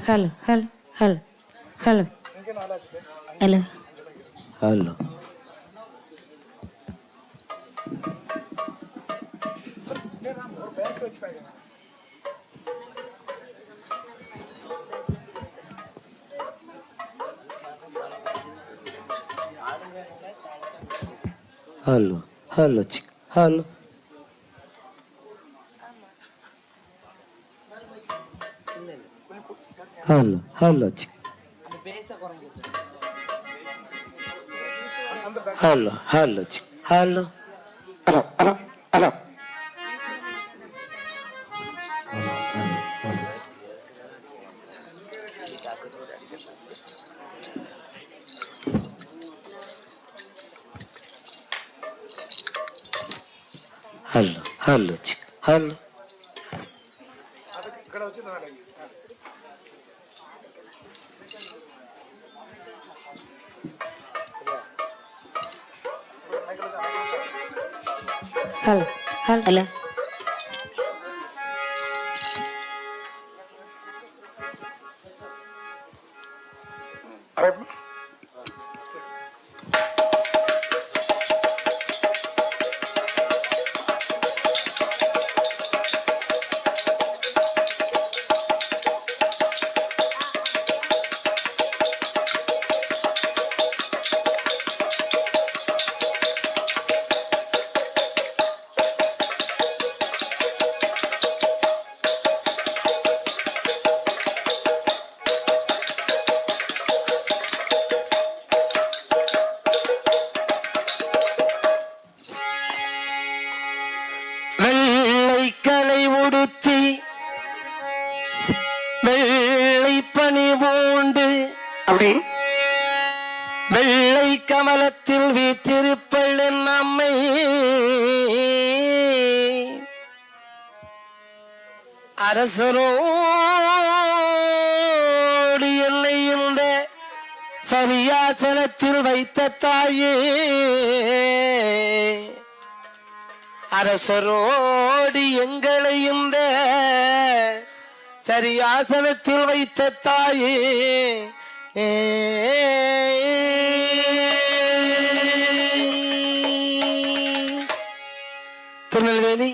Hello hello hello hello hello hello hello hello check hello hello hello check hello hello check hello hello hello hello hello hello check hello hello hello வெள்ளைக்கலை உடுத்தி வெள்ளை பனி பூண்டு அப்படி வெள்ளை கமலத்தில் வீற்றிருப்பள் நம்மை அரசரோடு என்னை இந்த சரியாசனத்தில் வைத்த தாயே அரசரோடு எங்களை இந்த சரியாசனத்தில் வைத்த தாயே திருநெல்வேலி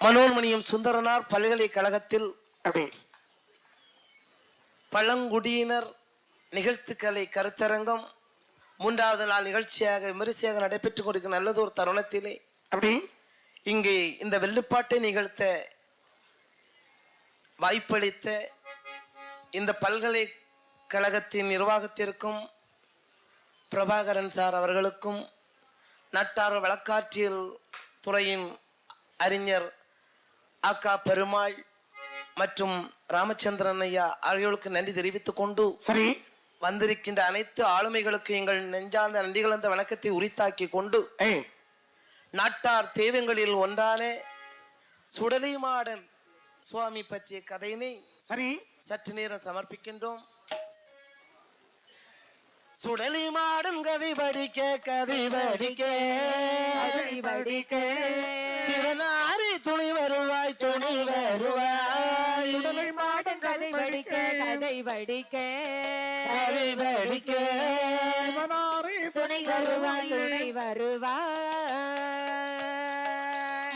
மனோன்மணியம் சுந்தரனார் பல்கலைக்கழகத்தில் பழங்குடியினர் நிகழ்த்துக்கலை கருத்தரங்கம் 3வது நாள் நிகழ்ச்சியாக விமரிசையாக நடைபெற்றுக் கொண்டிருக்கும் நல்லதொரு தருணத்திலே அப்படி இங்கே இந்த வெள்ளுப்பாட்டை நிகழ்த்த வாய்ப்பளித்த இந்த பல்கலைக்கழகத்தின் நிர்வாகத்திற்கும் பிரபாகரன் சார் அவர்களுக்கும் நட்டார் வழக்காற்றியல் துறையின் அறிஞர் ஆக்கா பெருமாள் மற்றும் ராமச்சந்திரன் ஐயா ஆகியோருக்கு நன்றி தெரிவித்துக் கொண்டு சரி வந்திருக்கின்ற அனைத்து ஆளுமைகளுக்கு எங்கள் நெஞ்சார்ந்த நன்றிகளந்த வணக்கத்தை உரித்தாக்கி கொண்டு நாட்டார் தெய்வங்களில் ஒன்றான சுடலை மாடன் சுவாமி பற்றிய கதையினை சரி சற்று நேரம் சமர்ப்பிக்கின்றோம். சுடலை மாடன் கதை படிக்க கதை படிக்க சிவனாரி துணி வருவாய் துணி வருவாய் சுடலை மாடன் கதை படிக்க கதை படிக்க கதை படிக்க சிவனாரி துணை வருவாய் துணை வருவாய்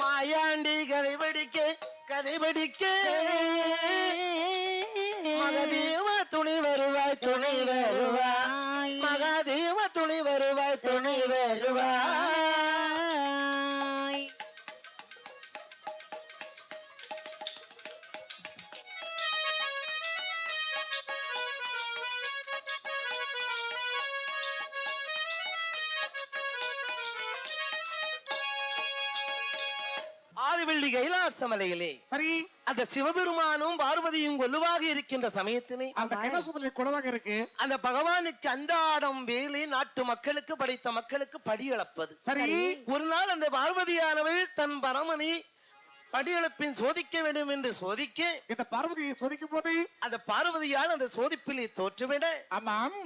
மாயாண்டி கதை படிக்க கதை படிக்க மகதேவ துணி வருவாய் துணை வருவாய் மகாதேவ துணி வருவாய் துணை வருவாய். ஆதிவள்ளி கைலாசமலையிலே சரி அந்த சிவபெருமானும் பார்வதியும் கொலுவாக இருக்கின்ற சமயத்திலே அந்த கைலாசமலை குளவாக இருக்கு அந்த பகவானுக்கு அன்றாடம் வேலை நாட்டு மக்களுக்கு படைத்த மக்களுக்கு படி அளப்பது சரி. ஒரு நாள் அந்த பார்வதியானவள் தன் பரமனை படியெழுப்பின் சோதிக்க வேண்டும் என்று சோதிக்க இந்த பார்வதியை சோதிக்கும் போது அந்த பார்வதியால் அந்த சோதிப்பிலே தோற்றுவிட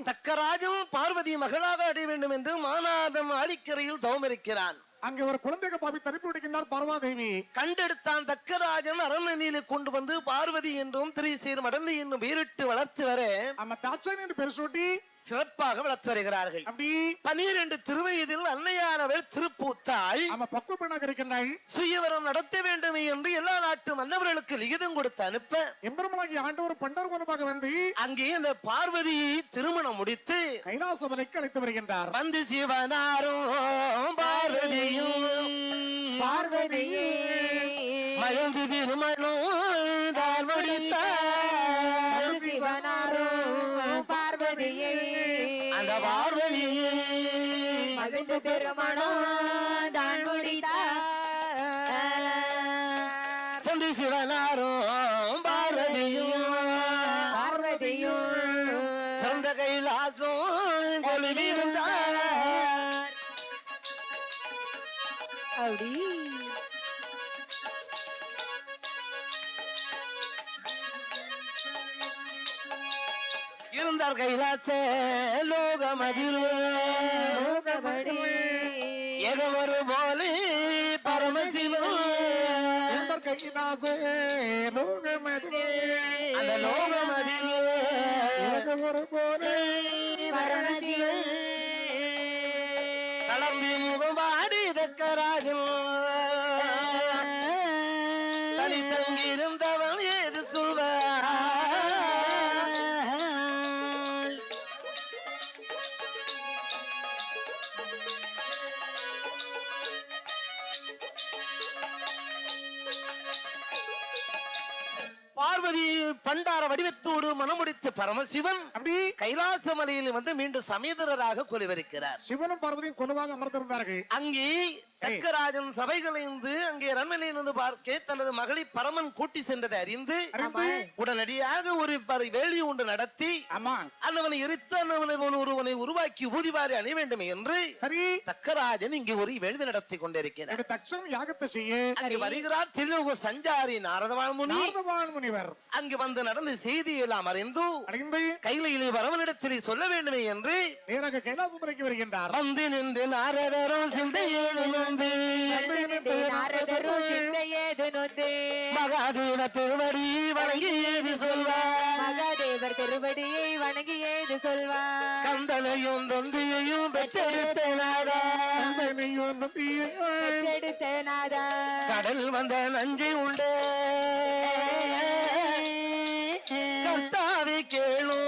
தக்கராஜன் பார்வதி மகளாக அடைய வேண்டும் என்று மாநாதம் ஆடிக்கரையில் தவம் இருக்கிறான். அங்கே ஒரு குழந்தைக்கு பாவி தரிப்பு விடுகின்றார் பார்வாதேவி. கண்டெடுத்தான் தக்கராஜன் அரண்மனையில கொண்டு வந்து பார்வதி என்றும் திரிசீர் மடந்தை என்னும் வீரிட்டு வளர்த்து வர நம்ம தாட்சாயணி என்று பெயர் சூட்டி சிறப்பாக வளர்த்து வருகிறார்கள். அப்படி 12 திருவயதில் அன்னையானவள் திருப்பூத்தாள். நம்ம பக்குவ பெண்ணாக இருக்கின்றாள். சுயவரம் நடத்த வேண்டும் என்று எல்லா நாட்டு மன்னவர்களுக்கு லிகிதம் கொடுத்து அனுப்ப எம்பெருமானாகிய ஆண்டவர் பண்டார் மூலமாக வந்து அங்கே அந்த பார்வதியை திருமணம் முடித்து கைலாசமலைக்கு அழைத்து வருகின்றார். வந்து சிவனாரும் பார்வதியும் மயந்து திருமணம் தான் முடித்தார். அந்த பார்வதியை மகிழ்ந்து திருமணம் தான் முடித்தார். சந்தி சிவனாரும் பார்வதியும் சிறந்த கைலாசம் கொலுவிருந்தார். அப்படி இருந்தார் கைலாச லோகமதில் ஏகமரு போலே பரமசிவம் கைலாச லோகமதில் அந்த லோகமதில் ஒரு போலே தளம்பி முகமாடி தக்கராஜன் தனி தங்கியிருந்தவன் ஏது சொல்வார். பார்வதி பண்டார வடிவத்தோடு மனமுடித்த பரமசிவன் அப்படி கைலாச மலையில் வந்து மீண்டும் சமேதரராக கொலுவரிக்கிறார். சிவனும் பார்வதியும் கொலுவாக அமர்ந்திருந்தார்கள். அங்கே தக்கராஜன் சபைகளிலிருந்து அங்கே அரண்மனையிலிருந்து பார்க்க தனது மகளை பரமன் கூட்டி சென்றதை அறிந்து உடனடியாக ஒரு வேள்வி ஒன்று நடத்தி அன்னவனை எரித்து அன்னவனை ஒருவனை உருவாக்கி ஊதிவாரி அணிய வேண்டும் என்று சரி தக்கராஜன் இங்கே ஒரு வேள்வி நடத்தி கொண்டிருக்கிறார். தட்சம் யாகத்தை செய்ய அங்கே வருகிறார் திருலோக சஞ்சாரி நாரதவாள் முனிவர். அங்கு வந்து நடந்த செய்தி எல்லாம் அறிந்து கையிலே வரவனிடத்திலே சொல்ல வேண்டுமே என்று நேராக கைலாசபுரைக்கு வருகின்றார். வந்து நின்று நாரதரும் சிந்தையேது மகாதேவ திருவடியை வணங்கியது சொல்வார். மகாதேவர் திருவடியை வணங்கியது சொல்வார். கந்தனையும் தொந்தியையும் பெற்றெடுத்த நாதா கடல் வந்த நஞ்சை உண்டு கர்த்தாவை கேளும்.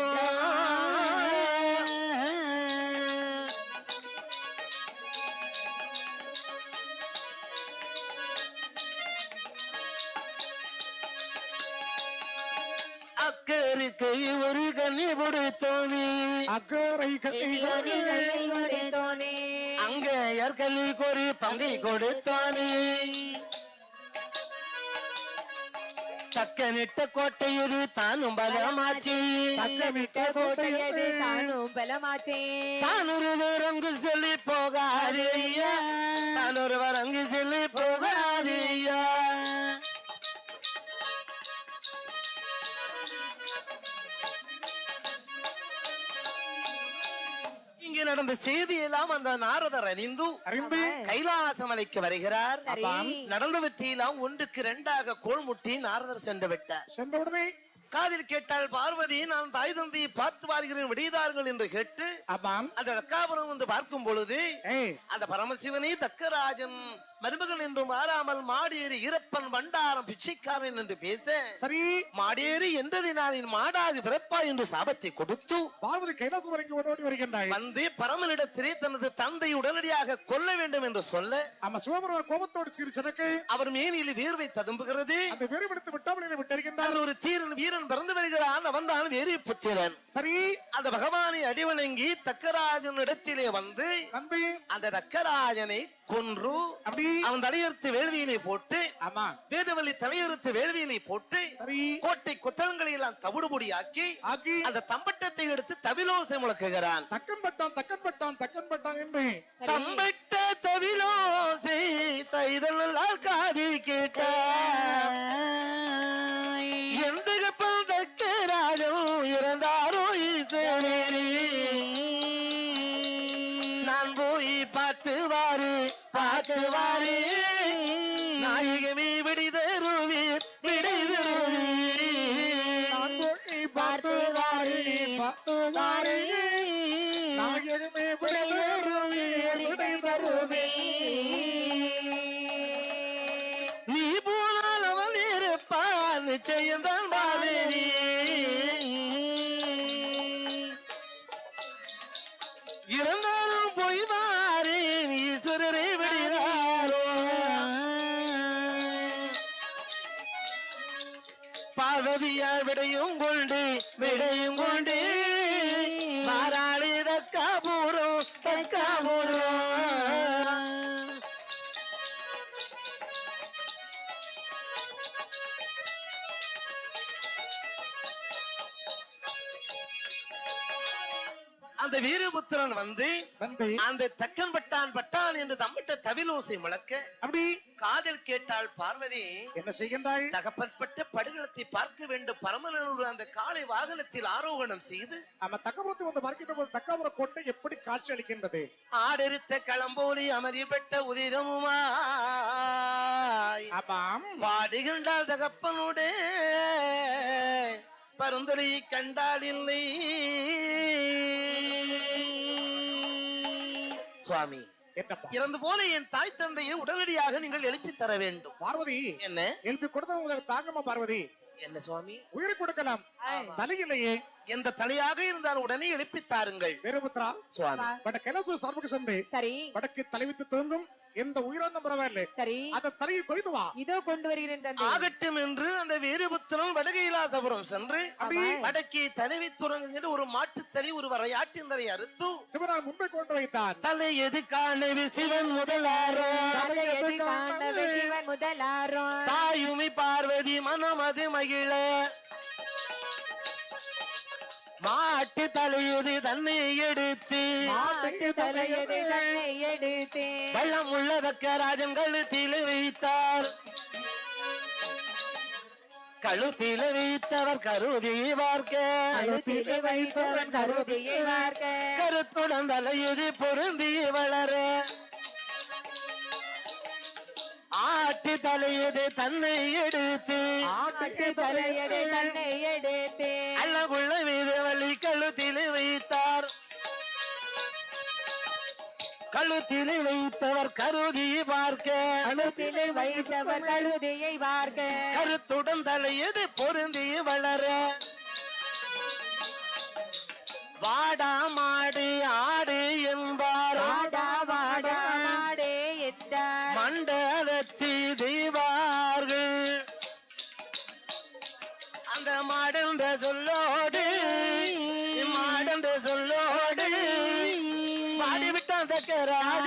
அக்கருக்கு ஒரு கண்ணி கொடுத்தோனே அக்கறை கொடுத்தோனே அங்க ஏற்கல்விக்கு ஒரு பங்கை கொடுத்தானே. தக்கனிட்ட கோட்டையது தானும் பலமாச்சி பக்கமிட்ட கோட்டையது தானும் பலமாச்சே. தானொருவர் அங்கு சொல்லி போகாதேயா தானொருவர் அங்கு சொல்லி போகாதேயா. இங்கே நடந்த செய்தியெல்லாம் அந்த நாரதர் அறிந்து கைலாச மலைக்கு வருகிறார். நடந்தவற்றையெல்லாம் 1க்கு 2ஆக கோல்முட்டி நாரதர் சென்று விட்டார். சென்றவுடனே காதில் கேட்டால் பார்வதி நான் தாய் தந்தையை பார்த்து வருகிறேன் விடைதார்கள் என்று கேட்டு அந்த தக்காபுரம் வந்து பார்க்கும் பொழுது அந்த பரமசிவனே தக்கராஜன் மருமகன் என்று மாறாமல் மாடேறி ஈரப்பன் பண்டாரம் பிச்சைக்காரன் என்று பேச சரி மாடேறி என்றதை நான் மாடாக பிறப்பா என்று சாபத்தை கொடுத்து பார்வதி கைலாசம் வரைக்கும் ஓடி வருகின்றாய். வந்து பரமனிடத்திலே தனது தந்தை உடனடியாக கொல்ல வேண்டும் என்று சொல்ல சிவபெருமான் கோபத்தோடு சிரிச்சனக்கு அவர் மேனியில் வியர்வை ததும்புகிறது. அந்த வேறுபடுத்தி விட்டாமல் விட்டிருக்கின்றார். ஒரு தீரன் வீரன் பிறந்து வருகிறான். அவன் தான் வேறு புத்திரன். சரி அந்த பகவானை அடிவணங்கி தக்கராஜன் இடத்திலே வந்து அந்த தக்கராஜனை கொன்று அவன் தலையறுத்து வேள்வியிலே போட்டு வேதவல்லி தலையறுத்து வேள்வியிலே போட்டு கோட்டை கொத்தளங்களை எல்லாம் தவிடுபொடி ஆக்கி அந்த தம்பட்டத்தை எடுத்து தவிலோசை முழக்குகிறான். தக்கன் பட்டான் என்று தம்பட்ட தவிலோசை தைதலால் காதி கேட்ட எந்த தக்கராஜன் இறந்தாரோ ஈஸ்வரே நான் நான் போய் பார்த்து வாரு பார்த்து வாரு நாயகமே விடை தருவீர் விடை தருவீர் நான் போய் பார்த்து வாரி பார்த்து வாரி நாயகமே விடை தருவீர் விடை நீ போனால் அவன் இருப்பான் நிச்சயம்தான் பாவேரி இருந்தாலும் போய் வாரேன் ஈஸ்வரரை விடுகிறாரோ பார்வதியால் விடையும் கொண்டு மாறாளி தக்காபூரம் அந்த வீரபுத்திரன் வந்து அந்த தக்கன் பட்டான் என்று தம்மிட்ட தவிலோசை முழக்க அப்படி காதில் கேட்டாள் பார்வதி. என்ன செய்கின்றாய்? தகப்பற்பட்ட படுகளத்தை பார்க்க வேண்டும். பரமனோடு அந்த காளை வாகனத்தில் ஆரோகணம் செய்து நம்ம தக்கபுரத்தை வந்து பார்க்கின்ற போது தக்காபுர கோட்டை எப்படி காட்சி அளிக்கின்றது? ஆடெருத்த களம்போலி அமதிப்பட்ட உதிரமுமா பாடுகின்றால் தகப்பனுடைய பருந்தலை கண்டால் இல்லை. சுவாமி, இறந்து போல என் தாய் தந்தையை உடனடியாக நீங்கள் எழுப்பி தர வேண்டும். பார்வதி, என்ன எழுப்பி கொடுத்த உங்களுக்கு தாங்கம்மா பார்வதி? என்ன சுவாமி? உயிரை கொடுக்கலாம், தலையிலேயே எந்த தலையாக இருந்தால் உடனே எழுப்பி தாருங்கள். வீரபுத்ரா சுவாமி, பட கெலசு சர்வக்கு சென்று சரி வடக்கு தலைவித்து தோன்றும் எந்த உயிரான பரவாயில்லை. சரி, அந்த தலையை கொய்து வா. இதோ கொண்டு வருகிறேன் தந்தை. ஆகட்டும் என்று அந்த வீரபுத்திரன் வடகைலாசபுரம் சென்று வடக்கே தலைவி துறங்குகிற ஒரு மாட்டு தறி ஒரு வரையாட்டின் தரை அறுத்து சிவனால் முன்பை கொண்டு வைத்தார். தலை எது காணவி சிவன் முதலாரோ தாயுமி பார்வதி மனமது மகிழ மாட்டு தலையுது தன்னை எடுத்து வெள்ளம் உள்ளதக்க ராஜன் கழுத்தில் வைத்தார். கழுத்தில் வைத்தவர் கருதியை பார்க்க கருத்துடன் தலையுது பொருந்தி வளர ஆட்டு தலையது தன்னை எடுத்து அழகுள்ள வீரவழி கழுத்தில் வைத்தார். கழுத்தில் வைத்தவர் கருதியை பார்க்க கருத்துடன் தலையது பொருந்தி வளர வாடா மாடு ஆடு என்பார் மண்டலத்தி தெய்வார்கள் அந்த மாடந்த சொல்லோடு பாடிவிட்டான் தக்கராஜ.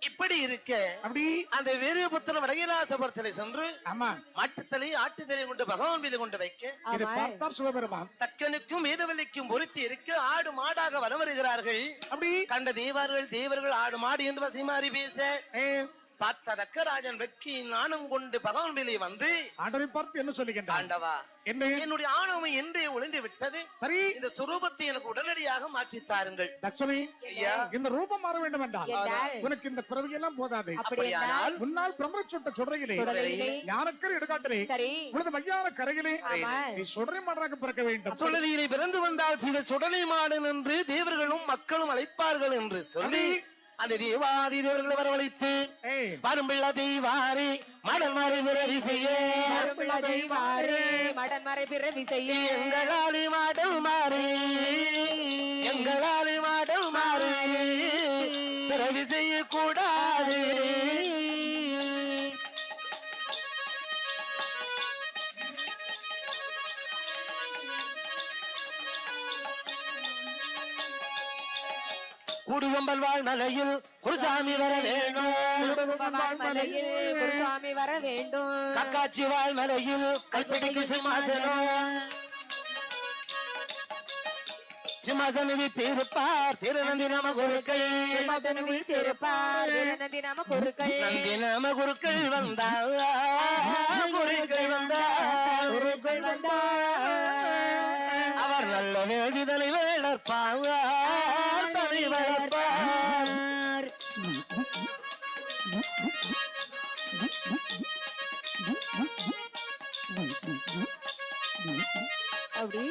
இப்படி இருக்க அப்படி அந்த வீரபுத்திரன் வடகிலாசபுரத்திலே சென்று மாட்டுத்தலை ஆட்டுத்தலை கொண்டு பகவான் மீது கொண்டு வைக்க பார்த்தார் சிவபெருமான். தக்கனுக்கும் வேதவல்லிக்கும் பொருத்தி இருக்க ஆடு மாடாக வலம் வருகிறார்கள். அப்படி கண்ட தேவர்கள் ஆடு மாடு என்று வசி மாறி பேச பார்த்த தக்கராஜன் வெக்கி நாணம் கொண்டு பகவான் மேலே வந்து ஆண்டவரை பார்த்து என்ன சொல்லுகின்றார்? ஆண்டவா, என்னுடைய ஆணவம் என்றே ஒளிந்து விட்டது. சரி, இந்த சுரூபத்தை எனக்கு உடனடியாக மாற்றி தாருங்கள். லட்சுமி, இந்த ரூபம் மாற வேண்டும் என்றால் உனக்கு இந்த பிறவியெல்லாம் போதாது. அப்படியானால் முன்னால் பிரம்மச்சுட்ட சுடரையிலே ஞானக்கரை எடுக்காட்டிலே உனது மையான கரையிலே நீ சுடரை மாடராக பிறக்க வேண்டும். சுடலையிலே பிறந்து வந்தால் சிவ சுடலை மாடன் என்று தேவர்களும் மக்களும் அழைப்பார்கள் என்று சொல்லி அந்த தேவாதி தேவர்களை வரவழைத்து வரும்பிள்ள தெய்வாரி மடன் மறை பிறவி செய்ய எங்களாலி மாடல் மாறி பிறவி செய்யக்கூடாது. குடும்பல் வாழ் மலையில் குருசாமி வர வேண்டும். கக்காட்சி வாழ் மலையில் கல்பட்டிக்கு சிம்மாசனம் சிம்மாசனம் வீற்றிருப்பார் திருநந்தி நம குருக்கள் சிம்மாசனம் வீற்றிருப்பார் திருநந்தி நம குருக்கள் நந்தி நம குருக்கள் வந்தார் குருக்கள் வந்தார் குருக்கள் வந்தார் அவர் நல்ல வேதிதலை வளர்ப்பார் தனி வளர்ப்பார் அப்படி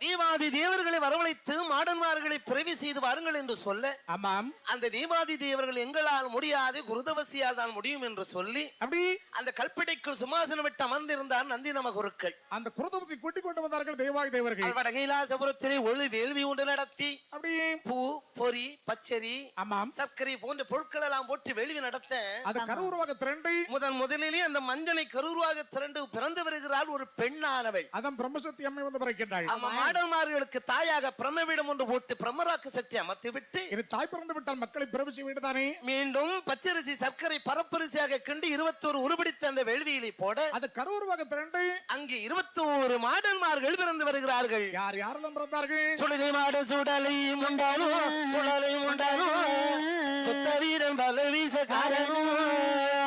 தேவாதி தேவர்களை வரவழைத்து மாடன்மார்களை பிறவி செய்து வாருங்கள் என்று சொல்ல ஆமாம் அந்த தேவாதி தேவர்கள் எங்களால் முடியாது குருதவசியால் தான் முடியும் என்று சொல்லி அப்படி அந்த கல்படைக்குள் சிம்மாசனம் விட்டு அமர்ந்திருந்தார் நந்தி நம குருக்கள் அந்த குருதவசி கூட்டிக் கொண்டு வந்தார்கள் தேவாதி தேவர்கள் வடகைலாசபுரத்திலே ஒளி வேள்வி ஒன்று நடத்தி அப்படி பூ பொறி பச்சரி ஆமாம் சர்க்கரை போன்ற பொருட்கள் எல்லாம் போட்டு வேள்வி நடத்த அது கருவுருவாக திரண்டு முதலிலே அந்த மஞ்சனை கருவுருவாக திரண்டு பிறந்து வருகிறாள் ஒரு பெண்ணானவள் அதான் பிரம்மசக்தி அம்மை வந்து பிறக்கின்றாள் மாடன்மார்களுக்கு தாயாக பிரம்மவிடம் ஒன்று போட்டு பிரம்மராக்கு சக்தி அமர்த்தி விட்டு இது தாய் பிறந்து விட்டால் மக்களை பிறவிச்சு விடுதானே மீண்டும் பச்சரிசி சர்க்கரை பரப்பரிசியாக கண்டு 21 உருபிடித்த அந்த வேள்வியிலே போட அது கருவுருவாக திரண்டு அங்கே 21 மாடன்மார்கள் பிறந்து வருகிறார்கள் யார் யாரெல்லாம் பிறந்தார்கள் சுடலை மாட சுடலை முண்டானோ சுடலை முண்டானோ சுத்த வீரன் பல வீசக்காரனோ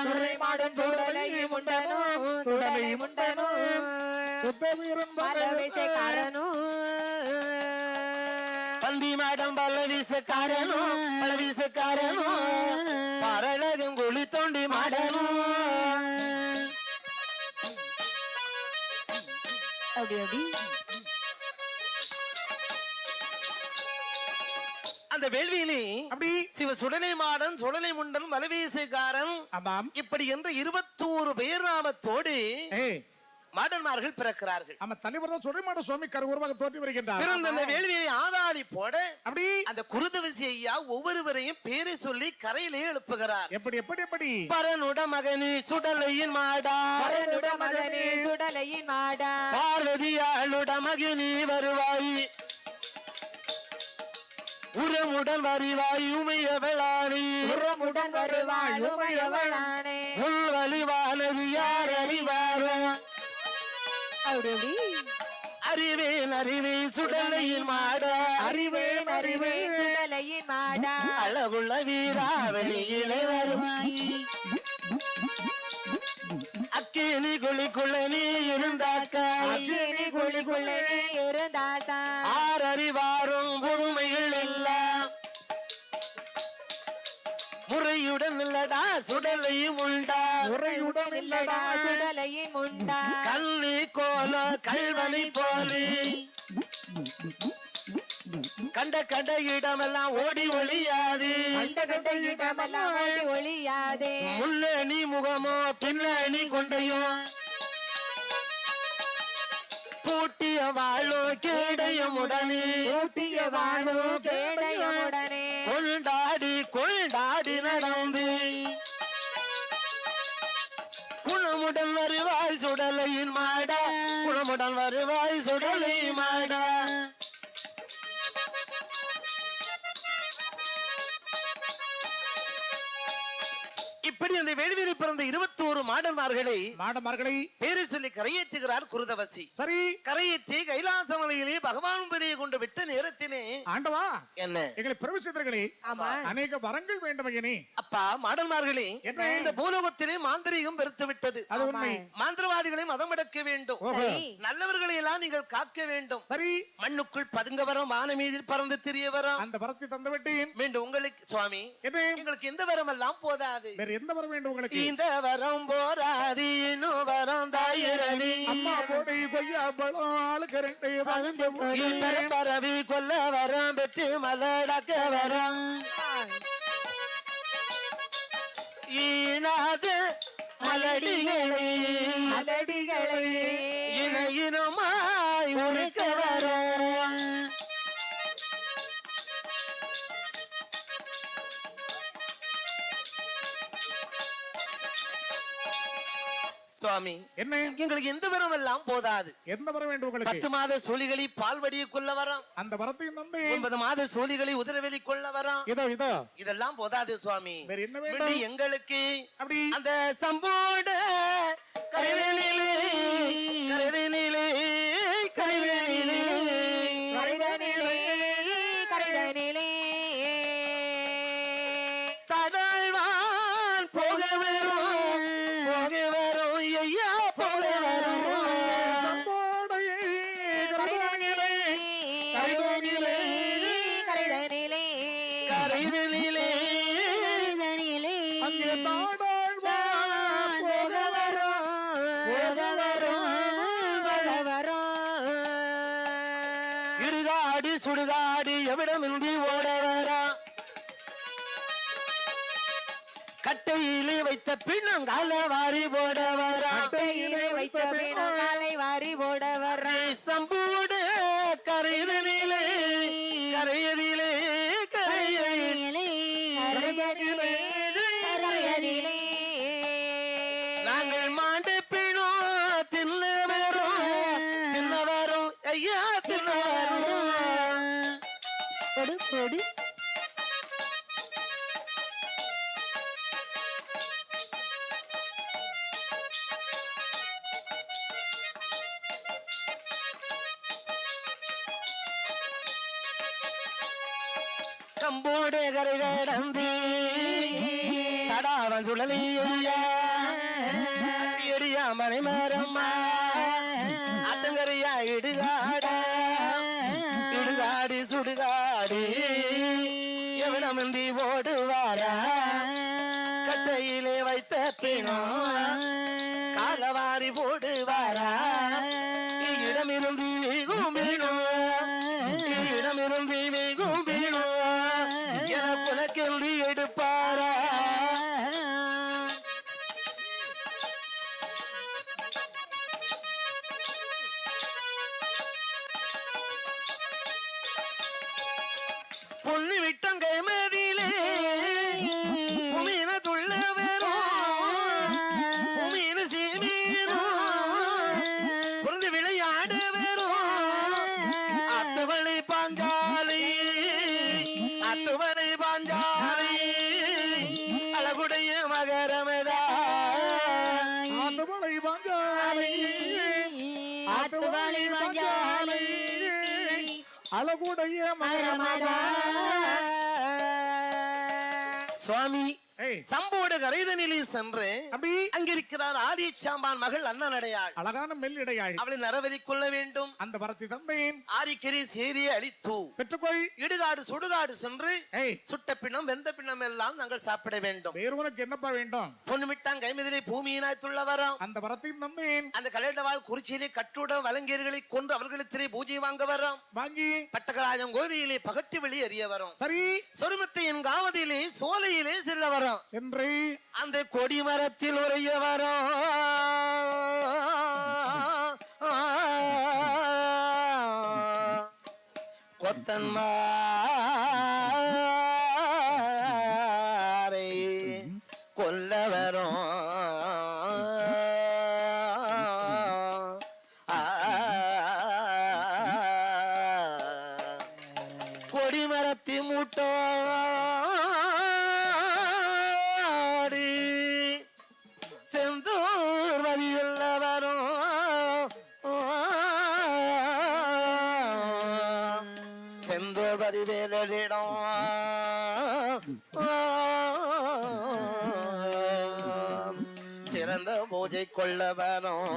சுடலை மாடன் சுடலை முண்டனோ சுடலை முண்டனோ சுத்த வீரன் பல வீசக்காரனோ பந்தி மாடம் பல வீசக்காரனோ பரலகம் குழி தோண்டி மாடனோ அப்படி அப்படி அந்த வேள்வியிலே அப்படி சிவ சுடலை மாடன் சுடலை முண்டன் வலவீசக்காரன் ஆமாம் இப்படி என்ற 21 பெயர் நாமத்தோடு ஏய் மாடன்மார்கள் பிறக்கிறார்கள் ஆமா தலைவர் தான் சுடலைமாட சுவாமி கருவுருவாக தோற்றி வருகின்றார் பிறந்த அந்த வேள்வியை ஆதாடி போட அப்படி அந்த குருதவசி ஐயா ஒவ்வொருவரையும் பேரை சொல்லி கரையிலே எழுப்புகிறார் எப்படி எப்படி எப்படி பரனுட மகனே சுடலையின் மாடா பரனுட மகனே சுடலையின் மாடா பார்வதியாளுட மகனே வருவாய் உரமுடன் வருவாய் உமையவளானே உரமுடன் வருவாள் உமையவளானே உள் வலிவானது யார் அறிவாரோ அப்படி அறிவேன் சுடலையின் மாடா அறிவேன் சுடலையின் மாடா அழகுள்ள வீரா வெளியிலே வருவாய் அக்கேனி குழிக்குள்ள நீ இருந்தாக்கா அக்கினி குழிக்குள்ள நீ இருந்தால்தான் ஆறறிவாரும் புதுமைகள் எல்லாம் முறையுடன் இல்லடா சுடலையும் உண்டா முறையுடன் இல்லடா சுடலையின் முண்டா கல்லி கோல கல்வனை போலி கண்ட இடமெல்லாம் ஓடி ஒளியாது கண்ட இடமெல்லாம் ஓடி ஒளியாதே முன்னணி முகமோ பின்னணி கொண்டையோ பூட்டிய வாழோ கேடயமுடனே ஊட்டிய வாழோ கேடயமுடனே கொண்டாடி நடந்து குணமுடன் வருவாய் சுடலையின் மாடா குணமுடன் வருவாய் சுடலை மாடா இப்படி அந்த வேள்வியில் பிறந்த 21 மாடன்மார்களை பேரை சொல்லி கரையேற்றுகிறார் குருதவசி சரி கரையேற்றி கைலாசமலையிலே பகவான் பெரிய கொண்டு விட்ட நேரத்திலே ஆண்டவா என்ன எங்களை பிரவிச்சதர்களே அநேக வரங்கள் வேண்டும் ஐயனே அப்பா மாடன்மார்களே இந்த பூலோகத்திலே மாந்திரீகம் பெருத்து விட்டது அது உண்மை மாந்திரவாதிகளை மதமடக்க வேண்டும் நல்லவர்களை எல்லாம் நீங்கள் காக்க வேண்டும் சரி மண்ணுக்குள் பதுங்க வரம் வான மீதில் பறந்து திரிய வரம் அந்த வரத்தை தந்து விட்டேன் மீண்டும் உங்களுக்கு சுவாமி எங்களுக்கு எந்த வரம் எல்லாம் போதாது வேற எந்த வரம் வேண்டும் உங்களுக்கு இந்த வரம் போராது இன்னும் வரம் தாயிரணி அம்மா போடி கொய்யா பழம் ஆளுக்கு 2 பரவி கொல்ல வரம் பெற்று மலடக்க வரம் ஈனாது மலடிகளை இனமாய் உருக்க வரம் சுவாமி என்ன எங்களுக்கு எந்த வரம் எல்லாம் போதாது எந்த வரம் வேண்டும் உங்களுக்கு 10 மாத சோழிகளை பால் வடிய கொள்ள வரம் அந்த வரத்தையும் தந்து 9 மாத சோழிகளை உதரவெளி கொள்ள வரம் இதோ இதெல்லாம் போதாது சுவாமி வேற என்ன வேண்டும் எங்களுக்கு அப்படி அந்த சம்போட கரைவேனிலே இடுகாடி சுடுகாடி எவிடமின்றி ஓடவரா கட்டையிலே வைத்த பின்னங்கால வாரி போடவரா சம்பூடு கரையதிலே கரையதிலே கரையதிலே நாங்கள் மாண்டு பினோ தின்ன வரும் ஐயா தின்ன வரும் கம்போடு கரை கடந்தி தடாவன் சுழலியா எடியா மனை மரம்மா அத்தங்கரையா இடுகாடி சுடுகாடி எவனமின்றி ஓடுவாரா கட்டையிலே வைத்த பிணோ காலவாரி போடுவாரா இடமிருந்து வேகும் வேணோ இடமிருந்து வேகும் வேணோ எனக்குனக்கென்று எடுப்பாரா பொண்ணு விட்டங்க மேதிலே உமீன துள்ள வேறும் உமீன சீமீனும் புரிந்து விளையாட வேறும் அத்துவனை பாஞ்சாலி அழகுடைய மகரமதா அழகுடைய மகரமதா சுவாமி சம்போடு கரைதனிலே சென்று அங்கிருக்கிறார் ஆரிய சாம்பான் மகள் அண்ணனடையாள் அழகான மெல்லிடையாள் அவளை நரவரி கொள்ள வேண்டும் அந்த வரத்தை தந்தேன் ஆரிக்கரை சேரிய அழித்து பெற்றுக்கொள் இடுகாடு சுடுகாடு சென்று சுட்ட பிணம் வெந்த பிணம் எல்லாம் நாங்கள் சாப்பிட வேண்டும் வேறு உனக்கு என்னப்பா வேண்டும் பொண்ணு விட்டான் கைமதிலே பூமியினாய் துள்ள வரோம் அந்த வரத்தையும் தந்தேன் அந்த கலைடவாள் குறிச்சியிலே கட்டுட வலங்கியர்களை கொன்று அவர்களிடத்திலே பூஜை வாங்க வரோம் வாங்கி பட்டகராஜம் கோரியிலே பகட்டி வெளி அறிய வரும் சரி சொருமத்தை என் காவதிலே சோலையிலே செல்ல வரும் என்று அந்த கொடி மரத்தில் உரைய வரும் கொத்தன்மாரை கொல்ல வரும் கொடிமரத்தி மூட்டோ செந்தூர் வழியுள்ள வரும் செந்தூர் பதிவேலிடம் சிறந்த பூஜை கொள்ள வரும்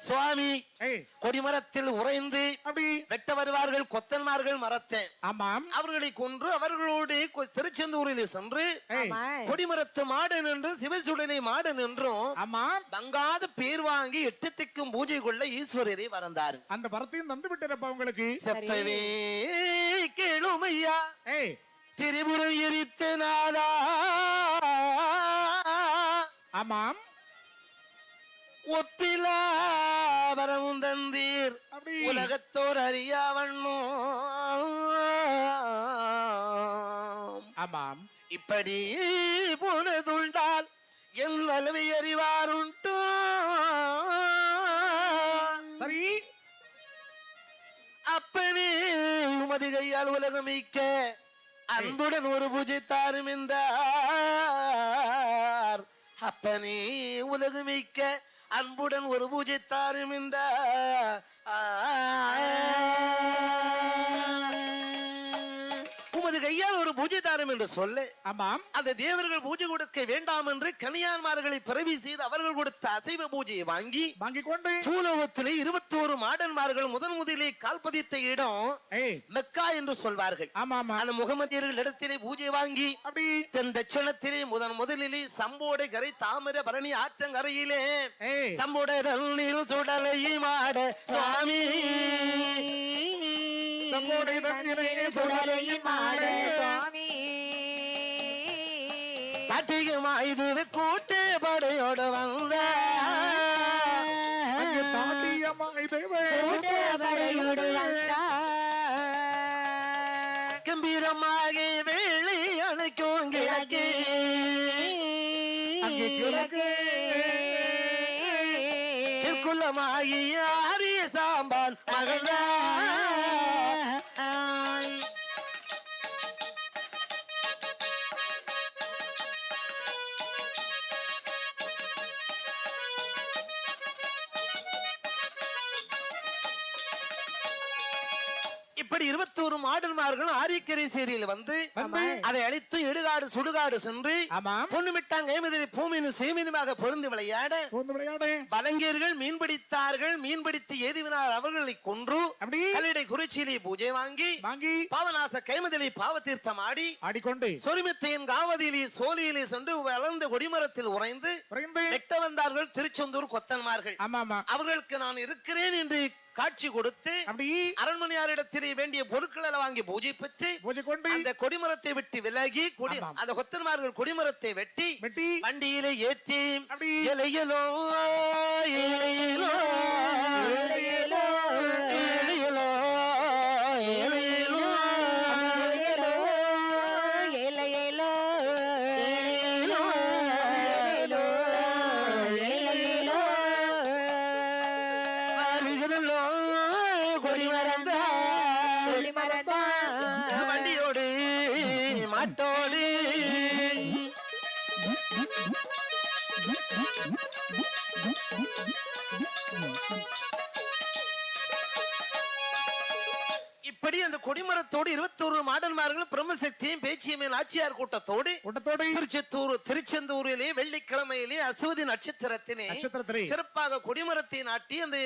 சுவாமி கொடிமரத்தில் உறைந்து வெட்ட வருவார்கள் கொத்தன்மார்கள் மரத்தேன் ஆமாம் அவர்களை கொன்று அவர்களோடு திருச்செந்தூரில் சென்று கொடிமரத்து மாடன் என்று சிவசுடனை மாடன் என்றும் தங்காத பேர் வாங்கி எட்டத்துக்கும் பூஜை கொள்ள ஈஸ்வரரை வரந்தார் அந்த வரத்தையும் தந்து விட்டேனப்பா உங்களுக்கு செப்பவே கேளுமையா திரிபுரம் எரித்த நாதா ஆமாம் ஒப்பிலா வரவும் தந்தீர் உலகத்தோர் அறியாவண்ணோ ஆமாம் இப்படி போனதுண்டால் என் அளவை அறிவாருண்டோ சரி அப்பனே உமது கையால் உலகமிக்க அன்புடன் ஒரு பூஜை தாரும் என்றார் அப்பனே உலகமிக்க அன்புடன் ஒரு பூஜை தாரும் என்றார் உமது கையால் ஒரு பூஜை தாரும் என்று சொல்ல ஆமாம் அந்த தேவர்கள் பூஜை கொடுக்க வேண்டாம் என்று கனியான்மார்களை பிறவி செய்து அவர்கள் கொடுத்த அசைவ பூஜையை வாங்கி கொண்டு பூலோகத்திலே 21 மாடன்மார்கள் முதலிலே கால்பதித்த இடம் மெக்கா என்று சொல்வார்கள். அந்த முகமதியர்கள் இடத்திலே பூஜை வாங்கி தென் தட்சணத்திலே முதலிலே சம்போடை கரை தாமிர பரணி ஆற்றங்கரையிலே சம்போட நீர் சுடலை மாட சுவாமி இது கூட்டு படையோடு வந்த கம்பீரமாக வெள்ளி அணைக்கும் கிழக்கு குலமாகி ஆரிய சாம்பான் மகள் இப்படி 21 மாடன்மார்கள் ஆரியக்கரை சேரியில் வந்து அதை அழித்து இடுகாடு சுடுகாடு சென்று பொண்ணுமிட்டாங்க ஏமதிரி பூமியின் சேமினுமாக பொருந்து விளையாட பலங்கியர்கள் மீன்பிடித்தார்கள். மீன்பிடித்து ஏதிவினார் அவர்களை கொன்று கல்லிடை குறிச்சியிலே பூஜை வாங்கி பாவநாச கைமதிலை பாவதீர்த்தம் ஆடிக்கொண்டு சொரிமத்தையின் காவதியிலே சோழியிலே சென்று வளர்ந்த கொடிமரத்தில் உறைந்து வெட்ட வந்தார்கள் திருச்செந்தூர் கொத்தன்மார்கள். அவர்களுக்கு நான் இருக்கிறேன் என்று காட்சி கொடுத்து அரண்மனையாரிடத்திலே வேண்டிய பொருட்களை வாங்கி பூஜை பெற்று அந்த கொடிமரத்தை விட்டு விலகி அந்த கொத்தன்மார்கள் கொடிமரத்தை வெட்டி வண்டியிலே ஏற்றி இலையிலோ இலையிலோ இலையிலோ இலையிலோ வண்டியோடு மாட்டோடு இப்படி அந்த கொடிமரத்தோடு 21 மாடன்மார்களும் பிரம்மசக்தியும் பேச்சியம்மன் ஆட்சியார் கூட்டத்தோடு திருச்செந்தூரிலே வெள்ளிக்கிழமையிலே அசுவதி நட்சத்திரத்திலே சிறப்பாக கொடிமரத்தை நாட்டி அந்த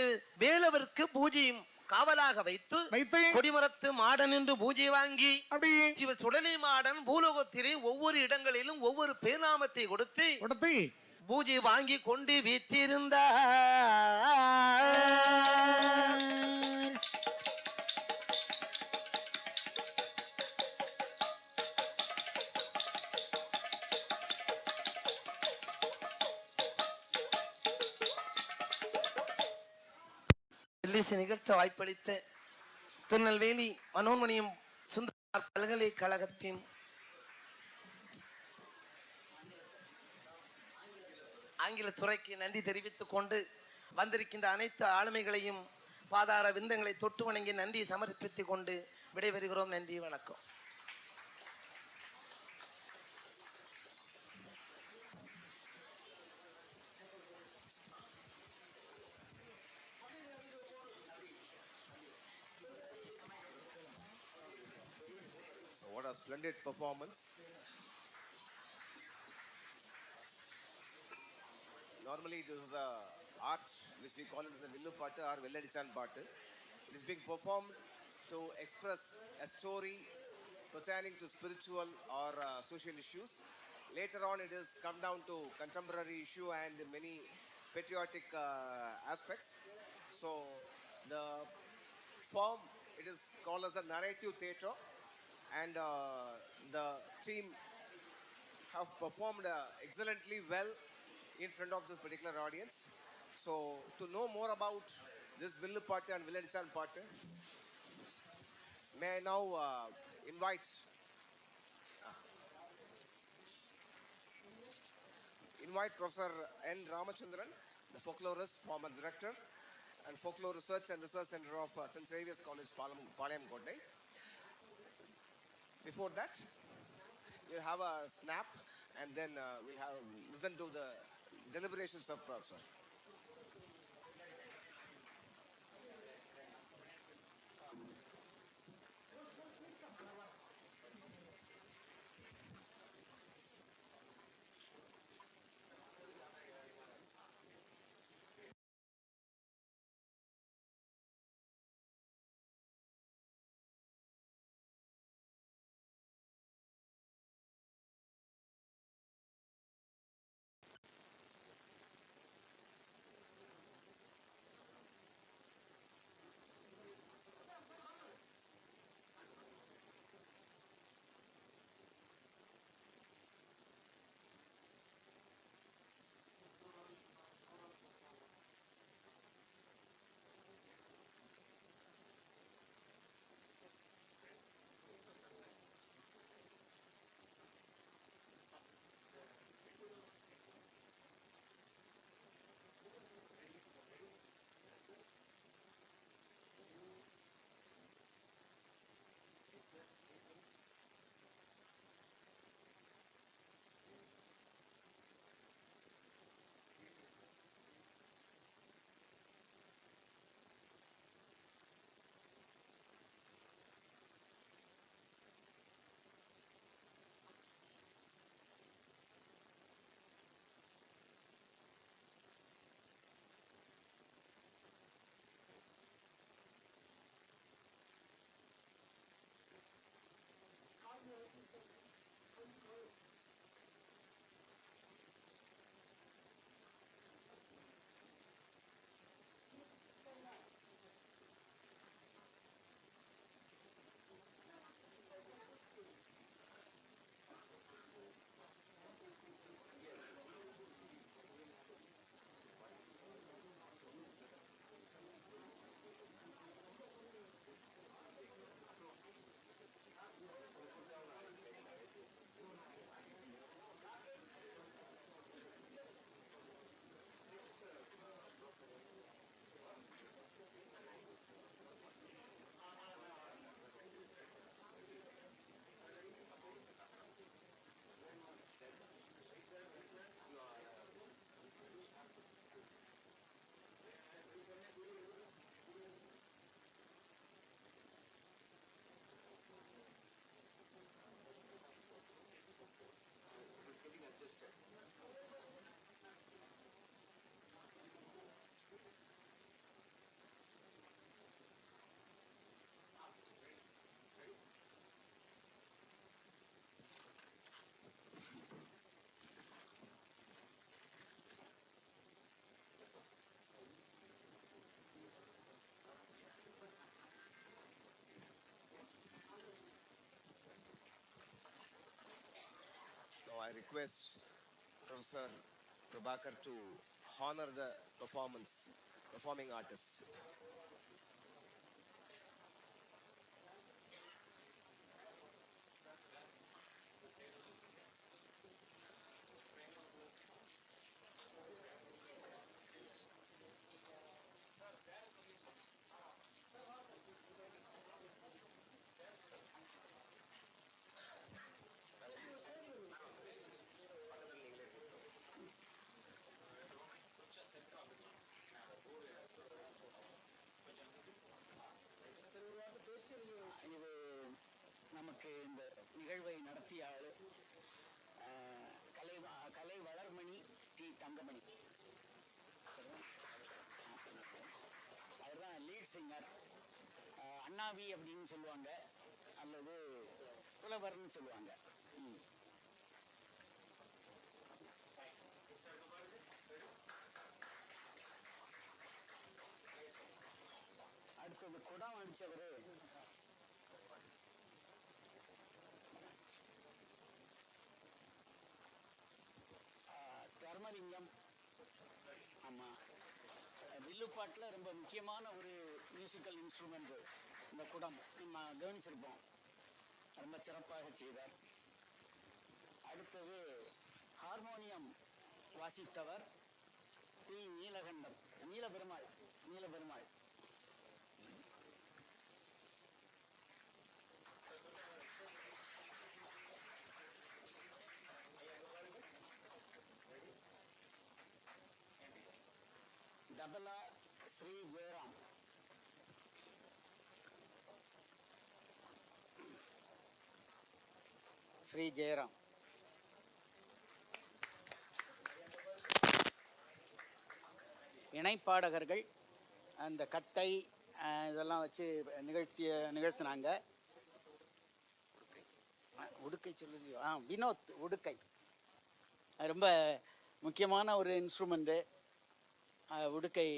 வேலவருக்கு பூஜையும் காவலாக வைத்து கொடிமரத்து மாடன் என்று பூஜை வாங்கி சிவ சுடலை மாடன் பூலோகத்திலே ஒவ்வொரு இடங்களிலும் ஒவ்வொரு பேர்நாமத்தை கொடுத்து பூஜை வாங்கி கொண்டு வீற்றிருந்தார். நிகழ்த்த வாய்ப்பளித்த திருநெல்வேலி மனோன்மணியம் சுந்தர பல்கலைக்கழகத்தின் ஆங்கில துறைக்கு நன்றி தெரிவித்துக் கொண்டு வந்திருக்கின்ற அனைத்து ஆளுமைகளையும் பாதார விந்தங்களை தொட்டு வணங்கி நன்றி சமர்ப்பித்துக் கொண்டு விடைபெறுகிறோம். நன்றி, வணக்கம். What a splendid performance. Normally this is a art which we call it as a villu paattu or velladichan paattu. It is being performed to express a story pertaining to spiritual or social issues. Later on it has come down to contemporary issue and many patriotic aspects. So the form, it is called as a narrative theatre, and the team have performed excellently well in front of this particular audience. So to know more about this Villu Paattu and Villadichan Paattu, may I now invite Professor N. Ramachandran, the folklorist, former director and folklore research and research center of St. Xavier's College, Palayam Kottai. Before that, we'll have a snap and then we'll have listen to the deliberations of Professor. request Professor Prabhakar to honor the performing artists. இது நமக்கு இந்த நிகழ்வை நடத்திய ஆளு கலை Valarmani D Thangamani, அவர் தான் lead singer. அண்ணாவி அப்படின்னு சொல்லுவாங்க, அல்லது புலவர்னு சொல்லுவாங்க. அடுத்தது குடம் அடித்தவர் தர்மலிங்கம். ஆமாம், வில்லுப்பாட்டில் ரொம்ப முக்கியமான ஒரு மியூசிக்கல் இன்ஸ்ட்ருமெண்ட் இந்த குடம். நம்ம கவனிச்சிருப்போம், ரொம்ப சிறப்பாக செய்தார். அடுத்தது ஹார்மோனியம் வாசித்தவர் டி நீலகண்டம், நீலபெருமாள். தபலா ஸ்ரீ ஜெயராம். இணைப்பாடகர்கள் அந்த கட்டை இதெல்லாம் வச்சு நிகழ்த்தினாங்க. உடுக்கை சொல்லுங்க. வினோத் உடுக்கை ரொம்ப முக்கியமான ஒரு இன்ஸ்ட்ருமெண்ட்டு. உடுக்கை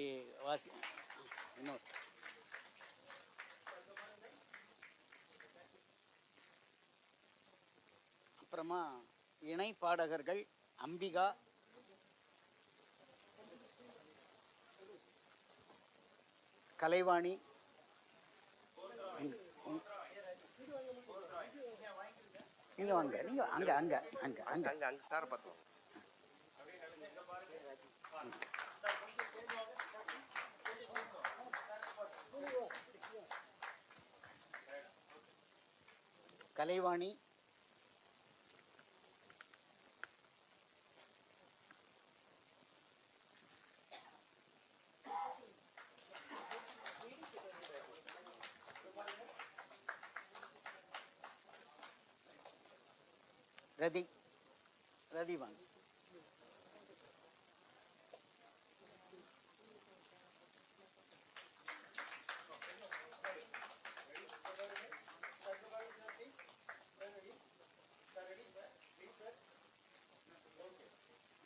வினோத். அப்புறமா இணை பாடகர்கள் அம்பிகா, கலைவாணி. நீங்க வாங்க, நீங்க அங்க அங்க அங்க அங்க அங்க அங்க சார் பார்த்தோம். கலைவாணி, ரதி வாங்க.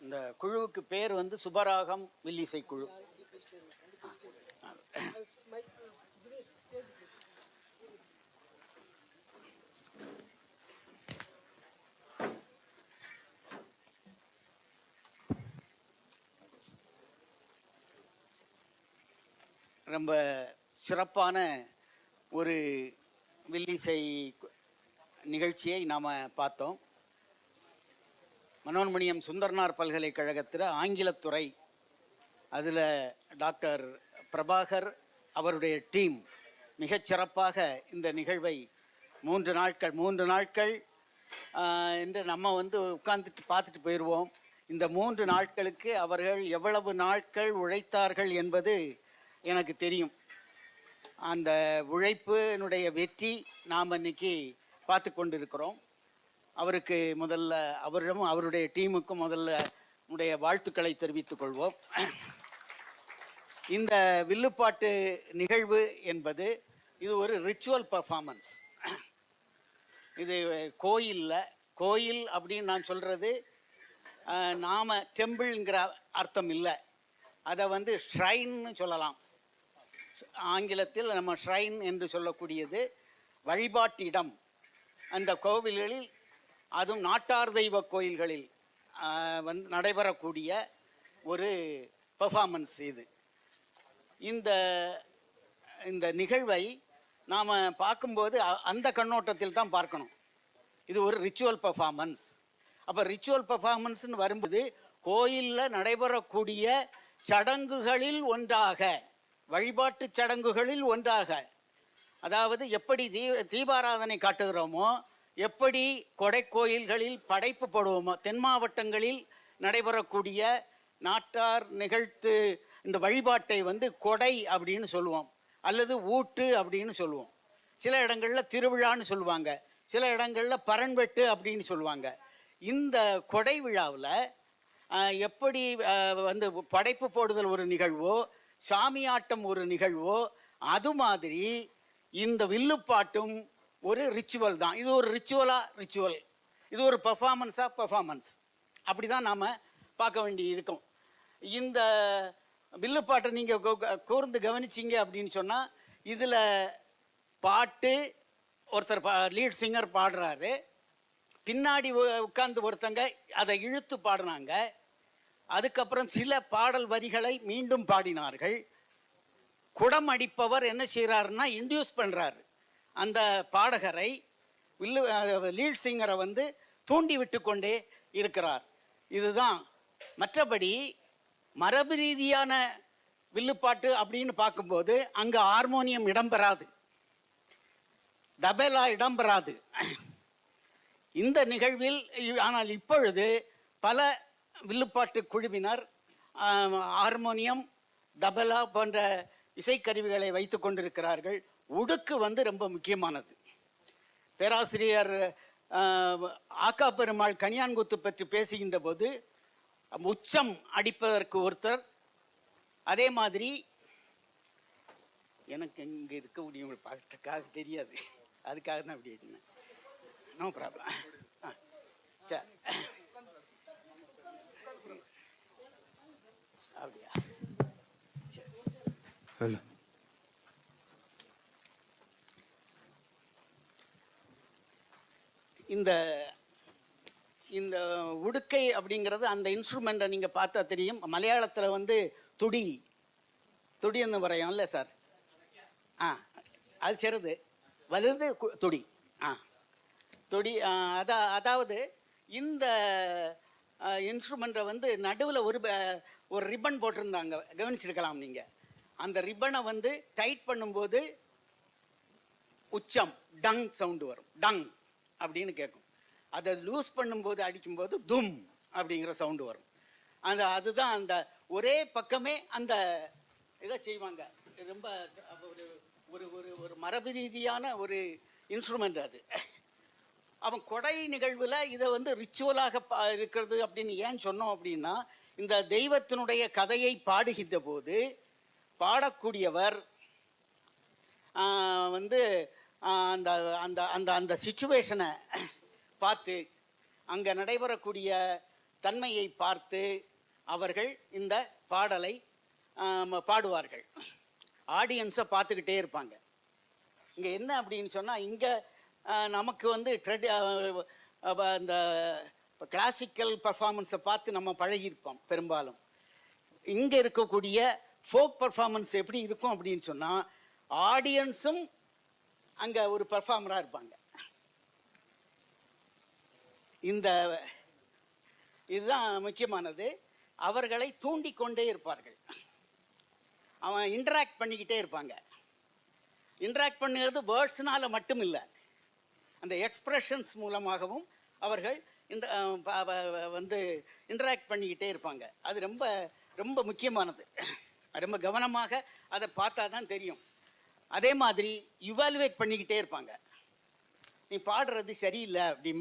இந்த குழுவுக்கு பேர் வந்து சுபராகம் வில்லிசை குழு. ரொம்ப சிறப்பான ஒரு வில்லிசை நிகழ்ச்சியை நாம் பார்த்தோம். மனோன்மணியம் சுந்தரனார் பல்கலைக்கழகத்தில் ஆங்கிலத்துறை, அதில் டாக்டர் பிரபாகர் அவருடைய டீம் மிகச்சிறப்பாக இந்த நிகழ்வை 3 நாட்கள் என்று நம்ம வந்து உட்கார்ந்துட்டு பார்த்துட்டு போயிடுவோம். இந்த 3 நாட்களுக்கு அவர்கள் எவ்வளவு நாட்கள் உழைத்தார்கள் என்பது எனக்கு தெரியும். அந்த உழைப்பினுடைய வெற்றி நாம் இன்னைக்கு பார்த்து கொண்டிருக்கிறோம். அவருக்கு முதல்ல அவரிடம் அவருடைய டீமுக்கும் முதல்ல வாழ்த்துக்களை தெரிவித்துக் கொள்வோம். இந்த வில்லுப்பாட்டு நிகழ்வு என்பது இது ஒரு ரிச்சுவல் பர்ஃபார்மன்ஸ். இது கோயில் அப்படின்னு நான் சொல்கிறது நாம் டெம்பிள்ங்கிற அர்த்தம் இல்லை, அதை வந்து ஷ்ரைன்னு சொல்லலாம். ஆங்கிலத்தில் நம்ம ஷ்ரைன் என்று சொல்லக்கூடியது வழிபாட்டிடம். அந்த கோவில்களில் அதுவும் நாட்டார் தெய்வ கோயில்களில் வந்து நடைபெறக்கூடிய ஒரு பெர்ஃபார்மன்ஸ் இது. இந்த இந்த நிகழ்வை நாம் பார்க்கும்போது அந்த கண்ணோட்டத்தில் தான் பார்க்கணும். இது ஒரு ரிச்சுவல் பெர்ஃபார்மன்ஸ். அப்போ ரிச்சுவல் பெர்ஃபார்மன்ஸ்னு வரும்போது கோயிலில் நடைபெறக்கூடிய சடங்குகளில் ஒன்றாக, வழிபாட்டு சடங்குகளில் ஒன்றாக, அதாவது எப்படி தீபாராதனை காட்டுகிறோமோ, எப்படி கொடை கோயில்களில் படைப்பு போடுவோமோ, தென் மாவட்டங்களில் நடைபெறக்கூடிய நாட்டார் நிகழ்த்து இந்த வழிபாட்டை வந்து கொடை அப்படின்னு சொல்லுவோம், அல்லது ஊட்டு அப்படின்னு சொல்லுவோம். சில இடங்களில் திருவிழான்னு சொல்லுவாங்க, சில இடங்களில் பரன்வெட்டு அப்படின்னு சொல்லுவாங்க. இந்த கொடை விழாவில் எப்படி வந்து படைப்பு போடுதல் ஒரு நிகழ்வோ, சாமியாட்டம் ஒரு நிகழ்வோ, அது மாதிரி இந்த வில்லுப்பாட்டும் ஒரு ரிச்சுவல் தான். இது ஒரு ரிச்சுவல், இது ஒரு பெர்ஃபார்மன்ஸ். அப்படி தான் நாம் பார்க்க வேண்டி இருக்கும். இந்த வில்லுப்பாட்டை நீங்கள் கூர்ந்து கவனிச்சிங்க அப்படின்னு சொன்னால், இதில் பாட்டு ஒருத்தர் லீட் சிங்கர் பாடுறாரு, பின்னாடி உட்கார்ந்து ஒருத்தங்க அதை இழுத்து பாடினாங்க, அதுக்கப்புறம் சில பாடல் வரிகளை மீண்டும் பாடினார்கள். குடம் அடிப்பவர் என்ன செய்கிறாருன்னா இன்டியூஸ் பண்ணுறாரு அந்த பாடகரை, லீட் சிங்கரை வந்து தூண்டி விட்டு கொண்டே இருக்கிறார். இதுதான். மற்றபடி மரபு ரீதியான வில்லுப்பாட்டு அப்படின்னு பார்க்கும்போது அங்கே ஹார்மோனியம் இடம்பெறாது, தபேலா இடம்பெறாது இந்த நிகழ்வில். ஆனால் இப்பொழுது பல வில்லுப்பாட்டு குழுவினர் ஹார்மோனியம், தபலா போன்ற இசைக்கருவிகளை வைத்து கொண்டிருக்கிறார்கள். உடுக்கு வந்து ரொம்ப முக்கியமானது. பேராசிரியர் ஆக்கா பெருமாள் கனியான்குத்து பற்றி பேசுகின்ற போது உச்சம் அடிப்பதற்கு ஒருத்தர், அதே மாதிரி எனக்கு இங்கே இருக்கக்கூடிய பார்க்கறதுக்காக தெரியாது, அதுக்காக தான் அப்படி இருந்தேன். No problem. சார் அப்படியா? சரி. இந்த இந்த உடுக்கை அப்படிங்கிறது அந்த இன்ஸ்ட்ருமெண்ட்டை நீங்கள் பார்த்தா தெரியும். மலையாளத்தில் வந்து துடின்னு வரையும் இல்லை சார்? அது சிறுது வலுது துடி. துடி. அதாவது இந்த இன்ஸ்ட்ருமெண்ட்டை வந்து நடுவில் ஒரு ரிப்பன் போட்டிருந்தாங்க, கவனிச்சிருக்கலாம் நீங்கள். அந்த ரிப்பனை வந்து டைட் பண்ணும்போது உச்சம் டங் சவுண்டு வரும், டங் அப்படின்னு கேட்கும். அதை லூஸ் பண்ணும்போது அடிக்கும்போது தும் அப்படிங்கிற சவுண்டு வரும். அதுதான் அந்த ஒரே பக்கமே அந்த இதை செய்வாங்க. ரொம்ப ஒரு ஒரு ஒரு மரபு ரீதியான ஒரு இன்ஸ்ட்ருமெண்ட் அது. அவன் கொடை நிகழ்வில் இதை வந்து ரிச்சுவலாக இருக்கிறது அப்படின்னு ஏன் சொன்னோம் அப்படின்னா, இந்த தெய்வத்தினுடைய கதையை பாடுகின்ற போது பாடக்கூடியவர் வந்து அந்த அந்த அந்த அந்த சிச்சுவேஷனை பார்த்து, அங்கே நடைபெறக்கூடிய தன்மையை பார்த்து அவர்கள் இந்த பாடலை பாடுவார்கள். ஆடியன்ஸை பார்த்துக்கிட்டே இருப்பாங்க. இங்கே என்ன அப்படின்னு சொன்னால், இங்கே நமக்கு வந்து இந்த கிளாசிக்கல் பர்ஃபார்மன்ஸை பார்த்து நம்ம பழகியிருப்போம் பெரும்பாலும். இங்கே இருக்கக்கூடிய ஃபோக் பர்ஃபார்மன்ஸ் எப்படி இருக்கும் அப்படின்னு சொன்னால், ஆடியன்ஸும் அங்கே ஒரு பர்ஃபார்மராக இருப்பாங்க. இதுதான் முக்கியமானது. அவர்களை தூண்டிக்கொண்டே இருப்பார்கள். அவன் இன்டராக்ட் பண்ணிக்கிட்டே இருப்பாங்க. இன்டராக்ட் பண்ணுறது வேர்ட்ஸ்னால மட்டும் இல்லை, அந்த எக்ஸ்பிரஷன்ஸ் மூலமாகவும் அவர்கள் வந்து இன்டராக்ட் பண்ணிக்கிட்டே இருப்பாங்க. அது ரொம்ப ரொம்ப முக்கியமானது. ரொம்ப கவனமாக அதை பார்த்தா தான் தெரியும். அதே மாதிரி இவாலுவேட் பண்ணிக்கிட்டே இருப்பாங்க. நீ பாடுறது சரியில்லை அப்படி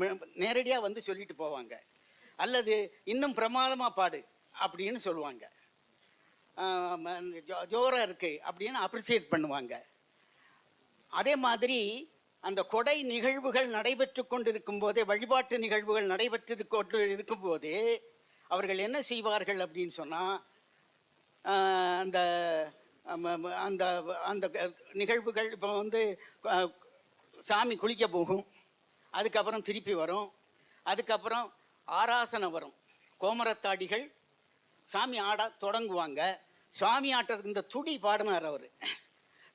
நேரடியாக வந்து சொல்லிட்டு போவாங்க, அல்லது இன்னும் பிரமாதமாக பாடு அப்படின்னு சொல்லுவாங்க, ஜோராக இருக்கு அப்படின்னு அப்ரிசியேட் பண்ணுவாங்க. அதே மாதிரி அந்த கொடை நிகழ்வுகள் நடைபெற்று கொண்டிருக்கும் போதே, வழிபாட்டு நிகழ்வுகள் நடைபெற்று கொண்டு இருக்கும் போதே அவர்கள் என்ன செய்வார்கள் அப்படின்னு சொன்னால், அந்த அந்த அந்த நிகழ்வுகள் இப்போ வந்து சாமி குளிக்க போகும், அதுக்கப்புறம் திருப்பி வரும், அதுக்கப்புறம் ஆராசனம் வரும். கோமரத்தாடிகள் சாமி ஆட தொடங்குவாங்க. சாமி ஆட்டத்துக்கு இந்த துடி பாடினார் அவர்.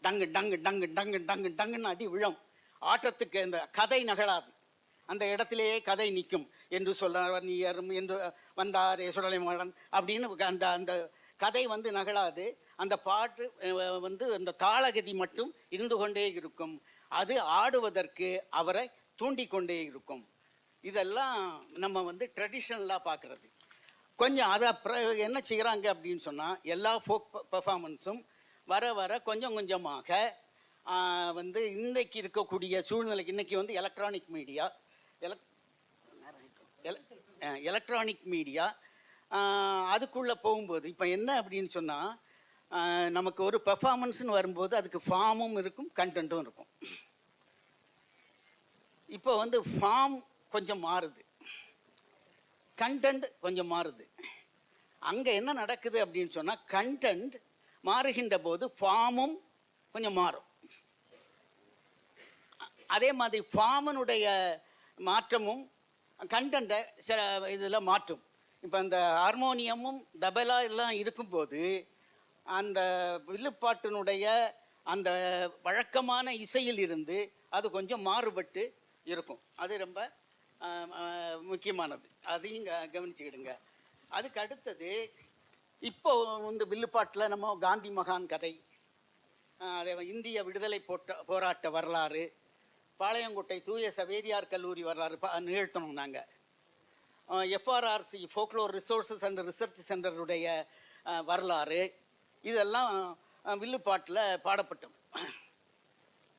டங்கு டங்கு டங்கு டங்கு டங்கு டங்குன்னு அடி விழும். ஆட்டத்துக்கு இந்த கதை நகலாது, அந்த இடத்திலேயே கதை நிற்கும். என்று சொல்றார் நீரும் என்று வந்தார் சுடலை மாடன் அப்படின்னு அந்த அந்த கதை வந்து நகலாது. அந்த பாட்டு வந்து அந்த தாளகதி மட்டும் இருந்து கொண்டே இருக்கும். அது ஆடுவதற்கு அவரை தூண்டிக்கொண்டே இருக்கும். இதெல்லாம் நம்ம வந்து ட்ரெடிஷ்னலாக பார்க்குறது. கொஞ்சம் அதை என்ன செய்கிறாங்க அப்படின்னு சொன்னால், எல்லா ஃபோக் பெர்ஃபார்மன்ஸும் வர வர கொஞ்சம் கொஞ்சமாக வந்து இன்றைக்கு இருக்கக்கூடிய சூழ்நிலைக்கு, இன்றைக்கி வந்து எலக்ட்ரானிக் மீடியா அதுக்குள்ளே போகும்போது இப்போ என்ன அப்படின்னு சொன்னால், நமக்கு ஒரு பெர்ஃபார்மன்ஸ்னு வரும்போது அதுக்கு ஃபார்மும் இருக்கும், கண்டென்ட்டும் இருக்கும். இப்போ வந்து ஃபார்ம் கொஞ்சம் மாறுது, கண்டென்ட் கொஞ்சம் மாறுது. அங்கே என்ன நடக்குது அப்படின்னு சொன்னால், கண்டென்ட் மாறுகின்ற போது ஃபார்மும் கொஞ்சம் மாறும். அதே மாதிரி ஃபார்மனுடைய மாற்றமும் கண்டென்ட்டை சில இதில் மாற்றும். இப்போ அந்த ஹார்மோனியமும் தபலா எல்லாம் இருக்கும்போது அந்த வில்லுப்பாட்டினுடைய அந்த வழக்கமான இசையில் இருந்து அது கொஞ்சம் மாறுபட்டு இருக்கும். அது ரொம்ப முக்கியமானது, அதையும் கவனிச்சுக்கிடுங்க. அதுக்கு அடுத்தது இப்போ வந்து வில்லுப்பாட்டில் நம்ம காந்தி மகான் கதை, அதே இந்திய விடுதலை போராட்ட வரலாறு, பாளையங்கோட்டை தூய சவேரியார் கல்லூரி வரலாறு நிகழ்த்தணும். நாங்கள் எஃப்ஆர்ஆர்சி ஃபோக்லோர் ரிசோர்ஸஸ் அண்ட் ரிசர்ச் சென்டருடைய வரலாறு, இதெல்லாம் வில்லுப்பாட்டில் பாடப்பட்டது.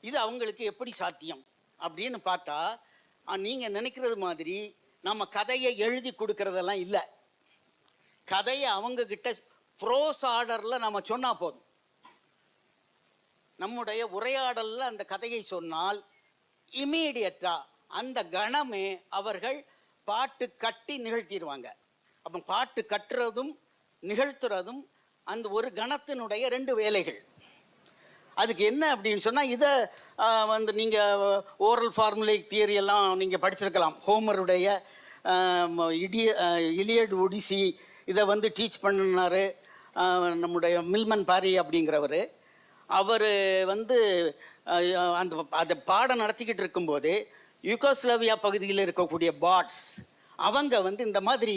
இது அவங்களுக்கு எப்படி சாத்தியம் அப்படின்னு பார்த்தா, நீங்கள் நினைக்கிறது மாதிரி நம்ம கதையை எழுதி கொடுக்கறதெல்லாம் இல்லை. கதையை அவங்கக்கிட்ட ப்ரோஸ் ஆர்டரில் நம்ம சொன்னால் போதும். நம்முடைய உரையாடலில் அந்த கதையை சொன்னால் இமீடியட்டாக அந்த கணமே அவர்கள் பாட்டு கட்டி நிகழ்த்திடுவாங்க. அப்போ பாட்டு கட்டுறதும் நிகழ்த்துறதும் அந்த ஒரு கணத்தினுடைய 2 வேலைகள். அதுக்கு என்ன அப்படின்னு சொன்னால், இதை வந்து நீங்கள் ஓரல் ஃபார்முலேக் தியரி எல்லாம் நீங்கள் படிச்சிருக்கலாம். ஹோமருடைய இலியட் ஒடிசி இதை வந்து டீச் பண்ணினார் நம்முடைய மில்மன் பாரி அப்படிங்கிறவர். அவர் வந்து அதை பாடம் நடத்திக்கிட்டு இருக்கும்போது யூகோஸ்லாவியா பகுதியில் இருக்கக்கூடிய பாட்ஸ் அவங்க வந்து இந்த மாதிரி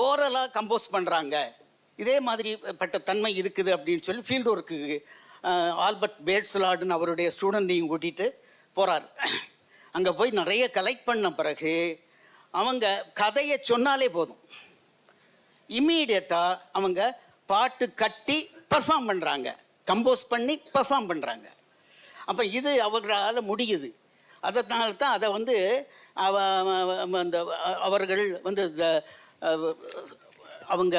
ஓரலாக கம்போஸ் பண்ணுறாங்க, இதே மாதிரி பட்ட தன்மை இருக்குது அப்படின்னு சொல்லி ஃபீல்டு ஒர்க்கு ஆல்பர்ட் பேட்ஸ்லாடுன்னு அவருடைய ஸ்டூடெண்ட்டையும் கூட்டிகிட்டு போகிறார். அங்கே போய் நிறைய கலெக்ட் பண்ண பிறகு அவங்க கதையை சொன்னாலே போதும், இம்மீடியட்டாக அவங்க பாட்டு கட்டி பர்ஃபார்ம் பண்ணுறாங்க, கம்போஸ் பண்ணி பர்ஃபார்ம் பண்ணுறாங்க. அப்போ இது அவர்களால் முடியுது. அதனால தான் அதை வந்து அந்த அவர்கள் வந்து அவங்க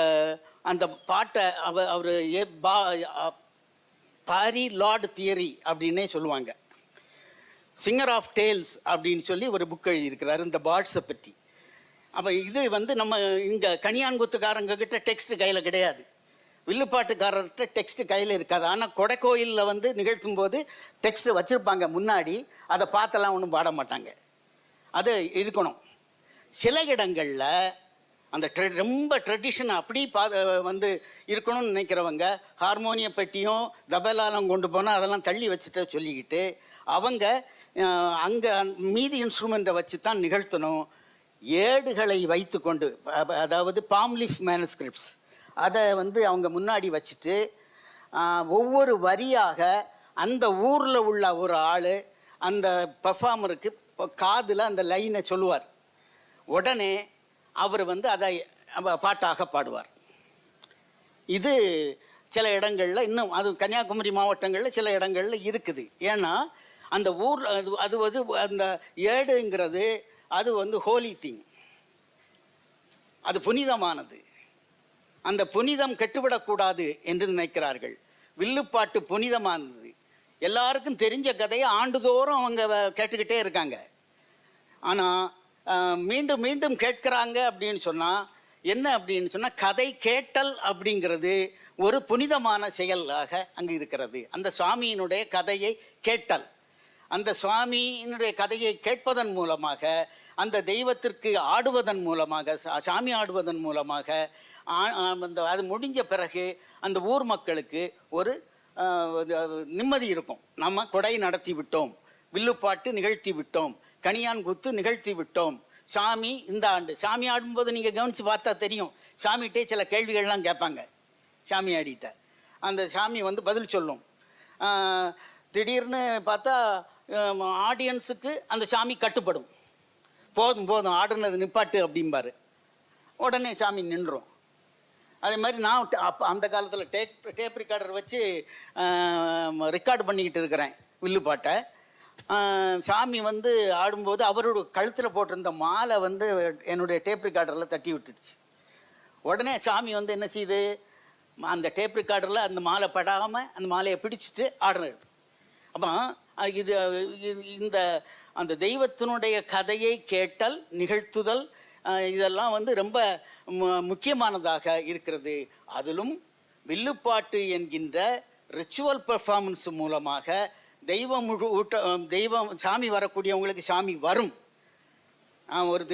அந்த பாட்டை அவர் பாரி லார்டு தியரி அப்படின்னே சொல்லுவாங்க. சிங்கர் ஆஃப் டேல்ஸ் அப்படின்னு சொல்லி ஒரு புக் எழுதியிருக்கிறார் இந்த பாட்ஸை பற்றி. அப்போ இது வந்து நம்ம இங்கே கனியான்குத்துக்காரங்க கிட்ட டெக்ஸ்ட் கையில் கிடையாது, வில்லுப்பாட்டுக்காரர்கிட்ட டெக்ஸ்ட் கையில் இருக்காது. ஆனால் கொடைக்கோயிலில் வந்து நிகழ்த்தும் போது டெக்ஸ்ட் வச்சுருப்பாங்க முன்னாடி, அதை பார்த்தெல்லாம் ஒன்றும் பாட மாட்டாங்க. அது இருக்கணும். சில இடங்களில் அந்த ரொம்ப ட்ரெடிஷன் அப்படி வந்து இருக்கணும்னு நினைக்கிறவங்க ஹார்மோனிய பெட்டியும் தபலாலும் கொண்டு போனால் அதெல்லாம் தள்ளி வச்சுட்டு சொல்லிக்கிட்டு அவங்க அங்கே மீதி இன்ஸ்ட்ருமெண்ட்டை வச்சு தான் நிகழ்த்தணும். ஏடுகளை வைத்து கொண்டு, அதாவது பாம்லிஃப் மேனுஸ்கிரிப்ட்ஸ், அதை வந்து அவங்க முன்னாடி வச்சுட்டு ஒவ்வொரு வரியாக அந்த ஊரில் உள்ள ஒரு ஆள் அந்த பர்ஃபார்மருக்கு காதில் அந்த லைனை சொல்லுவார். உடனே அவர் வந்து அதை பாட்டாக பாடுவார். இது சில இடங்களில் இன்னும், அது கன்னியாகுமரி மாவட்டங்களில் சில இடங்களில் இருக்குது. ஏன்னா அந்த ஊர் அது வந்து அந்த ஏடுங்கிறது அது வந்து ஹோலி திங், அது புனிதமானது. அந்த புனிதம் கெட்டுவிடக்கூடாது என்று நினைக்கிறார்கள். வில்லுப்பாட்டு புனிதமானது. எல்லாருக்கும் தெரிஞ்ச கதையை ஆண்டுதோறும் அவங்க கேட்டுக்கிட்டே இருக்காங்க. ஆனால் மீண்டும் மீண்டும் கேட்குறாங்க அப்படின்னு சொன்னால் என்ன அப்படின்னு சொன்னால், கதை கேட்டல் அப்படிங்கிறது ஒரு புனிதமான செயலாக அங்கே இருக்கிறது. அந்த சுவாமியினுடைய கதையை கேட்டல், அந்த சுவாமியினுடைய கதையை கேட்பதன் மூலமாக, அந்த தெய்வத்திற்கு ஆடுவதன் மூலமாக, சாமி ஆடுவதன் மூலமாக அது முடிஞ்ச பிறகு அந்த ஊர் மக்களுக்கு ஒரு நிம்மதி இருக்கும். நம்ம கொடை நடத்தி விட்டோம், வில்லுப்பாட்டு நிகழ்த்தி விட்டோம், கணியான் குத்து நிகழ்த்தி விட்டோம். சாமி இந்த ஆண்டு சாமி ஆடும்போது நீங்கள் கவனித்து பார்த்தா தெரியும், சாமிகிட்டே சில கேள்விகள்லாம் கேட்பாங்க. சாமி ஆடிட்ட அந்த சாமி வந்து பதில் சொல்லும். திடீர்னு பார்த்தா ஆடியன்ஸுக்கு அந்த சாமி கட்டுப்படும். போதும் போதும் ஆடுனது நிப்பாட்டு அப்படிம்பாரு. உடனே சாமி நின்றும். அதே மாதிரி நான் அப்போ அந்த காலத்தில் டேப் ரெக்கார்டர் வச்சு ரெக்கார்டு பண்ணிக்கிட்டு இருக்கிறேன் வில்லுப்பாட்டை. சாமி வந்து ஆடும்போது அவரோட கழுத்தில் போட்டிருந்த மாலை வந்து என்னுடைய டேப் ரெக்கார்டரில் தட்டி விட்டுடுச்சு. உடனே சாமி வந்து என்ன செய்யுது, அந்த டேப் ரெக்கார்டரில் அந்த மாலை படாமல் அந்த மாலையை பிடிச்சிட்டு ஆடுறது. அப்போ இது இந்த அந்த தெய்வத்தினுடைய கதையை கேட்டல், நிகழ்த்துதல், இதெல்லாம் வந்து ரொம்ப முக்கியமானதாக இருக்கிறது. அதிலும் வில்லுப்பாட்டு என்கின்ற ரிச்சுவல் பெர்ஃபார்மன்ஸ் மூலமாக தெய்வம் சாமி வரக்கூடியவங்களுக்கு சாமி வரும். ஒரு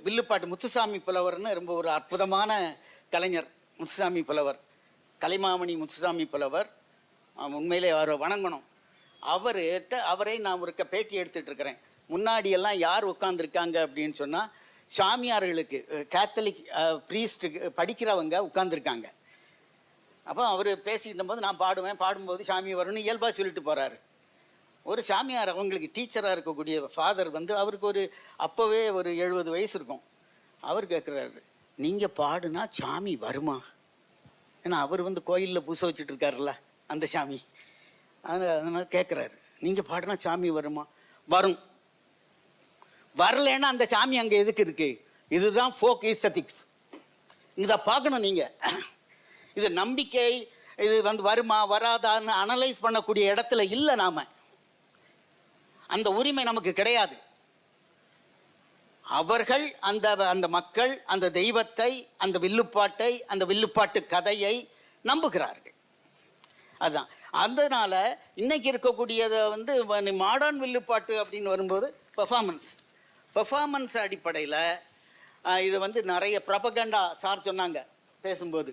வில்லுப்பாட்டு முத்துசாமி புலவர்னு ரொம்ப ஒரு அற்புதமான கலைஞர் முத்துசாமி புலவர், கலைமாமணி முத்துசாமி புலவர். உண்மையிலே அவரை வணங்கணும். அவரை நான் ஒரு பேட்டி எடுத்துகிட்டு இருக்கிறேன். முன்னாடியெல்லாம் யார் உட்காந்துருக்காங்க அப்படின்னு சொன்னால், சாமியார்களுக்கு கேத்தலிக் ப்ரீஸ்ட்டுக்கு படிக்கிறவங்க உட்காந்துருக்காங்க. அப்போ அவர் பேசிக்கிட்ட போது நான் பாடும்போது சாமி வரும்னு இயல்பாக சொல்லிட்டு போகிறாரு. ஒரு சாமியார் அவங்களுக்கு டீச்சராக இருக்கக்கூடிய ஃபாதர் வந்து அவருக்கு அப்போவே ஒரு 70 வயசு இருக்கும். அவர் கேட்குறாரு, நீங்கள் பாடுனா சாமி வருமா? ஏன்னா அவர் வந்து கோயிலில் பூசை வச்சுட்டு இருக்காருல்ல அந்த சாமி. அதனால் கேட்குறாரு, நீங்கள் பாடுனா சாமி வருமா? வரும். வரலன்னா அந்த சாமி அங்கே எதுக்கு இருக்கு? இதுதான் ஃபோக் ஈஸ்தட்டிக்ஸ். இதை பார்க்கணும் நீங்கள். இது நம்பிக்கை, இது வந்து வருமா வராதான்னு அனலைஸ் பண்ணக்கூடிய இடத்துல இல்லை. நாம் அந்த உரிமை நமக்கு கிடையாது. அவர்கள் அந்த மக்கள் அந்த தெய்வத்தை, அந்த வில்லுப்பாட்டை, அந்த வில்லுப்பாட்டு கதையை நம்புகிறார்கள். அதுதான். அதனால இன்னைக்கு இருக்கக்கூடியதை வந்து மாடர்ன் வில்லுப்பாட்டு அப்படின்னு வரும்போது பெர்ஃபார்மன்ஸ் அடிப்படையில் இது வந்து நிறைய ப்ரொபகண்டா சார் சொன்னாங்க பேசும்போது,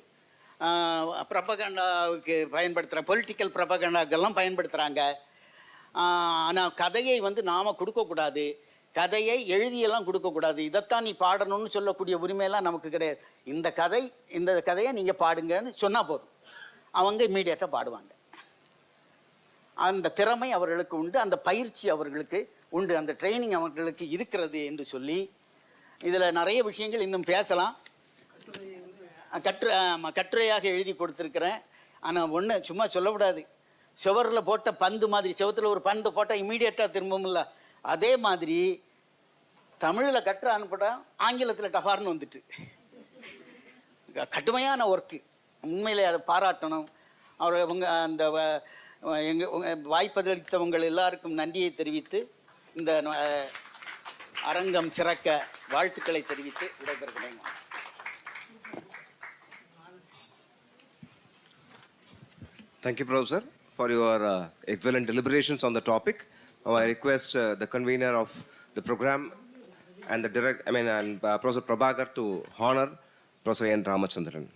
ப்ரொபகண்டாவுக்கு பயன்படுத்துகிற பொலிட்டிக்கல் ப்ரொபகண்டாக்கெல்லாம் பயன்படுத்துகிறாங்க. ஆனால் கதையை வந்து நாம் கொடுக்கக்கூடாது, கதையை எழுதியெல்லாம் கொடுக்கக்கூடாது. இதைத்தான் நீ பாடணும்னு சொல்லக்கூடிய உரிமையெல்லாம் நமக்கு கிடையாது. இந்த கதையை நீங்கள் பாடுங்கன்னு சொன்னால் போதும், அவங்க இம்மீடியட்டாக பாடுவாங்க. அந்த திறமை அவர்களுக்கு உண்டு, அந்த பயிற்சி அவர்களுக்கு உண்டு, அந்த ட்ரைனிங் அவர்களுக்கு இருக்கிறது என்று சொல்லி இதில் நிறைய விஷயங்கள் இன்னும் பேசலாம். கட்டுரையாக எழுதி கொடுத்துருக்கிறேன். ஆனால் ஒன்று சும்மா சொல்லக்கூடாது, சுவரில் போட்ட பந்து மாதிரி, செவத்தில் ஒரு பந்து போட்டால் இம்மீடியட்டாக திரும்பும்ல, அதே மாதிரி தமிழில் கட்டுரை அனுப்பிட்டா ஆங்கிலத்தில் டஃபார்னு வந்துட்டு கடுமையான ஒர்க்கு. உண்மையிலே அதை பாராட்டணும். அவங்க அந்த வாய்ப்பளித்தவங்கள் எல்லாருக்கும் நன்றியை தெரிவித்து இந்த அரங்கம் சிறக்க வாழ்த்துக்களை தெரிவித்து விடைபெறுகிறேன். Thank you, Professor, for your excellent deliberations on the topic. Now I request the convener of the program and Professor Prabhakar to honor Professor N. Ramachandran.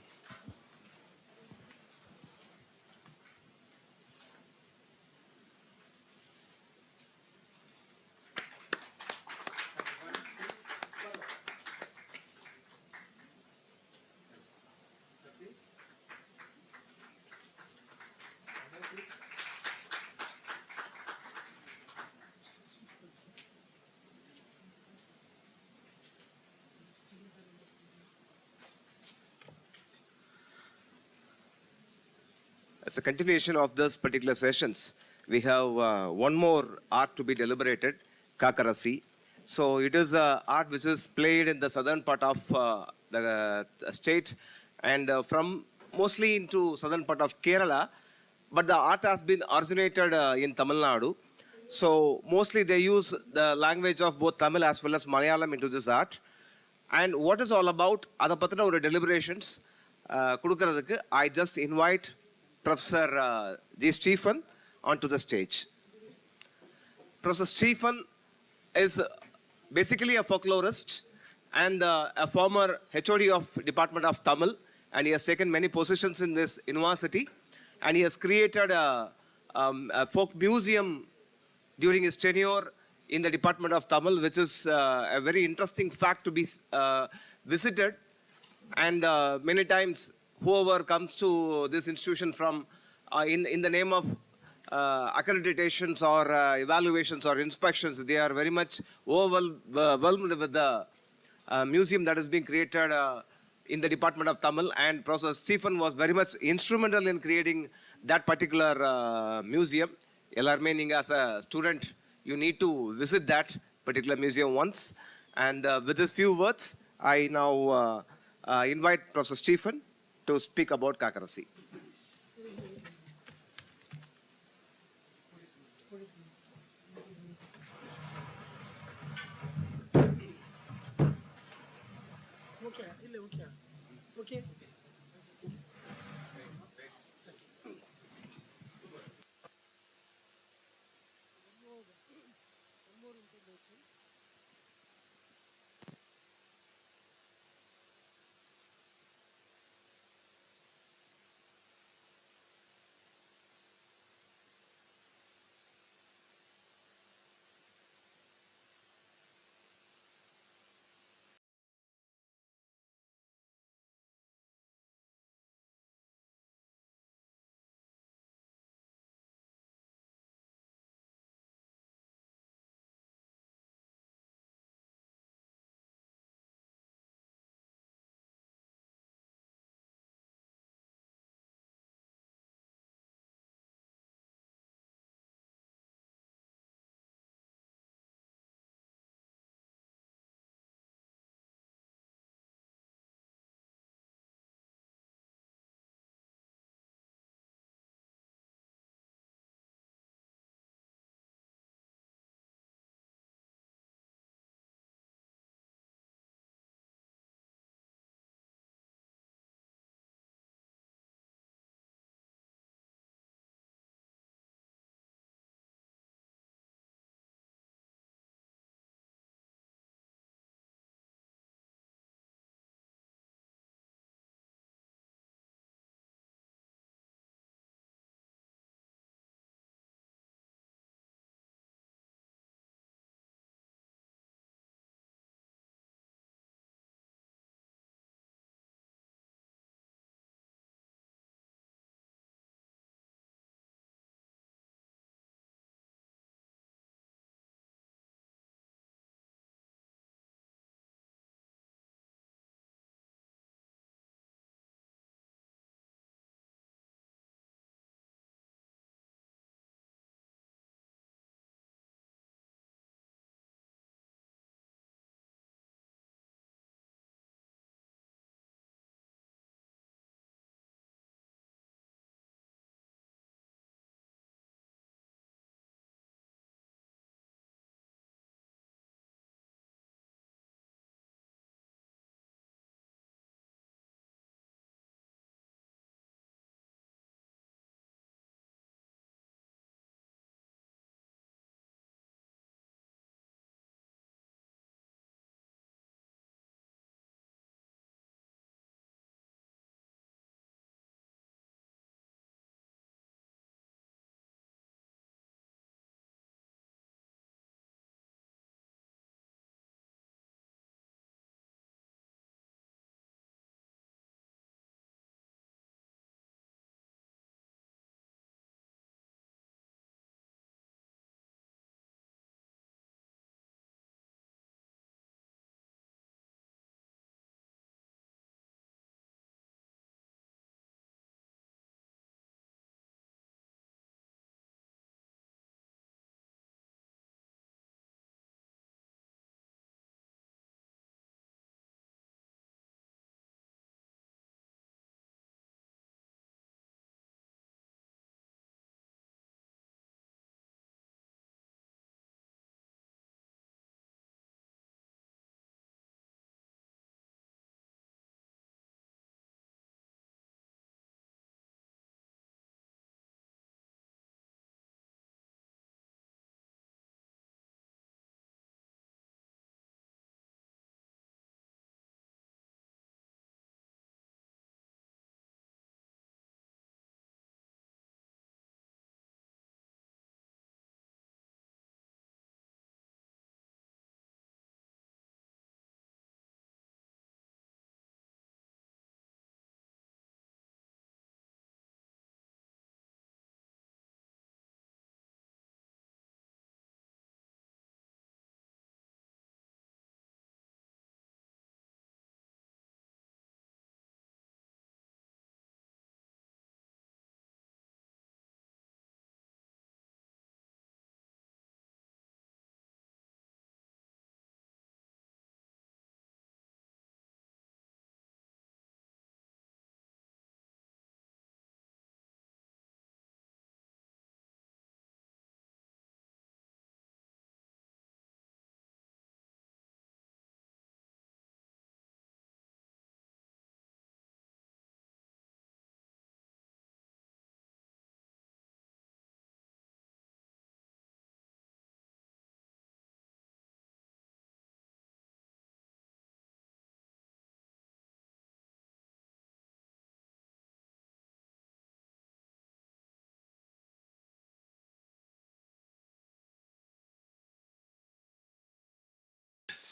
As a continuation of this particular sessions, we have one more art to be deliberated, Kakarasi. So it is an art which is played in the southern part of the state and from mostly into southern part of Kerala, but the art has been originated in Tamil Nadu. So mostly they use the language of both Tamil as well as Malayalam into this art. And what is all about, அதை பற்றின ஒரு deliberations கொடுக்கறதுக்கு I just invite Professor G. Stephen onto the stage. Professor Stephen is basically a folklorist and a former HOD of Department of Tamil, and he has taken many positions in this university, and he has created a folk museum during his tenure in the Department of Tamil, which is a very interesting fact to be visited. And many times, whoever comes to this institution from in the name of accreditations or evaluations or inspections, they are very much overwhelmed with the museum that is being created in the Department of Tamil. And Professor Stephen was very much instrumental in creating that particular museum. எல்லாருமே நீங்க as a student you need to visit that particular museum once. And with these few words, I now invite Professor Stephen to speak about Kakarasi. Okay.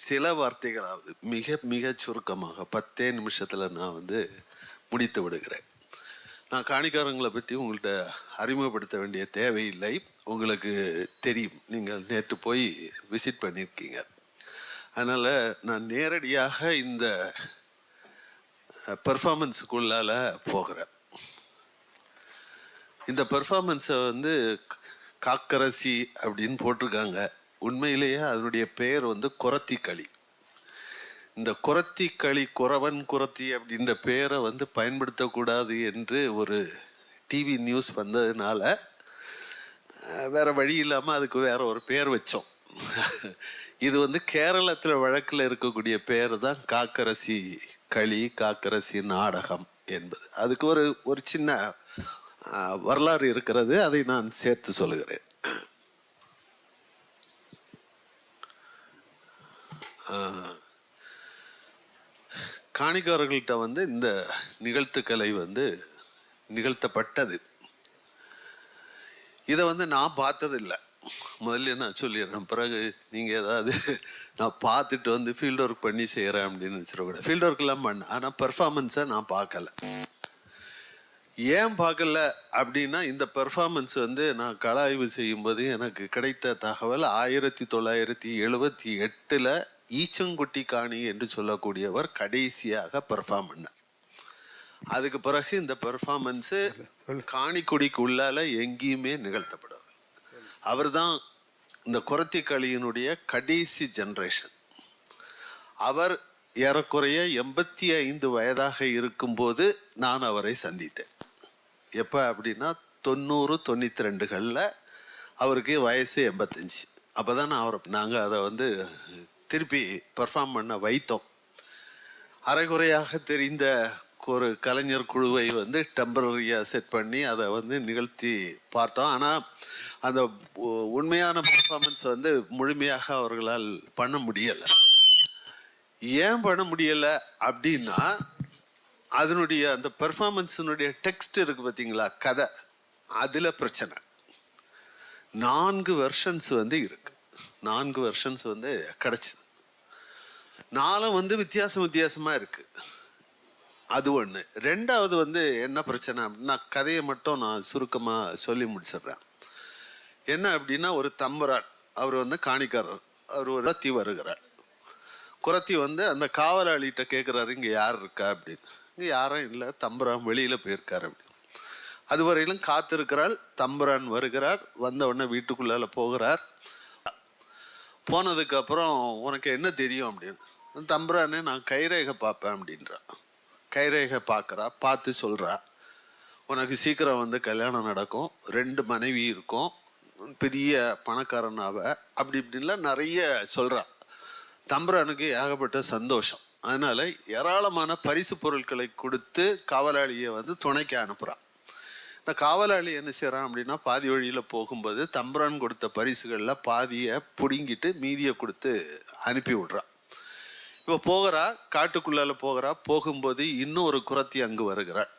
சில வார்த்தைகளாவது மிக மிக சுருக்கமாக 10 நிமிஷத்தில் நான் வந்து முடித்து விடுகிறேன். நான் காணிக்காரங்களை பற்றி உங்கள்கிட்ட அறிமுகப்படுத்த வேண்டிய தேவையில்லை, உங்களுக்கு தெரியும், நீங்கள் நேற்று போய் விசிட் பண்ணியிருக்கீங்க. அதனால் நான் நேரடியாக இந்த பெர்ஃபார்மன்ஸுக்குள்ளால் போகிறேன். இந்த பெர்ஃபார்மன்ஸை வந்து காக்கரசி அப்படின்னு போட்டிருக்காங்க. உண்மையிலேயே அதனுடைய பெயர் வந்து குரத்தி களி. இந்த குரத்தி களி, குறவன் குரத்தி அப்படின்ற பெயரை வந்து பயன்படுத்தக்கூடாது என்று ஒரு டிவி நியூஸ் வந்ததுனால வேற வழி இல்லாமல் அதுக்கு வேற ஒரு பெயர் வச்சோம். இது வந்து கேரளத்தில் வழக்கில் இருக்கக்கூடிய பெயர் தான் காக்கரசி களி, காக்கரசி நாடகம் என்பது. அதுக்கு ஒரு சின்ன வரலாறு இருக்கிறது, அதை நான் சேர்த்து சொல்லுகிறேன். காணிக்காரர்கள்ட்ட வந்து இந்த நிகழ்த்துக்கலை வந்து நிகழ்த்தப்பட்டது. இதை வந்து நான் பார்த்ததில்லை. முதல்ல நான் சொல்லிடுறேன், பிறகு நீங்கள் ஏதாவது நான் பார்த்துட்டு வந்து ஃபீல்ட் ஒர்க் பண்ணி செய்கிறேன் அப்படின்னு வச்சுருக்கூடாது. ஃபீல்ட் ஒர்க்கெல்லாம் பண்ணேன், ஆனால் பெர்ஃபார்மன்ஸை நான் பார்க்கல. ஏன் பார்க்கல அப்படின்னா, இந்த பெர்ஃபார்மன்ஸ் வந்து நான் கள ஆய்வு செய்யும்போது எனக்கு கிடைத்த தகவல் 1978 ஈச்சங்குட்டி காணி என்று சொல்லக்கூடியவர் கடைசியாக பெர்ஃபார்ம் பண்ணார். அதுக்கு பிறகு இந்த பெர்ஃபார்மன்ஸு காணிக்குடிக்கு உள்ளால எங்கேயுமே நிகழ்த்தப்படும். அவர் தான் இந்த குரத்தி களியினுடைய கடைசி ஜென்ரேஷன். அவர் ஏறக்குறைய 85 வயதாக இருக்கும்போது நான் அவரை சந்தித்தேன். எப்போ அப்படின்னா 90-92களில் அவருக்கு வயசு 85. அப்போ தான் நாங்கள் அதை வந்து திருப்பி பெர்ஃபார்ம் பண்ண வைத்தோம். அரைகுறையாக தெரிந்த ஒரு கலைஞர் குழுவை வந்து டெம்பரரியாக செட் பண்ணி அதை வந்து நிகழ்த்தி பார்த்தோம். ஆனால் அந்த உண்மையான பெர்ஃபார்மன்ஸ் வந்து முழுமையாக அவர்களால் பண்ண முடியலை. ஏன் பண்ண முடியலை அப்படின்னா, அதனுடைய அந்த பெர்ஃபார்மன்ஸினுடைய டெக்ஸ்ட் இருக்கு பார்த்தீங்களா, கதை, அதில் பிரச்சனை. 4 வெர்ஷன்ஸ் வந்து இருக்கு. 4 வெர்ஷன்ஸ் வந்து கிடச்சிது. 4 வந்து வித்தியாசமாக இருக்கு. அது ஒன்று. ரெண்டாவது வந்து என்ன பிரச்சனை அப்படின்னா, கதையை மட்டும் நான் சுருக்கமாக சொல்லி முடிச்சிடுறேன். என்ன அப்படின்னா, ஒரு தம்பரான், அவர் வந்து காணிக்காரர், அவர் ஒரு குரத்தி வருகிறார். குரத்தி வந்து அந்த காவலாளிகிட்ட கேட்குறாரு, இங்கே யார் இருக்கா அப்படின்னு. இங்கே யாரும் இல்லை, தம்பரான் வெளியில் போயிருக்காரு அப்படின்னு. அது வரையிலும் காத்திருக்கிறாள். தம்பரான் வருகிறார். வந்த உடனே வீட்டுக்குள்ளால போகிறார். போனதுக்கப்புறம் உனக்கு என்ன தெரியும் அப்படின்னு. தம்பரானே நான் கைரேகை பார்ப்பேன் அப்படின்றான். கைரேகை பார்க்குறா, பார்த்து சொல்கிறா, உனக்கு சீக்கிரம் வந்து கல்யாணம் நடக்கும், 2 மனைவி இருக்கும், பெரிய பணக்காரனாவ, அப்படி இப்படின்லாம் நிறைய சொல்கிறான். தம்பரானுக்கு ஏகப்பட்ட சந்தோஷம். அதனால் ஏராளமான பரிசு பொருட்களை கொடுத்து காவலாளியை வந்து துணைக்கு அனுப்புகிறான். இந்த காவலாளி என்ன செய்கிறான் அப்படின்னா, பாதி வழியில் போகும்போது தம்பரான் கொடுத்த பரிசுகளில் பாதியை பிடுங்கிட்டு மீதியை கொடுத்து அனுப்பி விட்றான். இப்போ போகிறா, காட்டுக்குள்ளால போகிறா. போகும்போது இன்னும் ஒரு குரத்தி அங்கு வருகிறாள்.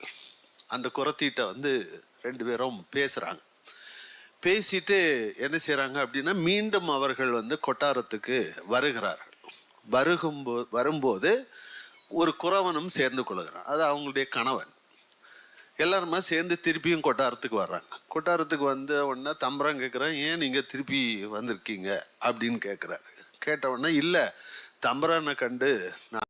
அந்த குரத்திட்ட வந்து 2 பேரும் பேசுகிறாங்க. பேசிட்டு என்ன செய்கிறாங்க அப்படின்னா, மீண்டும் அவர்கள் வந்து கொட்டாரத்துக்கு வருகிறார்கள். வரும்போது ஒரு குறவனும் சேர்ந்து கொள்கிறான். அது அவங்களுடைய கணவன். எல்லாருமே சேர்ந்து திருப்பியும் கொட்டாரத்துக்கு வர்றாங்க. கொட்டாரத்துக்கு வந்த உடனே தம்பரம் கேட்குறான், ஏன் நீங்கள் திருப்பி வந்திருக்கீங்க அப்படின்னு கேட்குறாரு. கேட்ட உடனே, இல்லை, தம்பரானை கண்டு நான்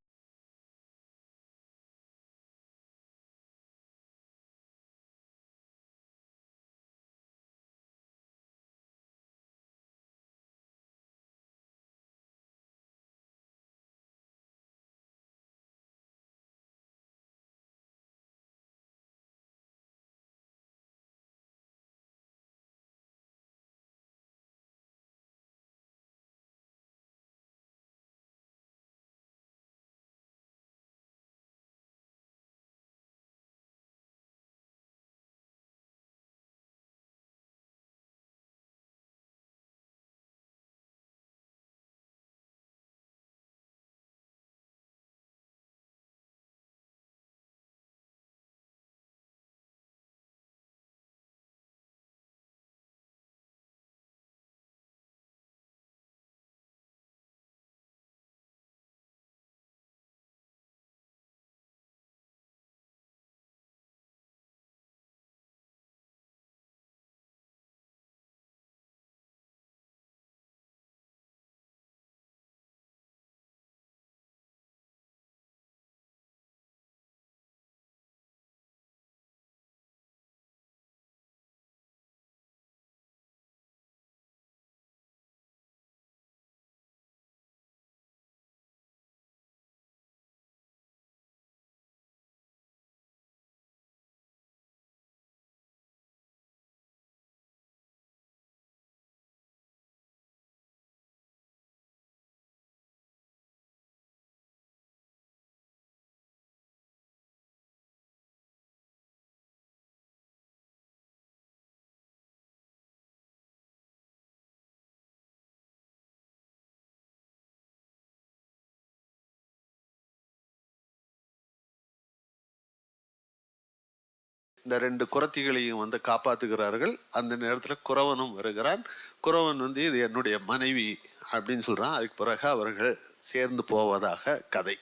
இந்த 2 குறத்திகளையும் வந்து காப்பாத்துகிறார்கள். அந்த நேரத்தில் குறவனும் வருகிறான். குறவன் வந்து இது என்னுடைய மனைவி அப்படின்னு சொல்றான். அதுக்கு பிறகு அவர்கள் சேர்ந்து போவதாக கதை.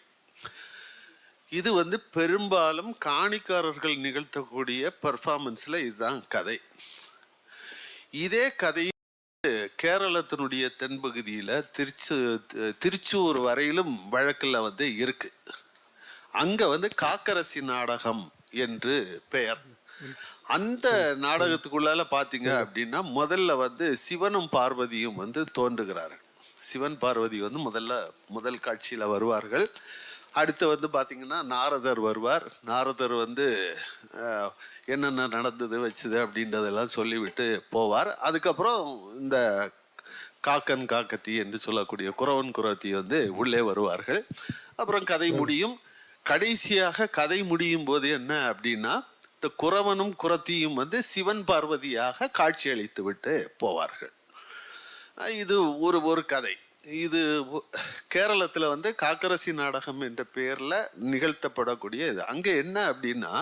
இது வந்து பெரும்பாலும் காணிக்காரர்கள் நிகழ்த்தக்கூடிய பெர்ஃபார்மன்ஸ்ல இதுதான் கதை. இதே கதை கேரளத்தினுடைய தென்பகுதியில திருச்சூர் வரையிலும் வழக்கில் வந்து இருக்கு. அங்க வந்து காக்கரசி நாடகம் என்று பெயர். அந்த நாடகத்துக்குள்ளால பாத்தீங்க அப்படின்னா முதல்ல வந்து சிவனும் பார்வதியும் வந்து தோன்றுகிறார்கள். சிவன் பார்வதி வந்து முதல் காட்சியில வருவார்கள். அடுத்து வந்து பாத்தீங்கன்னா நாரதர் வருவார். நாரதர் வந்து என்னென்ன நடந்தது வச்சுது அப்படின்றதெல்லாம் சொல்லிவிட்டு போவார். அதுக்கப்புறம் இந்த காக்கன் காக்கத்தி என்று சொல்லக்கூடிய குறவன் குறத்தி வந்து உள்ளே வருவார்கள். அப்புறம் கதை முடியும். கடைசியாக கதை முடியும் போது என்ன அப்படின்னா இந்த குறவனும் குறத்தியும் வந்து சிவன் பார்வதியாக காட்சி அளித்து விட்டு போவார்கள். இது ஒரு கதை. இது கேரளத்தில் வந்து காக்கரசி நாடகம் என்ற பெயர்ல நிகழ்த்தப்படக்கூடிய இது. அங்கே என்ன அப்படின்னா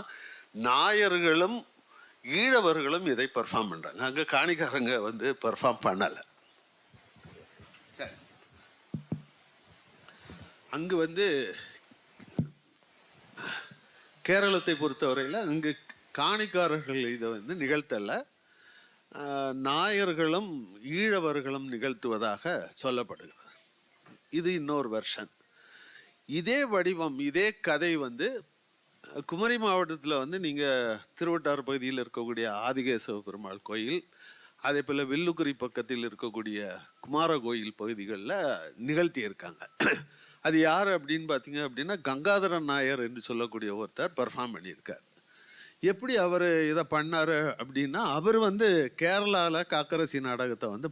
நாயர்களும் ஈழவர்களும் இதை பெர்ஃபார்ம் பண்றாங்க. அங்க காணிக்காரங்க வந்து பெர்ஃபார்ம் பண்ணல. அங்கு வந்து கேரளத்தை பொறுத்தவரையில் அங்கு காணிக்காரர்கள் இதை வந்து நிகழ்த்தல, நாயர்களும் ஈழவர்களும் நிகழ்த்துவதாக சொல்லப்படுகிறது. இது இன்னொரு வெர்ஷன். இதே வடிவம் இதே கதை வந்து குமரி மாவட்டத்தில் வந்து நீங்கள் திருவட்டாறு பகுதியில் இருக்கக்கூடிய ஆதிகேசவ பெருமாள் கோயில், அதே போல் வில்லுக்குறி பக்கத்தில் இருக்கக்கூடிய குமார கோயில் பகுதிகளில் நிகழ்த்தியிருக்காங்க. அது யார் அப்படின்னு பார்த்தீங்க அப்படின்னா கங்காதரன் நாயர் என்று சொல்லக்கூடிய ஒருத்தர் பெர்ஃபார்ம் பண்ணியிருக்கார். எப்படி அவர் இதை பண்ணார் அப்படின்னா அவர் வந்து கேரளாவில் காக்கரசி நாடகத்தை வந்து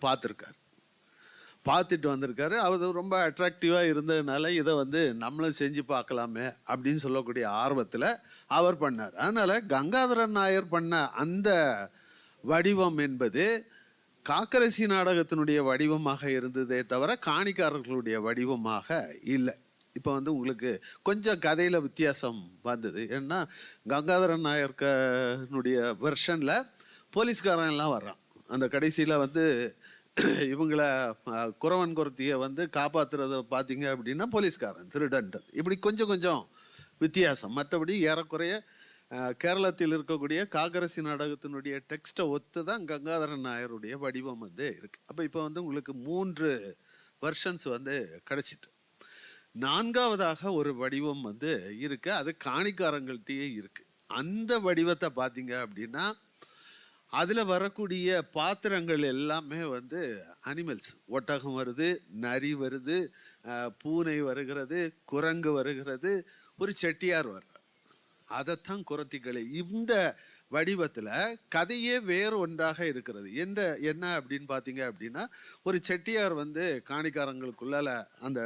பார்த்துட்டு வந்திருக்காரு. அவர் ரொம்ப அட்ராக்டிவாக இருந்ததுனால இதை வந்து நம்மளும் செஞ்சு பார்க்கலாமே அப்படின்னு சொல்லக்கூடிய ஆர்வத்தில் அவர் பண்ணார். அதனால் கங்காதரன் நாயர் பண்ண அந்த வடிவம் என்பது காக்கரசி நாடகத்தினுடைய வடிவமாக இருந்ததே தவிர காணிக்காரர்களுடைய வடிவமாக இல்லை. இப்போ வந்து உங்களுக்கு கொஞ்சம் கதையில் வித்தியாசம் வந்தது. ஏன்னா கங்காதரன் நாயர்கனுடைய வெர்ஷனில் போலீஸ்காரன் எல்லாம் வர்றான். அந்த கடைசியில் வந்து இவங்களை குறவன் குறத்தியை வந்து காப்பாற்றுறத பார்த்தீங்க அப்படின்னா போலீஸ்காரன் திருடன்றது. இப்படி கொஞ்சம் வித்தியாசம். மற்றபடி ஏறக்குறைய கேரளத்தில் இருக்கக்கூடிய காக்கரசி நாடகத்தினுடைய டெக்ஸ்ட்டை ஒத்து தான் கங்காதரன் நாயருடைய வடிவம் வந்து இருக்கு. அப்போ இப்போ வந்து உங்களுக்கு 3 வெர்ஷன்ஸ் வந்து கிடைச்சிட்டு, 4வதாக ஒரு வடிவம் வந்து இருக்கு. அது காணிக்காரங்கள்ட்டயே இருக்கு. அந்த வடிவத்தை பார்த்தீங்க அப்படின்னா அதில் வரக்கூடிய பாத்திரங்கள் எல்லாமே வந்து அனிமல்ஸ். ஒட்டகம் வருது, நரி வருது, பூனை வருகிறது, குரங்கு வருகிறது, ஒரு செட்டியார் வர்றார். அதைத்தான் குறத்திகளை. இந்த வடிவத்தில் கதையே வேறு ஒன்றாக இருக்கிறது. என்ன அப்படின்னு பார்த்தீங்க அப்படின்னா ஒரு செட்டியார் வந்து காணிக்காரங்களுக்குள்ளால அந்த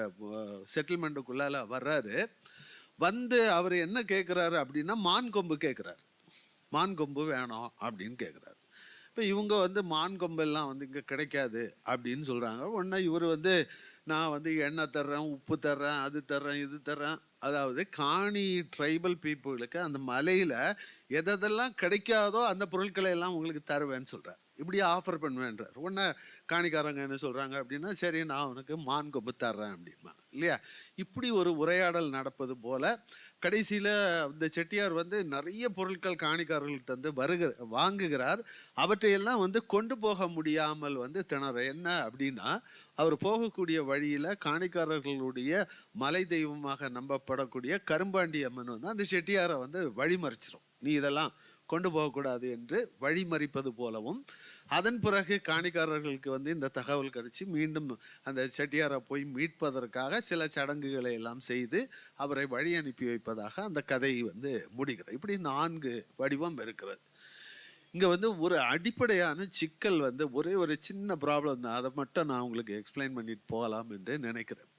செட்டில்மெண்ட்டுக்குள்ளால வர்றாரு. வந்து அவர் என்ன கேட்குறாரு அப்படின்னா மான் கொம்பு கேட்குறாரு. மான் கொம்பு வேணும் அப்படின்னு கேட்குறாரு. இப்போ இவங்க வந்து மான் கொம்பெல்லாம் வந்து இங்கே கிடைக்காது அப்படின்னு சொல்கிறாங்க. உடனே இவர் வந்து நான் வந்து எண்ணெய் தர்றேன், உப்பு தர்றேன், அது தர்றேன், இது தர்றேன். அதாவது காணி ட்ரைபல் பீப்புளுக்கு அந்த மலையில் எதெல்லாம் கிடைக்காதோ அந்த பொருட்களை எல்லாம் உங்களுக்கு தருவேன்னு சொல்கிறார். இப்படி ஆஃபர் பண்ணுவேன்றார். உடனே காணிக்காரங்க என்ன சொல்கிறாங்க அப்படின்னா சரி நான் உனக்கு மான் கொம்பு தர்றேன் அப்படின்னா இல்லையா. இப்படி ஒரு உரையாடல் நடப்பது போல் கடைசியில் இந்த செட்டியார் வந்து நிறைய பொருட்கள் காணிக்காரர்கள்ட்ட வந்து வாங்குகிறார். அவற்றையெல்லாம் வந்து கொண்டு போக முடியாமல் வந்து திணற. என்ன அப்படின்னா அவர் போகக்கூடிய வழியில் காணிக்காரர்களுடைய மலை தெய்வமாக நம்பப்படக்கூடிய கரும்பாண்டி அம்மன் வந்து அந்த செட்டியாரை வந்து வழிமறிச்சிடும். நீ இதெல்லாம் கொண்டு போகக்கூடாது என்று வழிமறிப்பது போலவும், அதன் பிறகு காணிக்காரர்களுக்கு வந்து இந்த தகவல் கிடைச்சி மீண்டும் அந்த செட்டியாரை போய் மீட்பதற்காக சில சடங்குகளை எல்லாம் செய்து அவரை வழி அனுப்பி வைப்பதாக அந்த கதை வந்து முடிகிறது. இப்படி 4 வடிவம் இருக்கிறது. இங்கே வந்து ஒரு அடிப்படையான சிக்கல் வந்து ஒரே ஒரு சின்ன ப்ராப்ளம் தான். அதை மட்டும் நான் உங்களுக்கு எக்ஸ்பிளைன் பண்ணிட்டு போகலாம் என்று நினைக்கிறேன்.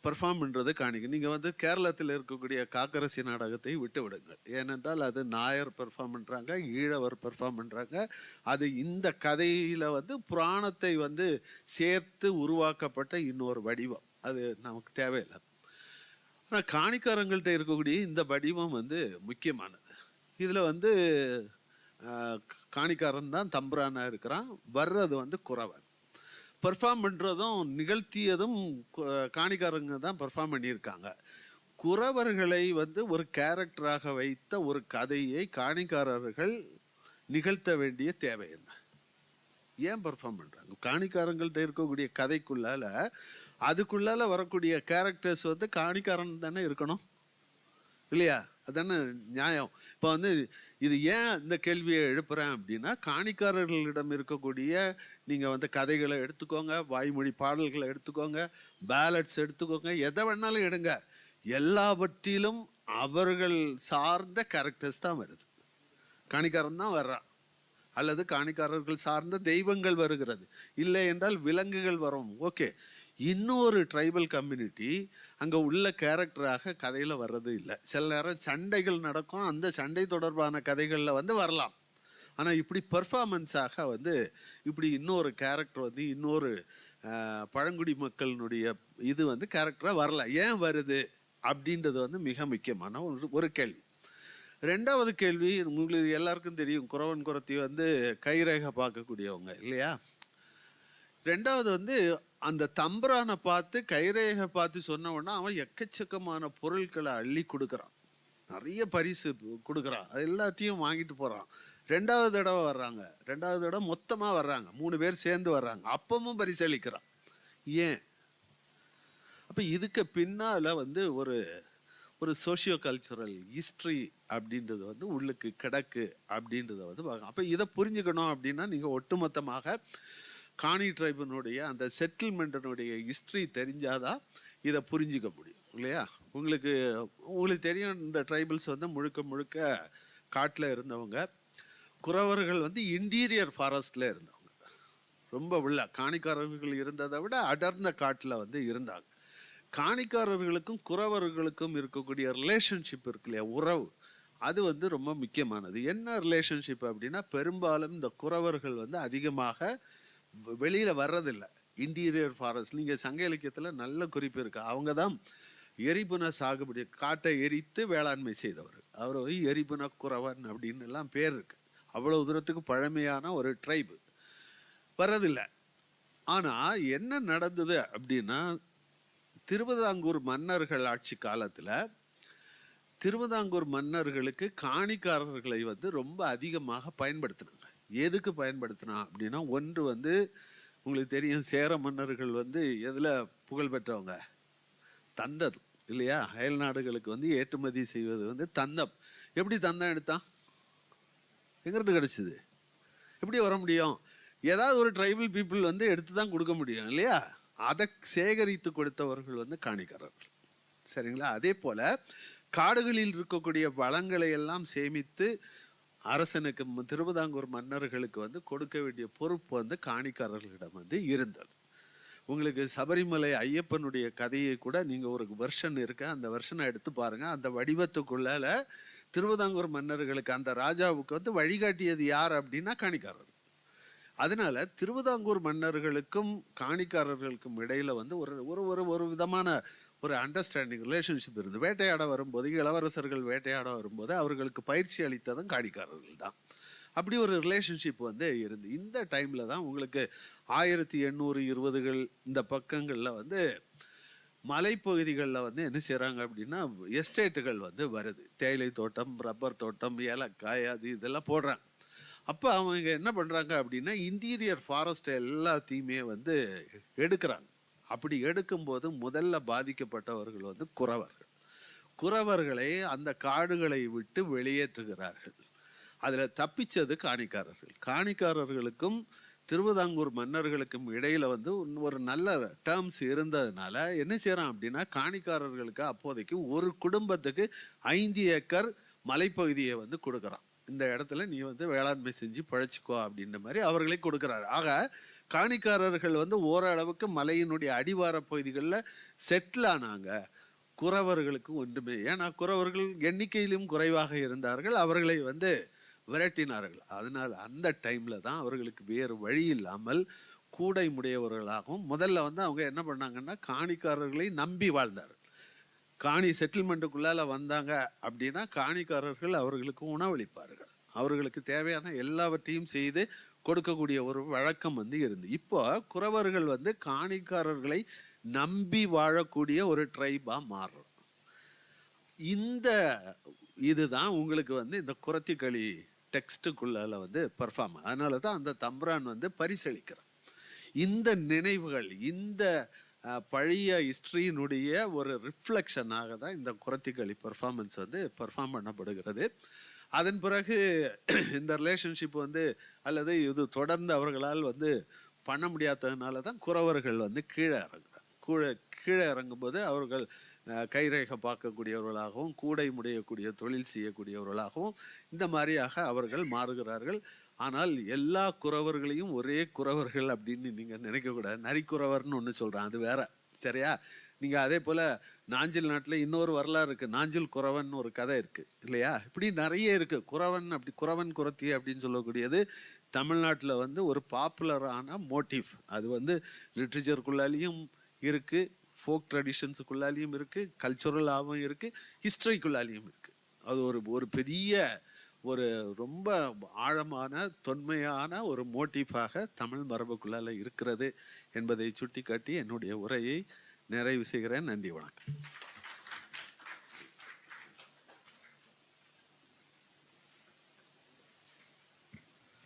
பெர்ஃபார்ம்ன்றது காணிக்க. நீங்கள் வந்து கேரளத்தில் இருக்கக்கூடிய காக்கரசி நாடகத்தை விட்டு விடுங்கள். ஏனென்றால் அது நாயர் பெர்ஃபார்ம் பண்ணுறாங்க, ஈழவர் பெர்ஃபார்ம் பண்ணுறாங்க. அது இந்த கதையில் வந்து புராணத்தை வந்து சேர்த்து உருவாக்கப்பட்ட இன்னொரு வடிவம். அது நமக்கு தேவையில்லை. ஆனால் காணிக்காரங்கள்ட்ட இருக்கக்கூடிய இந்த வடிவம் வந்து முக்கியமானது. இதில் வந்து காணிக்காரன் தான் தம்புரானா இருக்கிறான், வர்றது வந்து குறவன். பெர்ஃபார்ம் பண்ணுறதும் நிகழ்த்தியதும் காணிக்காரங்க தான் பெர்ஃபார்ம் பண்ணியிருக்காங்க. குறவர்களை வந்து ஒரு கேரக்டராக வைத்த ஒரு கதையை காணிக்காரர்கள் நிகழ்த்த வேண்டிய தேவை என்ன? ஏன் பெர்ஃபார்ம் பண்ணுறாங்க? காணிக்காரங்கள்ட்ட இருக்கக்கூடிய கதைக்குள்ளால அதுக்குள்ளால வரக்கூடிய கேரக்டர்ஸ் வந்து காணிக்காரன் தானே இருக்கணும் இல்லையா? அதுதானே நியாயம். இப்போ வந்து இது ஏன் இந்த கேள்வியை எழுப்புறேன் அப்படின்னா, காணிக்காரர்களிடம் இருக்கக்கூடிய நீங்கள் வந்து கதைகளை எடுத்துக்கோங்க, வாய்மொழி பாடல்களை எடுத்துக்கோங்க, பேலட்ஸ் எடுத்துக்கோங்க, எதை வேணாலும் எடுங்க, எல்லாவற்றிலும் அவர்கள் சார்ந்த கேரக்டர்ஸ் தான் வருது. காணிக்காரன் தான் வர்றான், அல்லது காணிக்காரர்கள் சார்ந்த தெய்வங்கள் வருகிறது, இல்லை என்றால் விலங்குகள் வரும். ஓகே, இன்னொரு ட்ரைபல் கம்யூனிட்டி அங்கே உள்ள கேரக்டராக கதையில் வர்றது இல்லை. சில நேரம் சண்டைகள் நடக்கும், அந்த சண்டை தொடர்பான கதைகளில் வந்து வரலாம். ஆனால் இப்படி பெர்ஃபார்மன்ஸாக வந்து இப்படி இன்னொரு கேரக்டர் வந்து இன்னொரு பழங்குடி மக்களினுடைய இது வந்து கேரக்டராக வரல. ஏன் வருது அப்படின்றது வந்து மிக முக்கியமான ஒரு கேள்வி. ரெண்டாவது கேள்வி, உங்களுக்கு எல்லாருக்கும் தெரியும், குறவன் குறத்தி வந்து கைரேகை பார்க்கக்கூடியவங்க இல்லையா? ரெண்டாவது வந்து அந்த தம்புரானை பார்த்து கைரேகை பார்த்து சொன்ன உடனே அவன் எக்கச்சக்கமான பொருட்களை அள்ளி கொடுக்குறான், நிறைய பரிசு கொடுக்குறான், அது எல்லாத்தையும் வாங்கிட்டு போகிறான். ரெண்டாவது தடவை வர்றாங்க, ரெண்டாவது தடவை மொத்தமாக வர்றாங்க, 3 பேர் சேர்ந்து வர்றாங்க, அப்பவும் பரிசு அளிக்கிறான். ஏன்? அப்போ இதுக்கு பின்னால் வந்து ஒரு சோஷியோ கல்ச்சுரல் ஹிஸ்ட்ரி அப்படின்றது வந்து உள்ளுக்கு கிடக்கு அப்படின்றத வந்து பார்க்கலாம். அப்போ இதை புரிஞ்சுக்கணும் அப்படின்னா நீங்கள் ஒட்டுமொத்தமாக காணி ட்ரைபினுடைய அந்த செட்டில்மெண்ட்டினுடைய ஹிஸ்ட்ரி தெரிஞ்சாதான் இதை புரிஞ்சிக்க முடியும் இல்லையா? உங்களுக்கு தெரியும், இந்த ட்ரைபிள்ஸ் வந்து முழுக்க முழுக்க காட்டில் இருந்தவங்க. குறவர்கள் வந்து இன்டீரியர் ஃபாரஸ்டில் இருந்தவங்க, ரொம்ப உள்ள காணிக்காரர்கள் இருந்ததை விட அடர்ந்த காட்டில் வந்து இருந்தாங்க. காணிக்காரர்களுக்கும் குறவர்களுக்கும் இருக்கக்கூடிய ரிலேஷன்ஷிப் இருக்கு இல்லையா, உறவு, அது வந்து ரொம்ப முக்கியமானது. என்ன ரிலேஷன்ஷிப் அப்படின்னா, பெரும்பாலும் இந்த குறவர்கள் வந்து அதிகமாக வெளியில் வர்றதில்லை இன்டீரியர் ஃபாரஸ்ட். நீங்கள் சங்க இலக்கியத்தில் நல்ல குறிப்பு இருக்கு, அவங்க தான் எரிபுன சாகுபடி, காட்டை எரித்து வேளாண்மை செய்தவர், அவர் எரிபுன குறவன் அப்படின்னு எல்லாம் பேர் இருக்கு. அவ்வளவு தூரத்துக்கு பழமையான ஒரு ட்ரைபு, வர்றதில்லை. ஆனால் என்ன நடந்தது அப்படின்னா, திருவிதாங்கூர் மன்னர்கள் ஆட்சி காலத்தில் திருவிதாங்கூர் மன்னர்களுக்கு காணிக்காரர்களை வந்து ரொம்ப அதிகமாக பயன்படுத்தினாங்க. எதுக்கு பயன்படுத்தினா அப்படின்னா, ஒன்று வந்து உங்களுக்கு தெரியும், சேர மன்னர்கள் வந்து எதில் புகழ் பெற்றவங்க? தந்தம் இல்லையா? அயல் நாடுகளுக்கு வந்து ஏற்றுமதி செய்வது வந்து தந்தம். எப்படி தந்தம் எடுத்தான்? எங்கிறது கிடைச்சிது? எப்படி வர முடியும்? ஏதாவது ஒரு ட்ரைபல் பீப்புள் வந்து எடுத்து தான் கொடுக்க முடியும் இல்லையா? அதை சேகரித்து கொடுத்தவர்கள் வந்து காணிக்காரர்கள். சரிங்களா? அதே போல காடுகளில் இருக்கக்கூடிய வளங்களை எல்லாம் சேமித்து அரசனுக்கு, திருவிதாங்கூர் மன்னர்களுக்கு வந்து கொடுக்க வேண்டிய பொறுப்பு வந்து காணிக்காரர்களிடம் வந்து இருந்தது. உங்களுக்கு சபரிமலை ஐயப்பனுடைய கதையை கூட நீங்கள் ஒரு வெர்ஷன் இருக்கு, அந்த வெர்ஷனை எடுத்து பாருங்க. அந்த வடிவத்துக்குள்ளால திருவிதாங்கூர் மன்னர்களுக்கு, அந்த ராஜாவுக்கு வந்து வழிகாட்டியது யார் அப்படின்னா காணிக்காரர். அதனால திருவிதாங்கூர் மன்னர்களுக்கும் காணிக்காரர்களுக்கும் இடையில வந்து ஒரு விதமான ஒரு அண்டர்ஸ்டாண்டிங் ரிலேஷன்ஷிப் இருந்து. வேட்டையாட வரும்போது, இளவரசர்கள் வேட்டையாட வரும்போது அவர்களுக்கு பயிற்சி அளித்ததும் காணிக்காரர்கள் தான். அப்படி ஒரு ரிலேஷன்ஷிப் வந்து இருந்து இந்த டைம்ல தான் உங்களுக்கு 1820கள் இந்த பக்கங்களில் வந்து மலைப்பகுதிகளில் வந்து என்ன செய்கிறாங்க அப்படின்னா, எஸ்டேட்டுகள் வந்து வருது, தேயிலை தோட்டம், ரப்பர் தோட்டம், ஏலக்காய், அது இதெல்லாம் போடுறாங்க. அப்போ அவங்க என்ன பண்ணுறாங்க அப்படின்னா, இன்டீரியர் ஃபாரஸ்ட் எல்லாத்தையுமே வந்து எடுக்கிறாங்க. அப்படி எடுக்கும்போது முதல்ல பாதிக்கப்பட்டவர்கள் வந்து குறவர்களை அந்த காடுகளை விட்டு வெளியேற்றுகிறார்கள். அதில் தப்பிச்சது காணிக்காரர்களுக்கும் திருவிதாங்கூர் மன்னர்களுக்கும் இடையில வந்து ஒரு நல்ல டேர்ம்ஸ் இருந்ததுனால என்ன செய்யறான் அப்படின்னா, காணிக்காரர்களுக்கு அப்போதைக்கு ஒரு குடும்பத்துக்கு 5 ஏக்கர் மலைப்பகுதியை வந்து கொடுக்குறான். இந்த இடத்துல நீ வந்து வேளாண்மை செஞ்சு பழைச்சிக்கோ அப்படின்ற மாதிரி அவர்களே கொடுக்குறாரு. ஆக காணிக்காரர்கள் வந்து ஓரளவுக்கு மலையினுடைய அடிவார பகுதிகளில் செட்டில் ஆனாங்க. குறவர்களுக்கு ஒன்றுமே, ஏன்னா குறவர்கள் எண்ணிக்கையிலும் குறைவாக இருந்தார்கள், அவர்களை வந்து விரட்டினார்கள். அதனால் அந்த டைம்ல தான் அவர்களுக்கு வேறு வழி இல்லாமல் கூடை முடையவர்களாகவும் முதல்ல வந்து அவங்க என்ன பண்ணாங்கன்னா, காணிக்காரர்களை நம்பி வாழ்ந்தார்கள். காணி செட்டில்மெண்ட்டுக்குள்ளால வந்தாங்க அப்படின்னா காணிக்காரர்கள் அவர்களுக்கு உணவளிப்பார்கள், அவர்களுக்கு தேவையான எல்லாவற்றையும் செய்து கொடுக்கக்கூடிய ஒரு வழக்கம் வந்து இருந்து. இப்போ குறவர்கள் வந்து காணிக்காரர்களை நம்பி வாழக்கூடிய ஒரு ட்ரைபா மாறும். இந்த இதுதான் உங்களுக்கு வந்து இந்த குறத்திக்களி டெக்ஸ்டுக்குள்ளால வந்து பர்ஃபார்ம். அதனால தான் அந்த தம்ரான் வந்து பரிசளிக்கிறான். இந்த நினைவுகள், இந்த பழைய ஹிஸ்ட்ரியினுடைய ஒரு ரிஃப்ளெக்ஷனாக தான் இந்த குறத்திக்களி பர்ஃபார்மன்ஸ் வந்து பர்ஃபார்ம் பண்ணப்படுகிறது. அதன் பிறகு இந்த ரிலேஷன்ஷிப் வந்து அல்லது இது தொடர்ந்து அவர்களால் வந்து பண்ண முடியாததுனால தான் குறவர்கள் வந்து கீழே இறங்குறாங்க. கீழே இறங்கும்போது அவர்கள் கைரேகை பார்க்கக்கூடியவர்களாகவும் கூடை முடையக்கூடிய தொழில் செய்யக்கூடியவர்களாகவும் இந்த மாதிரியாக அவர்கள் மாறுகிறார்கள். ஆனால் எல்லா குறவர்களையும் ஒரே குறவர்கள் அப்படின்னு நீங்கள் நினைக்கக்கூடாது. நரிக்குறவர்னு ஒன்று சொல்கிறேன், அது வேற, சரியா? நீங்கள் அதே போல் நாஞ்சில் நாட்டில் இன்னொரு வரலாறு இருக்குது, நாஞ்சில் குறவன் ஒரு கதை இருக்குது இல்லையா? இப்படி நிறைய இருக்குது. குறவன் அப்படி குறவன் குறத்தி அப்படின்னு சொல்லக்கூடியது தமிழ்நாட்டில் வந்து ஒரு பாப்புலரான மோட்டிவ். அது வந்து லிட்ரேச்சருக்குள்ளாலேயும் இருக்குது, ஃபோக் ட்ரெடிஷன்ஸுக்குள்ளாலேயும் இருக்குது, கல்ச்சுரலாகவும் இருக்குது, ஹிஸ்ட்ரிக்குள்ளாலேயும் இருக்குது. அது ஒரு பெரிய ஒரு ரொம்ப ஆழமான தொன்மையான ஒரு மோட்டிஃபாக தமிழ் மரபுக்குள்ளால இருக்கிறது என்பதை சுட்டி காட்டி என்னுடைய உரையை நிறைவு செய்கிறேன். நன்றி, வணக்கம்.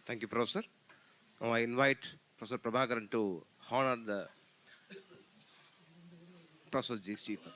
Thank you, Professor. Now I invite Professor Prabhakaran to honor the Professor G. Stephen.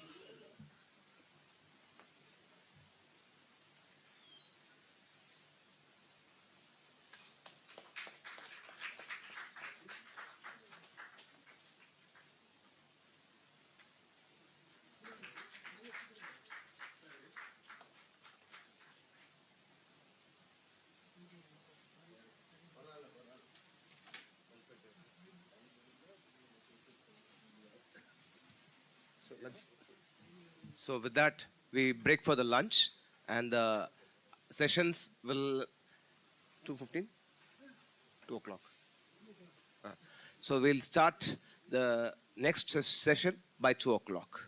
So with that, we break for the lunch, and the sessions will 2:15, 2 o'clock. So we'll start the next session by 2 o'clock.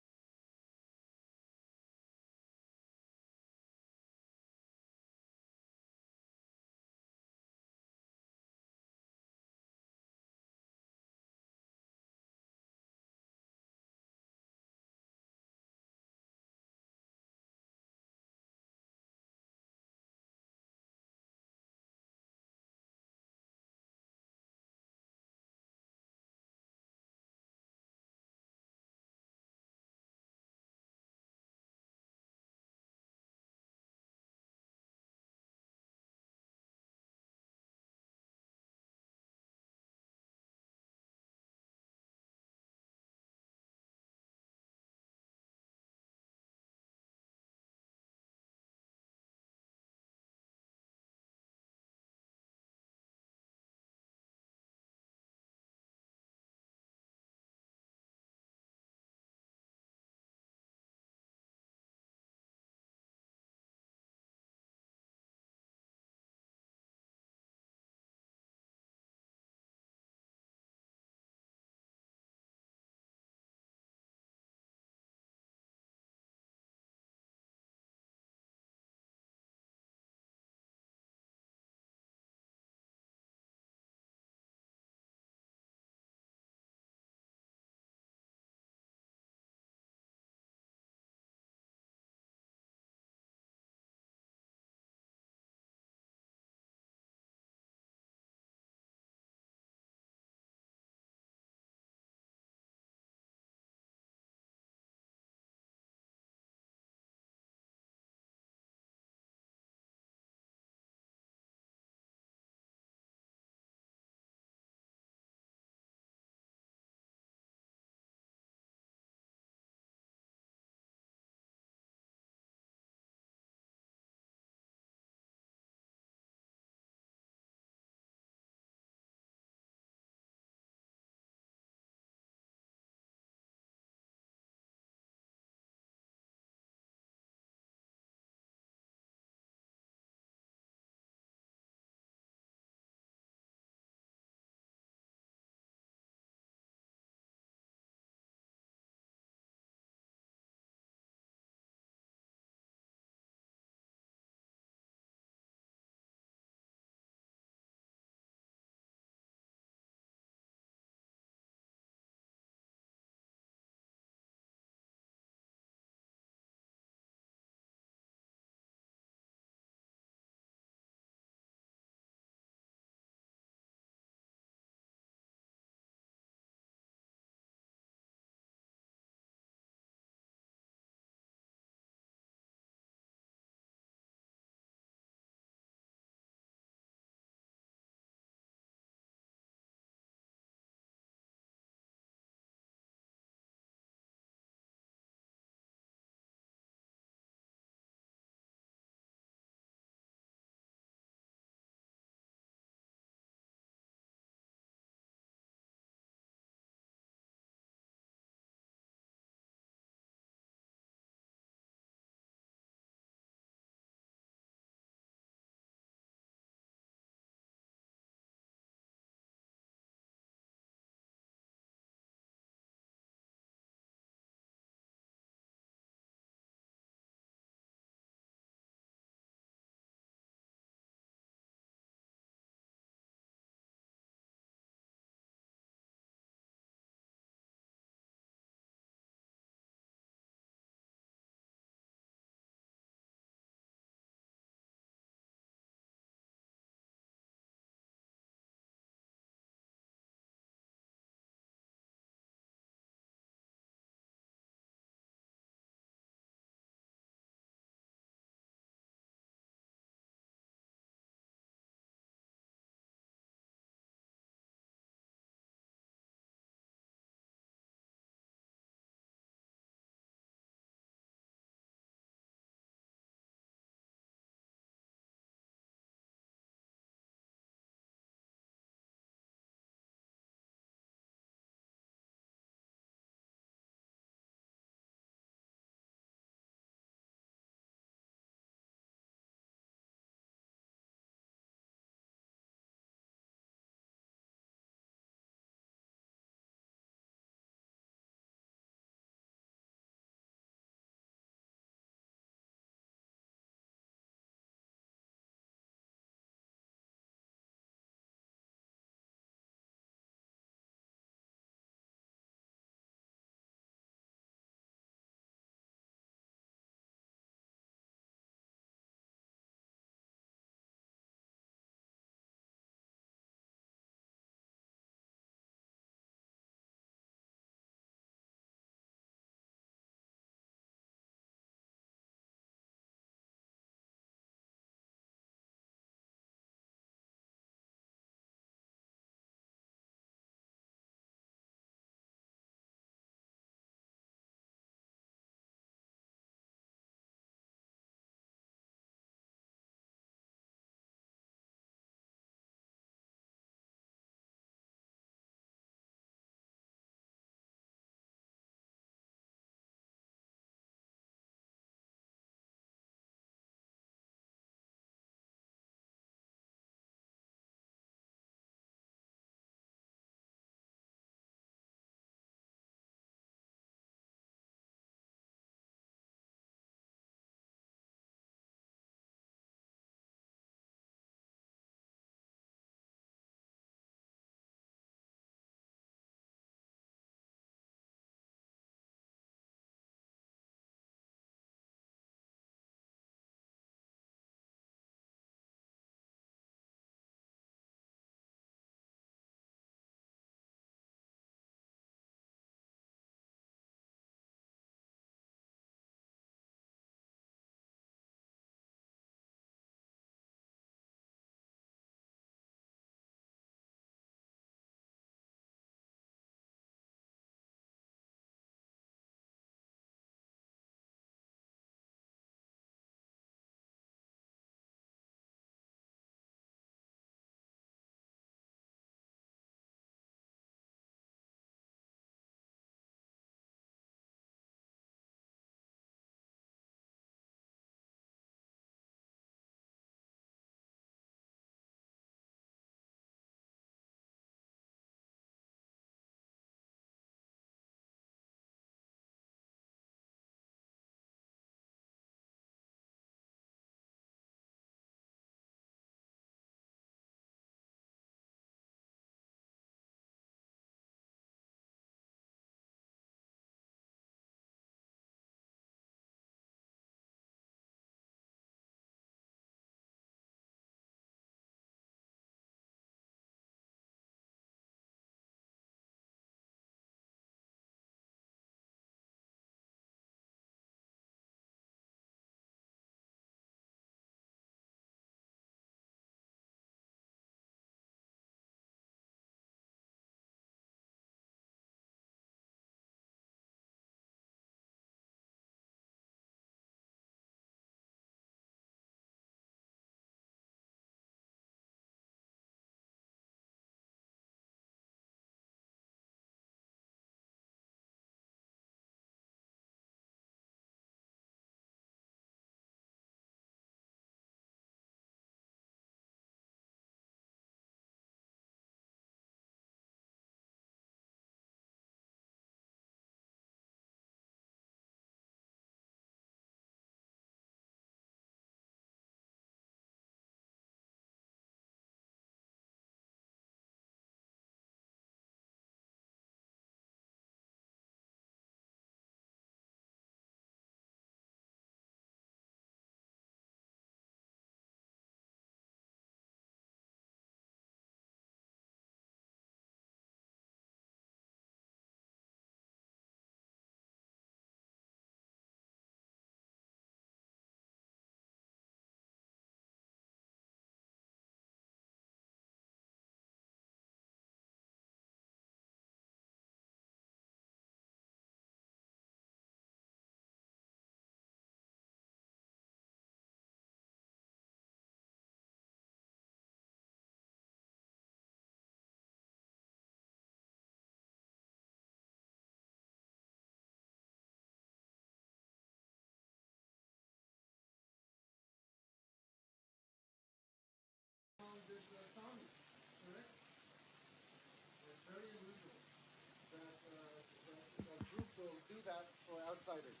outsiders.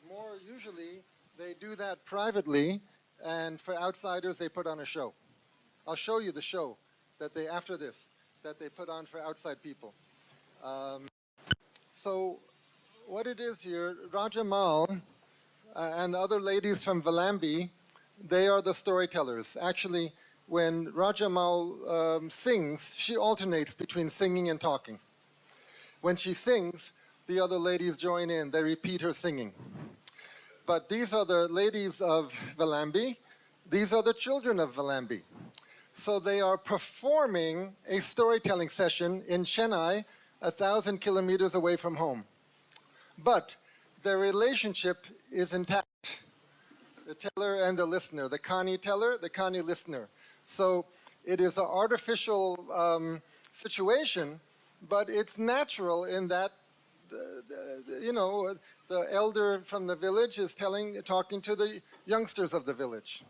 More usually, they do that privately, and for outsiders, they put on a show. I'll show you the show that they, after this, that they put on for outside people. So what it is here, Raja Mal and other ladies from Valambi, they are the storytellers. Actually, when Raja Mal sings, she alternates between singing and talking. When she sings, the other ladies join in. They repeat her singing. But these are the ladies of Valambi. These are the children of Valambi. So they are performing a storytelling session in Chennai, 1,000 kilometers away from home. But their relationship is intact. The teller and the listener, the Kani teller, the Kani listener. So it is an artificial situation, but it's natural in that, the elder from the village is talking to the youngsters of the village.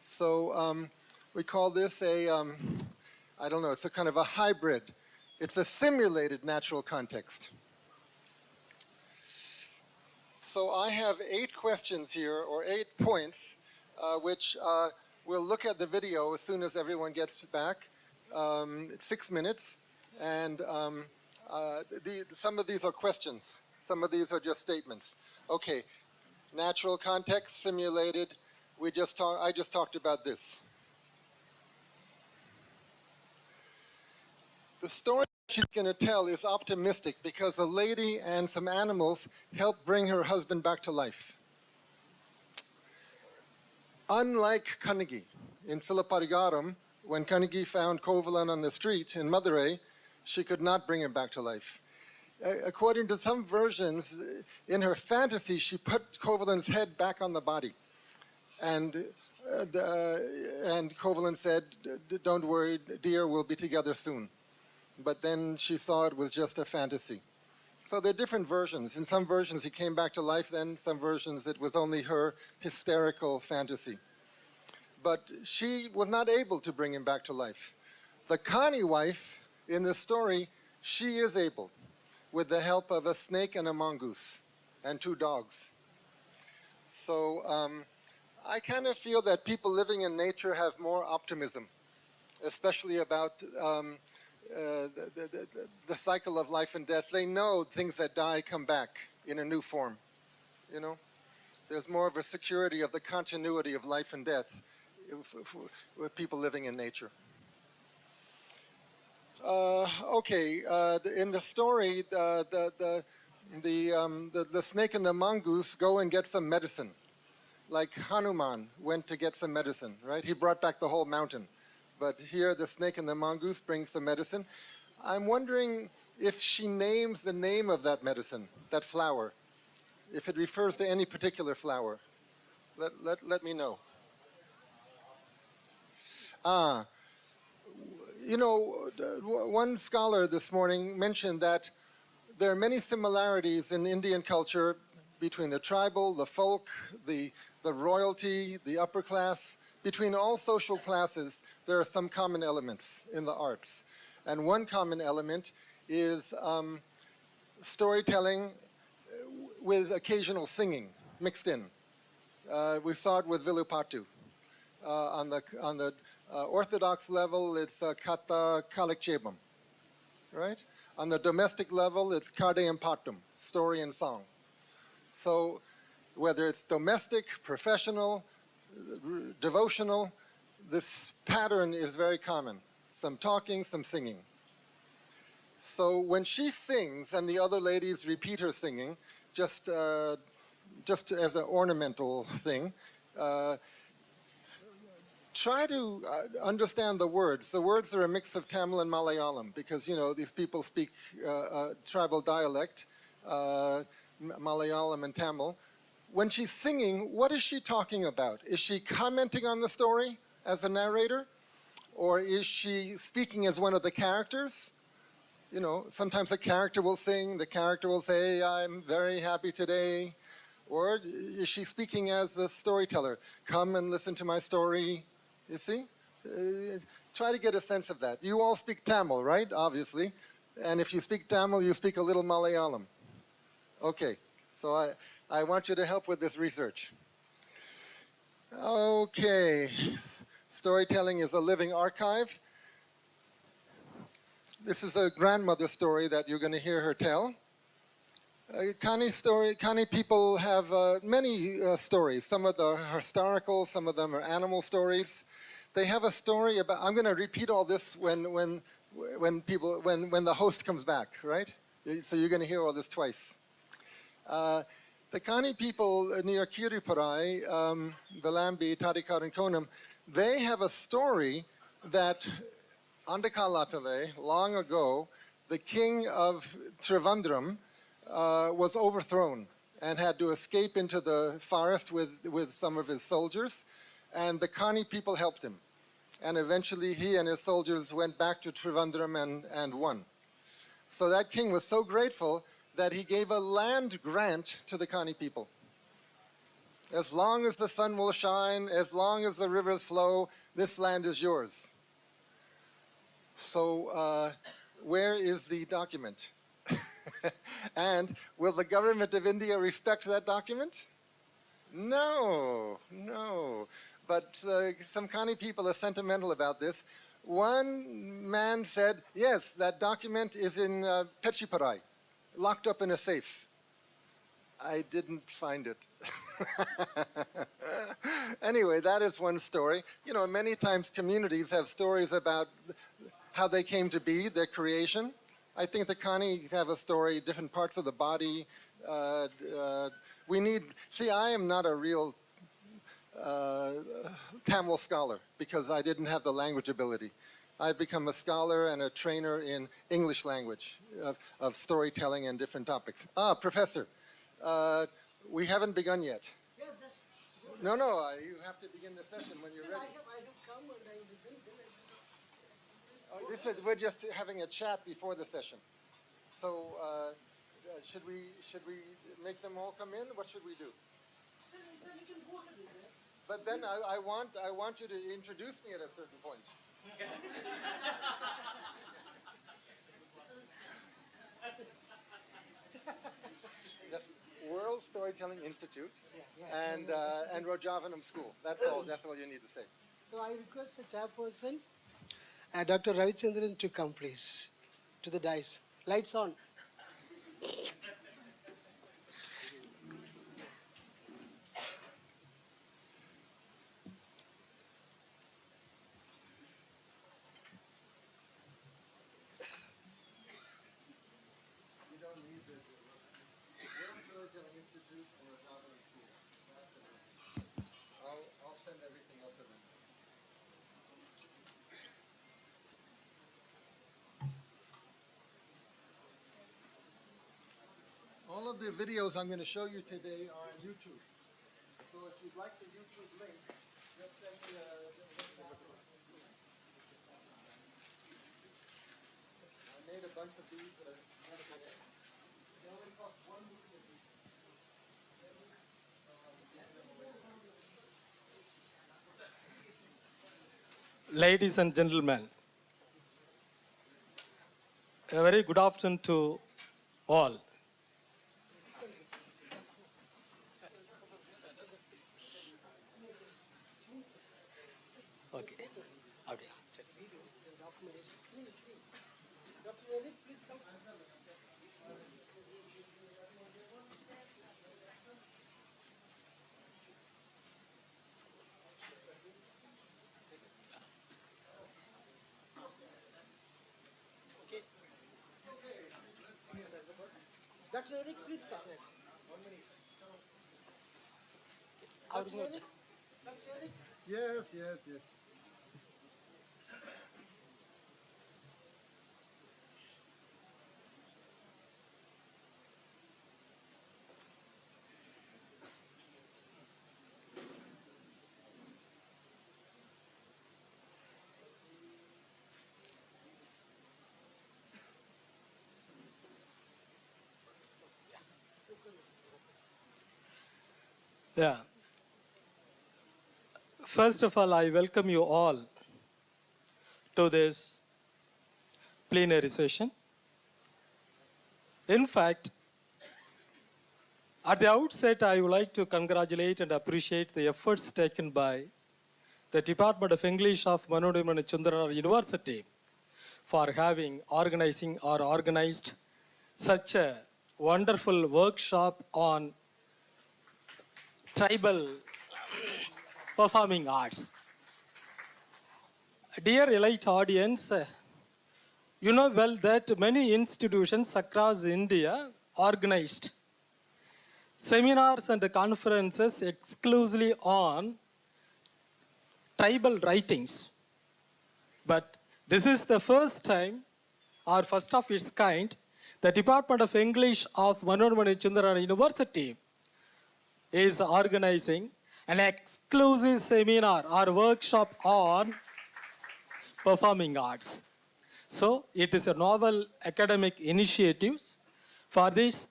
So we call this I don't know, it's a kind of a hybrid. It's a simulated natural context. So I have 8 questions here, or 8 points, which we'll look at the video as soon as everyone gets back. It's 6 minutes, and some of these are questions. Some of these are just statements. Okay, natural context, simulated. I just talked about this. The story she's going to tell is optimistic because a lady and some animals helped bring her husband back to life. Unlike Kannagi in Silaparigaram, when Kannagi found Kovalan on the street in Madurai, she could not bring him back to life. According to some versions, in her fantasy, she put Kovalan's head back on the body. And Kovalan said, "Don't worry, dear, we'll be together soon." But then she saw it was just a fantasy. So there are different versions. In some versions, he came back to life then. Some versions, it was only her hysterical fantasy. But she was not able to bring him back to life. The Kani wife, in the story, she is able, with the help of a snake and a mongoose and 2 dogs. So I kind of feel that people living in nature have more optimism, especially about the cycle of life and death. They know things that die come back in a new form, There's more of a security of the continuity of life and death with people living in nature. In the story, the snake and the mongoose go and get some medicine, like Hanuman went to get some medicine, right? He brought back the whole mountain. But here the snake and the mongoose bring some medicine. I'm wondering if she names the name of that medicine, that flower, if it refers to any particular flower. Let me know. One scholar this morning mentioned that there are many similarities in Indian culture between the tribal, the folk, the royalty, the upper class. Between all social classes, there are some common elements in the arts. And one common element is storytelling with occasional singing mixed in. We saw it with Vilupatu. On the Orthodox level, it's Kata Kalikchebam, right? On the domestic level, it's Kardayam Patum, story and song. So whether it's domestic, professional, devotional, this pattern is very common. Some talking, some singing. So when she sings and the other ladies repeat her singing, just as an ornamental thing, try to understand the words. The words are a mix of Tamil and Malayalam because, these people speak tribal dialect, Malayalam and Tamil. When she's singing, what is she talking about? Is she commenting on the story as a narrator? Or is she speaking as one of the characters? Sometimes a character will sing, the character will say, "I'm very happy today." Or is she speaking as a storyteller? "Come and listen to my story." You see? Try to get a sense of that. You all speak Tamil, right? Obviously. And if you speak Tamil, you speak a little Malayalam. Okay. So I want you to help with this research. Okay. Storytelling is a living archive. This is a grandmother story that you're going to hear her tell. Kani people have many stories. Some of them are historical, some of them are animal stories. They have a story about, I'm going to repeat all this when the host comes back, right? So you're going to hear all this twice. The Kani people near Kiriparai, Vilambi, Tadikar, and Konam, they have a story that Andakalatale, long ago, the king of Trivandrum was overthrown and had to escape into the forest with some of his soldiers, and the Kani people helped him. And eventually he and his soldiers went back to Trivandrum and won. So that king was so grateful that he gave a land grant to the Kani people. As long as the sun will shine, as long as the rivers flow, this land is yours. So where is the document? And will the government of India respect that document? No, no. But some Kani people are sentimental about this. One man said, yes, that document is in Pechiparai, locked up in a safe. I didn't find it. Anyway, that is one story. You know, many times communities have stories about how they came to be, their creation. I think the Kani have a story, different parts of the body. See, I am not a real Tamil scholar because I didn't have the language ability. I've become a scholar and a trainer in English language of storytelling and different topics. Professor, we haven't begun yet. Yeah, No, you have to begin the session when you're ready. I have come and I listened. We're just having a chat before the session. So should we make them all come in? What should we do? Sir, we can go ahead with that. But then I want you to introduce me at a certain point. That's World Storytelling Institute and Rajavanam School. That's all you need to say. So I request the chairperson, Dr. Ravichandran, to come please to the dais. Lights on. I'll send everything else to them. All of the videos I'm going to show you today are on YouTube. So if you'd like the YouTube link, just send me a I made a bunch of these, but I never got it. They only cost one movie of these. Ladies and gentlemen, a very good afternoon to all. Okay. Dr. Reddy, please come. Dr. Eric, please come. Dr. Eric? Dr. Eric? Yes. Yeah. First of all, I welcome you all to this plenary session. In fact, At the outset, I would like to congratulate and appreciate the efforts taken by the Department of English of Manoodimana Chundranar University for organized such a wonderful workshop on tribal performing arts. Dear elite audience, you know well that many institutions across India organized seminars and conferences exclusively on tribal writings. But this is the first time, or first of its kind, the Department of English of Manoodimana Chundranar University is organizing an exclusive seminar or workshop on performing arts. So it is a novel academic initiative. For this,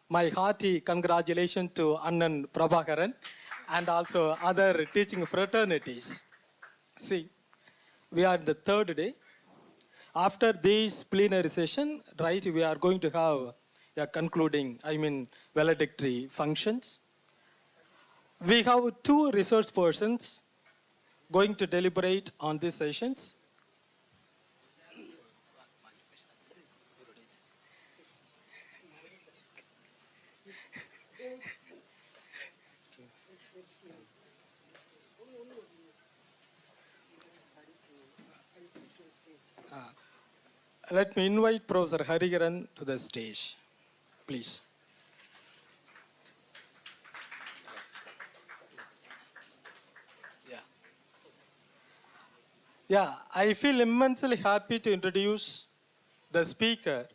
my hearty congratulations to Annan Prabhakaran and also other teaching fraternities. See, we are in the third day. After this plenary session, right, we are going to have a concluding, valedictory functions. We have 2 research persons going to deliberate on these sessions. Let me invite Professor Hariharan to the stage, please. Yeah, I feel immensely happy to introduce the speaker,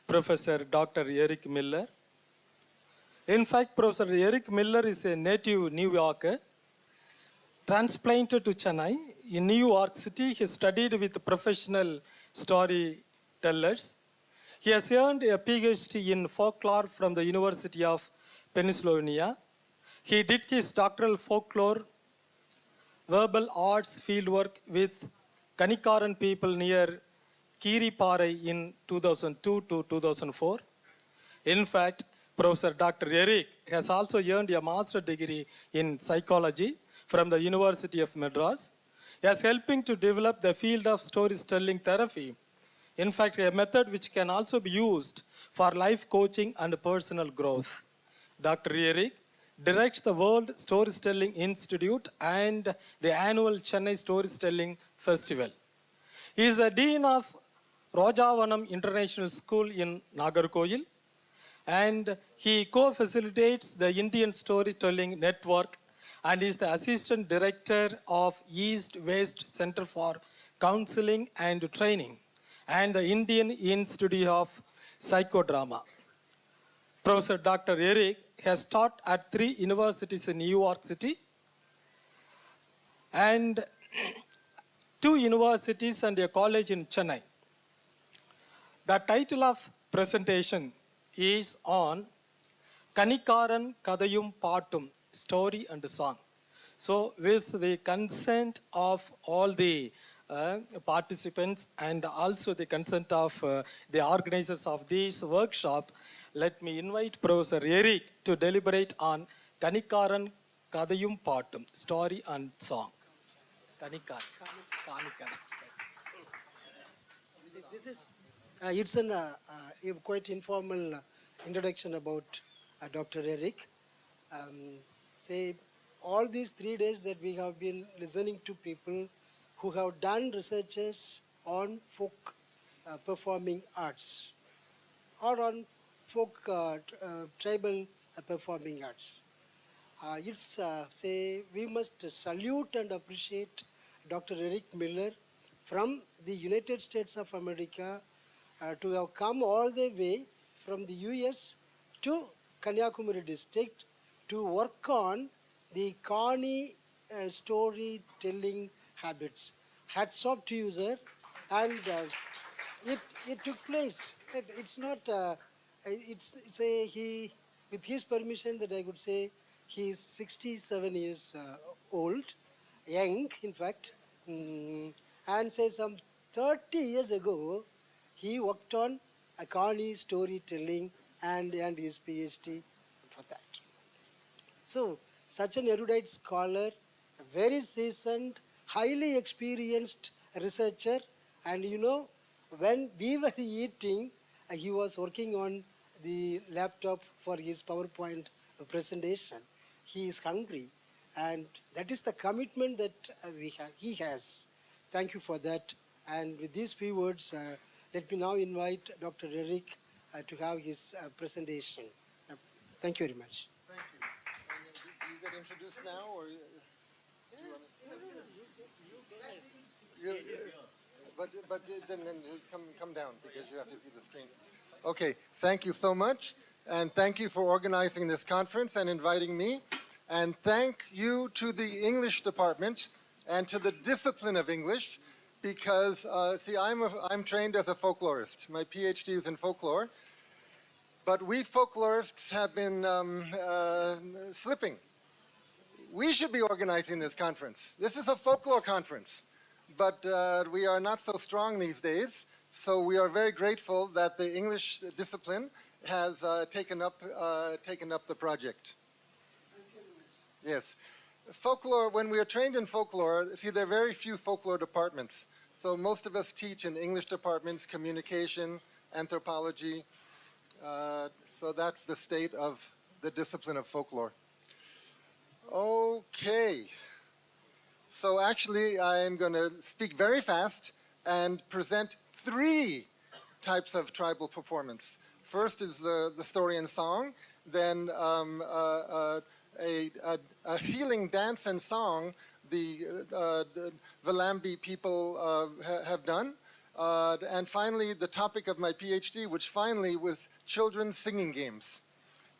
Professor Dr. Eric Miller. In fact, Professor Eric Miller is a native New Yorker, transplanted to Chennai. In New York City, he studied with professional storytellers. He has earned a PhD in folklore from the University of Pennsylvania. He did his doctoral folklore verbal arts fieldwork with Kanikaran people near Kiriparai in 2002 to 2004. In fact, Professor Dr. Eric has also earned a master's degree in psychology from the University of Madras. He is helping to develop the field of storytelling therapy. In fact, a method which can also be used for life coaching and personal growth. Dr. Eric directs the World Storytelling Institute and the annual Chennai Storytelling Festival. He is the Dean of Rajavanam International School in Nagarkoil, and he co-facilitates the Indian Storytelling Network and is the Assistant Director of East West Center for Counseling and Training and the Indian Institute of Psychodrama. Professor Dr. Eric has taught at 3 universities in New York City and 2 universities and a college in Chennai. The title of presentation is on Kanikaran Kadayum Patum, Story and Song. So with the consent of all the participants and also the consent of the organizers of this workshop, let me invite Professor Eric to deliberate on Kanikaran Kadayum Patum, Story and Song. Kanikaran. This is it's an quite informal introduction about Dr. Eric. Say all these 3 days that we have been listening to people who have done researches on folk performing arts or on folk tribal performing arts. Say we must salute and appreciate Dr. Eric Miller from the United States of America to have come all the way from the US to Kanyakumari district to work on the Kani storytelling habits. Hats off to you, sir. And it took place. It's not. It's a he. With his permission, that I could say he is 67 years old, young, in fact, and say some 30 years ago, he worked on Akani storytelling and his PhD. For So, such an erudite scholar, a very seasoned, highly experienced researcher, and you know, when we were eating, he was working on the laptop for his PowerPoint presentation. He is hungry, and that is the commitment that he has. Thank you for that. And with these few words, let me now invite Dr. Eric to have his presentation. Thank you very much. Thank you. And do you get introduced now, or do you want to? But then come down because you have to see the screen. Okay. Thank you so much, and thank you for organizing this conference and inviting me, and thank you to the English department and to the discipline of English, because see, I'm trained as a folklorist. My PhD is in folklore. But we folklorists have been slipping. We should be organizing this conference. This is a folklore conference, but we are not so strong these days. So we are very grateful that the English discipline has taken up the project. Yes, folklore. When we are trained in folklore, see, there are very few folklore departments. So most of us teach in English departments, communication, anthropology. So that's the state of the discipline of folklore. Okay. So actually, I'm going to speak very fast and present 3 types of tribal performance. First is the story and song, then a healing dance and song the Valambi people have done. And finally, the topic of my PhD, which finally was children's singing games.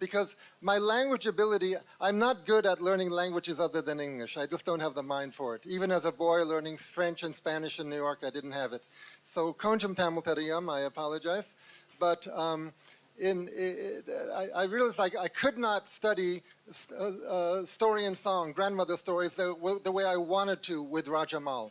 Because my language ability, I'm not good at learning languages other than English. I just don't have the mind for it. Even as a boy learning French and Spanish in New York, I didn't have it. So, konjam Tamil teriyam, I apologize. But I realized I could not study story and song, grandmother stories, the way I wanted to with Raja Mal.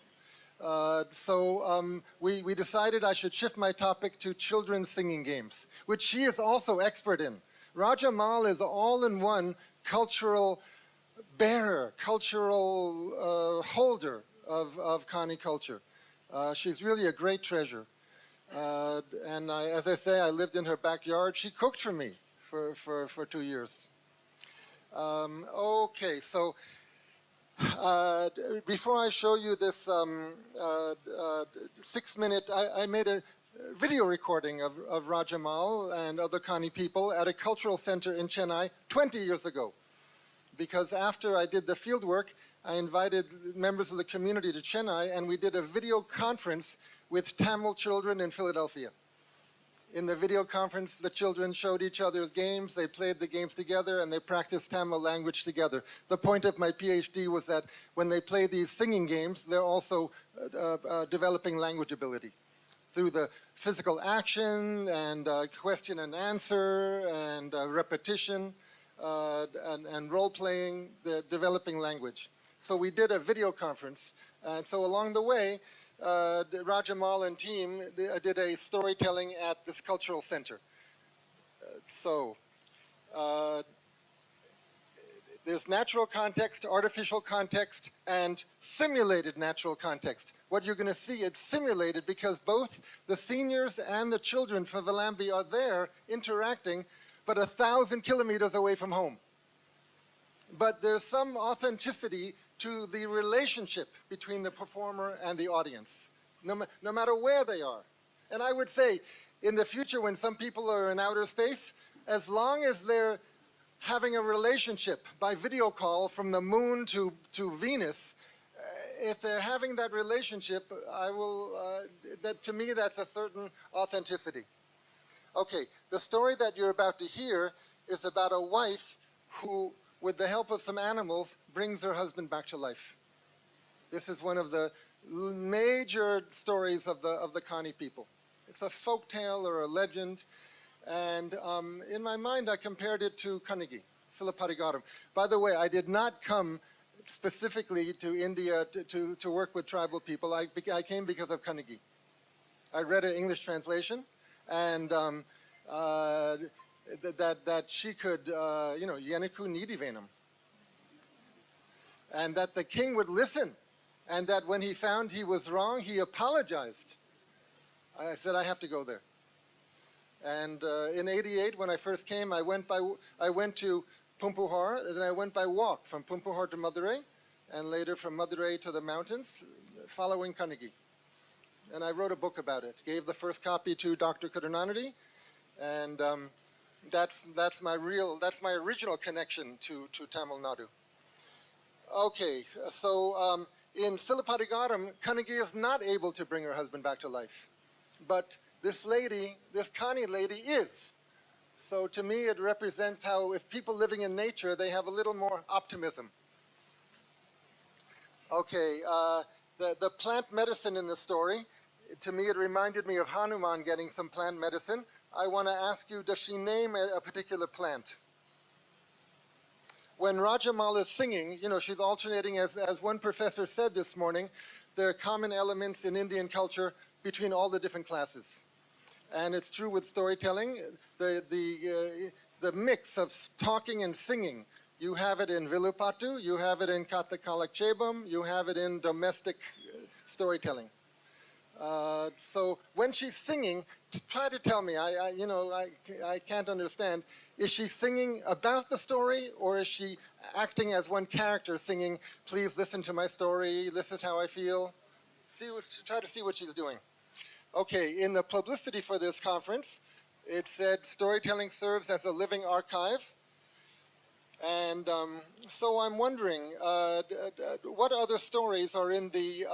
So we decided I should shift my topic to children's singing games, which she is also expert in. Raja Mal is all-in-one cultural bearer, cultural holder of Kani culture. She's really a great treasure. And as I say, I lived in her backyard. She cooked for me for 2 years. Okay, so before I show you this 6-minute, I made a video recording of Rajamal and other Kani people at a cultural center in Chennai 20 years ago. Because after I did the field work, I invited members of the community to Chennai, and we did a video conference with Tamil children in Philadelphia. In the video conference, the children showed each other games, they played the games together, and they practiced Tamil language together. The point of my PhD was that when they play these singing games, they're also developing language ability through the physical action and question and answer and repetition and role-playing, they're developing language. So we did a video conference, and so along the way, Rajamal and team did a storytelling at this cultural center. There's natural context, artificial context, and simulated natural context. What you're going to see, it's simulated because both the seniors and the children from Valambi are there interacting, but 1,000 kilometers away from home. But there's some authenticity to the relationship between the performer and the audience, no matter where they are. And I would say, in the future, when some people are in outer space, as long as they're having a relationship by video call from the moon to Venus, if they're having that relationship, to me, that's a certain authenticity. Okay, the story that you're about to hear is about a wife who, with the help of some animals, brings her husband back to life. This is one of the major stories of the Kani people. It's a folk tale or a legend, and in my mind I compared it to Kanigi, Silaparigaram. By the way, I did not come specifically to India to work with tribal people. I came because of Kanigi. I read an English translation, and that she could, Yeniku Nidivenam. and that the king would listen, and that when he found he was wrong, he apologized. I said, I have to go there. And in '88, when I first came, I went to Pumpuhar, and then I went by walk from Pumpuhar to Madurai, and later from Madurai to the mountains, following Kanagi. And I wrote a book about it, gave the first copy to Dr. Karunanidhi, and that's my original connection to Tamil Nadu. Okay, so in Silapadigaram, Kanagi is not able to bring her husband back to life. But this lady, this Kani lady is. So to me it represents how if people living in nature, they have a little more optimism. Okay, the plant medicine in the story, to me it reminded me of Hanuman getting some plant medicine. I want to ask you, does she name a particular plant? When Rajamal is singing, you know, she's alternating, as one professor said this morning, there are common elements in Indian culture between all the different classes. And it's true with storytelling, the mix of talking and singing. You have it in Vilupatu, you have it in Kathakalakchebam, you have it in domestic storytelling. So when she's singing, try to tell me, I can't understand. Is she singing about the story, or is she acting as one character singing, please listen to my story, this is how I feel? Try to see what she's doing. Okay, in the publicity for this conference, it said storytelling serves as a living archive. And so I'm wondering, what other stories are in the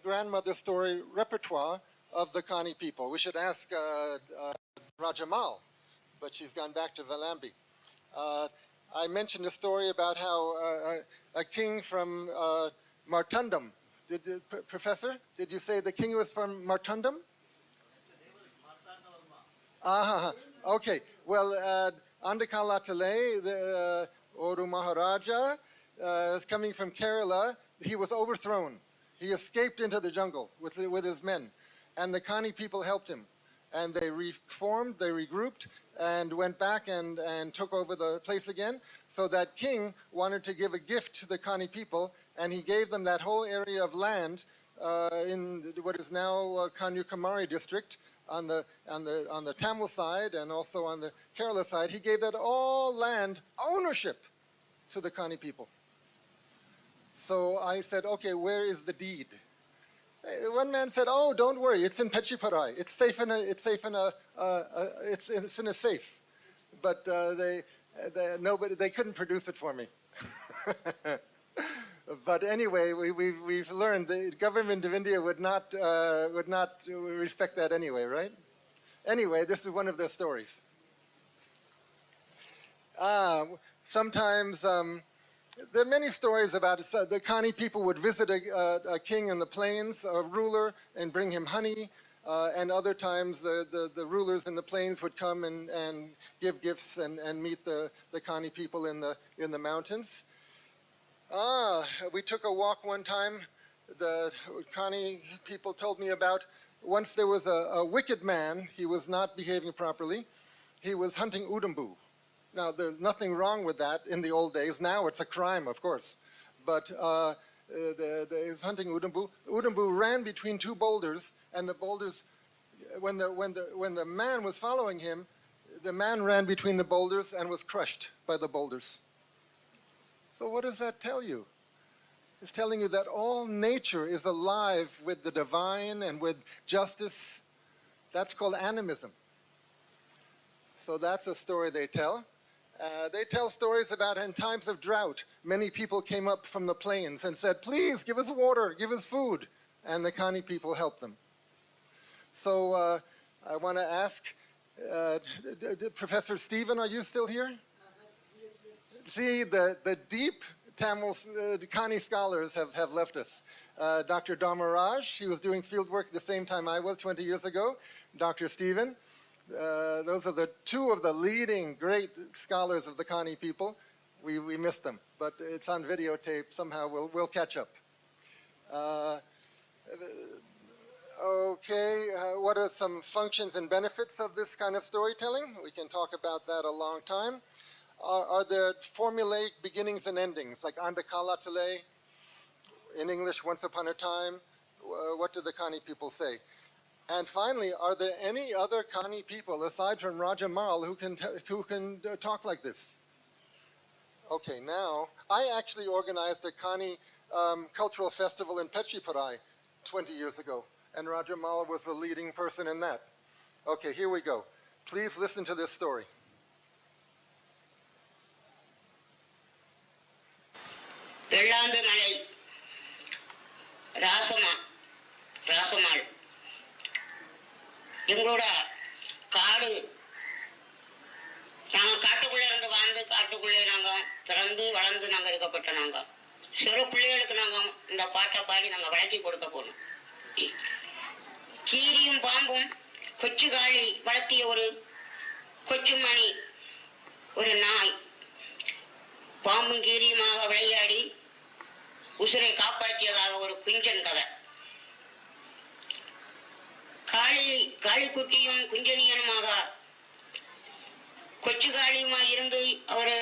grandmother story repertoire of the Kani people? We should ask Rajamal, but she's gone back to Valambi. I mentioned a story about how a king from Martundam, Professor, did you say the king was from Martundam? Okay, well, Andakalatale, the Oru Maharaja, is coming from Kerala. He was overthrown. He escaped into the jungle with his men, and the Kani people helped him. And they reformed, they regrouped, and went back and took over the place again. So that king wanted to give a gift to the Kani people, and he gave them that whole area of land in what is now Kanyakumari district on the Tamil side and also on the Kerala side. He gave that all land ownership to the Kani people. So I said, okay, where is the deed? One man said, "Oh, don't worry, it's in Pechiparai. It's safe in a safe." But they couldn't produce it for me. But anyway, we've learned the government of India would not respect that anyway, right? Anyway, this is one of their stories. Sometimes. There are many stories about it. So the Kani people would visit a king in the plains, a ruler, and bring him honey. And other times the rulers in the plains would come and give gifts and meet the Kani people in the mountains. We took a walk one time. The Kani people told me about once there was a wicked man. He was not behaving properly. He was hunting udumbu. Now, there's nothing wrong with that in the old days. Now it's a crime, of course. But he was hunting udumbu. Udumbu ran between two boulders, and the boulders, when the man was following him, the man ran between the boulders and was crushed by the boulders. So what does that tell you? It's telling you that all nature is alive with the divine and with justice. That's called animism. So that's a story they tell. They tell stories about in times of drought, many people came up from the plains and said, please give us water, give us food. And the Kani people helped them. So I want to ask, Professor Stephen, are you still here? See, the deep Tamil Kani scholars have left us. Dr. Dharmaraj, he was doing field work at the same time I was 20 years ago. Dr. Stephen. Those are the two of the leading great scholars of the Kani people. We missed them, but it's on videotape. Somehow we'll catch up. Okay, what are some functions and benefits of this kind of storytelling? We can talk about that a long time. are there formulaic beginnings and endings, like Andakalatale, in English, once upon a time? What do the Kani people say? And finally, are there any other Kani people, aside from Raja Mal, who can talk like this? Okay, now, I actually organized a Kani cultural festival in Pechipurai 20 years ago, and Raja Mal was the leading person in that. Okay, here we go. Please listen to this story. வெள்ளாம்பு மலை ராசமாள் எங்களோட காடு, நாங்கள் காட்டுக்குள்ளே இருந்து வாழ்ந்து காட்டுக்குள்ளே நாங்கள் பிறந்து வளர்ந்து நாங்கள் இருக்கப்பட்ட நாங்கள் சிறு பிள்ளைகளுக்கு நாங்கள் இந்த பாட்டை பாடி நாங்கள் வளர்த்தி கொடுக்க போனோம். கீரியும் பாம்பும் கொச்சு காளி வளர்த்திய ஒரு கொச்சுமணி ஒரு நாய் பாம்பும் கீரியுமாக விளையாடி உசுரை காப்பாற்றியதாக ஒரு குஞ்சன் கதை. காளிக்குட்டியும் குஞ்சனியனுமாக கொச்சு காளியுமா இருந்து அவர்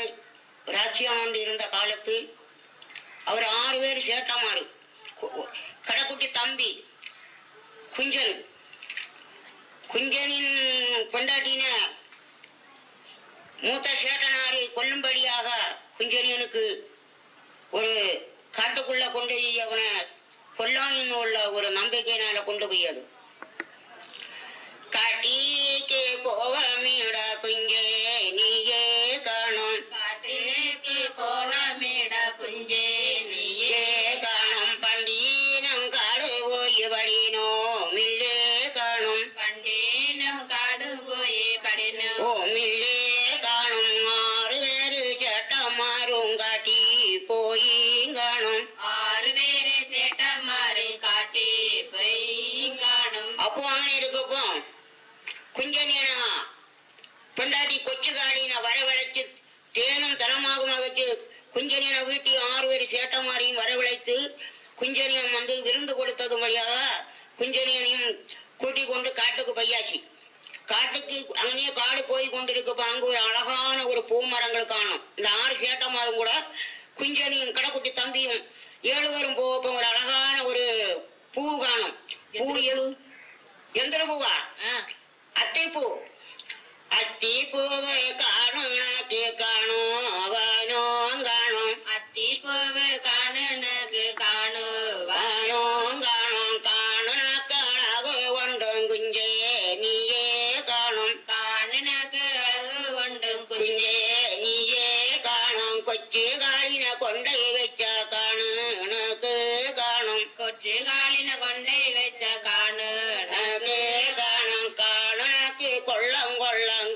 ராஜ்யம் இருந்த காலத்து அவர் 6 பேர் சேட்டமாறு. கடைக்குட்டி தம்பி குஞ்சனின் பொண்டாட்டின மூத்த சேட்டனாரை கொல்லும்படியாக குஞ்சனியனுக்கு ஒரு காட்டுக்குள்ள கொண்டு போய் அவனை கொல்லான்னு உள்ள ஒரு நம்பிக்கையினால கொண்டு போயது. காட்டிக்கு போவமேடா குஞ்சே நீயே காணும், காட்டிக்கு போவமேடா குஞ்சே நீயே காணும், பண்டீனம் காடு போய் படினோ மில்லே காணும், பண்டீனம் காடு போய் படினோ மில்லே காணும், 6 பேரு சேட்டமாரும் காட்டி போய் காணும், 6 பேரு சேட்டமாரு காட்டி போய் காணும். அப்போ அவன் இருக்குப்போ குஞ்சனியனா பொண்டாட்டி கொச்சு காளின வரவழைச்சு தேனும் தனமாகுமா வச்சு குஞ்சனியனை வீட்டி 6 பேர் சேட்டமாரியும் வரவழைத்து குஞ்சனியன் வந்து விருந்து கொடுத்தது வழியாக குஞ்சனியனையும் கூட்டிக் கொண்டு காட்டுக்கு பையாச்சு. காட்டுக்கு அங்கேயே காடு போய் கொண்டிருக்கப்ப அங்க ஒரு அழகான ஒரு பூ மரங்கள் காணும். இந்த 6 சேட்டமாரும் கூட குஞ்சனியும் கடைக்குட்டி தம்பியும் 7 பேரும் போக ஒரு அழகான ஒரு பூ காணும். பூ எந்திர பூவா? அத்தைப்பூ. அத்திப்பூவை காணுனக்கு காணும் அவனோ காணும், அத்திப்பூவை காணுனக்கு காணுவானோ காணும், காணுனக்கு அழகு ஒன்றும் குஞ்சே நீயே காணும், காணுனக்கு அழகு ஒன்றும் குஞ்சே நீயே காணும், கொச்சு காலின கொண்டை வச்ச காணுனக்கு காணும், கொச்சு காலின கொண்டை வச்ச காணுனக்கு காணும், காணுனக்கு கொள்ளம்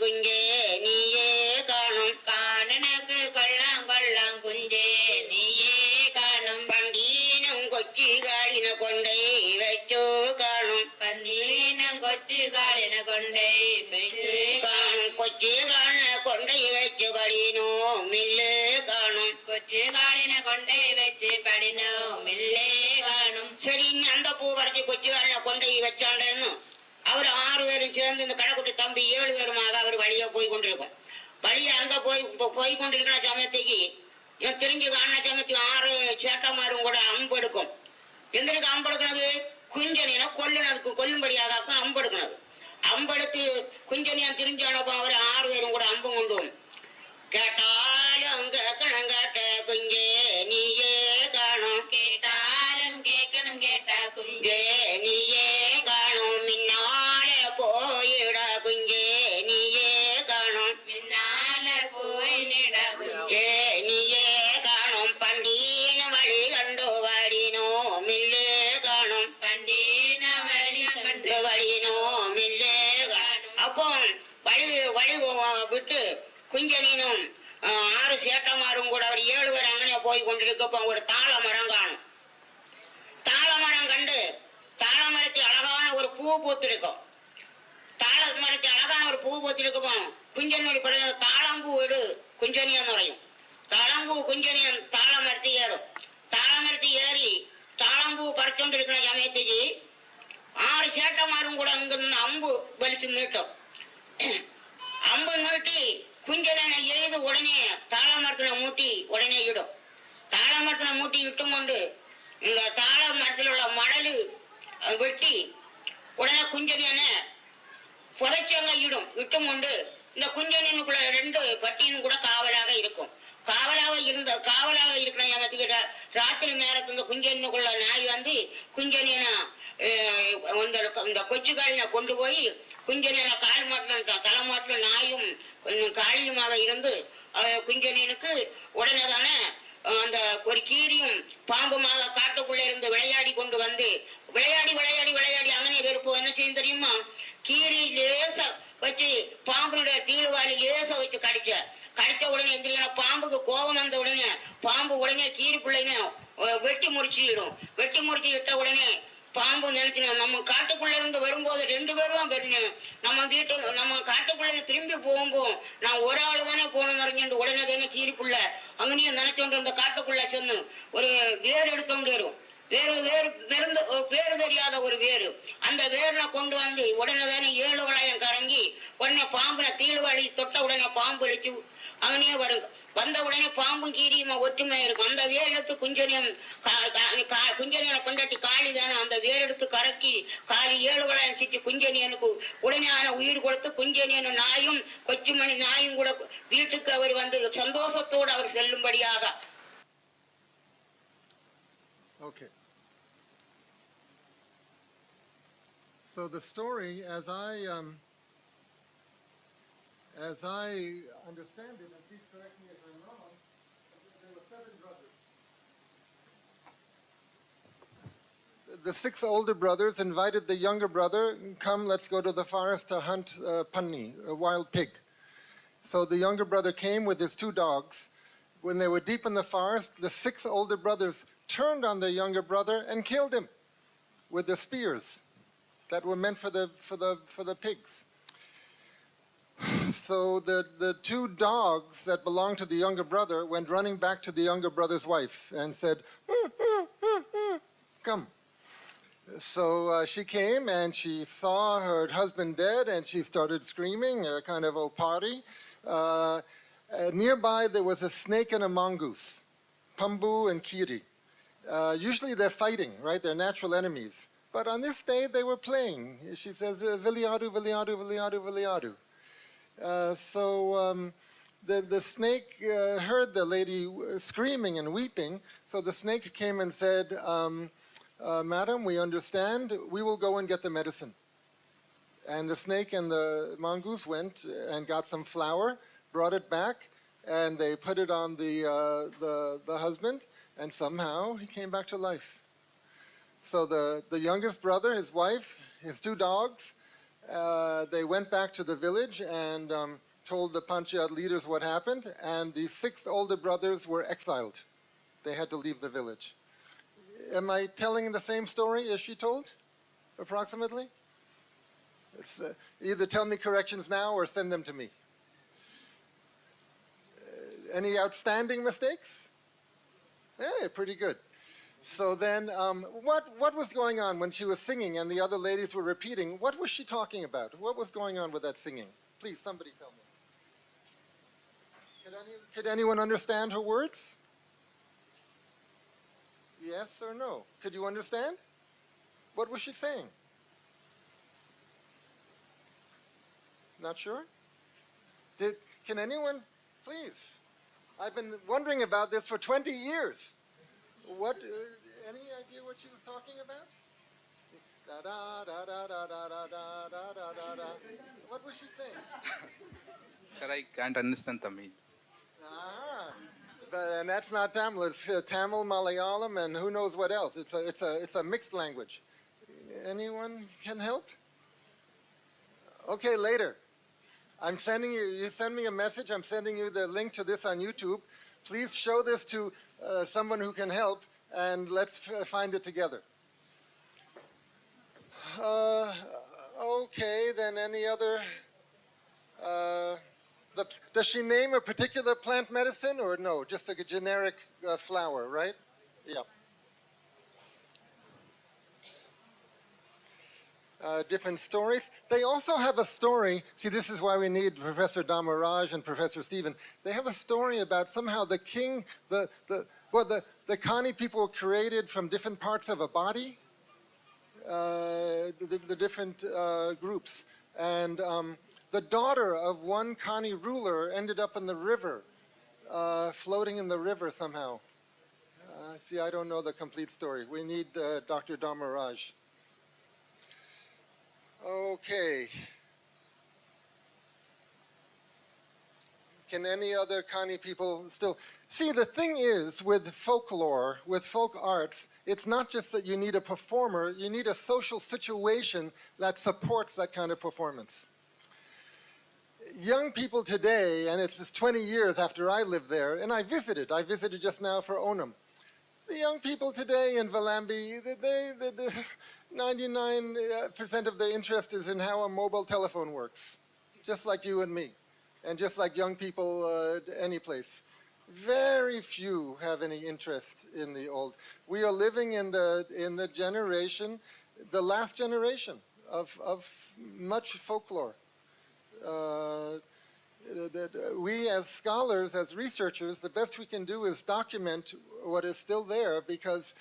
குஞ்சே நீயே காணும், காணுனக்கு கொள்ளம் குஞ்சே நீயே காணும், பண்டீனம் கொச்சு காலின கொண்டை வச்சோ காணும், பண்டீனம் கொச்சு காலின கொண்டை வச்சு காணும், கொச்சு காலின கொண்டை வச்சு படினோ மில்லு காணும், கொச்சு காலின கொண்டை வச்சு படினோ மில்லே காணும். சரி, அந்த பூ வரைச்சி கொச்சு காலின கொண்டை வச்சாண்டேன்னு அவர் 6 பேரும் சேர்ந்து இந்த கடைக்குட்டி தம்பி 7 பேருமாக அவர் வழியா போய் கொண்டிருக்கும். வழியா அங்க போய் கொண்டிருக்கிற சமயத்துக்கு இவன் தெரிஞ்சு காண சமயத்துக்கு 6 சேட்டமாரும் கூட அம்பு எடுக்கும். எந்தனுக்கு அம்பு எடுக்கிறது? குஞ்சனியனை கொல்லும்படியாக அம்பு எடுக்கிறது. அம்பெடுத்து குஞ்சனியன் தெரிஞ்சானப்போ அவர் 6 பேரும் கூட அம்பும் கொண்டு கேட்டாலும் கேட்கணும் கேட்ட குஞ்சே நீயே காணும், கேட்டாலும் கேட்கணும் கேட்ட குஞ்சே நீயே காணும், மின்னால போயிட குஞ்சே நீயே காணும், மின்னால போயிட குஞ்சே நீயே காணும், பண்டீன வழி கண்டு வடினோ மில்லே காணும், பண்டீன வழி கண்டு வடினோ மில்லே காணும். அப்போ வழி விட்டு குஞ்சனினும் 6 சேட்டமாரும் கூட அவர் 7 பேர் அங்கனே போய் கொண்டிருக்கப்போ ஒரு தாள மரம் காணும். தாள மரம் கண்டு தாள மரத்தில் அழகான ஒரு பூ பூத்திருக்கும். தாள மரத்தில் அழகான ஒரு பூ பூத்திருக்கப்போ குஞ்சனி பிறகு தாளம்பூ எடு குஞ்சனியன் நுழையும். தாளம்பூ குஞ்சனியன் தாள மரத்தில் ஏறும். தாள மரத்தில் ஏறி தாளம்பூ பறிச்சோண்டு இருக்கிற சமயத்துக்கு 6 சேட்டமாரும் கூட அங்கிருந்து அம்பு வலிச்சு நீட்டும். அம்பு நீட்டி குஞ்சனை எய்து உடனே மரத்துல மூட்டி இட்டும் கொண்டு இந்த தாழ மரத்தில் உள்ள மணலு வெட்டி உடனே குஞ்சனியான புதைச்சங்க இட்டும் கொண்டு இந்த குஞ்சனினுக்குள்ள 2 பட்டியும் கூட காவலாக இருக்கும். காவலாக இருக்கிற ஏமாத்திக்கிட்ட ராத்திரி நேரத்து இந்த குஞ்சனினுக்குள்ள நாய் வந்து குஞ்சனியன இந்த கொச்சுக்காலின கொண்டு போய் குஞ்சனியன கால் மாட்டிலும் தலை மாட்டிலும் நாயும் காளியுமாக இருந்து குஞ்சனியனுக்கு உடனே தானே அந்த ஒரு கீரியும் பாம்புமாக காட்டுக்குள்ள இருந்து விளையாடி கொண்டு வந்து விளையாடி அங்கனே வெறுப்பு என்ன செய்யும் தெரியுமா? கீரி லேசா வச்சு பாம்புனுடைய தீழுவாலி லேசா வச்சு கடிச்ச உடனே எந்திரிக்கா பாம்புக்கு கோபம் வந்த உடனே பாம்பு உடனே கீரிக்குள்ளே வெட்டி முறிச்சு இட்ட உடனே பாம்பு நினைச்சு நம்ம காட்டுக்குள்ள இருந்து வரும்போது 2 பேரும் நம்ம காட்டுக்குள்ள திரும்பி போகும்போது நான் ஒரு ஆளு தானே போகணும் நிறைஞ்சுட்டு உடனே தானே கீரிக்குள்ள அங்கனையும் நினைச்சோண்டு இருந்த காட்டுக்குள்ள சென்று ஒரு வேறு எடுத்தோண்டு வரும். வேறு தெரியாத ஒரு வேறு அந்த வேர்ல கொண்டு வந்து உடனே தானே 7 வளையம் கறங்கி உடனே பாம்புன தீழ்வாளி தொட்ட உடனே பாம்பு அழிச்சு அங்கனே வருங்க. வந்த உடனே பாம்பும் கீரியுமா ஒற்றுமை இருக்கும். அந்த வேர் எடுத்து குஞ்சனியம் கொண்டாட்டி காளி தானே அந்த வேர் எடுத்து கறக்கி காளி 7 வளையம் சிட்டி குஞ்சனியனுக்கு உடனே உயிர் கொடுத்து குஞ்சனியன் நாயும் கொச்சுமணி நாயும் கூட வீட்டுக்கு அவர் வந்து சந்தோஷத்தோடு அவர் செல்லும்படியாக. Okay. So the story, as I understand it, and please correct me if I'm wrong, there were 7 brothers. The 6 older brothers invited the younger brother, come, let's go to the forest to hunt panni, a wild pig. So the younger brother came with his 2 dogs. When they were deep in the forest, the 6 older brothers turned on the younger brother and killed him with the spears that were meant for the pigs. So the 2 dogs that belonged to the younger brother went running back to the younger brother's wife and said, come. So she came and she saw her husband dead and she started screaming, a kind of opari. Nearby there was a snake and a mongoose, Pambu and Kiri. Usually they're fighting, right? They're natural enemies. But on this day they were playing. She says, Viliadu, Viliadu, Viliadu, Viliadu. So the snake heard the lady screaming and weeping. So the snake came and said, Madam, we understand. We will go and get the medicine. And the snake and the mongoose went and got some flour, brought it back, and they put it on the husband, and somehow he came back to life. So the youngest brother, his wife, his 2 dogs, they went back to the village and told the Panchayat leaders what happened, and the 6 older brothers were exiled. They had to leave the village. Am I telling the same story as she told, approximately? It's, either tell me corrections now or send them to me. Any outstanding mistakes? Hey, pretty good. So then, what was going on when she was singing and the other ladies were repeating? What was she talking about? What was going on with that singing? Please, somebody tell me. Could anyone understand her words? Yes or no? Could you understand? What was she saying? Not sure? Can anyone, please? I've been wondering about this for 20 years. What, any idea what she was talking about? Da da da da da da da da da da da. What was she saying? Sir, I can't understand Tamil. And that's not Tamil. It's Tamil, Malayalam, and who knows what else. It's a mixed language. Anyone can help? Okay, later. I'm sending you. You send me a message. I'm sending you the link to this on YouTube. Please show this to someone who can help, and let's find it together. Okay, then any other... does she name a particular plant medicine, or no? Just like a generic flower, right? Yeah. different stories. They also have a story. See, this is why we need Professor Damaraj and Professor Stephen. They have a story about somehow the king, the Kani people were created from different parts of a body, the different groups. And the daughter of one Kani ruler ended up in the river, floating in the river somehow. See, I don't know the complete story. We need Dr. Damaraj. Okay. Can any other Kani people still... See, the thing is, with folklore, with folk arts, it's not just that you need a performer, you need a social situation that supports that kind of performance. Young people today, and it's just 20 years after I lived there, and I visited just now for Onam. The young people today in Valambi, 99% of their interest is in how a mobile telephone works, just like you and me, and just like young people any place. Very few have any interest in the old. We are living in the generation, the last generation of much folklore. We as scholars, as researchers, the best we can do is document what is still there, because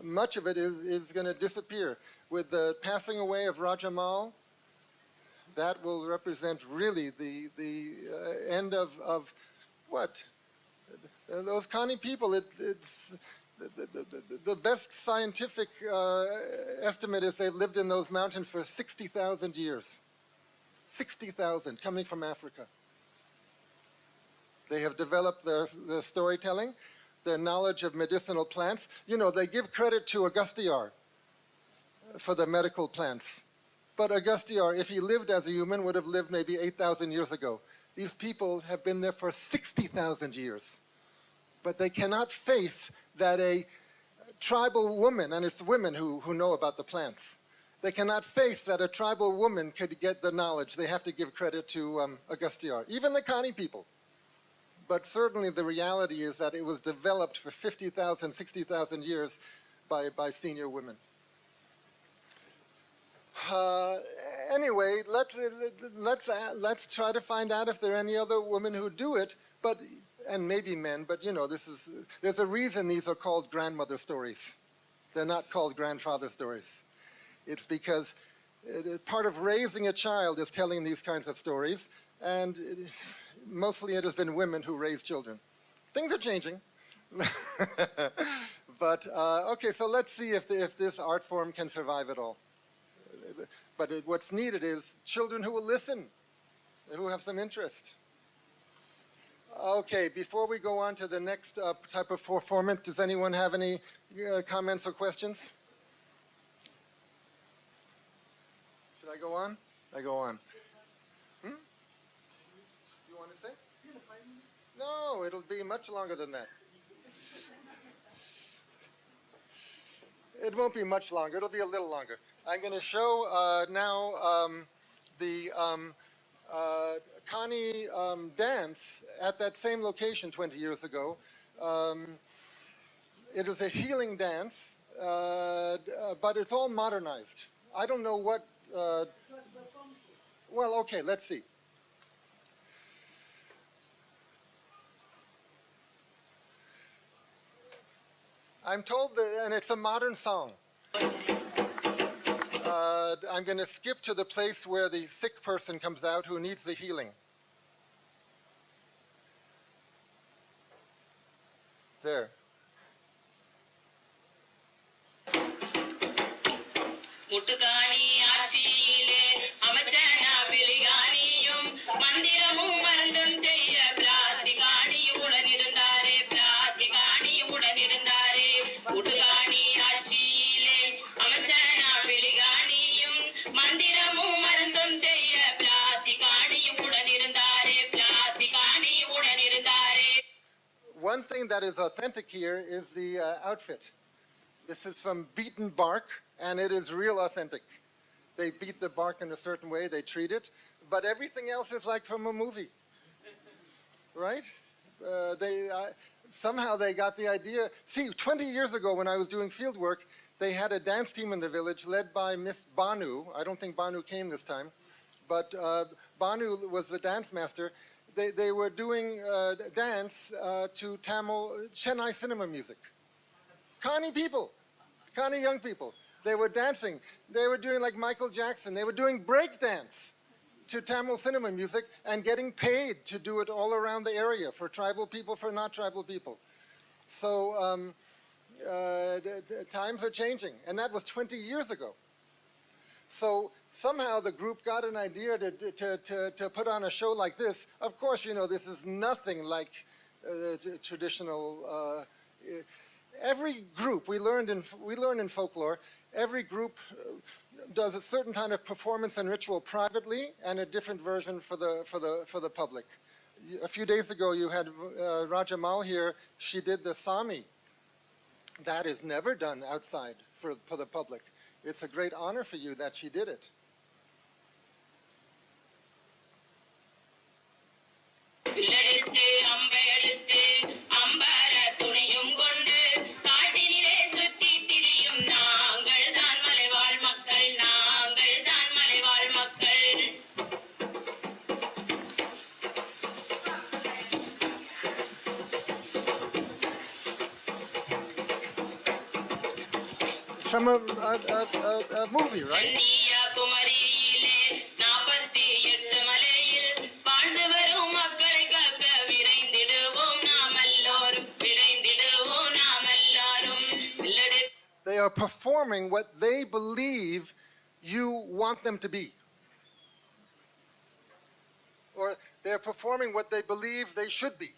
much of it is going to disappear. With the passing away of Rajamal, that will represent really the end of what? Those Kani people, it's the best scientific estimate is they've lived in those mountains for 60,000 years. 60,000, coming from Africa. They have developed their storytelling, their knowledge of medicinal plants. You know, they give credit to Augustiar for the medical plants. But Augustiar, if he lived as a human, would have lived maybe 8,000 years ago. These people have been there for 60,000 years. But they cannot face that a tribal woman, and it's women who know about the plants, they cannot face that a tribal woman could get the knowledge. They have to give credit to Augustiar, even the Kani people. But certainly the reality is that it was developed for 50,000, 60,000 years by senior women. Anyway, let's try to find out if there are any other women who do it, and maybe men, but you know, there's a reason these are called grandmother stories. They're not called grandfather stories. It's because part of raising a child is telling these kinds of stories, and mostly it has been women who raise children. Things are changing. But, okay, so let's see if this art form can survive at all. But what's needed is children who will listen, who have some interest. Okay, before we go on to the next type of performance, does anyone have any comments or questions? Should I go on? I go on. You want to say? No, it'll be much longer than that. It won't be much longer. It'll be a little longer. I'm going to show now the Kani dance at that same location 20 years ago. It is a healing dance, but it's all modernized. I don't know what... well, okay, let's see. I'm told that, and it's a modern song. I'm going to skip to the place where the sick person comes out who needs the healing. There. முட்டுக்காணி ஆட்சியிலே அமைச்சனா பிலிகாணியும் மந்திரமும் மருந்தும் செய்ய பிளாத்திகாணியுடன் இருந்தாரே பிளாத்திகாணியுடன் இருந்தாரே முட்டுக்காணி ஆட்சியிலே அமைச்சனா பிலிகாணியும் மந்திரமும் மருந்தும் செய்ய பிளாத்திகாணியுடன் இருந்தாரே பிளாத்திகாணியுடன் இருந்தாரே. One thing that is authentic here is the outfit. This is from beaten bark, and it is real authentic. They beat the bark in a certain way, they treat it, but everything else is like from a movie, right? Somehow they got the idea. See, 20 years ago when I was doing field work, they had a dance team in the village led by Miss Banu. I don't think Banu came this time, but Banu was the dance master. They were doing dance to Tamil Chennai cinema music. Connie people, Connie young people. They were dancing. They were doing like Michael Jackson. They were doing break dance to Tamil cinema music and getting paid to do it all around the area for tribal people, for not tribal people. So times are changing, and that was 20 years ago. So somehow the group got an idea to put on a show like this. Of course, you know, this is nothing like traditional. Every group we learn in folklore. Every group does a certain kind of performance and ritual privately, and a different version for the public. A few days ago, you had Raja Mal here. She did the Sami. That is never done outside for the public. It's a great honor for you that she did it. It's from a movie, right? They are performing what they believe you want them to be. Or they're performing what they believe they should be.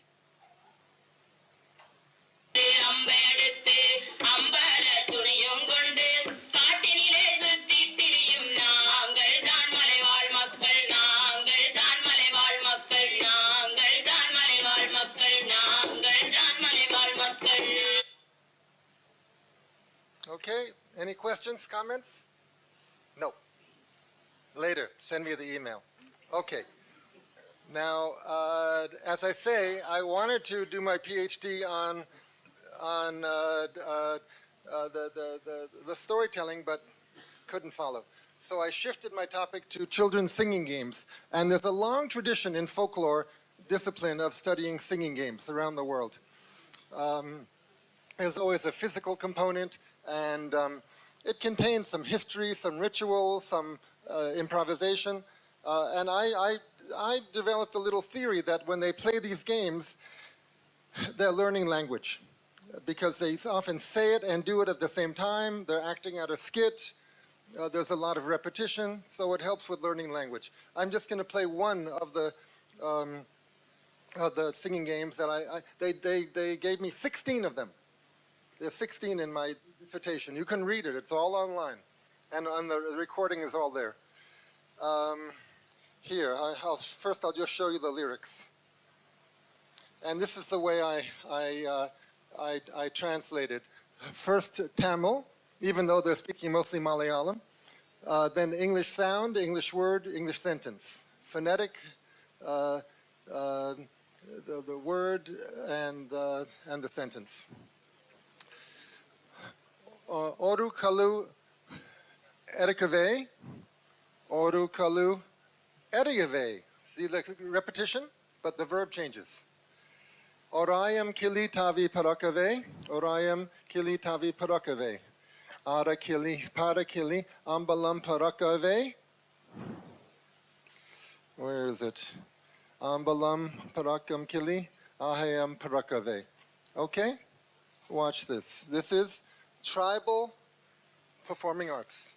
Okay, any questions, comments? No. Later, send me the email. Okay. Now, as I say, I wanted to do my PhD on the storytelling, but couldn't follow. So I shifted my topic to children's singing games. And there's a long tradition in folklore discipline of studying singing games around the world. There's always a physical component, and it contains some history, some ritual, some improvisation. And I developed a little theory that when they play these games, they're learning language, because they often say it and do it at the same time. They're acting out a skit. There's a lot of repetition, so it helps with learning language. I'm just going to play one of the singing games that they gave me 16 of them. There's 16 in my dissertation. You can read it. It's all online, and the recording is all there. Here, first I'll just show you the lyrics. And this is the way I translated. First Tamil, even though they're speaking mostly Malayalam. Then English sound, English word, English sentence. Phonetic, the word, and the sentence. Oru kalu erikave, oru kalu erigave. See the repetition? But the verb changes. Orayam kili tavi parakave, orayam kili tavi parakave. Ara kili, para kili, ambalam parakave. Where is it? Ambalam parakam kili, ahayam parakave. Okay? Watch this. This is tribal performing arts.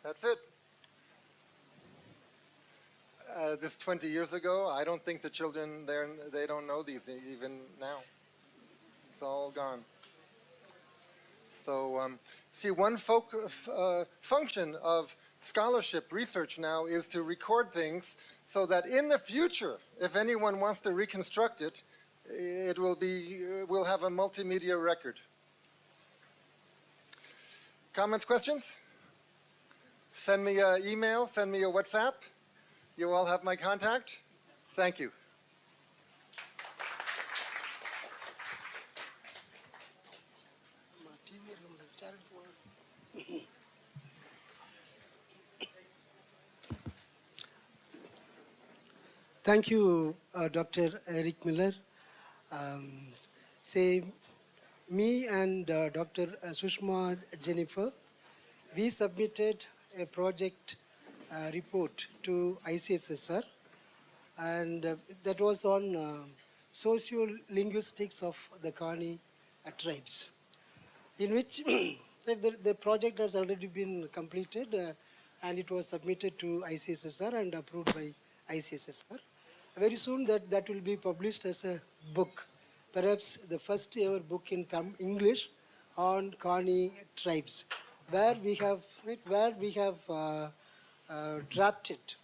That's it. This 20 years ago, I don't think the children there, they don't know these even now. It's all gone. So, see, one function of scholarship research now is to record things so that in the future, if anyone wants to reconstruct it, we'll have a multimedia record. Comments, questions? Send me an email, send me a WhatsApp. You all have my contact. Thank you. Thank you, Dr. Eric Miller. Say, me and Dr. Sushma Jennifer, we submitted a project report to ICSSR, and that was on socio-linguistics of the Kani tribes, in which the project has already been completed and it was submitted to ICSSR and approved by ICSSR. Very soon that will be published as a book, perhaps the first ever book in English on Kani tribes, where we have drafted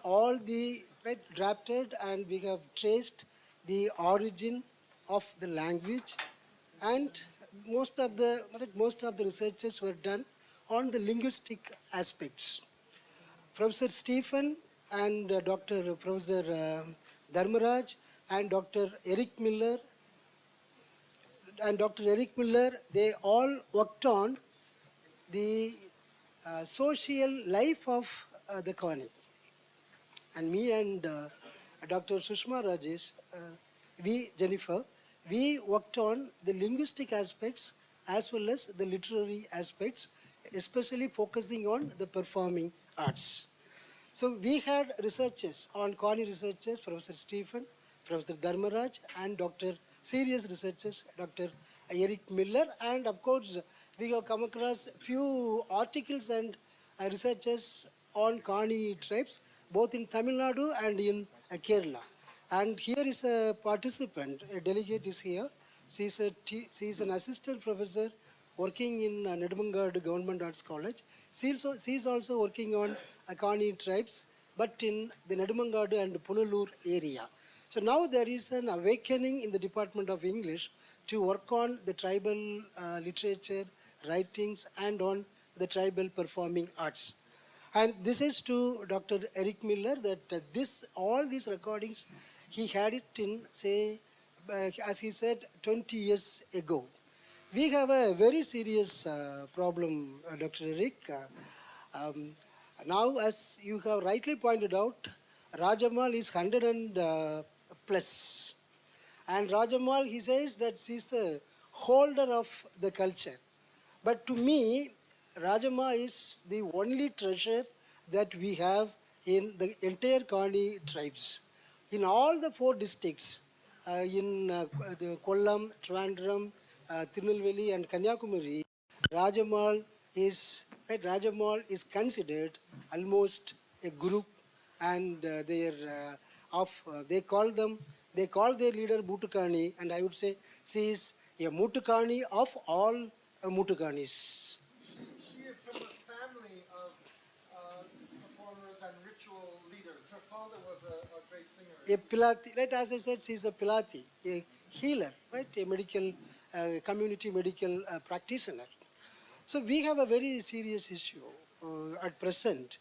all the drafted, and we have traced the origin of the language, and most of the researches were done on the linguistic aspects. Professor Stephen and Professor Dharmaraj and Dr. Eric Miller they all worked on the social life of the Kani. And me and Dr. Sushma Rajesh, Jennifer, we worked on the linguistic aspects as well as the literary aspects, especially focusing on the performing arts. So we had researchers on Kani researchers, Professor Stephen, Professor Dharmaraj, and serious researchers, Dr. Eric Miller, and of course we have come across few articles and researches on Kani tribes, both in Tamil Nadu and in Kerala. And here is a participant, a delegate is here. She is an assistant professor working in Nedumangad Government Arts College. She is also working on Kani tribes, but in the Nedumangad and Punalur area. So now there is an awakening in the Department of English to work on the tribal literature, writings, and on the tribal performing arts. And this is to Dr. Eric Miller, that all these recordings, he had it in, say, as he said, 20 years ago. We have a very serious problem, Dr. Eric. Now, as you have rightly pointed out, Rajamal is 100 and plus. And Rajamal, he says that she's the holder of the culture. But to me, Rajama is the only treasure that we have in the entire Kani tribes. In all the 4 districts, in the Kollam, Trivandrum, Tirunelveli and Kanyakumari, Rajamal is considered almost a group, and they call their leader Mutukani, and I would say she is a Mutukani of all Mutukanis. She is from a family of performers and ritual leaders. Her father was a great singer. A Pilati, right? As I said, she is a Pilati, a healer, right? A medical, community medical practitioner. So we have a very serious issue at present.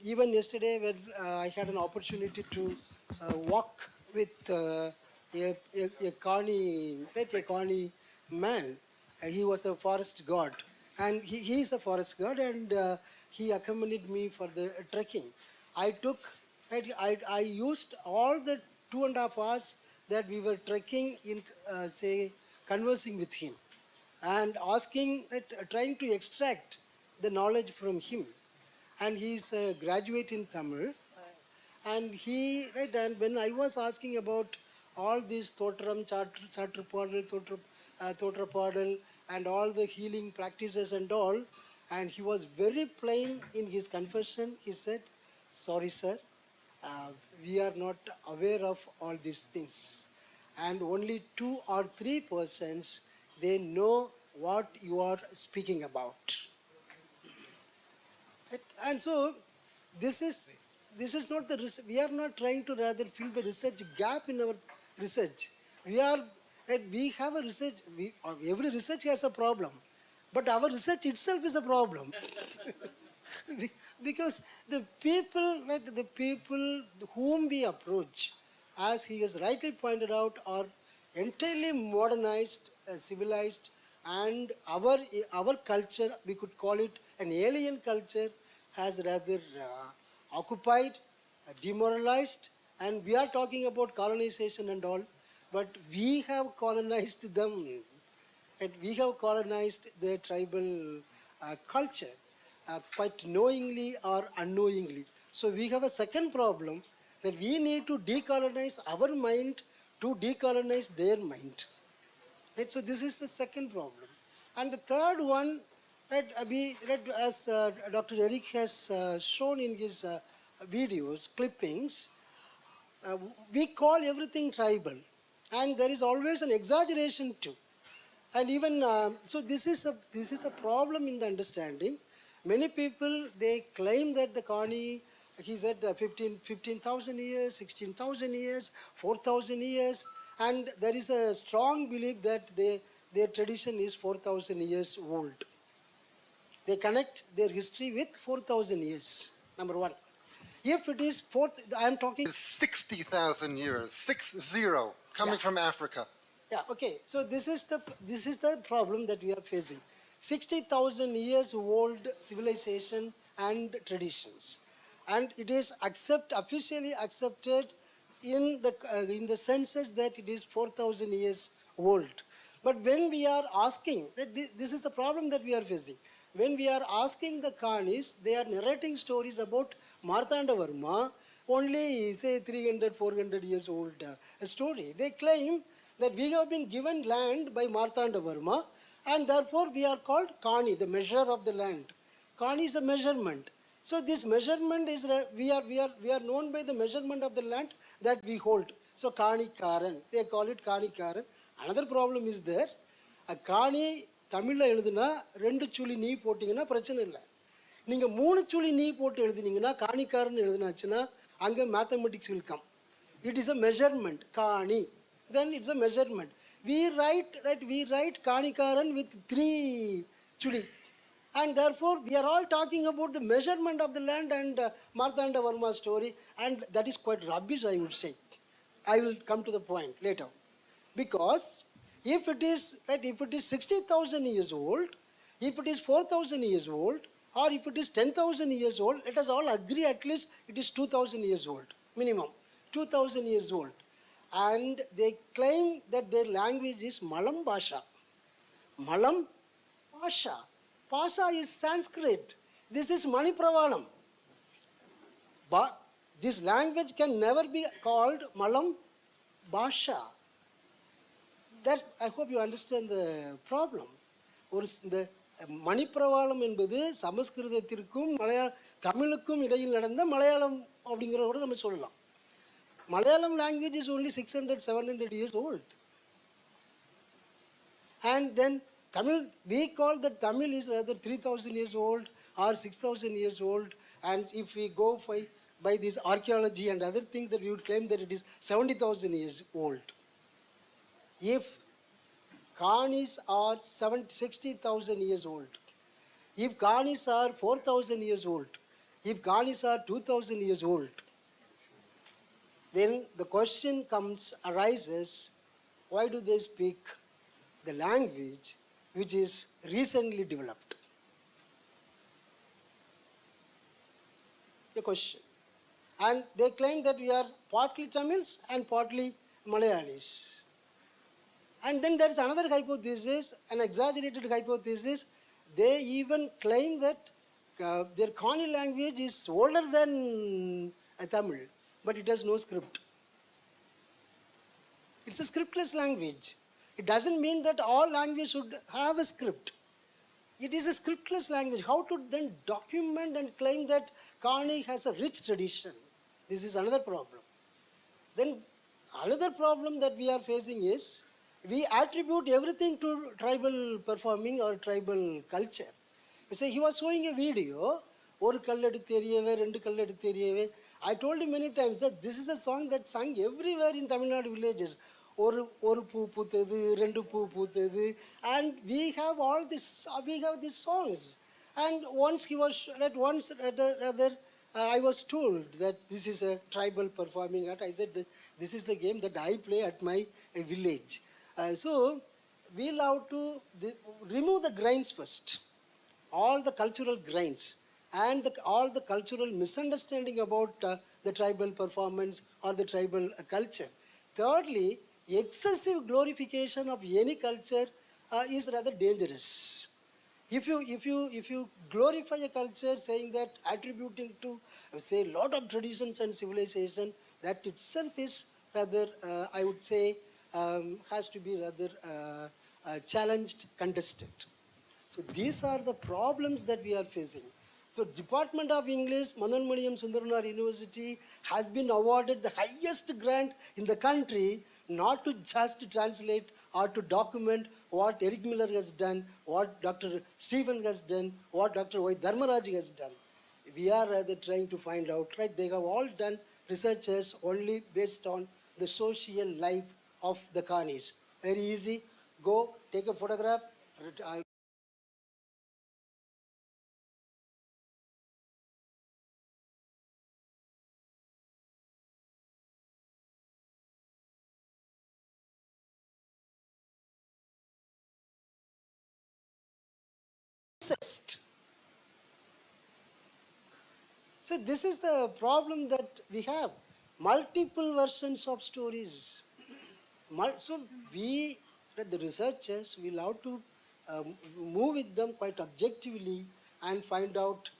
Even yesterday, when I had an opportunity to walk with a Kani man. He was a forest god, and he is a forest god, and he accompanied me for the trekking. I used all the 2.5 hours that we were trekking in, conversing with him and trying to extract the knowledge from him. And he is a graduate in Tamil. And when I was asking about all these Totram, Chatrapadal, Totrapadal, and all the healing practices and all, and he was very plain in his confession. He said, "Sorry, sir, we are not aware of all these things." And only 2 or 3 persons, they know what you are speaking about. And so this is not the research. We are not trying to rather fill the research gap in our research. We have a research. Every research has a problem, but our research itself is a problem. Because the people whom we approach, as he has rightly pointed out, are entirely modernized, civilized, and our culture, we could call it an alien culture, has rather occupied, demoralized, and we are talking about colonization and all, but we have colonized them, and we have colonized their tribal culture, quite knowingly or unknowingly. So we have a second problem, that we need to decolonize our mind to decolonize their mind. Right? So this is the second problem. And the third one, right, as Dr. Eric has shown in his videos, clippings, we call everything tribal. And there is always an exaggeration too. And even, so this is a problem in the understanding. Many people, they claim that the Kani, he said 15,000 years, 16,000 years, 4,000 years, and there is a strong belief that their tradition is 4,000 years old. They connect their history with 4,000 years, number one. If it is I am talking 60,000 years, 60, coming from Africa. Yeah, okay. So this is the problem that we are facing. 60,000 years old civilization and traditions, and it is officially accepted in the census that it is 4,000 years old. But when we are asking, this is the problem that we are facing. When we are asking the Kanis, they are narrating stories about Martandavarma, only say 300, 400 years old story. They claim that we have been given land by Martandavarma, and therefore we are called Kani, the measure of the land. Kani is a measurement. So this measurement is, we are known by the measurement of the land that we hold. So Kani Karan, they call it Kani Karan. Another problem is there. A Kani, தமிழில் எழுதுனா 2 சுழி நீ போட்டிங்கன்னா பிரச்சனை இல்லை. நீங்கள் 3 சுழி நீ போட்டு எழுதினீங்கன்னா காணிக்காரன் எழுதினாச்சுன்னா அங்கே mathematics will come. It is a measurement, Kani. Then it's a measurement. We write Kanikaran with 3 chuli. And therefore, we are all talking about the measurement of the land and Martanda Varma's story, and that is quite rubbish, I would say. I will come to the point later. Because if it is 60,000 years old, if it is 4,000 years old, or if it is 10,000 years old, let us all agree at least it is 2,000 years old, minimum, 2,000 years old. And they claim that their language is Malam Bhasha. Malam Bhasha. Bhasha is Sanskrit. This is Manipravalam. But this language can never be called Malam Bhasha. That, I hope you understand the problem. இந்த மணிப்பிரவாளம் என்பது சமஸ்கிருதத்திற்கும் தமிழுக்கும் இடையில் நடந்த மலையாளம் அப்படிங்கிறத நம்ம சொல்லலாம். Malayalam language is only 600, 700 years old. And then Tamil, we call that Tamil is rather 3,000 years old or 6,000 years old. And if we go by this archaeology and other things, that we would claim that it is 70,000 years old. If Kanis are 60,000 years old, if Kanis are 4,000 years old, if Kanis are 2,000 years old, then the question arises, why do they speak the language which is recently developed? The question. And they claim that we are partly Tamils and partly Malayalis. And then there is another hypothesis, an exaggerated hypothesis. They even claim that their Kani language is older than Tamil, but it has no script. It's a scriptless language. It doesn't mean that all language should have a script. It is a scriptless language. How to then document and claim that Kani has a rich tradition? This is another problem. Then another problem that we are facing is we attribute everything to tribal performing or tribal culture. You say he was showing a video, ஒரு கல் எடுத்து எறியவே ரெண்டு கல் எடுத்து எறியவே. I told him many times that this is a song that sung everywhere in Tamil Nadu villages. ஒரு பூ பூத்தது ரெண்டு பூ பூத்தது, and we have all this, we have these songs. And once he was rather I was told that this is a tribal performing art. I said that this is the game that I play at my village. So we'll have to remove the grains first, all the cultural grains and all the cultural misunderstanding about the tribal performance or the tribal culture. Thirdly, excessive glorification of any culture is rather dangerous. If you glorify a culture, saying that, attributing to say a lot of traditions and civilization, that itself is rather I would say has to be rather challenged, contested. So these are the problems that we are facing. So Department of English, Mananmaliyam Sundaranaar University has been awarded the highest grant in the country, not to just translate or to document what Eric Miller has done, what Dr. Stephen has done, what Dr. Y. Dharmaraj has done. We are rather trying to find out, right? They have all done researches only based on the social life of the Kanis. Very easy. Go, take a photograph. So this is the problem that we have. Multiple versions of stories. So we, the researchers, will have to move with them quite objectively and find out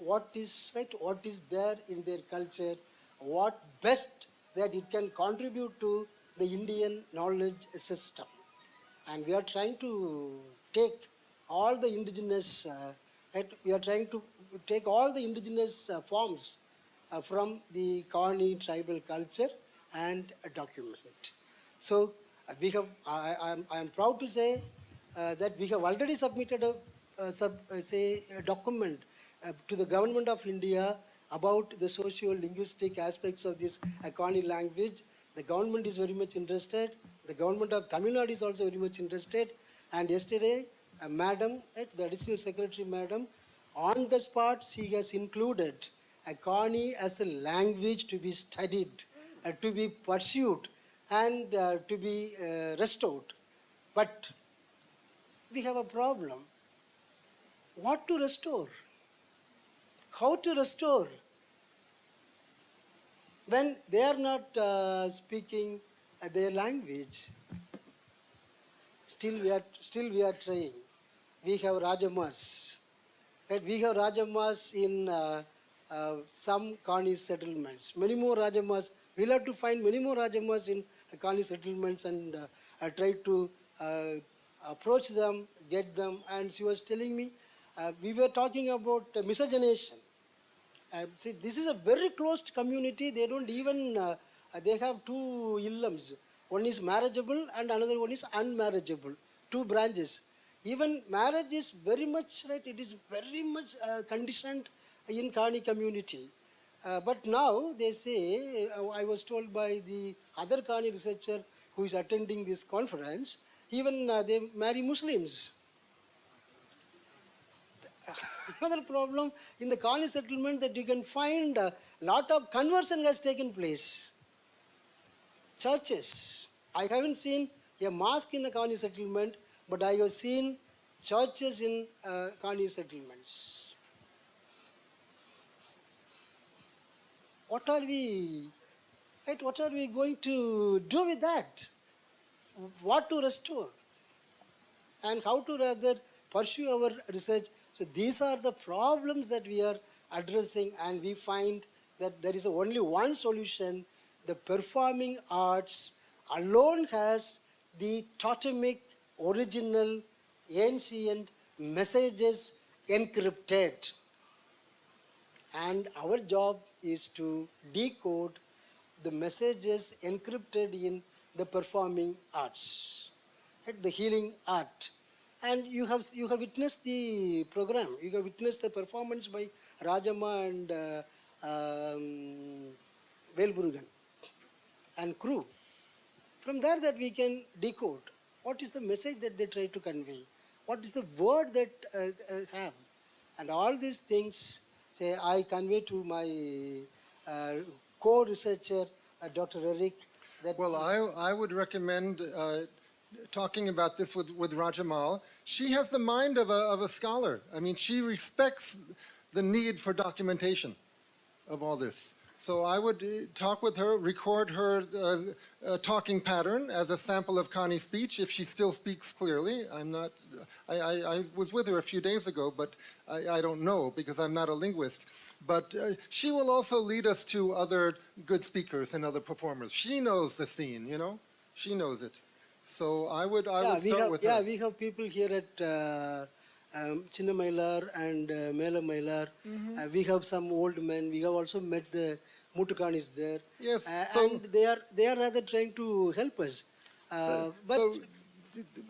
what is right, what is there in their culture, what best that it can contribute to the Indian knowledge system. And we are trying to take all the indigenous, we are trying to take all the indigenous forms from the Kani tribal culture and document it. So we have, I am proud to say that we have already submitted a document to the government of India about the socio-linguistic aspects of this Kani language. The government is very much interested. The government of Tamil Nadu is also very much interested. And yesterday, Madam, the Additional Secretary Madam, on the spot, she has included Kani as a language to be studied, to be pursued, and to be restored. But we have a problem. What to restore? How to restore? When they are not speaking their language. Still we are trying. We have Rajamas. Right? We have Rajamas in some Kani settlements. Many more Rajamas. We'll have to find many more Rajamas in Kani settlements and try to approach them, get them. And she was telling me, we were talking about miscegenation. See, this is a very closed community. They don't even, they have two illams. One is marriageable and another one is unmarriageable. Two branches. Even marriage is very much, right, it is very much conditioned in Kani community. But now they say, I was told by the other Kani researcher who is attending this conference, even they marry Muslims. Another problem in the Kani settlement that you can find a lot of conversion has taken place. Churches. I haven't seen a mosque in a Kani settlement, but I have seen churches in Kani settlements. What are we going to do with that? What to restore? And how to rather pursue our research? So these are the problems that we are addressing, and we find that there is only one solution. The performing arts alone has the totemic, original, ancient messages encrypted. And our job is to decode the messages encrypted in the performing arts. at the healing art. And you have witnessed the program. You have witnessed the performance by Rajamma and Velmurugan and crew. From there that we can decode what is the message that they try to convey, what is the word that have. And all these things, say, I convey to my co-researcher, Dr. Eric. That well, I would recommend talking about this with Rajamal. She has the mind of a scholar. I mean, she respects the need for documentation of all this. So I would talk with her, record her talking pattern as a sample of Connie's speech, if she still speaks clearly. I was with her a few days ago, but I don't know because I'm not a linguist. But she will also lead us to other good speakers and other performers. She knows the scene, you know? She knows it. So I would start with her. Yeah, we have people here at Chinna Mailar and Mela Mailar. We have some old men. We have also met the Mutukanis there. Yes. And they are rather trying to help us.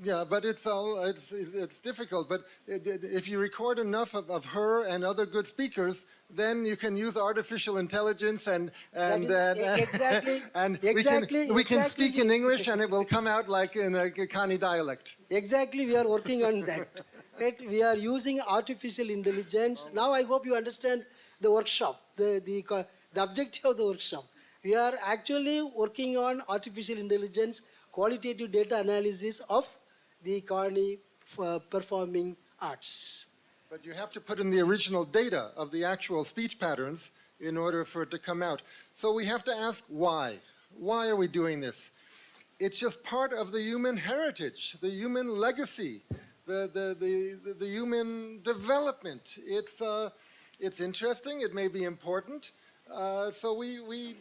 Yeah, but it's difficult. But if you record enough of her and other good speakers, then you can use artificial intelligence and we can speak in English and it will come out like in a Kani dialect. Exactly, we are working on that. We are using artificial intelligence. Now I hope you understand the workshop, the objective of the workshop. We are actually working on artificial intelligence, qualitative data analysis of the Kani performing arts. But you have to put in the original data of the actual speech patterns in order for it to come out. So we have to ask why. Why are we doing this? It's just part of the human heritage, the human legacy, the human development. It's interesting, it may be important, so we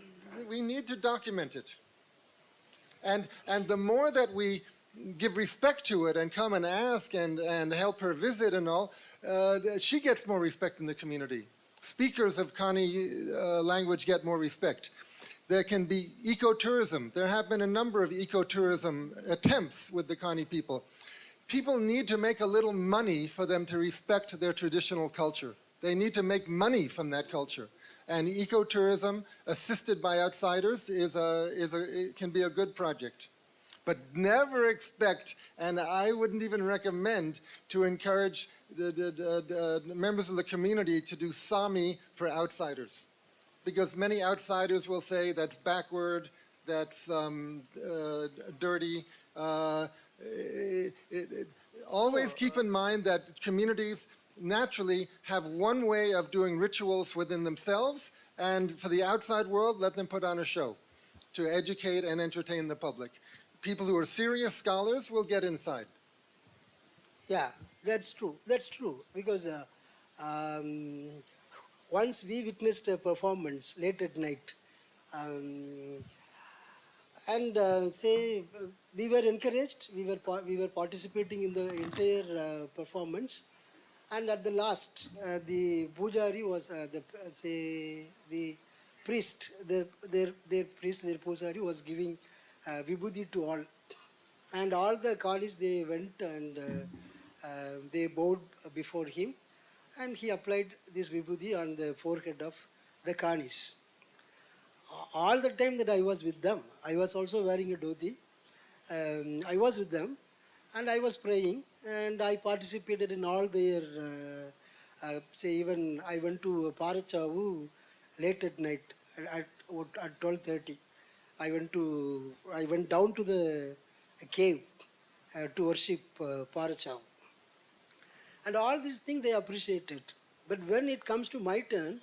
need to document it. And the more that we give respect to it and come and ask and help her visit and all, she gets more respect in the community. Speakers of Kani language get more respect. There can be ecotourism. There have been a number of ecotourism attempts with the Kani people. People need to make a little money for them to respect their traditional culture. They need to make money from that culture. And ecotourism, assisted by outsiders, it can be a good project. But never expect, and I wouldn't even recommend, to encourage the members of the community to do Sami for outsiders. Because many outsiders will say that's backward, that's dirty. Always keep in mind that communities naturally have one way of doing rituals within themselves, and for the outside world, let them put on a show to educate and entertain the public. People who are serious scholars will get inside. Yeah, that's true. That's true. Because once we witnessed a performance late at night, say we were encouraged. We were participating in the entire performance, and at the last, the pujari was the priest. Their priest, their pujari was giving vibhuti to all, and all the Kalis, they went and they bowed before him, and he applied this vibhuti on the forehead of the Kanis. All the time that I was with them, I was also wearing a dhoti. I was with them, and I was praying, and I participated in all their. Even I went to Parachavu late at night at 12:30. I went down to the cave to worship Parachavu. And all these things they appreciated. But when it comes to my turn,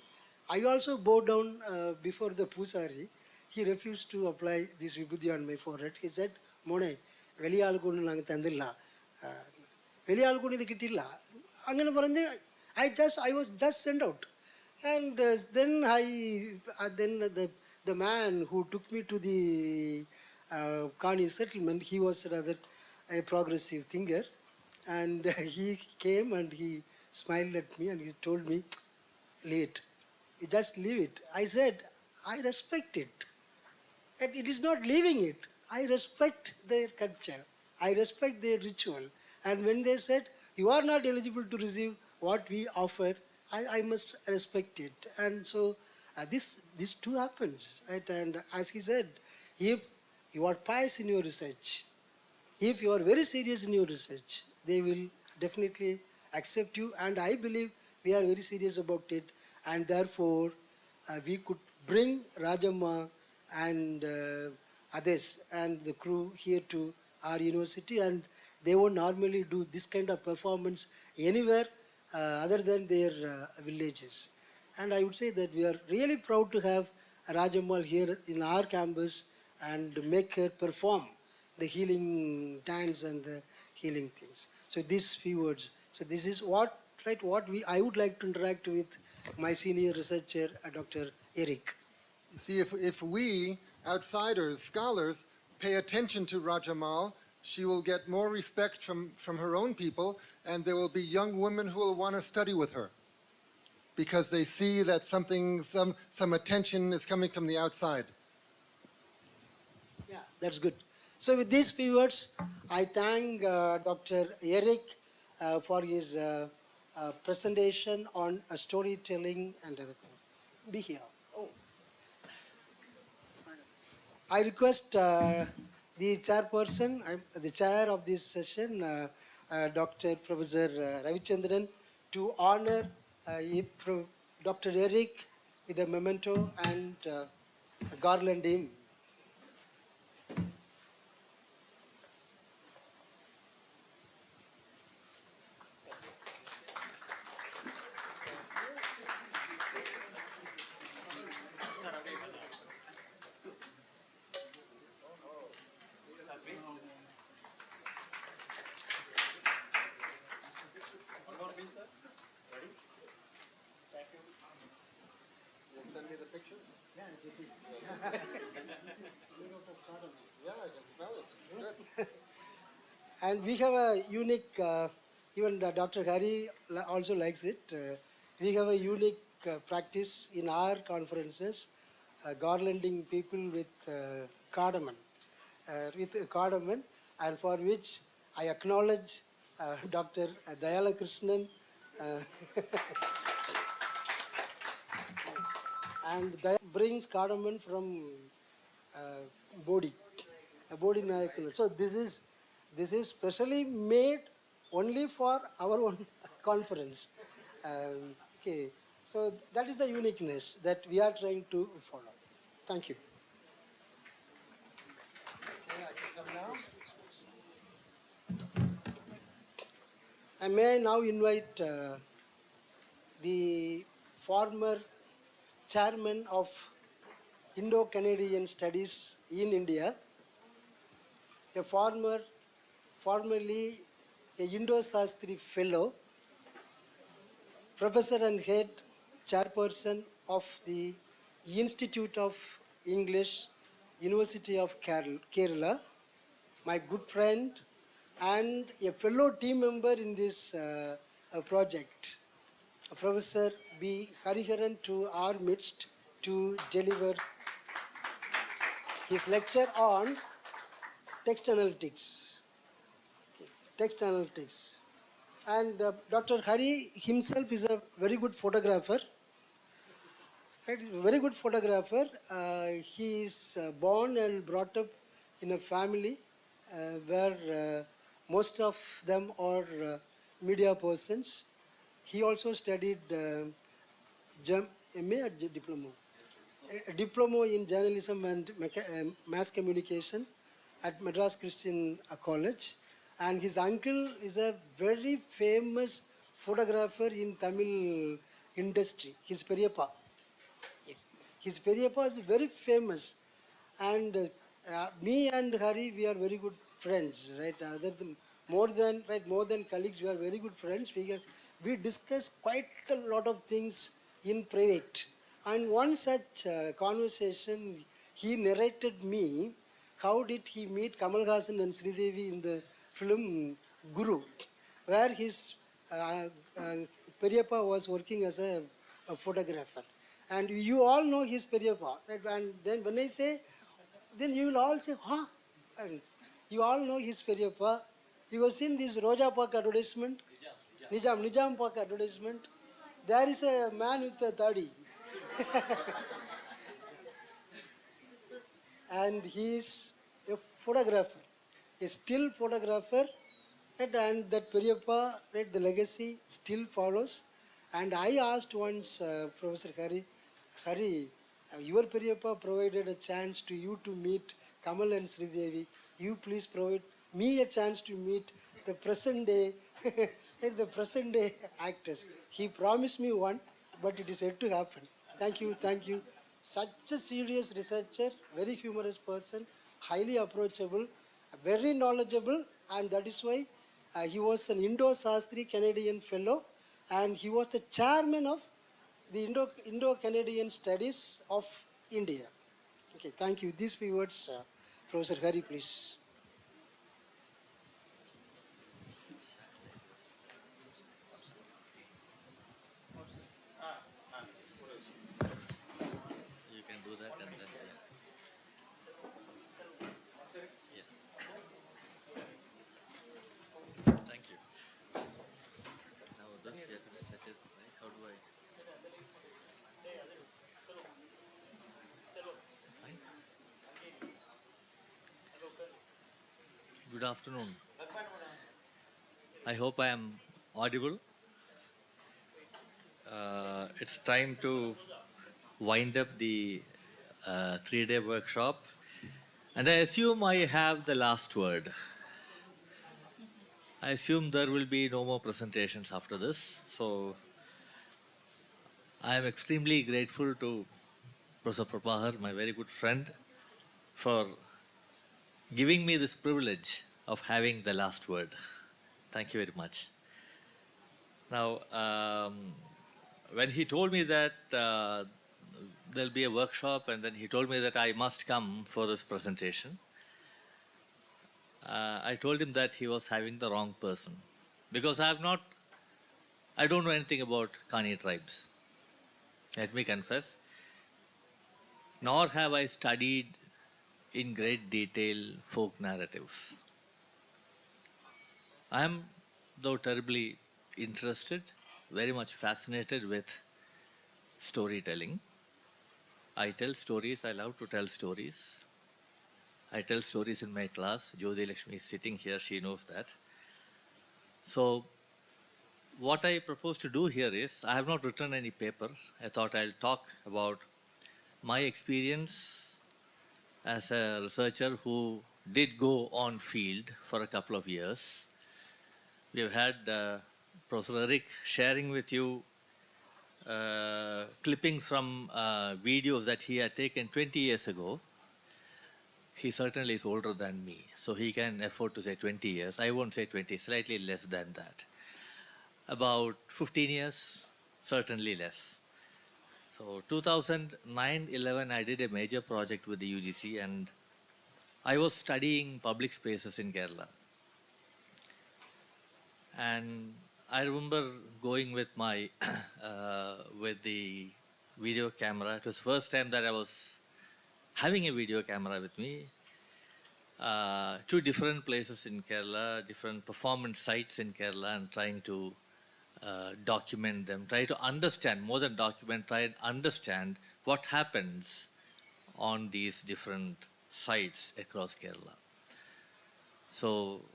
I also bow down before the Pusari. He refused to apply this vibhuti on my forehead. He said, Mone, veliyalukonu nanga thandilla. Veliyalukonu idu kittilla. Angane paranje, I was just sent out. And then the man who took me to the Kani settlement, he was rather a progressive thinker. And he came and he smiled at me and he told me, leave it. You just leave it. I said, I respect it. And it is not leaving it. I respect their culture. I respect their ritual. And when they said, you are not eligible to receive what we offer, I must respect it. And so this too happens, right? And as he said, if you are pious in your research, if you are very serious in your research, they will definitely accept you. And I believe we are very serious about it. And therefore, we could bring Rajamma and others and the crew here to our university. And they won't normally do this kind of performance anywhere other than their villages. And I would say that we are really proud to have Rajammal here in our campus and make her perform the healing dance and the healing things. So these few words. So this is what I would like to interact with my senior researcher, Dr. Eric. You see, if we, outsiders, scholars, pay attention to Rajamal, she will get more respect from her own people, and there will be young women who will want to study with her because they see that some attention is coming from the outside. Yeah, that's good. So with these few words, I thank Dr. Eric for his presentation on storytelling and other things. Be here. Oh. I request the chairperson, the chair of this session, Dr. Professor Ravichandran, to honor Dr. Eric with a memento and garland him. Send me the pictures? Yeah, I can smell it. Good. And we have a unique, even Dr. Hari also likes it. We have a unique practice in our conferences, garlanding people with cardamom, and for which I acknowledge Dr. Dayala Krishnan. And that brings cardamom from Bodhi Nayakal. So this is specially made only for our own conference. Okay, so that is the uniqueness that we are trying to follow. Thank you. And may I now invite the former chairman of Indo-Canadian Studies in India, formerly a Indo-Sastri Fellow, Professor and Head Chairperson of the Institute of English, University of Kerala, my good friend and a fellow team member in this project, Professor B. Hariharan, to our midst to deliver his lecture on text analytics. Text analytics. And Dr. Hari himself is a very good photographer. Very good photographer. He is born and brought up in a family where most of them are media persons. He also studied MA or diploma? A diploma in journalism and mass communication at Madras Christian College. And his uncle is a very famous photographer in Tamil industry. His Periyappa. Yes. His Periyappa is very famous. And me and Hari, we are very good friends, right? More than colleagues, we are very good friends. We discuss quite a lot of things in private. And one such conversation, he narrated me how did he meet Kamal Hassan and Sridevi in the film Guru, where his Periyappa was working as a photographer. And you all know his Periyappa, right? And then when I say, then you will all say, huh? And You all know his Periappa. You have seen this Roja Park advertisement? Nijam Park advertisement. There is a man with a thadi. And he is a photographer, a still photographer. And that Periappa, right, the legacy still follows. And I asked once Professor Hari, your Periappa provided a chance to you to meet Kamal and Sridevi. You please provide me a chance to meet the present day, the present day actors. He promised me one, but it is yet to happen. Thank you, thank you. Such a serious researcher, very humorous person, highly approachable, very knowledgeable, and that is why he was an Indo-Sastri Canadian fellow, and he was the chairman of the Indo-Canadian Studies of India. Okay, thank you. These few words, Professor Hari, please. You can do that and then. Yeah. Thank you. Now this you have to set it, right? How do I? Fine. Good afternoon. I hope I am audible. It's time to wind up the 3-day workshop, and I assume I have the last word. I assume there will be no more presentations after this, so I am extremely grateful to Professor Prabhakar, my very good friend, for giving me this privilege of having the last word. Thank you very much. Now, when he told me that there'll be a workshop, and then he told me that I must come for this presentation, I told him that he was having the wrong person, because I don't know anything about Kani tribes. Let me confess. Nor have I studied in great detail folk narratives. I am, though, terribly interested, very much fascinated with storytelling. I tell stories, I love to tell stories. I tell stories in my class. Jyoti Lakshmi is sitting here, she knows that. So, what I propose to do here is, I have not written any paper. I thought I'll talk about my experience as a researcher who did go on field for a couple of years. We have had Professor Eric sharing with you clippings from videos that he had taken 20 years ago. He certainly is older than me, so he can afford to say 20 years. I won't say 20, slightly less than that. About 15 years, certainly less. So 2009-11, I did a major project with the UGC, and I was studying public spaces in Kerala. And I remember going with my with the video camera. It was the first time that I was having a video camera with me to different places in Kerala, different performance sites in Kerala, and trying to document them, try to understand, more than document, try and understand what happens on these different sites across Kerala. So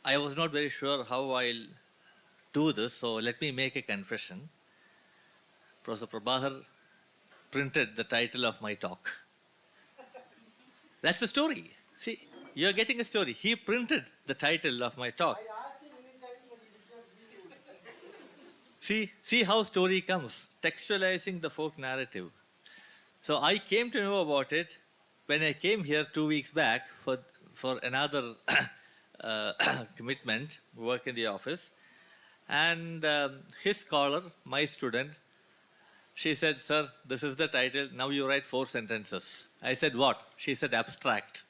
I was not very sure how I'll do this, so let me make a confession. Professor Prabhakar printed the title of my talk. That's the story. See, you're getting a story. He printed the title of my talk. See how story comes, textualizing the folk narrative. So I came to know about it when I came here 2 weeks back for another commitment, work in the office. And his scholar, my student, she said, "Sir, this is the title. Now you write 4 sentences." I said, "What?" She said, "Abstract."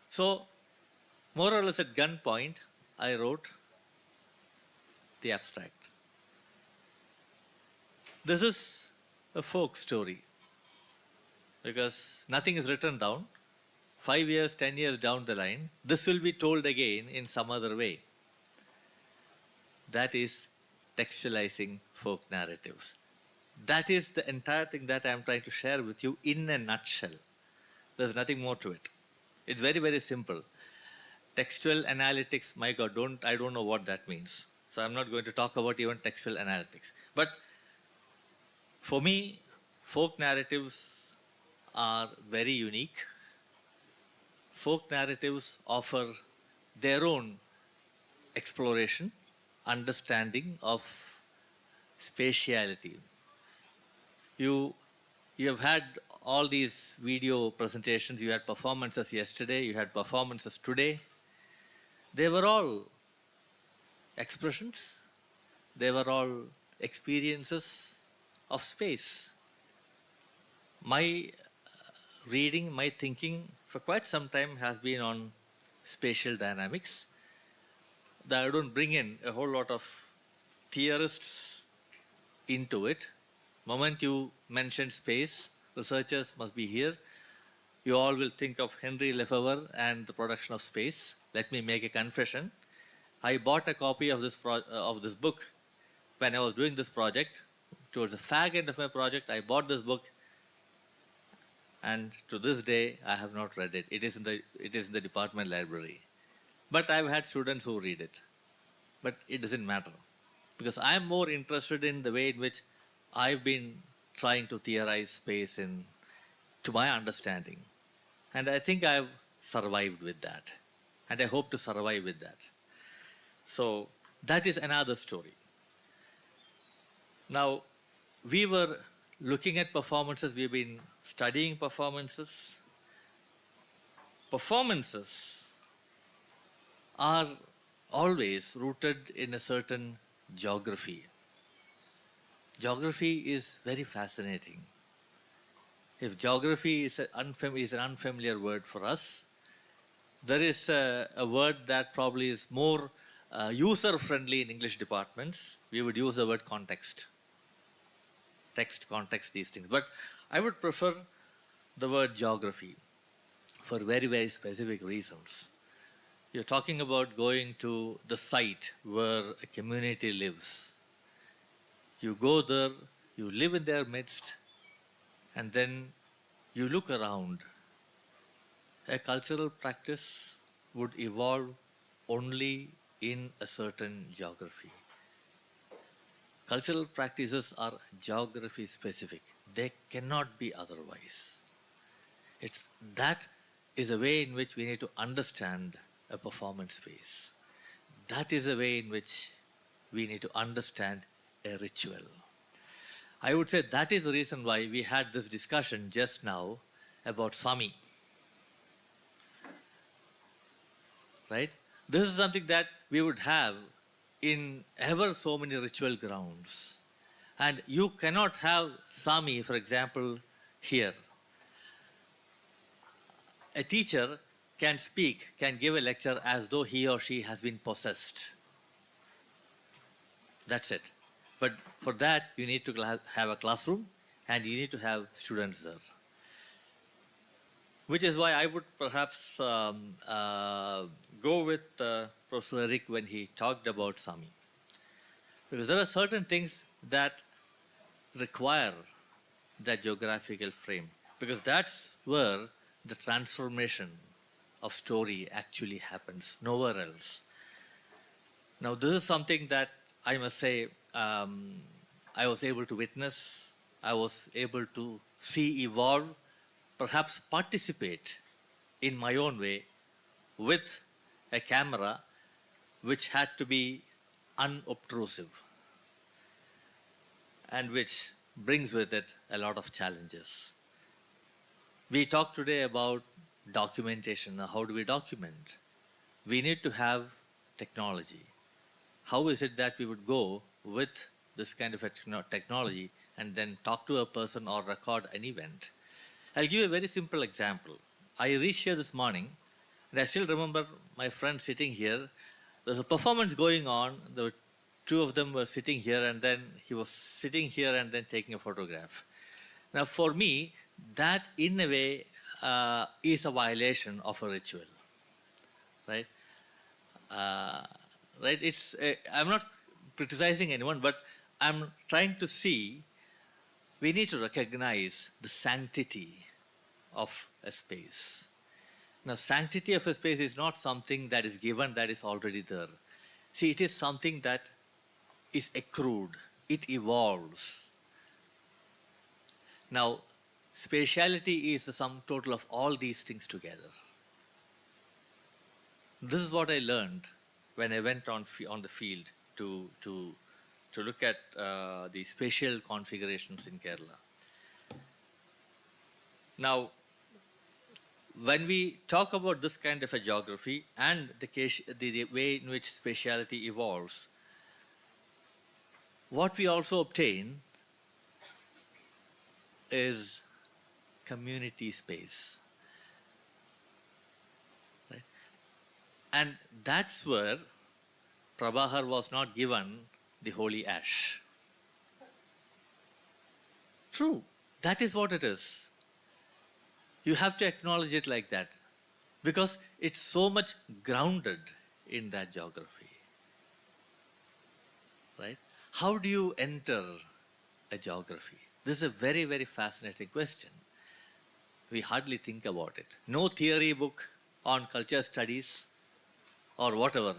So, more or less at gunpoint, I wrote the abstract. This is a folk story because nothing is written down. 5 years, 10 years down the line, this will be told again in some other way. That is textualizing folk narratives. That is the entire thing that I am trying to share with you in a nutshell. There's nothing more to it. It's very, very simple. Textual analytics, my God, I don't know what that means. So I'm not going to talk about even textual analytics. But for me, folk narratives are very unique. Folk narratives offer their own exploration, understanding of spatiality. You have had all these video presentations, you had performances yesterday, you had performances today. They were all expressions, they were all experiences of space. My reading, my thinking for quite some time has been on spatial dynamics. That I don't bring in a whole lot of theorists into it. Moment you mention space, researchers must be here. You all will think of Henry Lefebvre and the production of space. Let me make a confession. I bought a copy of this book when I was doing this project. Towards the fag end of my project, I bought this book, and to this day, I have not read it. It is in the department library. But I've had students who read it. But it doesn't matter, because I'm more interested in the way in which I've been trying to theorize space to my understanding. And I think I've survived with that. And I hope to survive with that. So that is another story. Now, we were looking at performances. We've been studying performances. Performances are always rooted in a certain geography. Geography is very fascinating. If geography is an unfamiliar word for us, there is a word that probably is more user-friendly in English departments. We would use the word context. Text, context, these things. But I would prefer the word geography for very, very specific reasons. You're talking about going to the site where a community lives. You go there, you live in their midst, and then you look around. A cultural practice would evolve only in a certain geography. Cultural practices are geography specific. They cannot be otherwise. That is a way in which we need to understand a performance space. That is a way in which we need to understand a ritual. I would say that is the reason why we had this discussion just now about Swami. Right? This is something that we would have in ever so many ritual grounds. And you cannot have Swami, for example, here. A teacher can speak, can give a lecture as though he or she has been possessed. That's it. But for that, you need to have a classroom and you need to have students there. Which is why I would perhaps go with Professor Eric when he talked about Swami. Because there are certain things that require that geographical frame. Because that's where the transformation of story actually happens, nowhere else. Now, this is something that I must say I was able to witness, I was able to see evolve, perhaps participate in my own way with a camera which had to be unobtrusive and which brings with it a lot of challenges. We talked today about documentation. How do we document? We need to have technology. How is it that we would go with this kind of a technology and then talk to a person or record an event? I'll give you a very simple example. I reached here this morning, and I still remember my friend sitting here. There's a performance going on. There were two of them were sitting here, and then he was sitting here and then taking a photograph. Now, for me, that in a way is a violation of a ritual, right? Right? I'm not criticizing anyone, but I'm trying to see, we need to recognize the sanctity of a space. Now, sanctity of a space is not something that is given, that is already there. See, it is something that is accrued, it evolves. Now, spatiality is the sum total of all these things together. This is what I learned when I went on the field to look at the spatial configurations in Kerala. Now, when we talk about this kind of a geography and the way in which spatiality evolves, what we also obtain is community space. Right? And that's where Prabhakar was not given the holy ash. True, that is what it is. You have to acknowledge it like that because it's so much grounded in that geography. Right? How do you enter a geography? This is a very, very fascinating question. We hardly think about it. No theory book on culture studies or whatever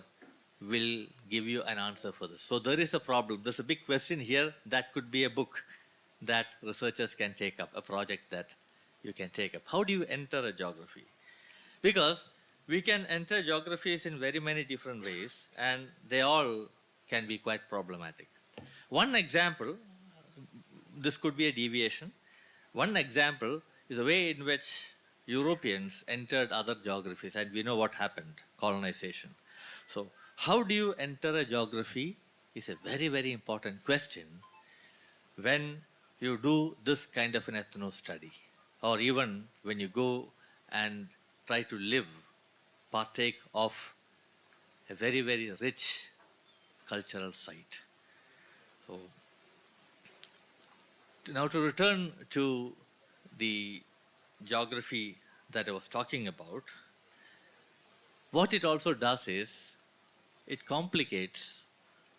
will give you an answer for this. So there is a problem. There's a big question here that could be a book that researchers can take up, a project that you can take up. How do you enter a geography? Because we can enter geographies in very many different ways and they all can be quite problematic. One example, this could be a deviation. One example is the way in which Europeans entered other geographies, and we know what happened, colonization. So how do you enter a geography is a very, very important question when you do this kind of an ethno study, or even when you go and try to live, partake of a very, very rich cultural site. So now to return to the geography that I was talking about, what it also does is it complicates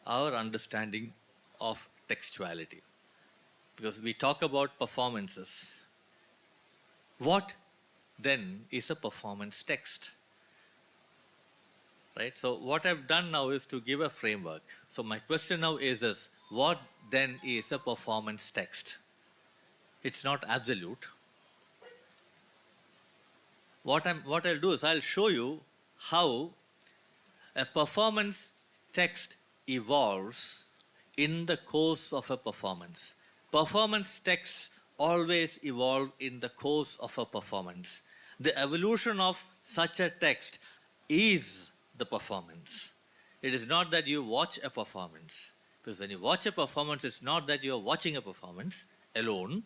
our understanding of textuality. Because we talk about performances. What then is a performance text? Right? So what I've done now is to give a framework. So my question now is this: what then is a performance text? It's not absolute. What I'll do is I'll show you how a performance text evolves in the course of a performance. Performance texts always evolve in the course of a performance. The evolution of such a text is the performance. It is not that you watch a performance. Because when you watch a performance, it's not that you're watching a performance alone.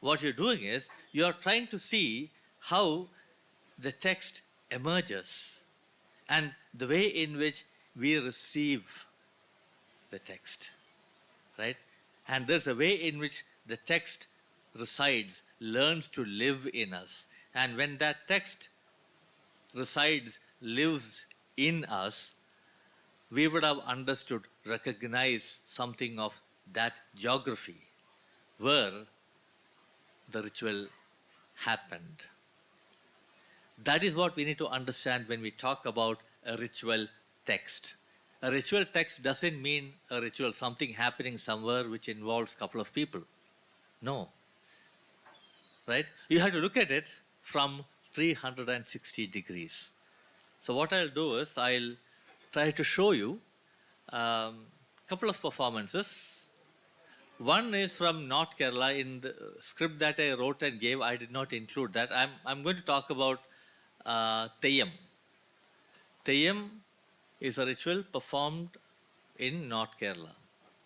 What you're doing is you're trying to see how the text emerges and the way in which we receive the text, right? And there's a way in which the text resides, learns to live in us. And when that text resides, lives in us, we would have understood, recognized something of that geography where the ritual happened. That is what we need to understand when we talk about a ritual text. A ritual text doesn't mean a ritual, something happening somewhere which involves a couple of people. No. Right? You have to look at it from 360 degrees. So what I'll do is I'll try to show you a couple of performances. One is from North Kerala. In the script that I wrote and gave, I did not include that. I'm going to talk about Theyyam. Theyyam is a ritual performed in North Kerala,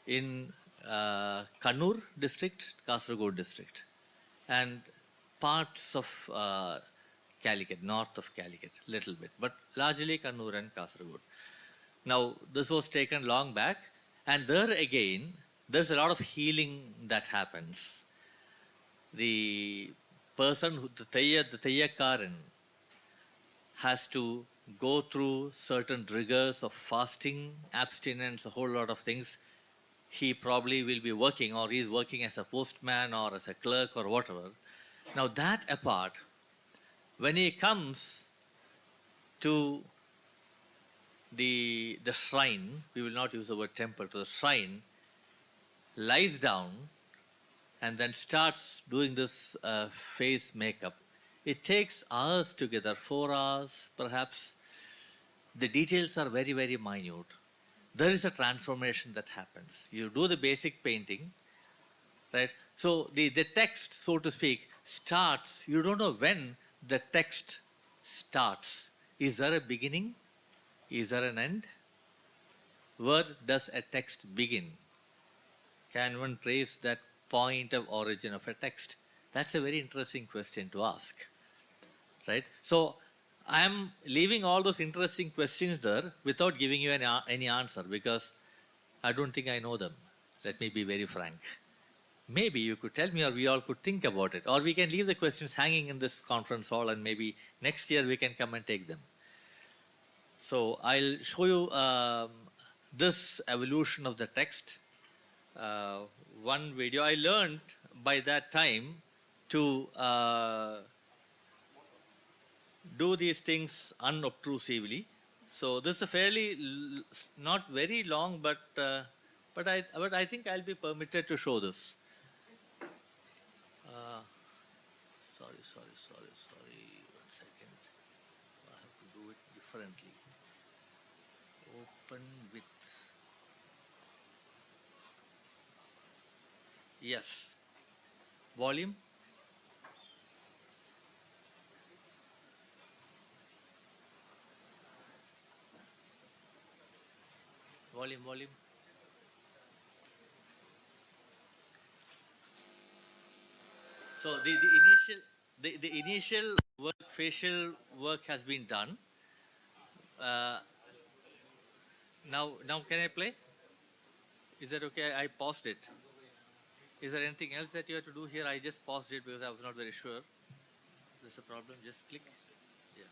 in Kannur district, Kasaragod district, and parts of Calicut, north of Calicut, little bit, but largely Kannur and Kasaragod. Now, this was taken long back, and there again, there's a lot of healing that happens. The person, the Teyyakaran, has to go through certain rigors of fasting, abstinence, a whole lot of things. He probably will be working, or he's working as a postman or as a clerk or whatever. Now, that apart, when he comes to the shrine, we will not use the word temple, to the shrine, lies down and then starts doing this face makeup. It takes hours together, 4 hours perhaps. The details are very, very minute. There is a transformation that happens. You do the basic painting, right? So the text, so to speak, starts. You don't know when the text starts. Is there a beginning? Is there an end? Where does a text begin? Can one trace that point of origin of a text? That's a very interesting question to ask, right? So I'm leaving all those interesting questions there without giving you any answer, because I don't think I know them. Let me be very frank. Maybe you could tell me, or we all could think about it, or we can leave the questions hanging in this conference hall, and maybe next year we can come and take them. So I'll show you this evolution of the text. One video I learned by that time to do these things unobtrusively. So this is a fairly not very long, but I think I'll be permitted to show this. Sorry. 1 second. I have to do it differently. Open with. Yes. Volume. Volume. So the initial work, facial work has been done. Now can I play? Is that okay? I paused it. Is there anything else that you have to do here? I just paused it because I was not very sure. There's a problem. Just click. Yeah.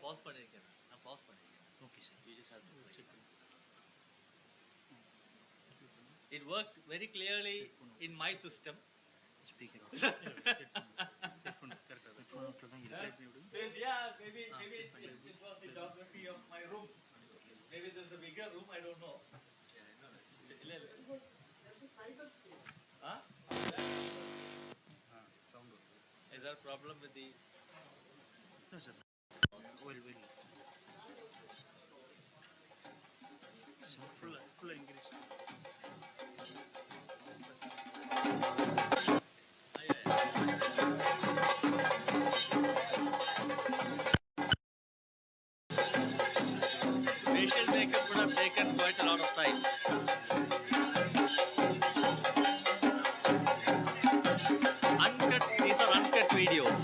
Pause பண்ணிருக்கேன். நான் pause பண்ணிருக்கேன். Okay sir. You just have to check. It worked very clearly in my system. Speaker. Yeah, maybe it was the geography of my room. Maybe there's a bigger room, I don't know. Huh? Is there a problem with the... No, sir. Full English. Facial makeup would have taken quite a lot of time. These are uncut videos.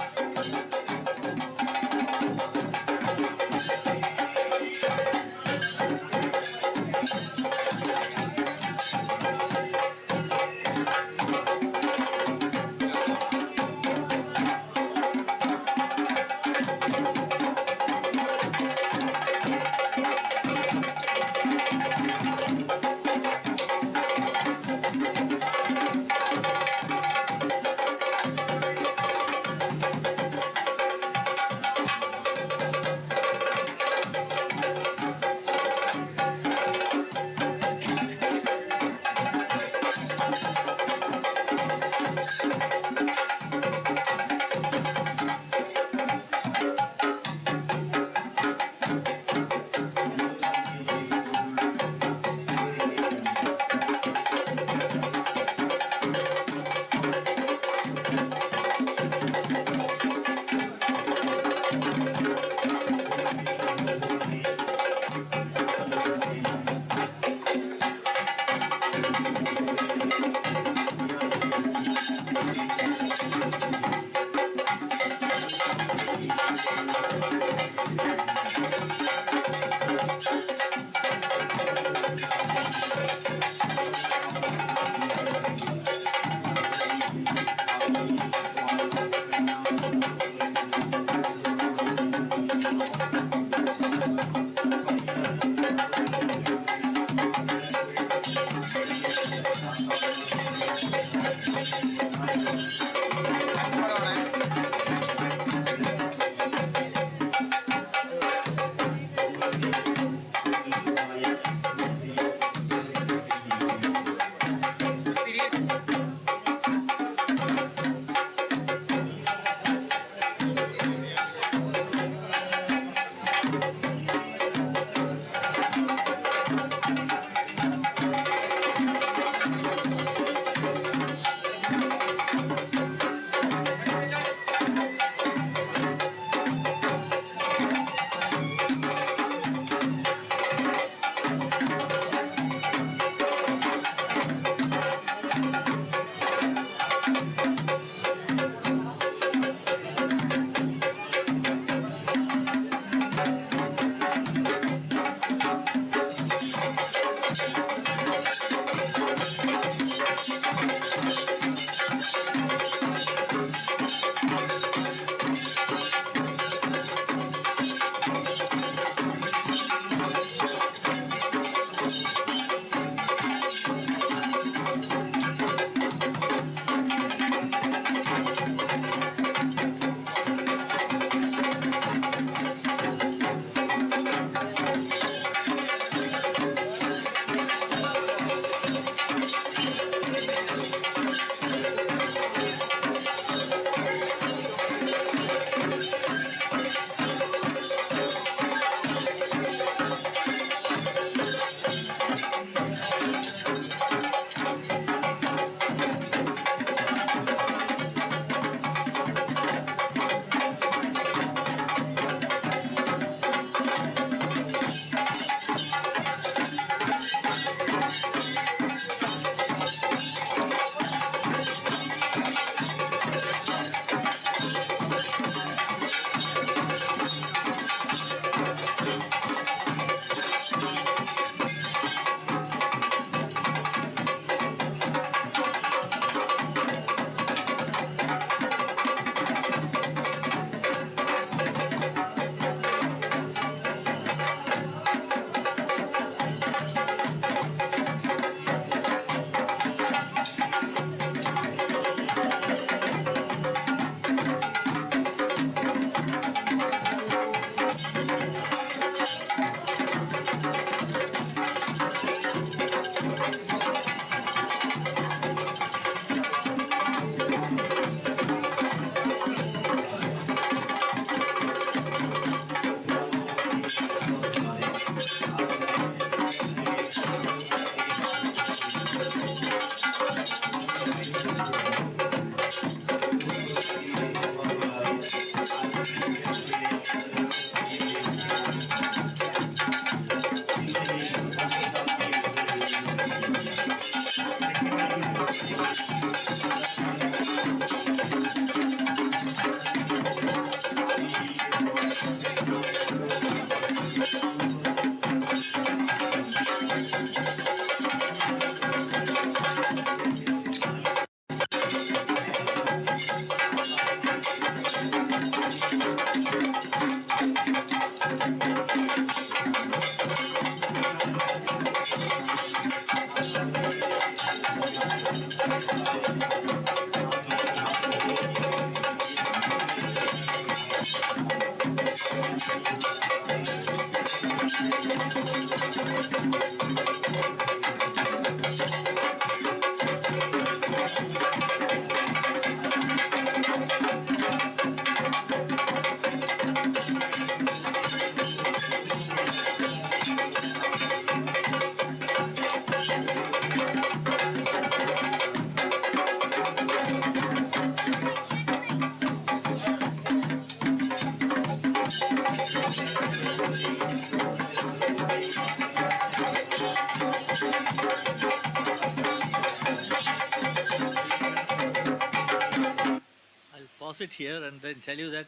I'll pause it here and then tell you that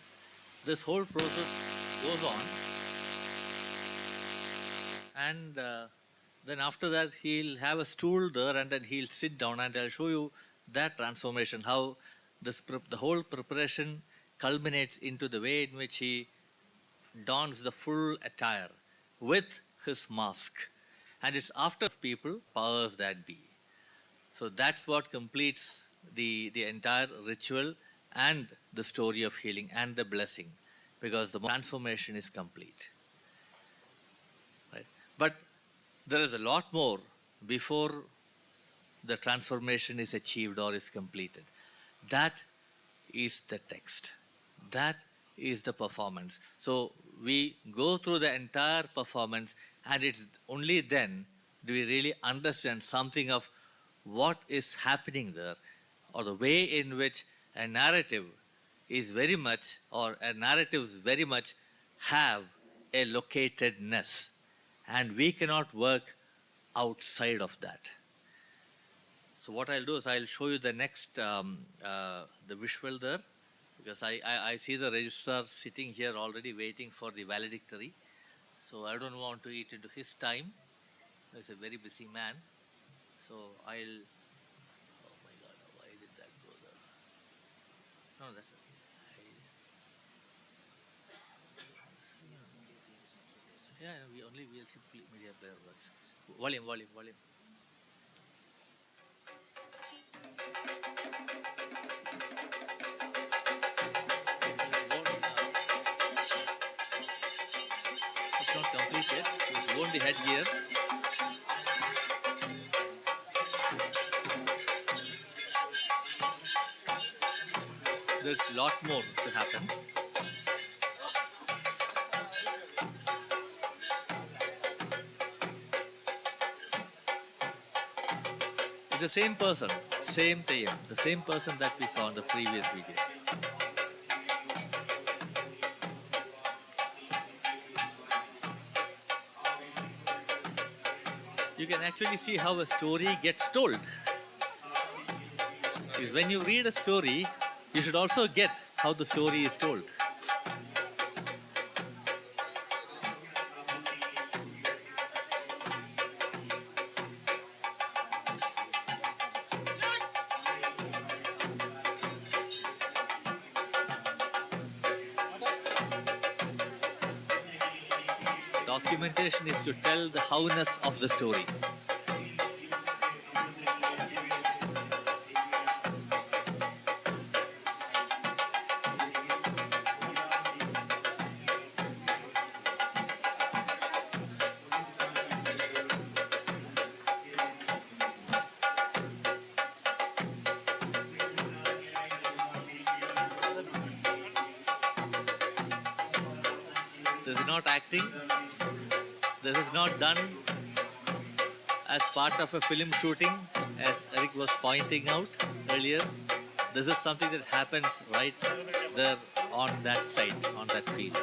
this whole process goes on, and then after that he'll have a stool there and then he'll sit down and I'll show you that transformation, how the whole preparation culminates into the way in which he dons the full attire with his mask. And it's after people, powers that be. So that's what completes the entire ritual and the story of healing and the blessing, because the transformation is complete. Right? But there is a lot more before the transformation is achieved or is completed. That is the text. That is the performance. So we go through the entire performance, and it's only then do we really understand something of what is happening there, or the way in which a narrative is very much, or a narratives very much have a locatedness, and we cannot work outside of that. So what I'll do is I'll show you the next, the visual there, because I see the registrar sitting here already waiting for the valedictory. So I don't want to eat into his time. He's a very busy man. So I'll, oh my God, why did that go there? No, that's okay. Yeah, we only VLC media player works. Volume. It's not complete yet. It's worn the headgear. There's a lot more to happen. It's the same person, same Tayam, the same person that we saw in the previous video. You can actually see how a story gets told. Because when you read a story, you should also get how the story is told. Documentation is to tell the how-ness of the story. This is not acting. This is not done as part of a film shooting, as Eric was pointing out earlier. This is something that happens right there on that site, on that field.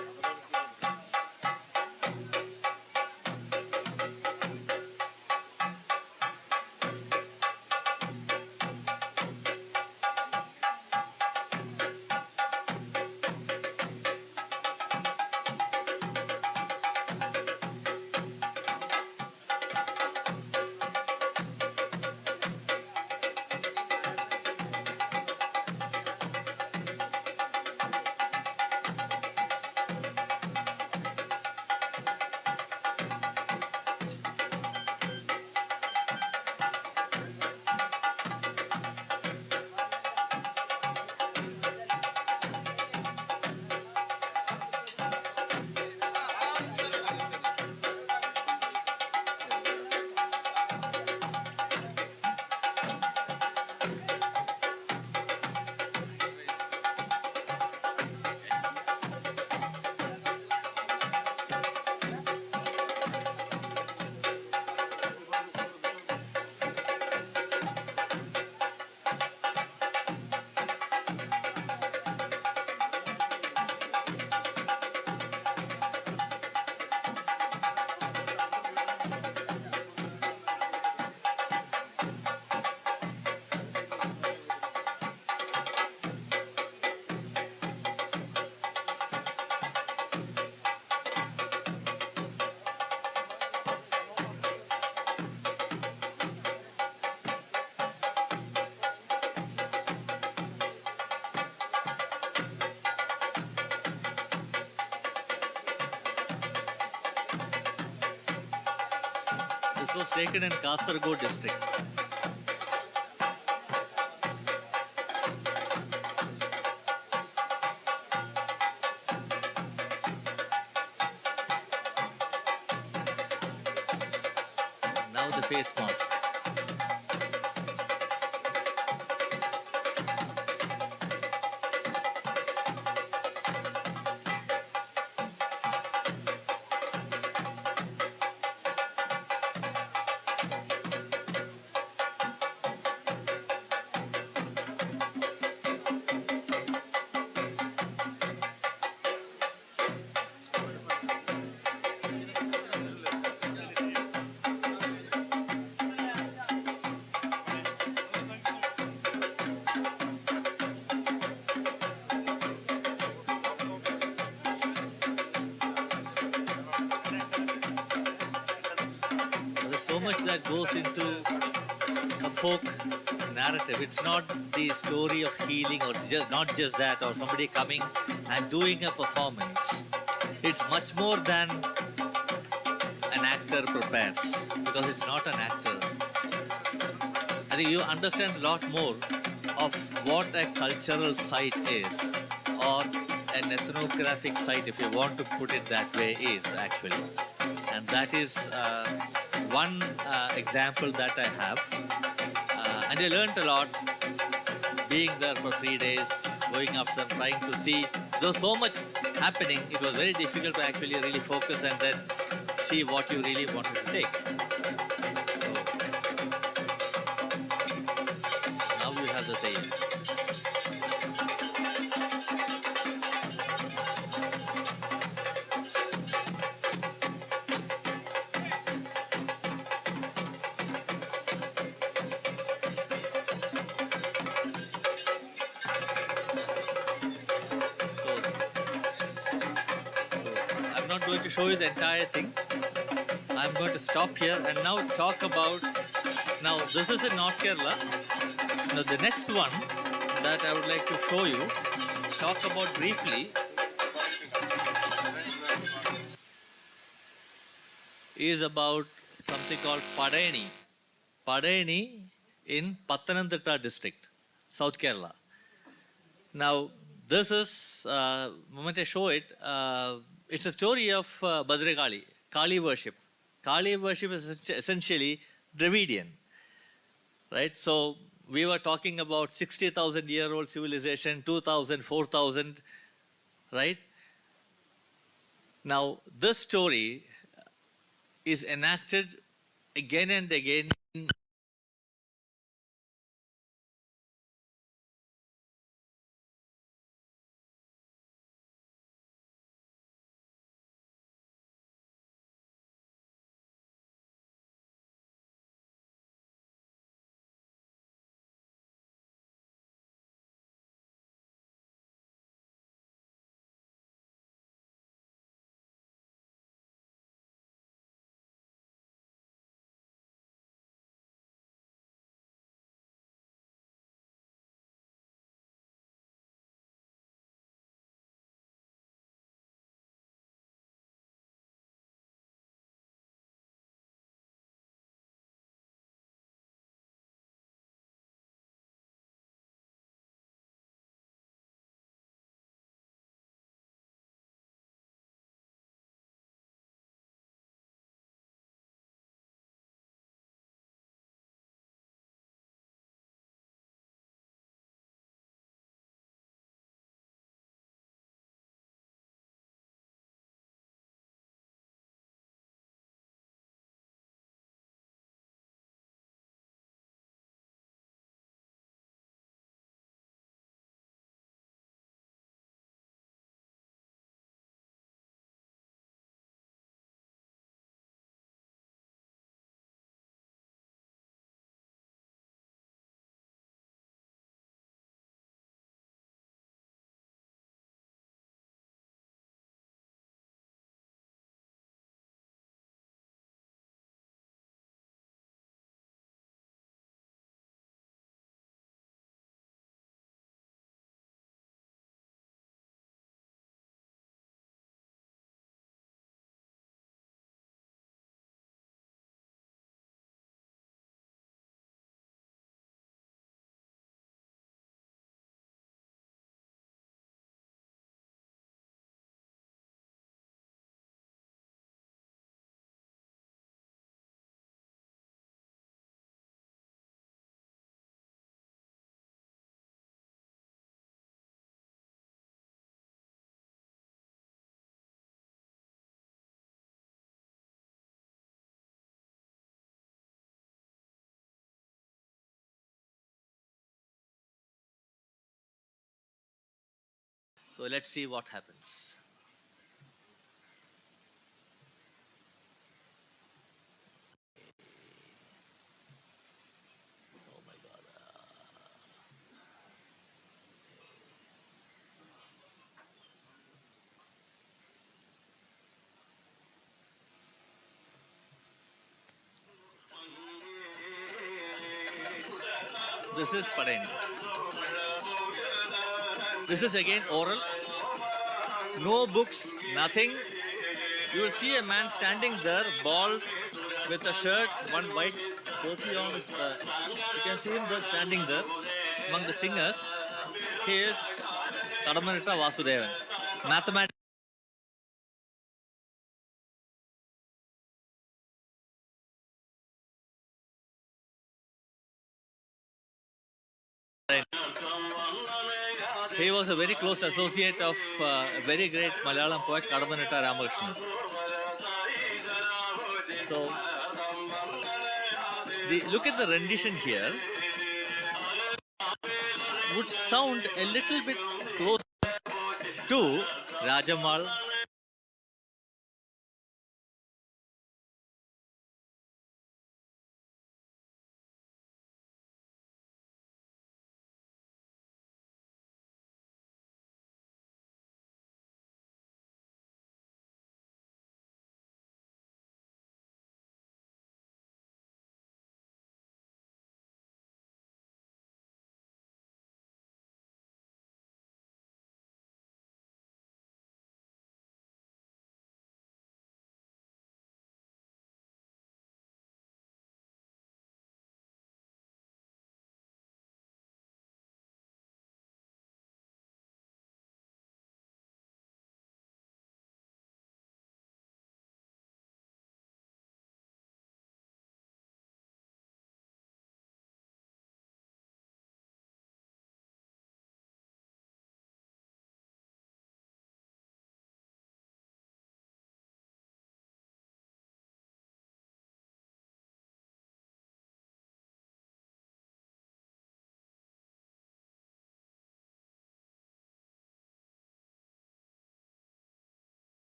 This was taken in Kasaragod district. Now the face mask. There's so much that goes into a folk narrative. It's not the story of healing or just not just that or somebody coming and doing a performance. It's much more than an actor prepares because it's not an actor. I think you understand a lot more of what a cultural site is or an ethnographic site, if you want to put it that way, is actually. And that is one example that I have. And I learned a lot being there for 3 days, going up them, trying to see. There was so much happening, it was very difficult to actually really focus and then see what you really wanted to take. So, now you have the same. I'm not going to show you the entire thing. I'm going to stop here and now talk about. Now, this is in North Kerala. Now, the next one that I would like to show you, talk about briefly, is about something called Padeni. Padeni in Pathanamthitta district, South Kerala. Now, this is, moment I show it, it's a story of Bhadrakali, Kali worship. Kali worship is essentially Dravidian, right? So we were talking about 60,000-year-old civilization, 2,000, 4,000, right? Now, this story is enacted again and again in So let's see what happens. Oh my God. This is Padeni. This is again oral. No books, nothing. You will see a man standing there, bald, with a shirt, one white dhoti on his. You can see him there standing there among the singers. He is Kadamanita Vasudevan. Mathematics. He was a very close associate of a very great Malayalam poet Kadamanita Ramakrishnan. So, look at the rendition here. Would sound a little bit close to Rajamal.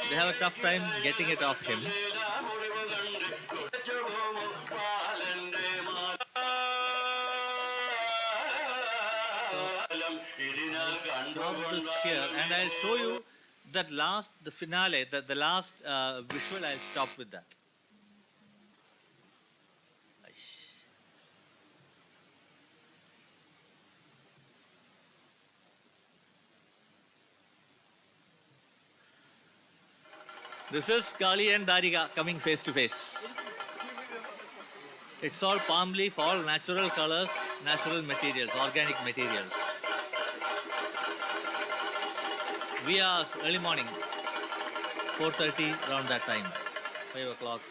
They have a tough time getting it off him. Stop this here, and I'll show you that the finale, the last visual. I'll stop with that. This is Kali and Dariga coming face to face. It's all palm leaf, all natural colors, natural materials, organic materials. We are early morning, 4:30 around that time, 5 o'clock.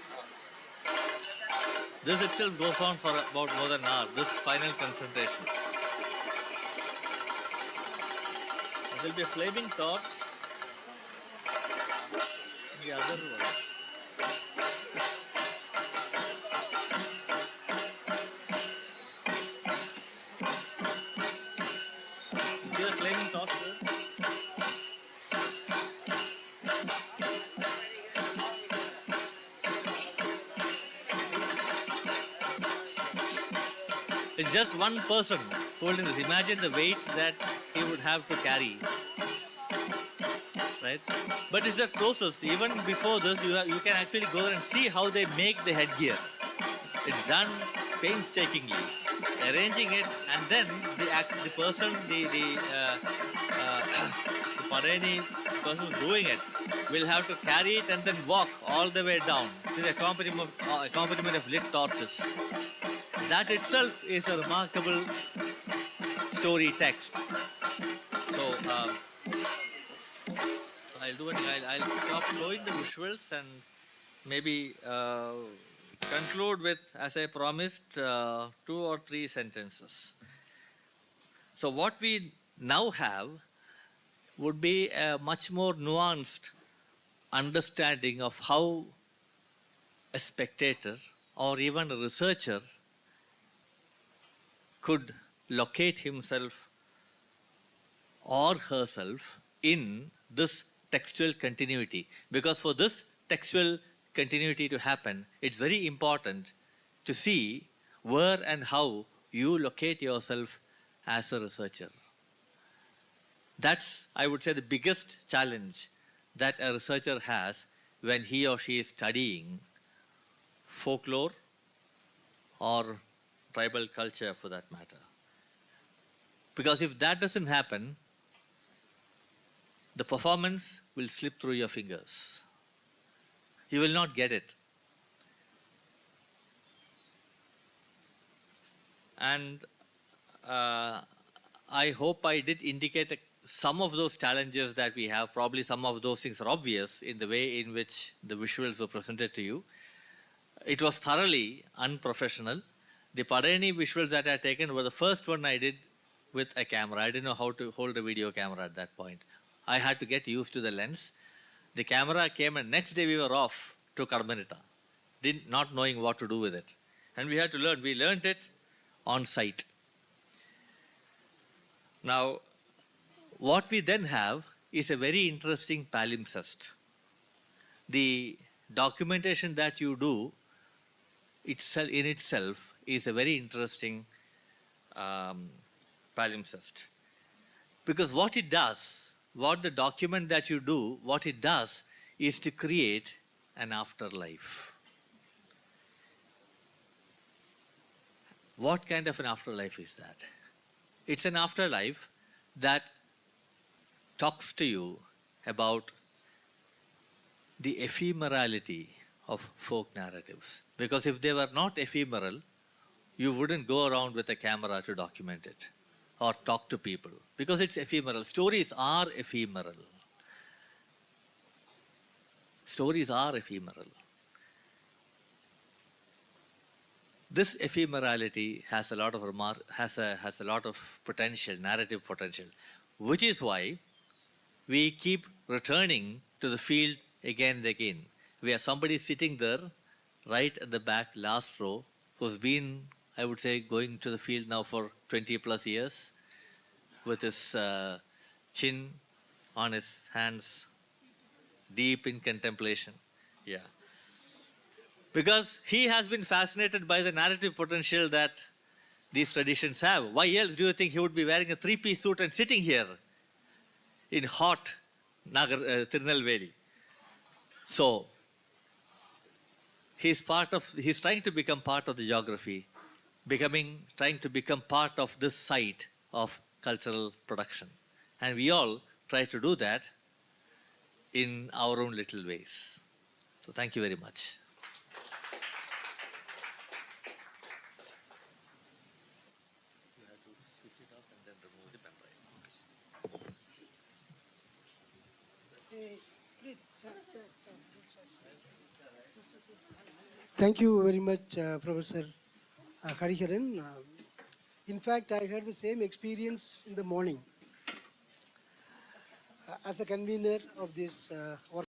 This itself goes on for about more than an hour, this final concentration. There will be a flaming torch. The other one. See the flaming torch there? It's just one person holding this. Imagine the weight that he would have to carry. Right? But it's the process. Even before this, you can actually go there and see how they make the headgear. It's done painstakingly, arranging it, and then the person, the Parani person doing it will have to carry it and then walk all the way down to the accompaniment of lit torches. That itself is a remarkable story text. So, so I'll do one thing. I'll stop showing the visuals and maybe conclude with, as I promised, 2 or 3 sentences. So what we now have would be a much more nuanced understanding of how a spectator or even a researcher could locate himself or herself in this textual continuity. Because for this textual continuity to happen, it's very important to see where and how you locate yourself as a researcher. That's, I would say, the biggest challenge that a researcher has when he or she is studying folklore or tribal culture for that matter. Because if that doesn't happen, the performance will slip through your fingers. You will not get it. And I hope I did indicate some of those challenges that we have. Probably some of those things are obvious in the way in which the visuals were presented to you. It was thoroughly unprofessional. The Parani visuals that I had taken were the first one I did with a camera. I didn't know how to hold a video camera at that point. I had to get used to the lens. The camera came and next day we were off to Karmanita, not knowing what to do with it. And we had to learn. We learned it on site. Now, what we then have is a very interesting palimpsest. The documentation that you do in itself is a very interesting palimpsest. Because what it does, what the document that you do, what it does is to create an afterlife. What kind of an afterlife is that? It's an afterlife that talks to you about the ephemerality of folk narratives. Because if they were not ephemeral, you wouldn't go around with a camera to document it or talk to people. Because it's ephemeral. Stories are ephemeral. Stories are ephemeral. This ephemerality has a lot of has a lot of potential, narrative potential, which is why we keep returning to the field again and again. We have somebody sitting there, right at the back, last row, who's been, I would say, going to the field now for 20 plus years, with his chin on his hands, deep in contemplation. Yeah. Because he has been fascinated by the narrative potential that these traditions have. Why else do you think he would be wearing a 3-piece suit and sitting here in hot Tirunelveli? So, he's trying to become part of the geography, trying to become part of this site of cultural production. And we all try to do that in our own little ways. So thank you very much. Thank you very much, Professor Hariharan. In fact, I had the same experience in the morning as a convener of this work.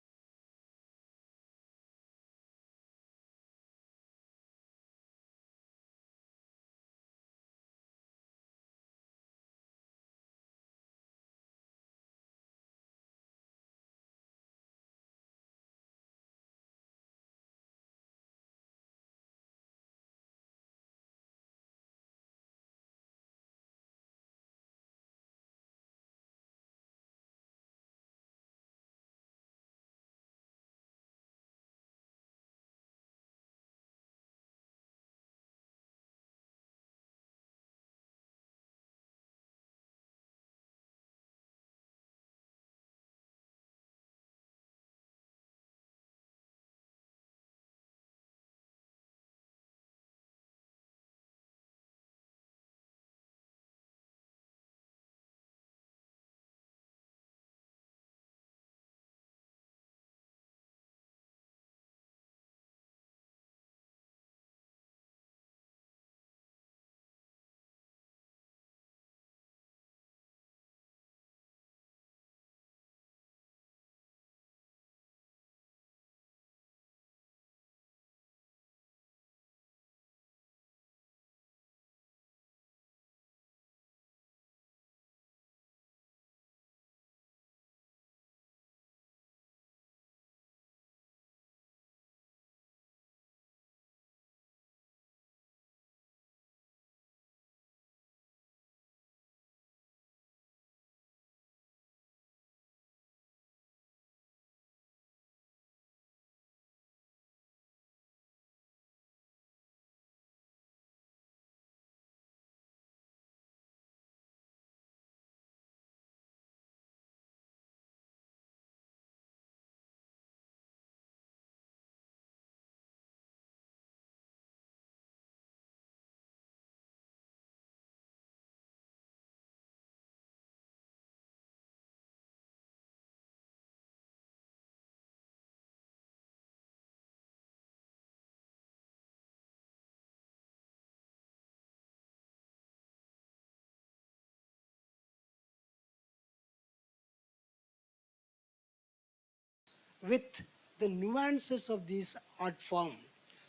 with the nuances of this art form.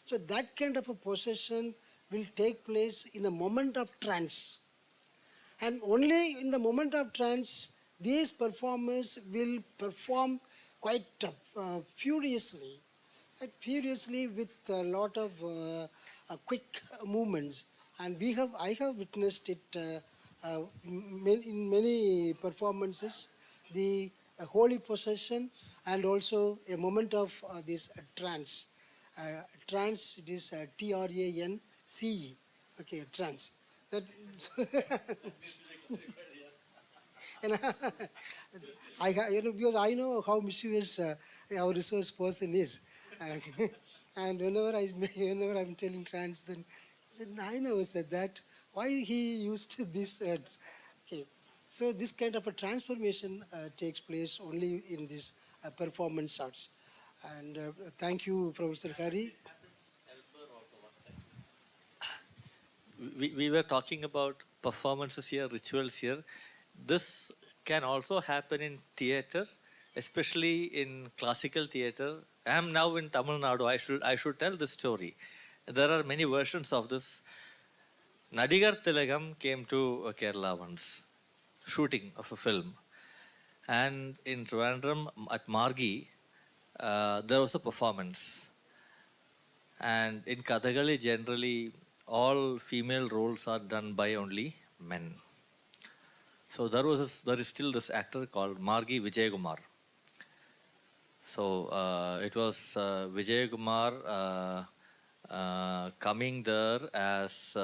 So that kind of a possession will take place in a moment of trance. And only in the moment of trance, these performers will perform quite furiously with a lot of quick movements. And I have witnessed it in many performances, the holy possession and also a moment of this trance. Trance, it is TRANCE. Okay, trance. That and because I know how mischievous our resource person is, and whenever I'm telling trans, then he said, I never said that. Why he used these words? Okay, so this kind of a transformation takes place only in this performance arts. And thank you, Professor Hari. We were talking about performances here, rituals here. This can also happen in theater, especially in classical theater. I am now in Tamil Nadu. I should tell this story. There are many versions of this. Nadigar Tilagam came to Kerala once, shooting of a film. And in Trivandrum at Margi, there was a performance. And in Kathakali, generally, all female roles are done by only men. So there is still this actor called Margi Vijaykumar. So it was Vijaykumar coming there as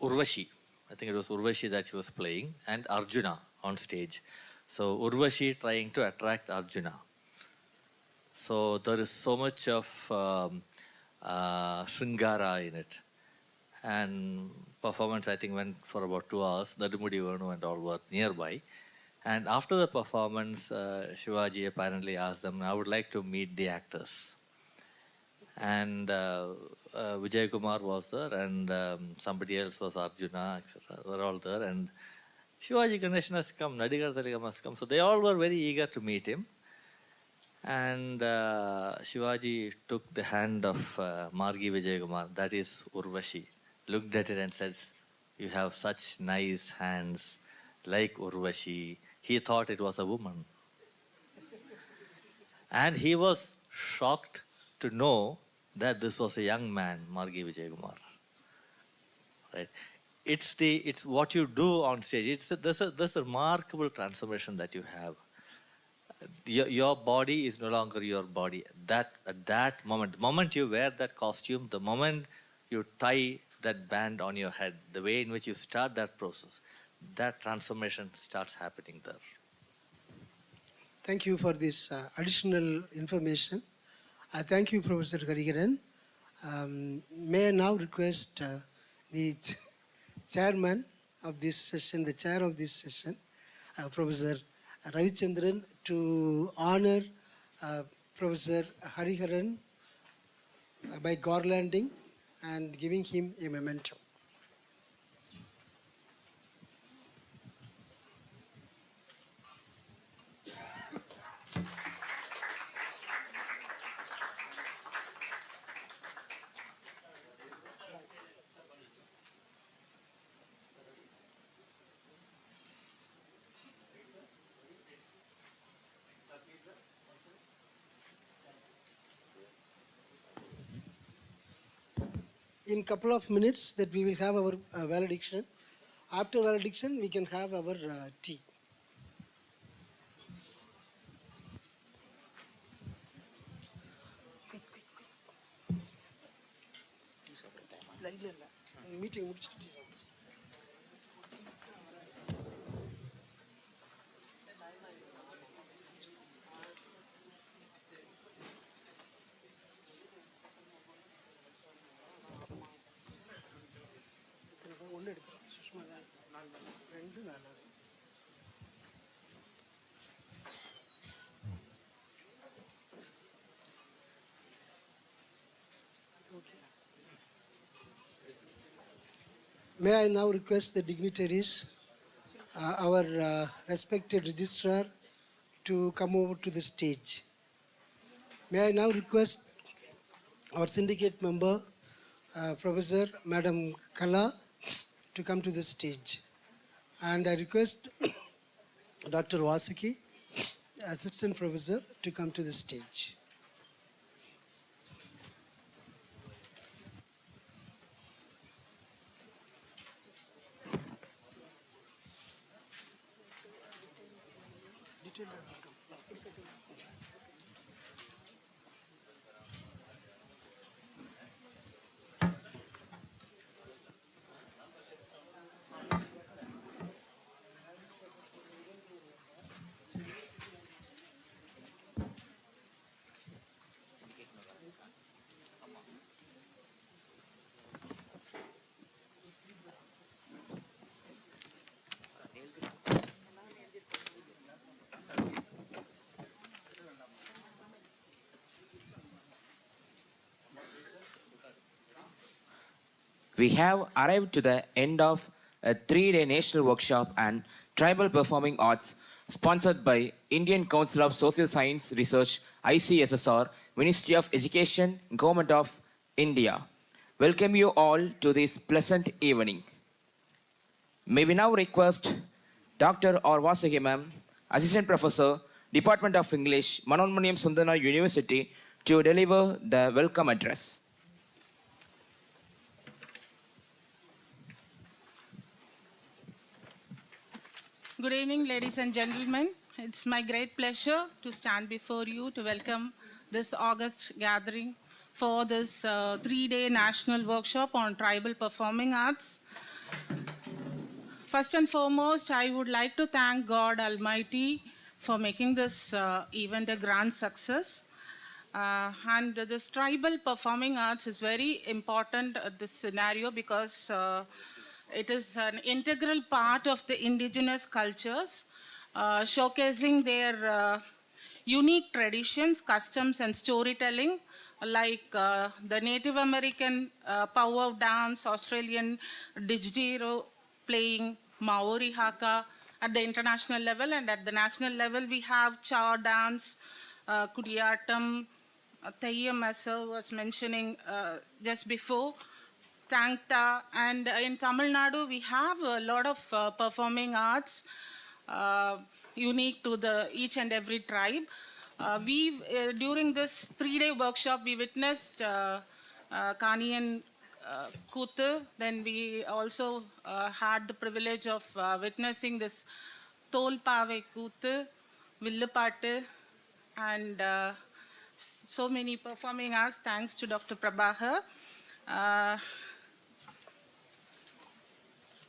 Urvashi. I think it was Urvashi that she was playing, and Arjuna on stage. So Urvashi trying to attract Arjuna. So there is so much of Sringara in it. And performance, I think, went for about 2 hours. Nadumudi Venu and all were nearby. And after the performance, Shivaji apparently asked them, I would like to meet the actors. And Vijay Kumar was there, and somebody else was Arjuna, etc. They were all there. And Shivaji Ganeshan has come, Nadigar Tilagam has come. So they all were very eager to meet him. And Shivaji took the hand of Margi Vijay Kumar, that is Urvashi, looked at it and said, you have such nice hands like Urvashi. He thought it was a woman. And he was shocked to know that this was a young man, Margi Vijay Kumar. Right? It's what you do on stage. There's a remarkable transformation that you have. Your body is no longer your body. At that moment, the moment you wear that costume, the moment you tie that band on your head, the way in which you start that process, that transformation starts happening there. Thank you for this additional information. I thank you, Professor Hariharan. May I now request the chairman of this session, the chair of this session, Professor Ravichandran, to honor Professor Hariharan by garlanding and giving him a memento. In couple of minutes that we will have our valediction. After valediction, we can have our tea. Meeting. May I now request the dignitaries, our respected registrar, to come over to the stage. May I now request our syndicate member, Professor Madam Kala, to come to the stage. And I request Dr. Vasuki, Assistant Professor, to come to the stage. We have arrived to the end of a 3-day national workshop on tribal performing arts sponsored by Indian Council of Social Science Research, ICSSR, Ministry of Education, Government of India. Welcome you all to this pleasant evening. May we now request Dr. R. Vasuki ma'am, Assistant Professor, Department of English, Manonmaniam Sundana University, to deliver the welcome address. Good evening, ladies and gentlemen. It's my great pleasure to stand before you to welcome this August gathering for this 3-day national workshop on tribal performing arts. First and foremost, I would like to thank God Almighty for making this event a grand success. And this tribal performing arts is very important at this scenario because it is an integral part of the indigenous cultures, showcasing their unique traditions, customs, and storytelling, like the Native American power dance, Australian didgeridoo playing, Maori haka at the international level, and at the national level we have Cha dance, Kudiyatam, Theyyam, as sir was mentioning just before, Tangta, and in Tamil Nadu we have a lot of performing arts unique to each and every tribe. During this 3-day workshop, we witnessed Kaniyan Kuthu. Then we also had the privilege of witnessing this Tolpave Kuthu, Villupattu, and so many performing arts, thanks to Dr. Prabhakar.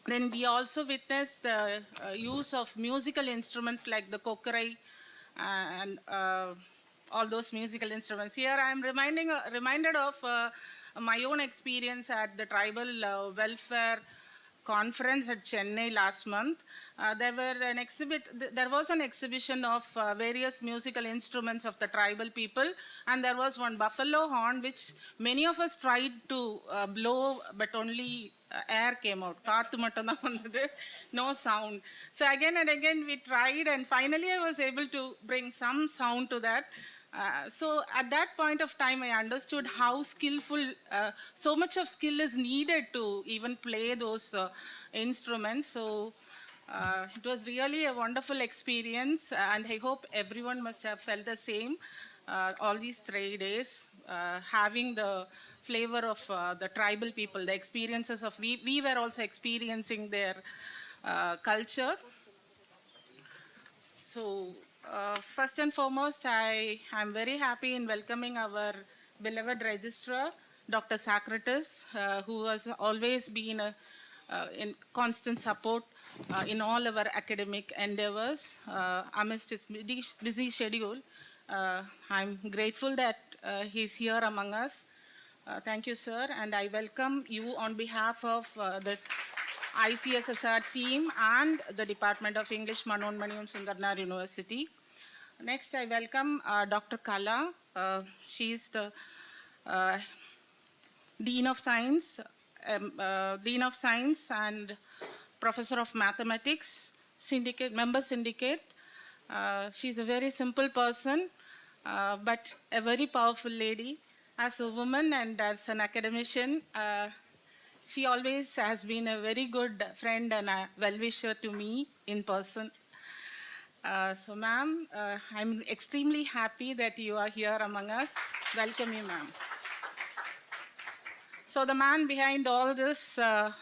Then we also witnessed the use of musical instruments like the kokarai and all those musical instruments. Here I am reminded of my own experience at the tribal welfare conference at Chennai last month. There was an exhibition of various musical instruments of the tribal people, and there was one buffalo horn which many of us tried to blow, but only air came out. No sound. So again and again we tried, and finally I was able to bring some sound to that. So at that point of time, I understood how skillful, so much of skill is needed to even play those instruments. So it was really a wonderful experience, and I hope everyone must have felt the same all these 3 days, having the flavor of the tribal people, the experiences of, we were also experiencing their culture. So first and foremost, I am very happy in welcoming our beloved registrar, Dr. Socrates, who has always been in constant support in all our academic endeavors amidst his busy schedule. I'm grateful that he's here among us. Thank you, sir, and I welcome you on behalf of the ICSSR team and the Department of English, Manonmaniam Sundarnar University. Next, I welcome Dr. Kala. She's the Dean of Science and Professor of Mathematics, member syndicate. She's a very simple person, but a very powerful lady. As a woman and as an academician, she always has been a very good friend and a well-wisher to me in person. So, ma'am, I'm extremely happy that you are here among us. Welcome you, ma'am. So, the man behind all this, our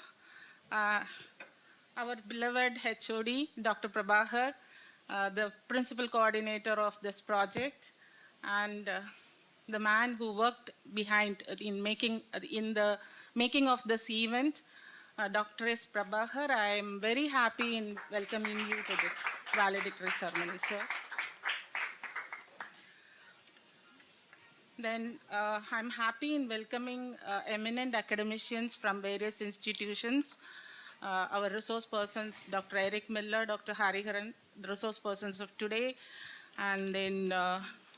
beloved HOD, Dr. Prabhakar, the principal coordinator of this project, and the man who worked behind in the making of this event, Dr. S. Prabhakar. I am very happy in welcoming you to this valedictory ceremony, sir. Then I'm happy in welcoming eminent academicians from various institutions, our resource persons, Dr. Eric Miller, Dr. Hariharan, the resource persons of today, and then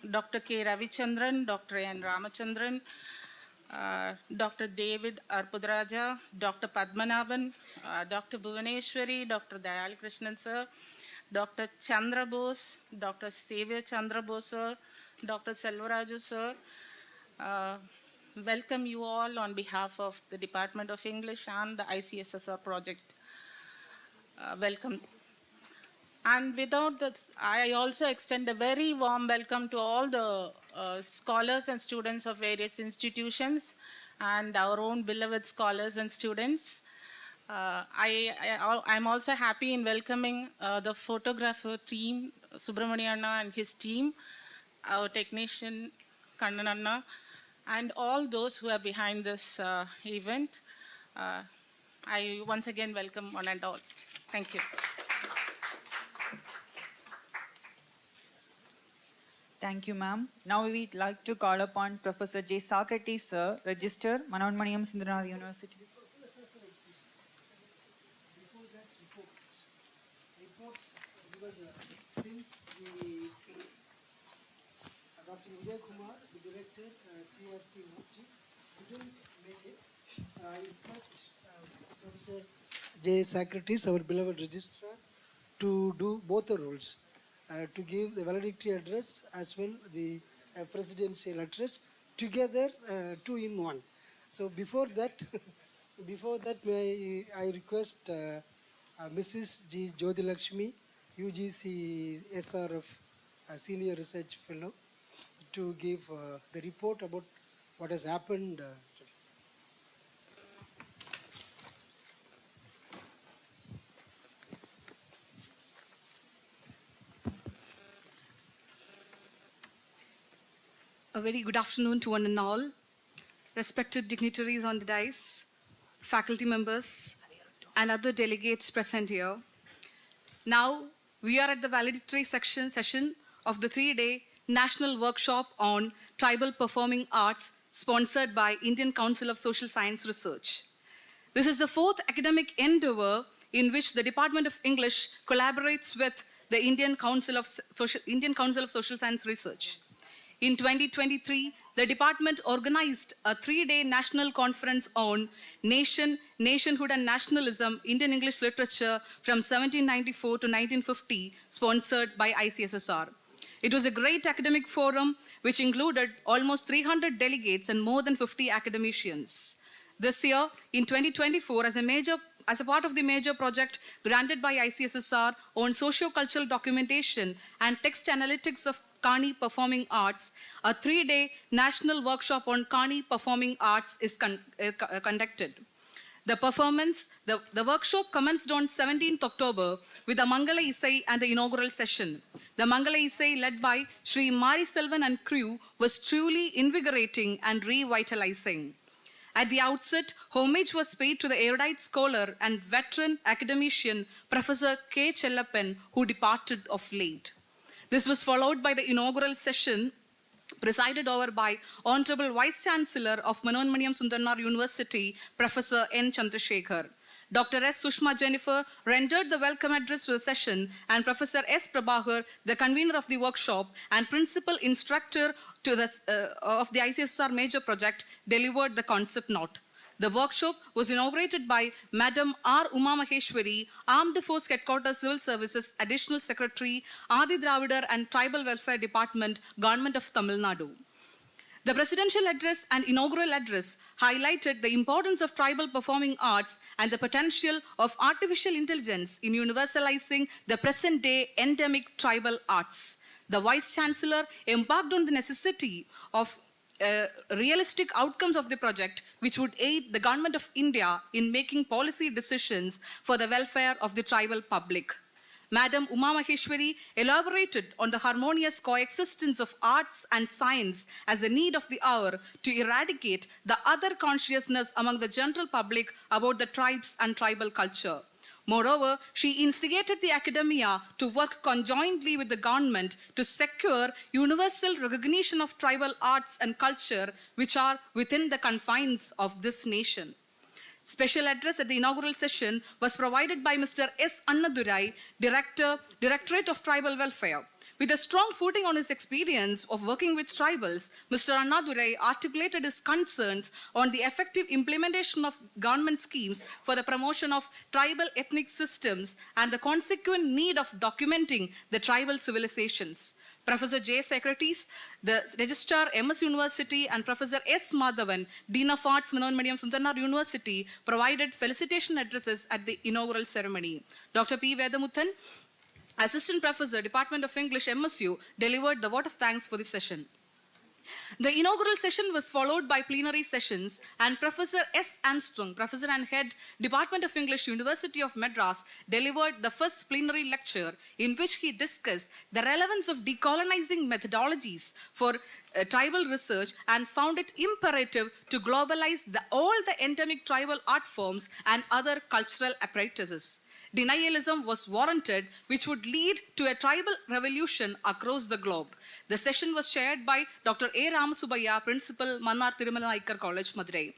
Dr. K. Ravichandran, Dr. N. Ramachandran, Dr. David Arpudraja, Dr. Padmanabhan, Dr. Bhuvaneshwari, Dr. Dayal Krishnan sir, Dr. Chandra Bose, Dr. Xavier Chandra Bose sir, Dr. Selvaraju sir. Welcome you all on behalf of the Department of English and the ICSSR project. Welcome. And without this, I also extend a very warm welcome to all the scholars and students of various institutions and our own beloved scholars and students. I'm also happy in welcoming the photographer team, Subramanianna and his team, our technician, Kannananna, and all those who are behind this event. I once again welcome one and all. Thank you. Thank you, ma'am. Now we'd like to call upon Professor J. Socrates, sir, Register, Manonmaniyam Sundaranath University. Before that, reports, because since the Dr. Vijay Kumar, the director, TRC Murthy, couldn't make it, I request Professor J. Socrates, our beloved registrar, to do both the roles. To give the valedictory address as well the presidential address together, two in one. So before that, may I request Mrs. G. Jyotilakshmi, UGC SRF Senior Research Fellow, to give the report about what has happened. A very good afternoon to one and all, respected dignitaries on the dais, faculty members, and other delegates present here. Now, we are at the valedictory session of the 3-day National Workshop on Tribal Performing Arts, sponsored by Indian Council of Social Science Research. This is the 4th academic endeavor in which the Department of English collaborates with the Indian Council of Social Science Research. In 2023, the department organized a 3-day national conference on Nation, Nationhood and Nationalism, Indian English Literature from 1794 to 1950, sponsored by ICSSR. It was a great academic forum which included almost 300 delegates and more than 50 academicians. This year, in 2024, as a part of the major project granted by ICSSR on socio-cultural documentation and text analytics of Kani Performing Arts, a 3-day national workshop on Kani Performing Arts is conducted. The workshop commenced on 17th October with the Mangala Isai and the inaugural session. The Mangala Isai, led by Sri Mari Selvan and crew, was truly invigorating and revitalizing. At the outset, homage was paid to the erudite scholar and veteran academician, Professor K. Chellappan, who departed of late. This was followed by the inaugural session presided over by Honorable Vice Chancellor of Manonmaniyam Sundaranath University, Professor N. Chandrasekhar. Dr. S. Sushma Jennifer rendered the welcome address to the session, and Professor S. Prabhakar, the convener of the workshop and principal instructor of the ICSSR major project, delivered the concept note. The workshop was inaugurated by Madam R. Uma Maheshwari, Armed Force Headquarters Civil Services Additional Secretary, Adi Dravidar and Tribal Welfare Department, Government of Tamil Nadu. The presidential address and inaugural address highlighted the importance of tribal performing arts and the potential of artificial intelligence in universalizing the present-day endemic tribal arts. The Vice Chancellor embarked on the necessity of realistic outcomes of the project, which would aid the Government of India in making policy decisions for the welfare of the tribal public. Madam Uma Maheshwari elaborated on the harmonious coexistence of arts and science as a need of the hour to eradicate the other consciousness among the general public about the tribes and tribal culture. Moreover, she instigated the academia to work conjointly with the government to secure universal recognition of tribal arts and culture which are within the confines of this nation. Special address at the inaugural session was provided by Mr. S. Annadurai, Directorate of Tribal Welfare. With a strong footing on his experience of working with tribals, Mr. Annadurai articulated his concerns on the effective implementation of government schemes for the promotion of tribal ethnic systems and the consequent need of documenting the tribal civilizations. Professor J. Socrates, the Registrar, MS University, and Professor S. Madhavan, Dean of Arts, Manoanmaniyam Sundarnar University, provided felicitation addresses at the inaugural ceremony. Dr. P. Vedamuthan, Assistant Professor, Department of English, MSU, delivered the vote of thanks for the session. The inaugural session was followed by plenary sessions, and Professor S. Armstrong, Professor and Head, Department of English, University of Madras, delivered the first plenary lecture in which he discussed the relevance of decolonizing methodologies for tribal research and found it imperative to globalize all the endemic tribal art forms and other cultural apparatuses. Denialism was warranted, which would lead to a tribal revolution across the globe. The session was chaired by Dr. A. Ramasubaya, Principal, Mannar Tirumala Naikar College, Madurai.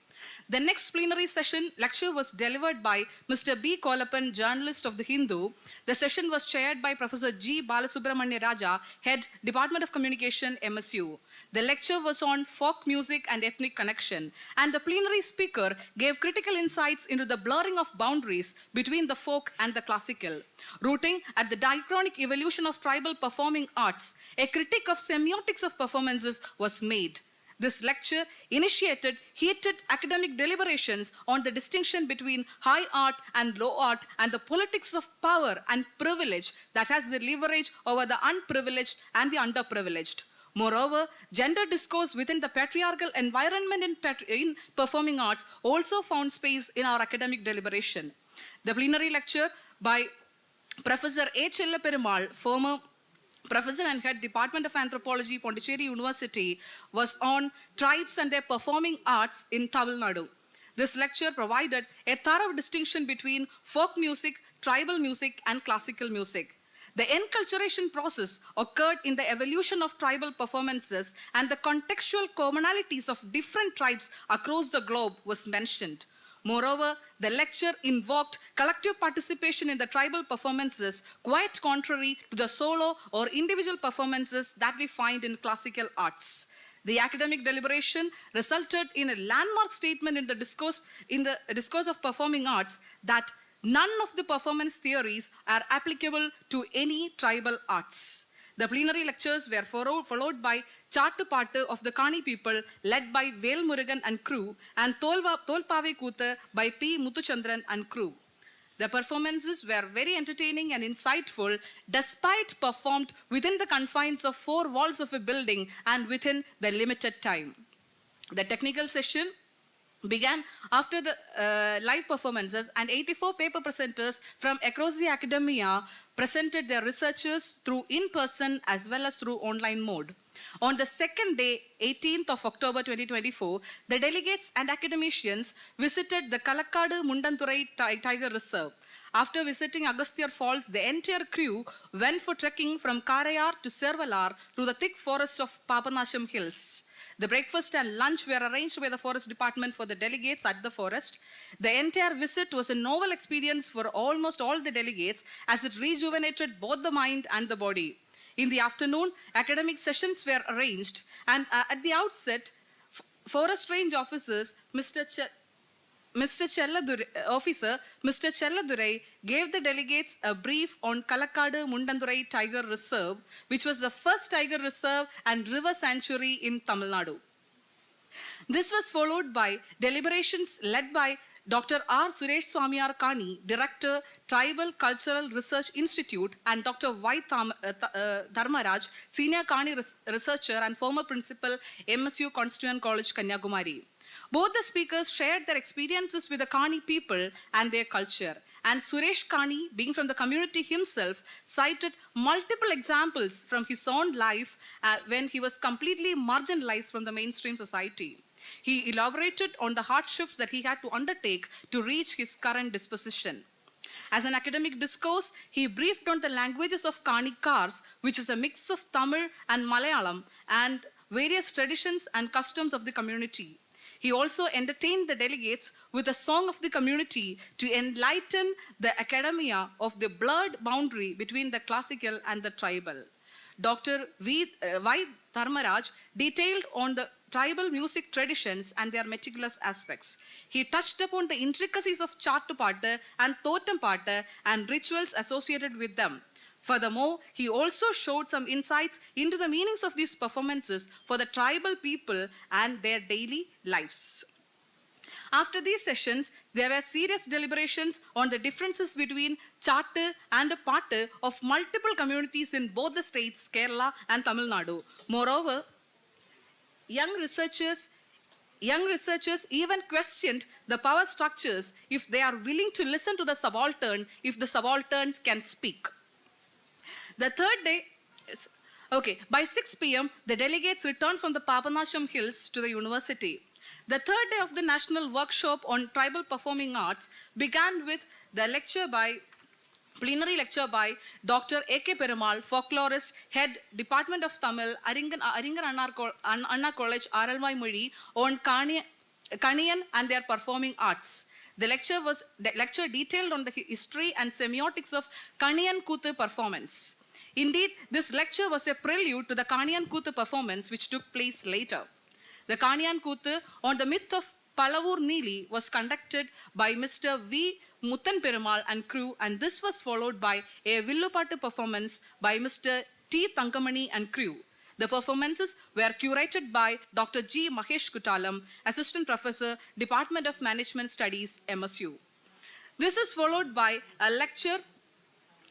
The next plenary session lecture was delivered by Mr. B. Kolappan, journalist of The Hindu. The session was chaired by Professor G. Balasubramanya Raja, Head, Department of Communication, MSU. The lecture was on folk music and ethnic connection, and the plenary speaker gave critical insights into the blurring of boundaries between the folk and the classical. Rooting at the diachronic evolution of tribal performing arts, a critique of semiotics of performances was made. This lecture initiated heated academic deliberations on the distinction between high art and low art and the politics of power and privilege that has the leverage over the unprivileged and the underprivileged. Moreover, gender discourse within the patriarchal environment in performing arts also found space in our academic deliberation. The plenary lecture by Professor A. Chella Perumal, former Professor and Head, Department of Anthropology, Pondicherry University, was on tribes and their performing arts in Tamil Nadu. This lecture provided a thorough distinction between folk music, tribal music, and classical music. The enculturation process occurred in the evolution of tribal performances, and the contextual commonalities of different tribes across the globe was mentioned. Moreover, the lecture invoked collective participation in the tribal performances, quite contrary to the solo or individual performances that we find in classical arts. The academic deliberation resulted in a landmark statement in the discourse of performing arts that none of the performance theories are applicable to any tribal arts. The plenary lectures were followed by Chartu Pattu of the Kani people, led by Vel Murugan and crew, and Tolpave Kutha by P. Muthuchandran and crew. The performances were very entertaining and insightful, despite performed within the confines of 4 walls of a building and within the limited time. The technical session began after the live performances, and 84 paper presenters from across the academia presented their researches through in-person as well as through online mode. On the second day, 18th of October 2024, the delegates and academicians visited the Kalakkadu Mundanturai Tiger Reserve. After visiting Agasthyar Falls, the entire crew went for trekking from Karayar to Servalar through the thick forest of Papanasham Hills. The breakfast and lunch were arranged by the forest department for the delegates at the forest. The entire visit was a novel experience for almost all the delegates, as it rejuvenated both the mind and the body. In the afternoon, academic sessions were arranged, and at the outset, forest range officers, Mr. Officer Mr. Chelladurai gave the delegates a brief on Kalakkadu Mundandurai Tiger Reserve, which was the first tiger reserve and river sanctuary in Tamil Nadu. This was followed by deliberations led by Dr. R. Suresh Swamiyar Kani, Director, Tribal Cultural Research Institute, and Dr. Y. Dharmaraj, Senior Kani Researcher and former Principal, MSU Constituent College, Kanyakumari. Both the speakers shared their experiences with the Kani people and their culture. And Suresh Kani, being from the community himself, cited multiple examples from his own life when he was completely marginalized from the mainstream society. He elaborated on the hardships that he had to undertake to reach his current disposition. As an academic discourse, he briefed on the languages of Kanikars, which is a mix of Tamil and Malayalam, and various traditions and customs of the community. He also entertained the delegates with a song of the community to enlighten the academia of the blurred boundary between the classical and the tribal. Dr. Y. Dharmaraj detailed on the tribal music traditions and their meticulous aspects. He touched upon the intricacies of Chattu Paattu and Thotam Paattu and rituals associated with them. Furthermore, he also showed some insights into the meanings of these performances for the tribal people and their daily lives. After these sessions, there were serious deliberations on the differences between Chattu and Paattu of multiple communities in both the states, Kerala and Tamil Nadu. Moreover, young researchers even questioned the power structures if they are willing to listen to the subaltern if the subalterns can speak. The third day, by 6 p.m., the delegates returned from the Papanasham Hills to the university. The third day of the National Workshop on Tribal Performing Arts began with the plenary lecture by Dr. A.K. Perumal, folklorist, head, Department of Tamil, Aringan Anna College, RLY Muli, on Kaniyan and their performing arts. The lecture detailed on the history and semiotics of Kaniyan Kuthu performance. Indeed, this lecture was a prelude to the Kaniyan Kuthu performance which took place later. The Kaniyan Kuthu on the myth of Palavur Neeli was conducted by Mr. V. Muthan Perumal and crew, and this was followed by a Villupattu performance by Mr. T. Thangamani and crew. The performances were curated by Dr. G. Mahesh Kutalam, Assistant Professor, Department of Management Studies, MSU. This is followed by a lecture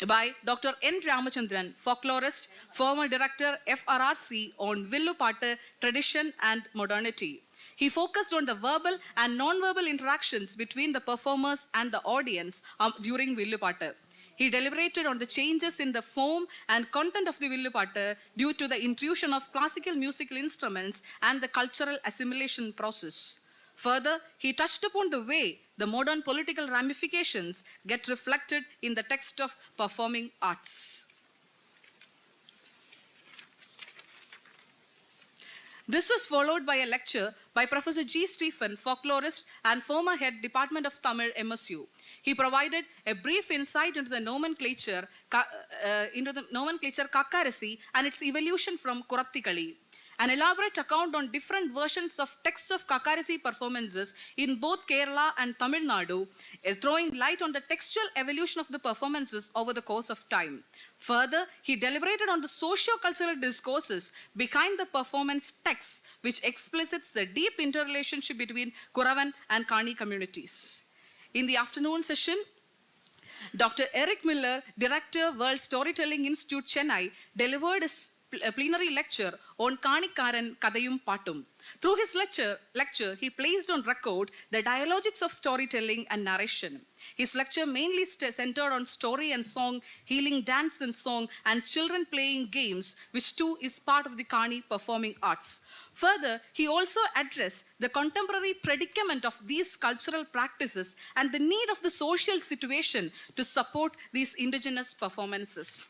by Dr. N. Ramachandran, folklorist, former director, FRRC, on Villupattu tradition and modernity. He focused on the verbal and non-verbal interactions between the performers and the audience during Villupattu. He deliberated on the changes in the form and content of the Villupattu due to the intrusion of classical musical instruments and the cultural assimilation process. Further, he touched upon the way the modern political ramifications get reflected in the text of performing arts. This was followed by a lecture by Professor G. Stephen, folklorist and former head, Department of Tamil, MSU. He provided a brief insight into the nomenclature Kakkarasi and its evolution from Kurattikali. An elaborate account on different versions of texts of Kakkarasi performances in both Kerala and Tamil Nadu, throwing light on the textual evolution of the performances over the course of time. Further, he deliberated on the socio-cultural discourses behind the performance texts, which explicits the deep interrelationship between Kuravan and Kani communities. In the afternoon session, Dr. Eric Miller, Director, World Storytelling Institute, Chennai, delivered a plenary lecture on Kanikaran Kadayum Patum. Through his lecture, he placed on record the dialogics of storytelling and narration. His lecture mainly centered on story and song, healing dance and song, and children playing games, which too is part of the Kani performing arts. Further, he also addressed the contemporary predicament of these cultural practices and the need of the social situation to support these indigenous performances.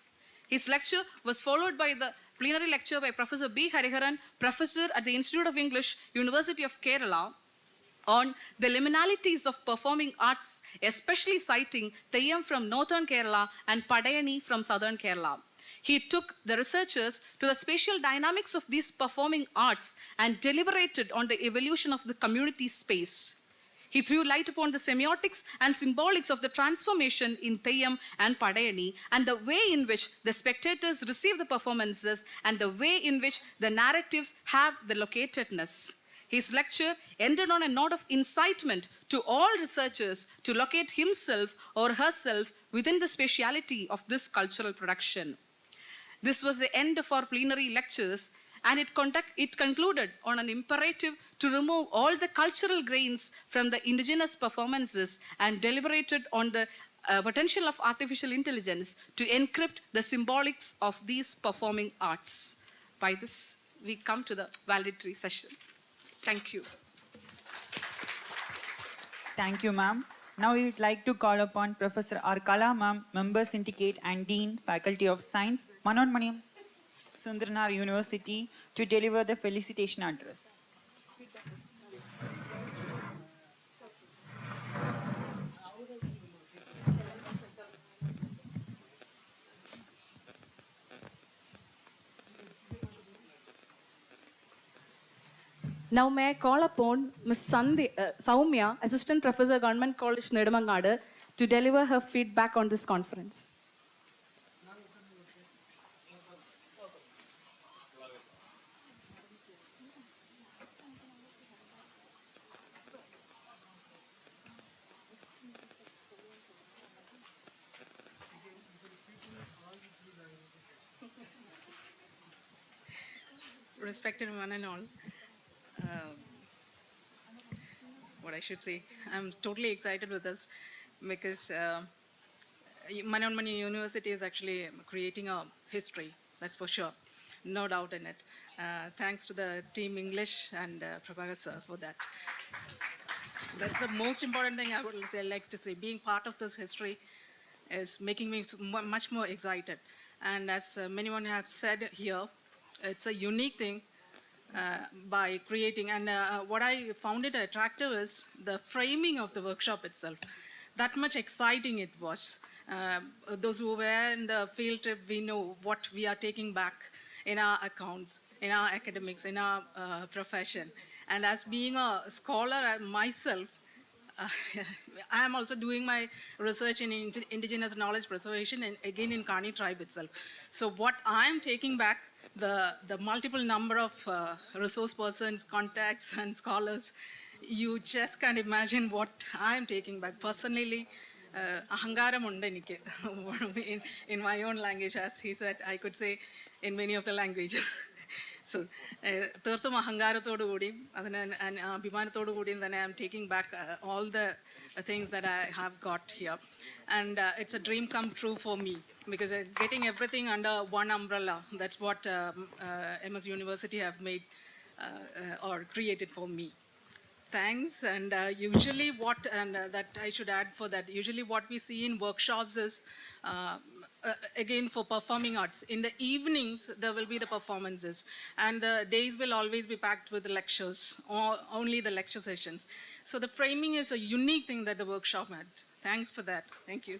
His lecture was followed by the plenary lecture by Professor B. Hariharan, professor at the Institute of English, University of Kerala, on the liminalities of performing arts, especially citing Theyyam from northern Kerala and Padayani from southern Kerala. He took the researchers to the spatial dynamics of these performing arts and deliberated on the evolution of the community space. He threw light upon the semiotics and symbolics of the transformation in Theyyam and Padayani, and the way in which the spectators receive the performances and the way in which the narratives have the locatedness. His lecture ended on a note of incitement to all researchers to locate himself or herself within the speciality of this cultural production. This was the end of our plenary lectures, and it concluded on an imperative to remove all the cultural grains from the indigenous performances and deliberated on the potential of artificial intelligence to encrypt the symbolics of these performing arts. By this, we come to the valedictory session. Thank you. Thank you, ma'am. Now we would like to call upon Professor R. Kala, ma'am, Member Syndicate and Dean, Faculty of Science, Manonmaniyam Sundranar University, to deliver the felicitation address. Now may I call upon Ms. Saumya, Assistant Professor, Government College, Nedamangadu, to deliver her feedback on this conference. Respected one and all, what I should say, I'm totally excited with this because Manonmani University is actually creating a history, that's for sure, no doubt in it. Thanks to the team English and Prabhakar sir for that. That's the most important thing I would like to say. Being part of this history is making me much more excited. And as many one have said here, it's a unique thing by creating. And what I found it attractive is the framing of the workshop itself. That much exciting it was. Those who were in the field trip, we know what we are taking back in our accounts, in our academics, in our profession. And as being a scholar myself, I am also doing my research in indigenous knowledge preservation and again in Kani tribe itself. So what I am taking back, the multiple number of resource persons, contacts and scholars, you just can't imagine what I am taking back. Personally, ahangaram undu enikku in my own language, as he said, I could say in many of the languages. So തീർത്തും അഹങ്കാരത്തോടു കൂടിയും അതിന് അഭിമാനത്തോടു കൂടിയും തന്നെ I am taking back all the things that I have got here. And it's a dream come true for me because getting everything under one umbrella, that's what MS University have made or created for me. Thanks. And usually what, and that I should add for that, usually what we see in workshops is, again for performing arts, in the evenings there will be the performances and the days will always be packed with the lectures, or only the lecture sessions. So the framing is a unique thing that the workshop had. Thanks for that. Thank you.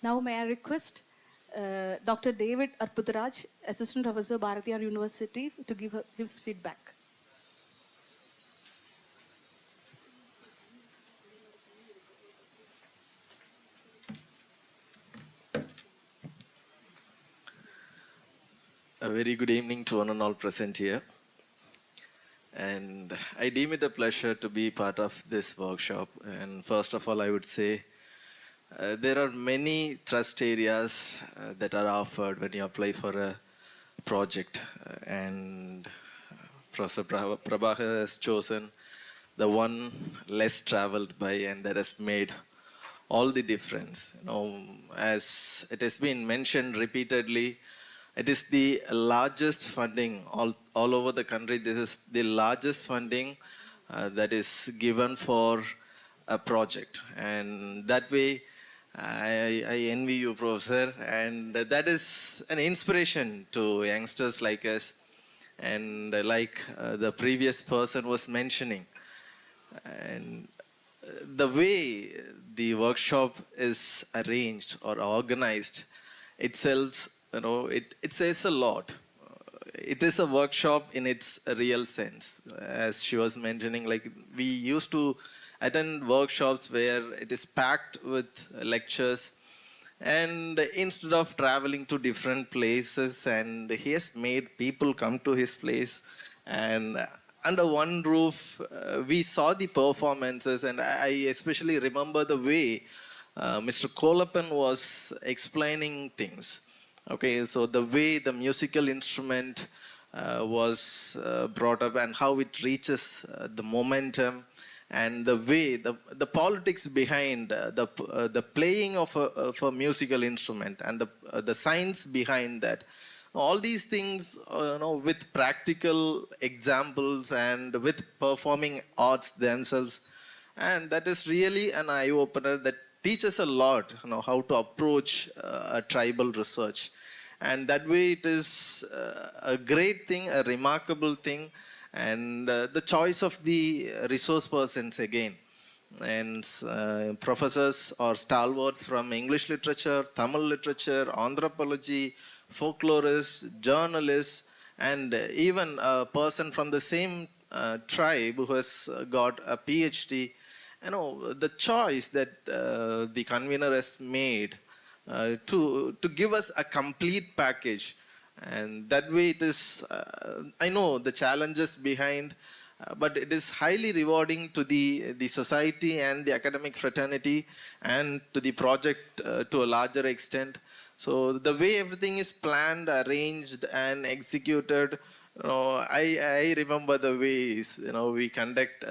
Now may I request Dr. David Arputaraj, Assistant Professor, Bharatiyar University, to give his feedback. A very good evening to one and all present here. And I deem it a pleasure to be part of this workshop. And first of all, I would say there are many thrust areas that are offered when you apply for a project. And Professor Prabhakar has chosen the one less traveled by, and that has made all the difference. You know, as it has been mentioned repeatedly, it is the largest funding all over the country. This is the largest funding that is given for a project. And that way, I envy you, Professor. And that is an inspiration to youngsters like us. And like the previous person was mentioning. And the way the workshop is arranged or organized itself, you know, it says a lot. it is a workshop in its real sense. As she was mentioning, like we used to attend workshops where it is packed with lectures, and instead of traveling to different places, and he has made people come to his place, and under one roof, we saw the performances, and I especially remember the way Mr. Kolapan was explaining things. Okay, so the way the musical instrument was brought up and how it reaches the momentum, and the way the politics behind the playing of a musical instrument, and the science behind that, all these things, with practical examples and with performing arts themselves, and that is really an eye opener that teaches a lot, how to approach a tribal research. And that way it is a great thing, a remarkable thing. And the choice of the resource persons again, and professors or stalwarts from English literature, Tamil literature, anthropology, folklorists, journalists, and even a person from the same tribe who has got a PhD. The choice that the convener has made to give us a complete package, and that way it is, I know the challenges behind, but it is highly rewarding to the society and the academic fraternity, and to the project to a larger extent. So the way everything is planned, arranged, and executed, I remember the ways, we conduct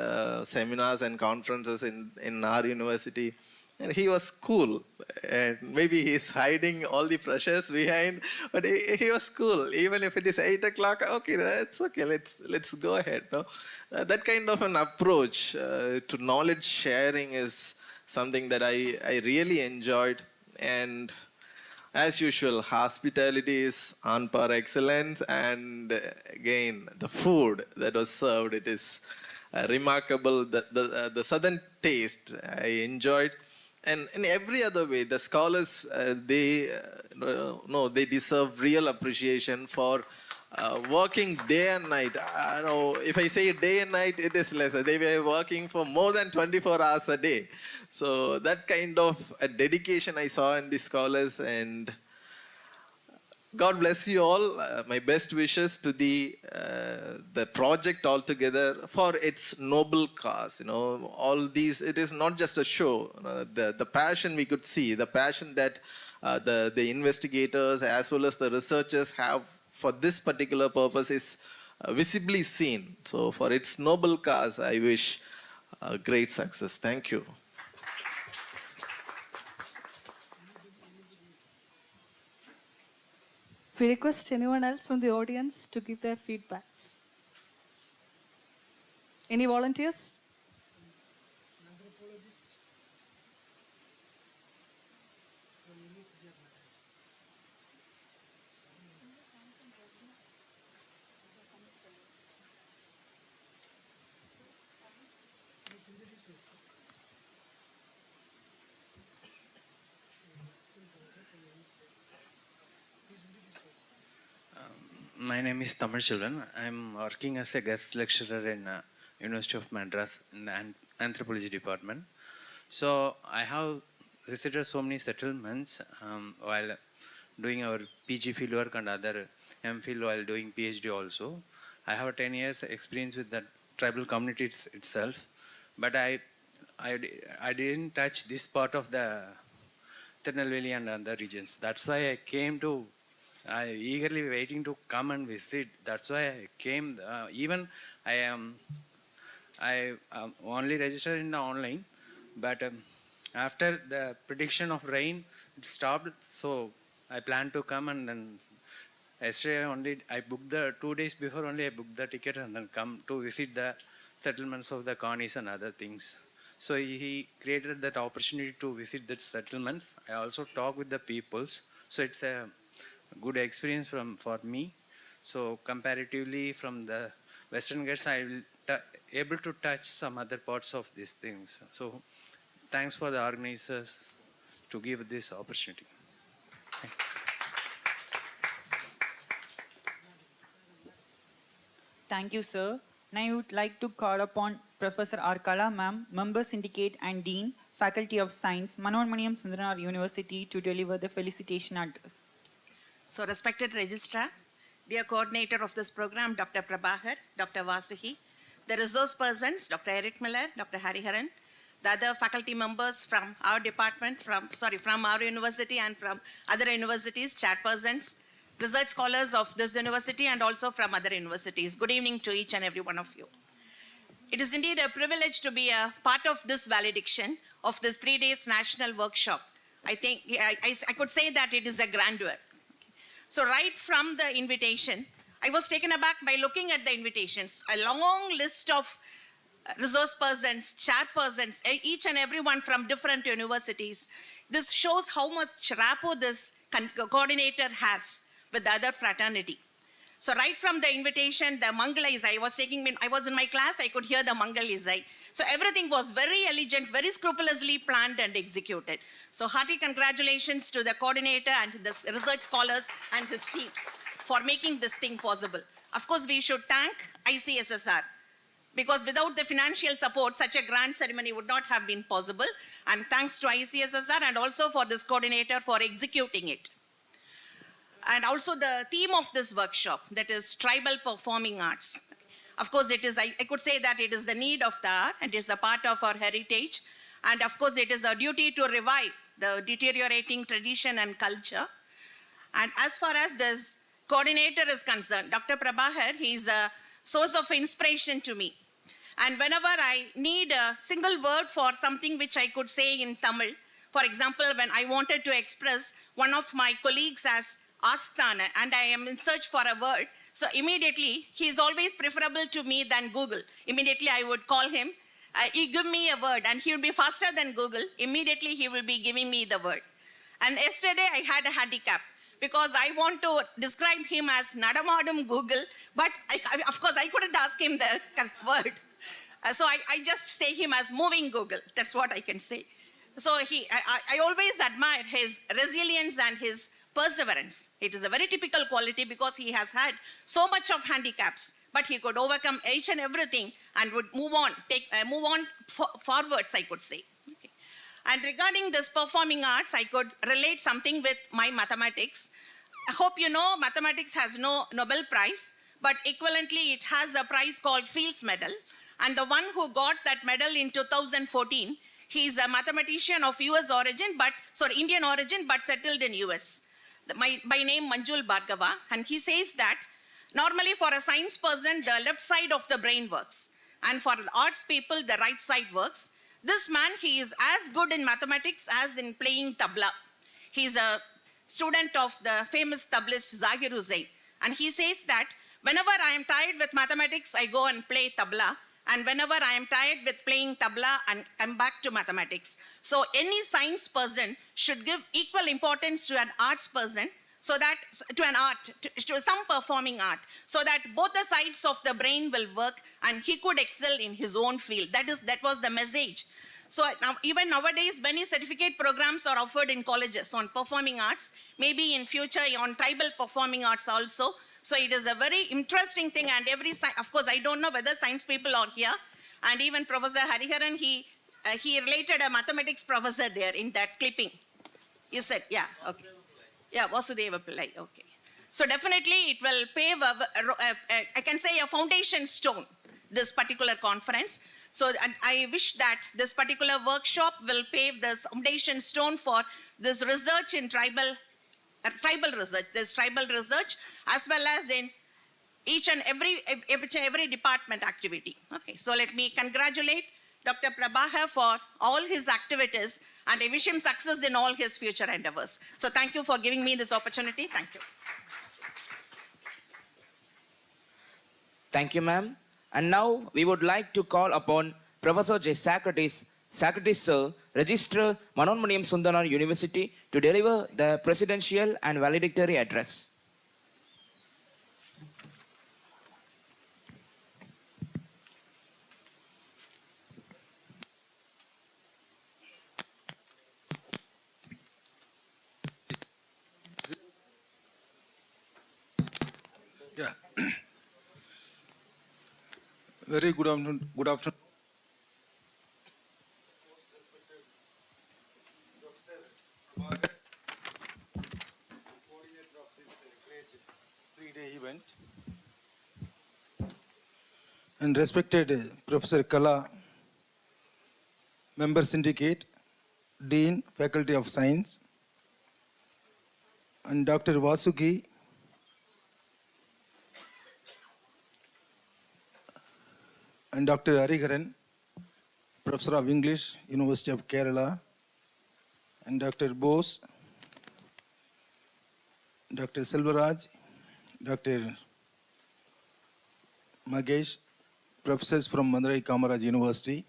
seminars and conferences in our university, and he was cool. And maybe he's hiding all the pressures behind, but he was cool. Even if it is 8 o'clock, okay, that's okay. Let's go ahead. No, that kind of an approach to knowledge sharing is something that I really enjoyed. And as usual, hospitality is on par excellence, and again, the food that was served, it is remarkable. The southern taste I enjoyed, and in every other way, the scholars they deserve real appreciation for working day and night. If I say day and night, it is less. They were working for more than 24 hours a day. So that kind of a dedication I saw in the scholars, and God bless you all. My best wishes to the project altogether for its noble cause. All these, it is not just a show. The passion we could see, the passion that the investigators as well as the researchers have for this particular purpose is visibly seen. So for its noble cause, I wish great success. Thank you. We request anyone else from the audience to give their feedbacks. Any volunteers? My name is Tamil Children. I'm working as a guest lecturer in University of Madras in the anthropology department. So I have visited so many settlements while doing our PG fieldwork and other MPhil while doing PhD also. I have 10 years experience with the tribal community itself, but I didn't touch this part of the Tirunelveli and other regions. That's why I eagerly waiting to come and visit. That's why I came. Even I only registered in the online, but after the prediction of rain, it stopped. So I plan to come, and then yesterday only I booked 2 days before only I booked the ticket and then come to visit the settlements of the Carnies and other things. So he created that opportunity to visit the settlements. I also talk with the peoples. So it's a good experience for me. So comparatively from the Western Ghats, I will able to touch some other parts of these things. So thanks for the organizers to give this opportunity. Thank you, sir. Now I would like to call upon Professor Arkala ma'am, Member Syndicate and Dean, Faculty of Science, Manoanmaniyam Sundaranaar University, to deliver the felicitation address. So, respected Registrar, dear Coordinator of this program, Dr. Prabhakar, Dr. Vasuhi, the resource persons, Dr. Eric Miller, Dr. Hariharan, the other faculty members from our department, from our university and from other universities, chairpersons, research scholars of this university and also from other universities. Good evening to each and every one of you. It is indeed a privilege to be a part of this valediction of this 3 days national workshop. I think I could say that it is a grandeur. So right from the invitation, I was taken aback by looking at the invitations, a long list of resource persons, chairpersons, each and everyone from different universities. This shows how much rapport this coordinator has with the other fraternity. So right from the invitation, the Mangalizai, I was in my class, I could hear the Mangalizai. So everything was very elegant, very scrupulously planned and executed. So hearty congratulations to the coordinator and the research scholars and his team for making this thing possible. Of course, we should thank ICSSR, because without the financial support, such a grand ceremony would not have been possible. And thanks to ICSSR and also for this coordinator for executing it. And also the theme of this workshop, that is tribal performing arts. Of course, it is, I could say that it is the need of the art and it is a part of our heritage. And of course, it is our duty to revive the deteriorating tradition and culture. And as far as this coordinator is concerned, Dr. Prabhakar, he is a source of inspiration to me. And whenever I need a single word for something which I could say in Tamil, for example, when I wanted to express one of my colleagues as Asthana and I am in search for a word, so immediately he is always preferable to me than Google. Immediately I would call him, he give me a word and he will be faster than Google. Immediately he will be giving me the word. And yesterday I had a handicap because I want to describe him as Nadamadum Google, but of course I couldn't ask him the correct word. So I just say him as moving Google. That's what I can say. So I always admire his resilience and his perseverance. It is a very typical quality because he has had so much of handicaps, but he could overcome each and everything and would move on forwards, I could say. Okay. And regarding this performing arts, I could relate something with my mathematics. I hope you know mathematics has no Nobel Prize, but equivalently it has a prize called Fields Medal. And the one who got that medal in 2014, he is a mathematician of Indian origin, but settled in US. By name Manjul Bhargava, and he says that normally for a science person, the left side of the brain works, and for arts people, the right side works. This man, he is as good in mathematics as in playing tabla. He is a student of the famous tablist Zakir Hussain, and he says that whenever I am tired with mathematics, I go and play tabla. And whenever I am tired with playing tabla, and come back to mathematics. So any science person should give equal importance to an arts person, so that to some performing art, so that both the sides of the brain will work and he could excel in his own field. That was the message. So now, even nowadays, many certificate programs are offered in colleges on performing arts, maybe in future on tribal performing arts also. So it is a very interesting thing, and of course, I don't know whether science people are here, and even Professor Hariharan, he related a mathematics professor there in that clipping. You said, yeah, okay. Yeah, Vasudeva Pillai, okay. So definitely it will pave, I can say, a foundation stone, this particular conference. So I wish that this particular workshop will pave the foundation stone for this research in tribal research, as well as in each and every department activity. Okay, so let me congratulate Dr. Prabhakar for all his activities, and I wish him success in all his future endeavors. So thank you for giving me this opportunity. Thank you. Thank you, ma'am. And now we would like to call upon Professor J. Socrates, Sir, Registrar, Manoanmaniyam Sundaranaar University, to deliver the presidential and valedictory address. Yeah. Very good afternoon. Good afternoon. Three-day event. And respected Professor Kala, Member Syndicate, Dean, Faculty of Science, and Dr. Vasuki, and Dr. Hariharan, Professor of English, University of Kerala, and Dr. Bose, Dr. Selvaraj, Dr. Magesh, professors from Madurai Kamaraj University,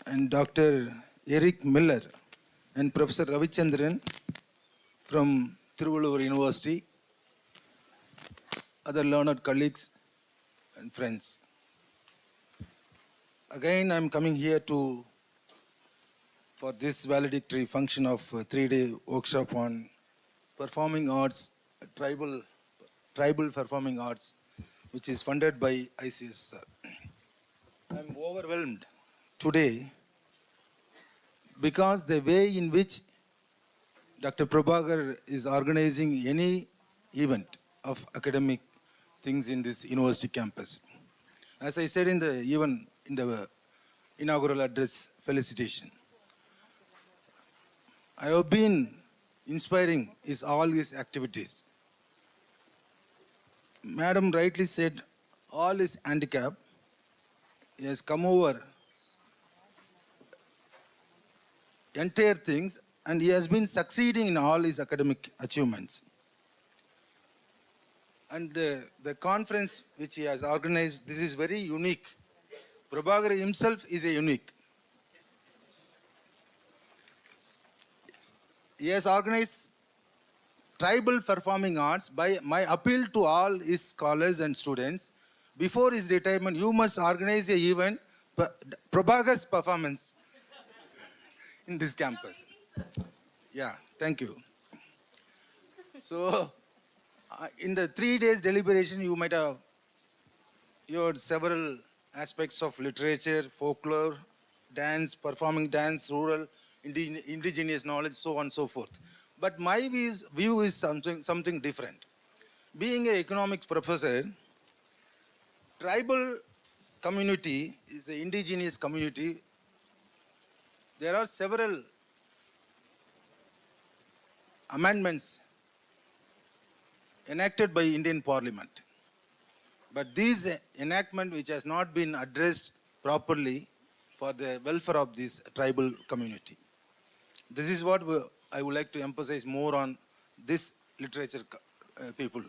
and Dr. Eric Miller and Professor Ravichandran from Tiruvallur University, other learned colleagues and friends. Again, I'm coming here for this valedictory function of a 3-day workshop on performing arts, tribal performing arts, which is funded by ICS. I'm overwhelmed today because the way in which Dr. Prabhakar is organizing any event of academic things in this university campus. As I said in the inaugural address felicitation, I have been inspiring all his activities. Madam rightly said, all his handicap, he has come over entire things, and he has been succeeding in all his academic achievements. And the conference which he has organized, this is very unique. Prabhakar himself is a unique. He has organized tribal performing arts. By my appeal to all his scholars and students, before his retirement, you must organize an event, Prabhakar's performance in this campus. Yeah, thank you. So, in the 3 days deliberation, you might have heard several aspects of literature, folklore, dance, performing dance, rural, indigenous knowledge, so on and so forth. But my view is something different. Being an economics professor, tribal community is an indigenous community. There are several amendments enacted by Indian Parliament. But this enactment which has not been addressed properly for the welfare of this tribal community. This is what I would like to emphasize more on this literature people.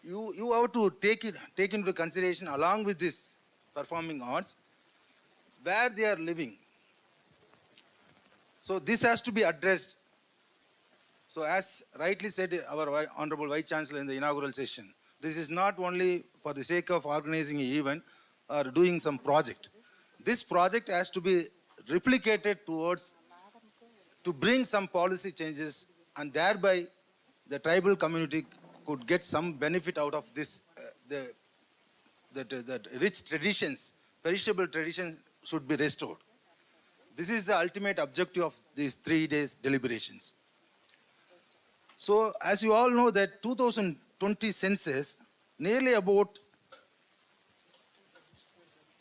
You have to take into consideration along with this performing arts where they are living. So this has to be addressed. So as rightly said our Honorable Vice Chancellor in the inaugural session, this is not only for the sake of organizing an event or doing some project. This project has to be replicated to bring some policy changes, and thereby the tribal community could get some benefit out of this, the rich traditions, perishable traditions should be restored. This is the ultimate objective of these 3 days deliberations. So as you all know that 2020 census, nearly about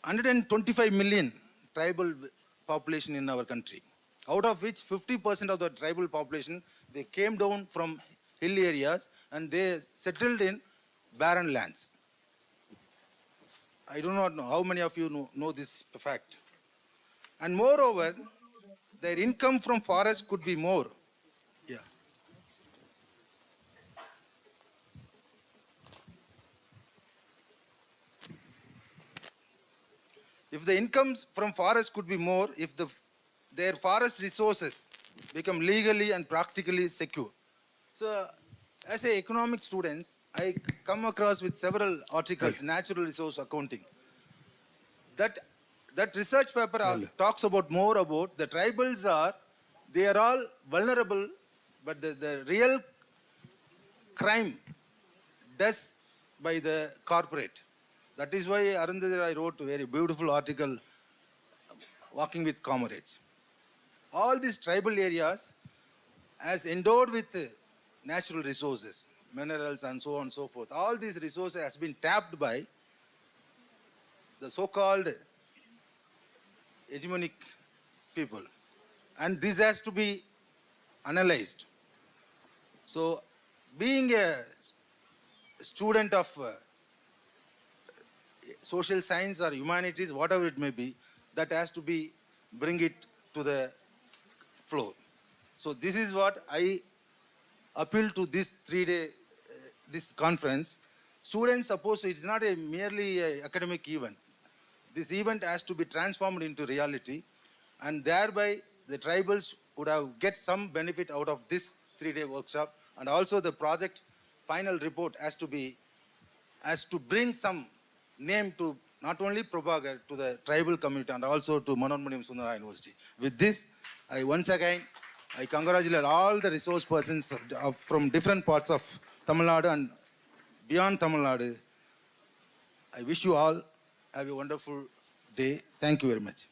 125 million tribal population in our country, out of which 50% of the tribal population, they came down from hill areas and they settled in barren lands. I do not know how many of you know this fact. And moreover, their income from forest could be more. Yeah. If the incomes from forest could be more, if their forest resources become legally and practically secure. So, as an economic student, I come across with several articles, natural resource accounting. That research paper talks about more about the tribals they are all vulnerable, but the real crime does by the corporate. That is why Arundhati Roy wrote a very beautiful article, Walking with Comrades. All these tribal areas as endowed with natural resources, minerals and so on and so forth. All these resources has been tapped by the so-called hegemonic people. And this has to be analyzed. So being a student of social science or humanities, whatever it may be, that has to be bring it to the floor. So this is what I appeal to this 3-day this conference. Students, suppose it's not a merely a academic event. This event has to be transformed into reality, and thereby the tribals would have get some benefit out of this 3-day workshop, and also the project final report has to bring some name to not only Prabhakar, to the tribal community and also to Manonmaniam Sundara University. With this, I once again, I congratulate all the resource persons from different parts of Tamil Nadu and beyond Tamil Nadu. I wish you all have a wonderful day. Thank you very much.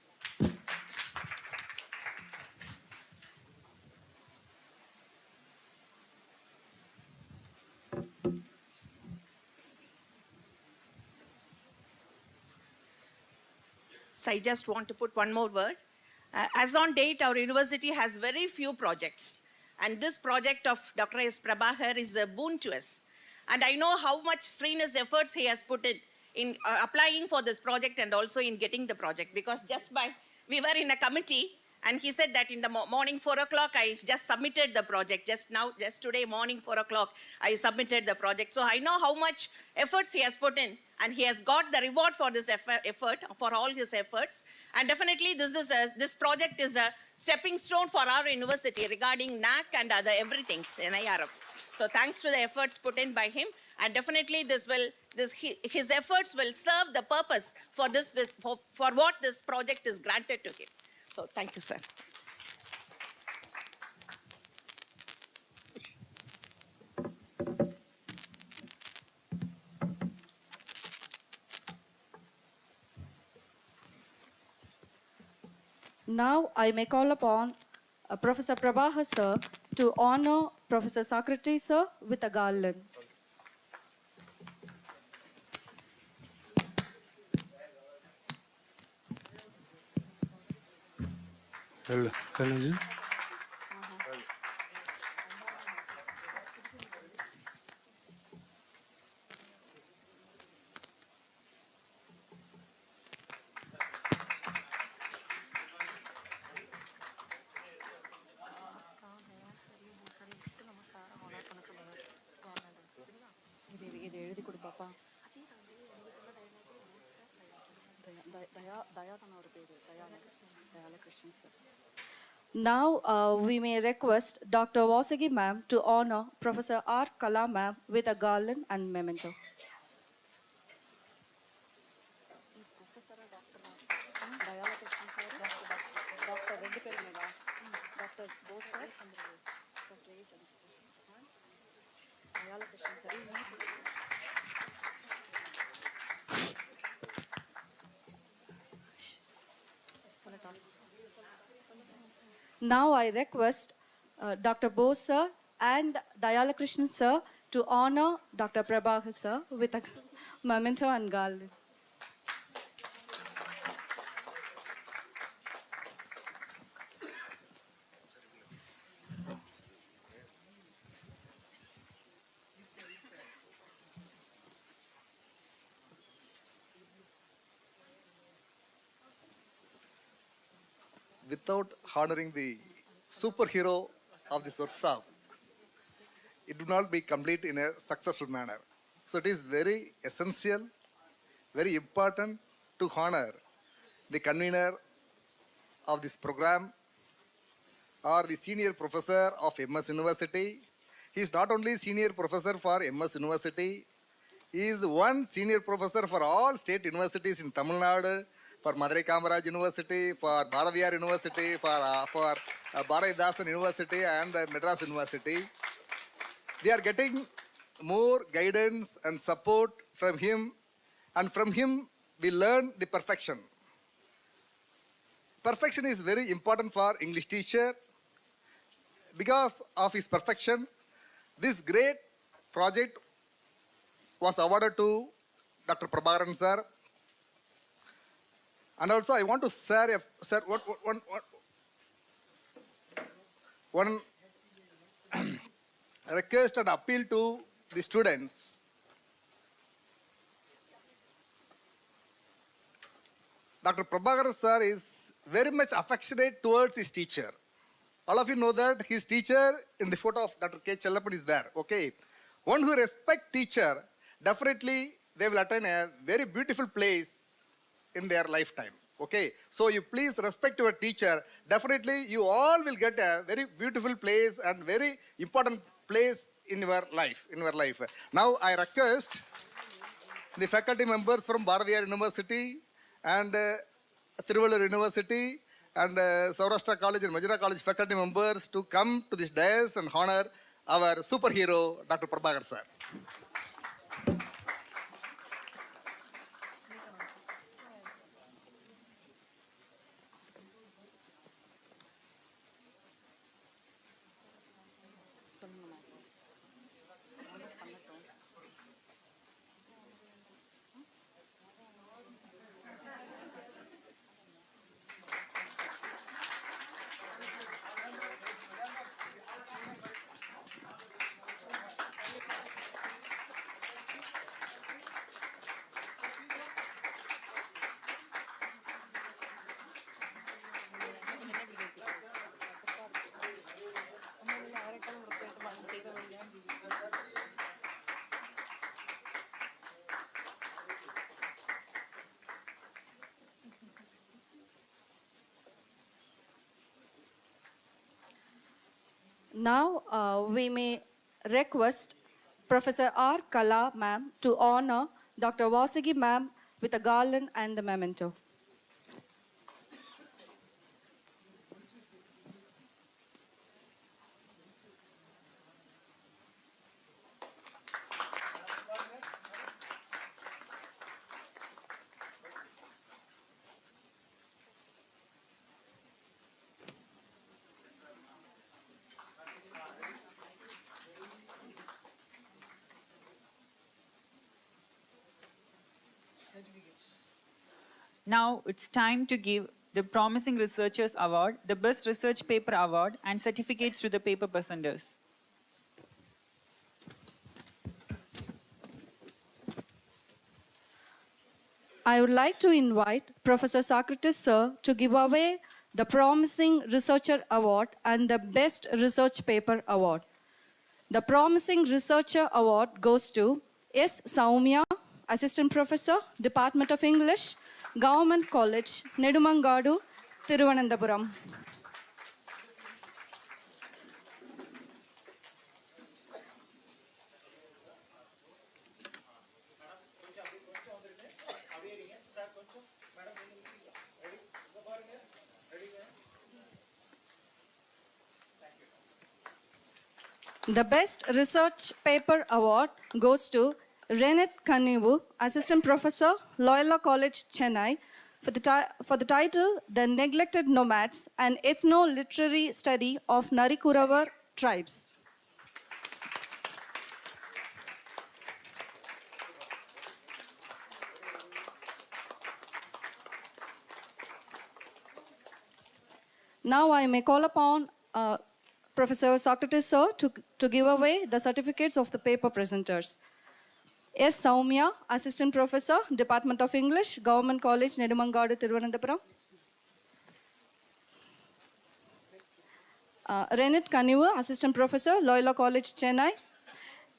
So I just want to put one more word. As on date, our university has very few projects. And this project of Dr. S. Prabhakar is a boon to us. And I know how much strenuous efforts he has put in applying for this project and also in getting the project. Because we were in a committee, and he said that in the morning 4 o'clock, I just submitted the project. Just today morning 4 o'clock, I submitted the project. So I know how much efforts he has put in, and he has got the reward for this effort, for all his efforts. And definitely this project is a stepping stone for our university regarding NAC and other everything, NIRF. So thanks to the efforts put in by him, and definitely his efforts will serve the purpose for what this project is granted to him. So thank you, sir. Now I may call upon Professor Prabhakar sir to honor Professor Socrates sir with a garland. Hello. Now we may request Dr. Vasagi ma'am to honor Professor R. Kala ma'am with a garland and memento. Now I request Dr. Bose sir and Dayala Krishnan sir to honor Dr. Prabhakar sir with a memento and garland. Without honoring the superhero of this workshop, it would not be complete in a successful manner. So it is very essential, very important to honor the convener of this program or the senior professor of MS University. He is not only senior professor for MS University, he is one senior professor for all state universities in Tamil Nadu, for Madurai Kamaraj University, for Bharatiyar University, for Bharatidasan University and Madras University. We are getting more guidance and support from him and from him we learn the perfection. Perfection is very important for English teacher. Because of his perfection, this great project was awarded to Dr. Prabhakaran sir. And also I want to share one request and appeal to the students. Dr. Prabhakaran sir is very much affectionate towards his teacher. All of you know that his teacher in the photo of Dr. K. Chellappan is there, okay? One who respects teacher, definitely they will attain a very beautiful place in their lifetime, okay? So you please respect your teacher. Definitely you all will get a very beautiful place and very important place in your life. Now I request the faculty members from Bharatiyar University and Tiruvallur University and Saurashtra College and Majra College faculty members to come to this dais and honor our superhero, Dr. Prabhakaran sir. Now we may request Professor R. Kala ma'am to honor Dr. Vasagi ma'am with a garland and the memento. Now it's time to give the Promising Researchers Award, the Best Research Paper Award, and certificates to the paper presenters. I would like to invite Professor Socrates sir to give away the Promising Researcher Award and the Best Research Paper Award. The Promising Researcher Award goes to S. Saumya, Assistant Professor, Department of English, Government College, Nedumangadu, Thiruvananthapuram. The Best Research Paper Award goes to Renat Kanivu, Assistant Professor, Loyola College, Chennai, for the title, The Neglected Nomads, an Ethno-Literary Study of Narikuravar Tribes. Now I may call upon Professor Socrates sir to give away the certificates of the paper presenters. S. Saumya, Assistant Professor, Department of English, Government College, Nedumangadu, Thiruvananthapuram. Renat Kanivu, Assistant Professor, Loyola College, Chennai.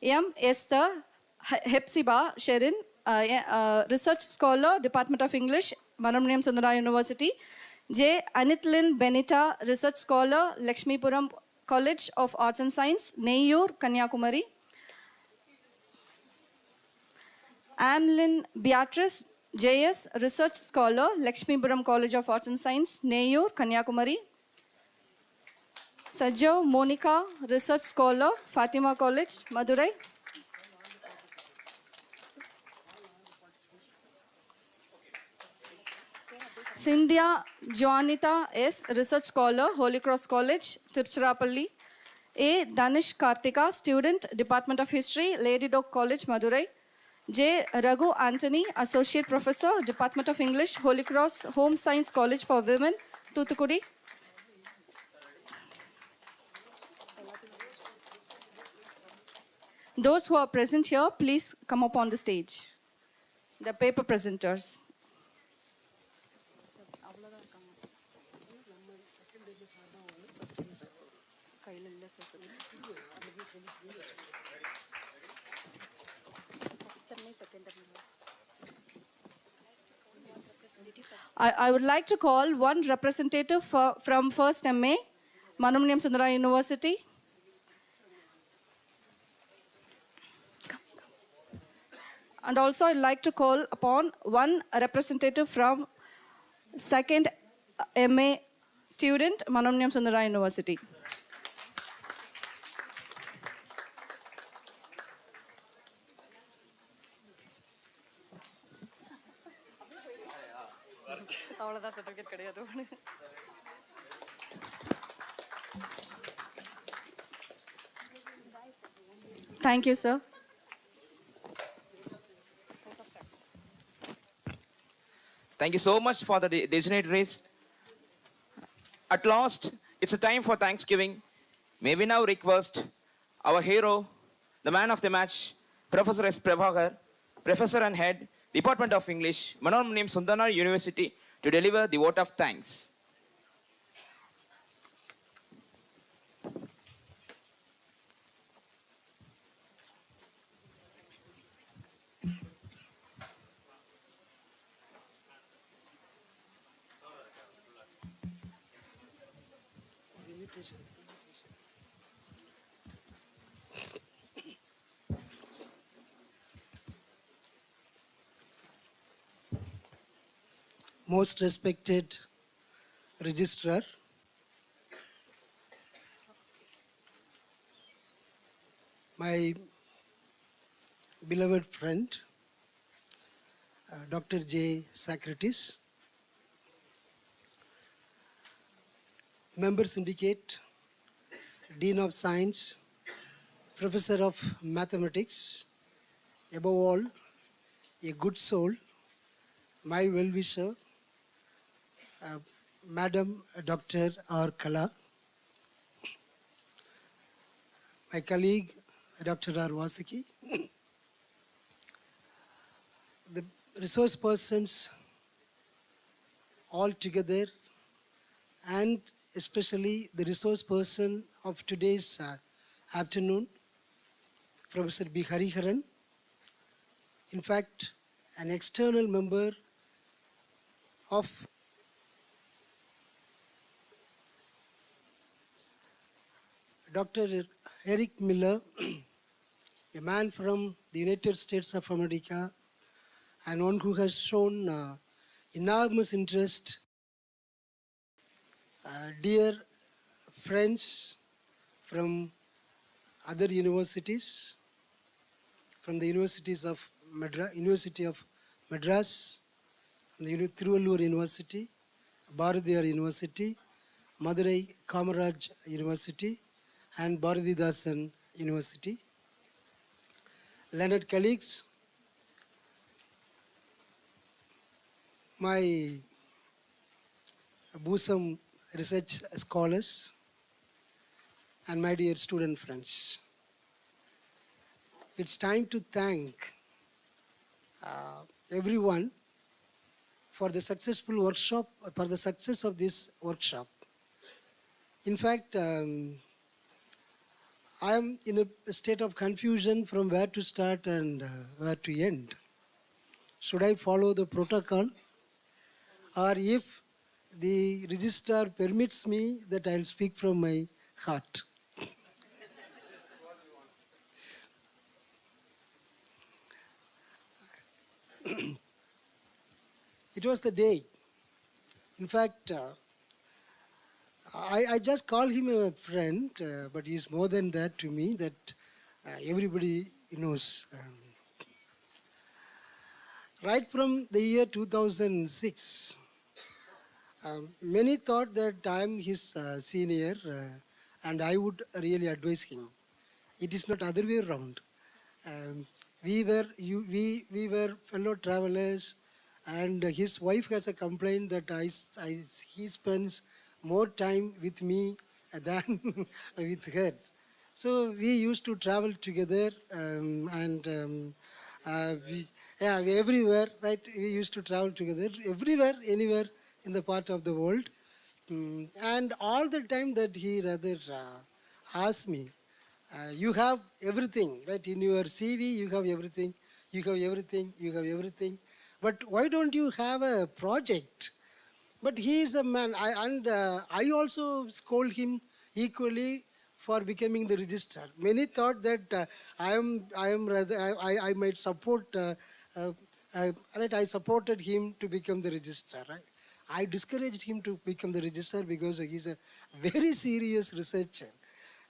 M. Esther Hepzibah Sherin, Research Scholar, Department of English, Manamaniam Sundara University. J. Anitlin Benita, Research Scholar, Lakshmipuram College of Arts and Science, Neyyur, Kanyakumari. Amlin Beatrice, JS, Research Scholar, Lakshmipuram College of Arts and Science, Neyyur, Kanyakumari. Sajav Monica, Research Scholar, Fatima College, Madurai. Cynthia Juanita S., Research Scholar, Holy Cross College, Tiruchirappalli. A. Danish Karthika, Student, Department of History, Lady Dock College, Madurai. J. Raghu Anthony, Associate Professor, Department of English, Holy Cross Home Science College for Women, Thoothukudi. Those who are present here, please come up on the stage. The paper presenters. I would like to call one representative from First MA, Manumaniam Sundara University. And also I'd like to call upon one representative from Second MA student, Manumaniam Sundara University. Thank you, sir. Thank you so much for the dignitaries. At last, it's a time for Thanksgiving. May we now request our hero, the man of the match, Professor S. Prabhakar, Professor and Head, Department of English, Manumaniam Sundara University, to deliver the vote of thanks. Most respected Registrar, my beloved friend, Dr. J. Socrates, Member Syndicate, Dean of Science, Professor of Mathematics, above all, a good soul, my well-wisher, Madam Dr. R. Kala, my colleague, Dr. R. Vasaki, the resource persons all together, and especially the resource person of today's afternoon, Professor B. Hariharan, in fact, an external member of Dr. Eric Miller, a man from the United States of America, and one who has shown enormous interest. Dear friends from other universities, from the universities of University of Madras, from the Tiruvallur University, Bharatiyar University, Madurai Kamaraj University, and Bharatidasan University. Learned colleagues, my bosom research scholars, and my dear student friends. It's time to thank everyone for the successful workshop, for the success of this workshop. In fact, I am in a state of confusion from where to start and where to end. Should I follow the protocol? Or if the registrar permits me, that I'll speak from my heart. It was the day. In fact, I just call him a friend, but he's more than that to me, that everybody knows. Right from the year 2006, Many thought that I am his senior and I would really advise him. It is not other way around. We were fellow travelers, and his wife has a complaint that he spends more time with me than with her. So we used to travel together, we everywhere, right? We used to travel together everywhere, anywhere in the part of the world. And all the time that he rather asked me, you have everything, right? In your CV, you have everything, you have everything, you have everything. But why don't you have a project? But he is a man, I also scold him equally for becoming the registrar. Many thought that I am rather, I might support, right? I supported him to become the registrar. Right? I discouraged him to become the registrar because he's a very serious researcher.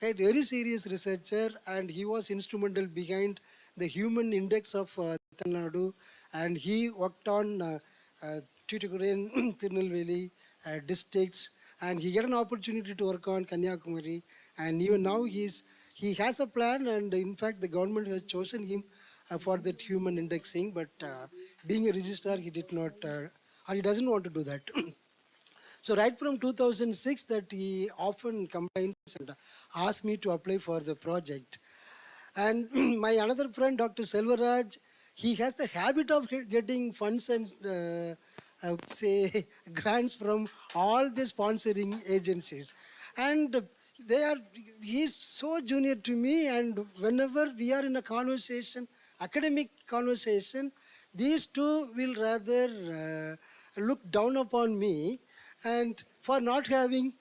Right? Very serious researcher, and he was instrumental behind the human index of Tamil Nadu, and he worked on Tuticorin, Tirunelveli districts, and he got an opportunity to work on Kanyakumari, and even now he has a plan, and in fact the government has chosen him for that human indexing, but being a registrar he did not, or he doesn't want to do that. So right from 2006 that he often complains and asks me to apply for the project. And my another friend, Dr. Selvaraj, he has the habit of getting funds and say grants from all the sponsoring agencies. And he's so junior to me, and whenever we are in a conversation, academic conversation, these two will rather look down upon me and for not having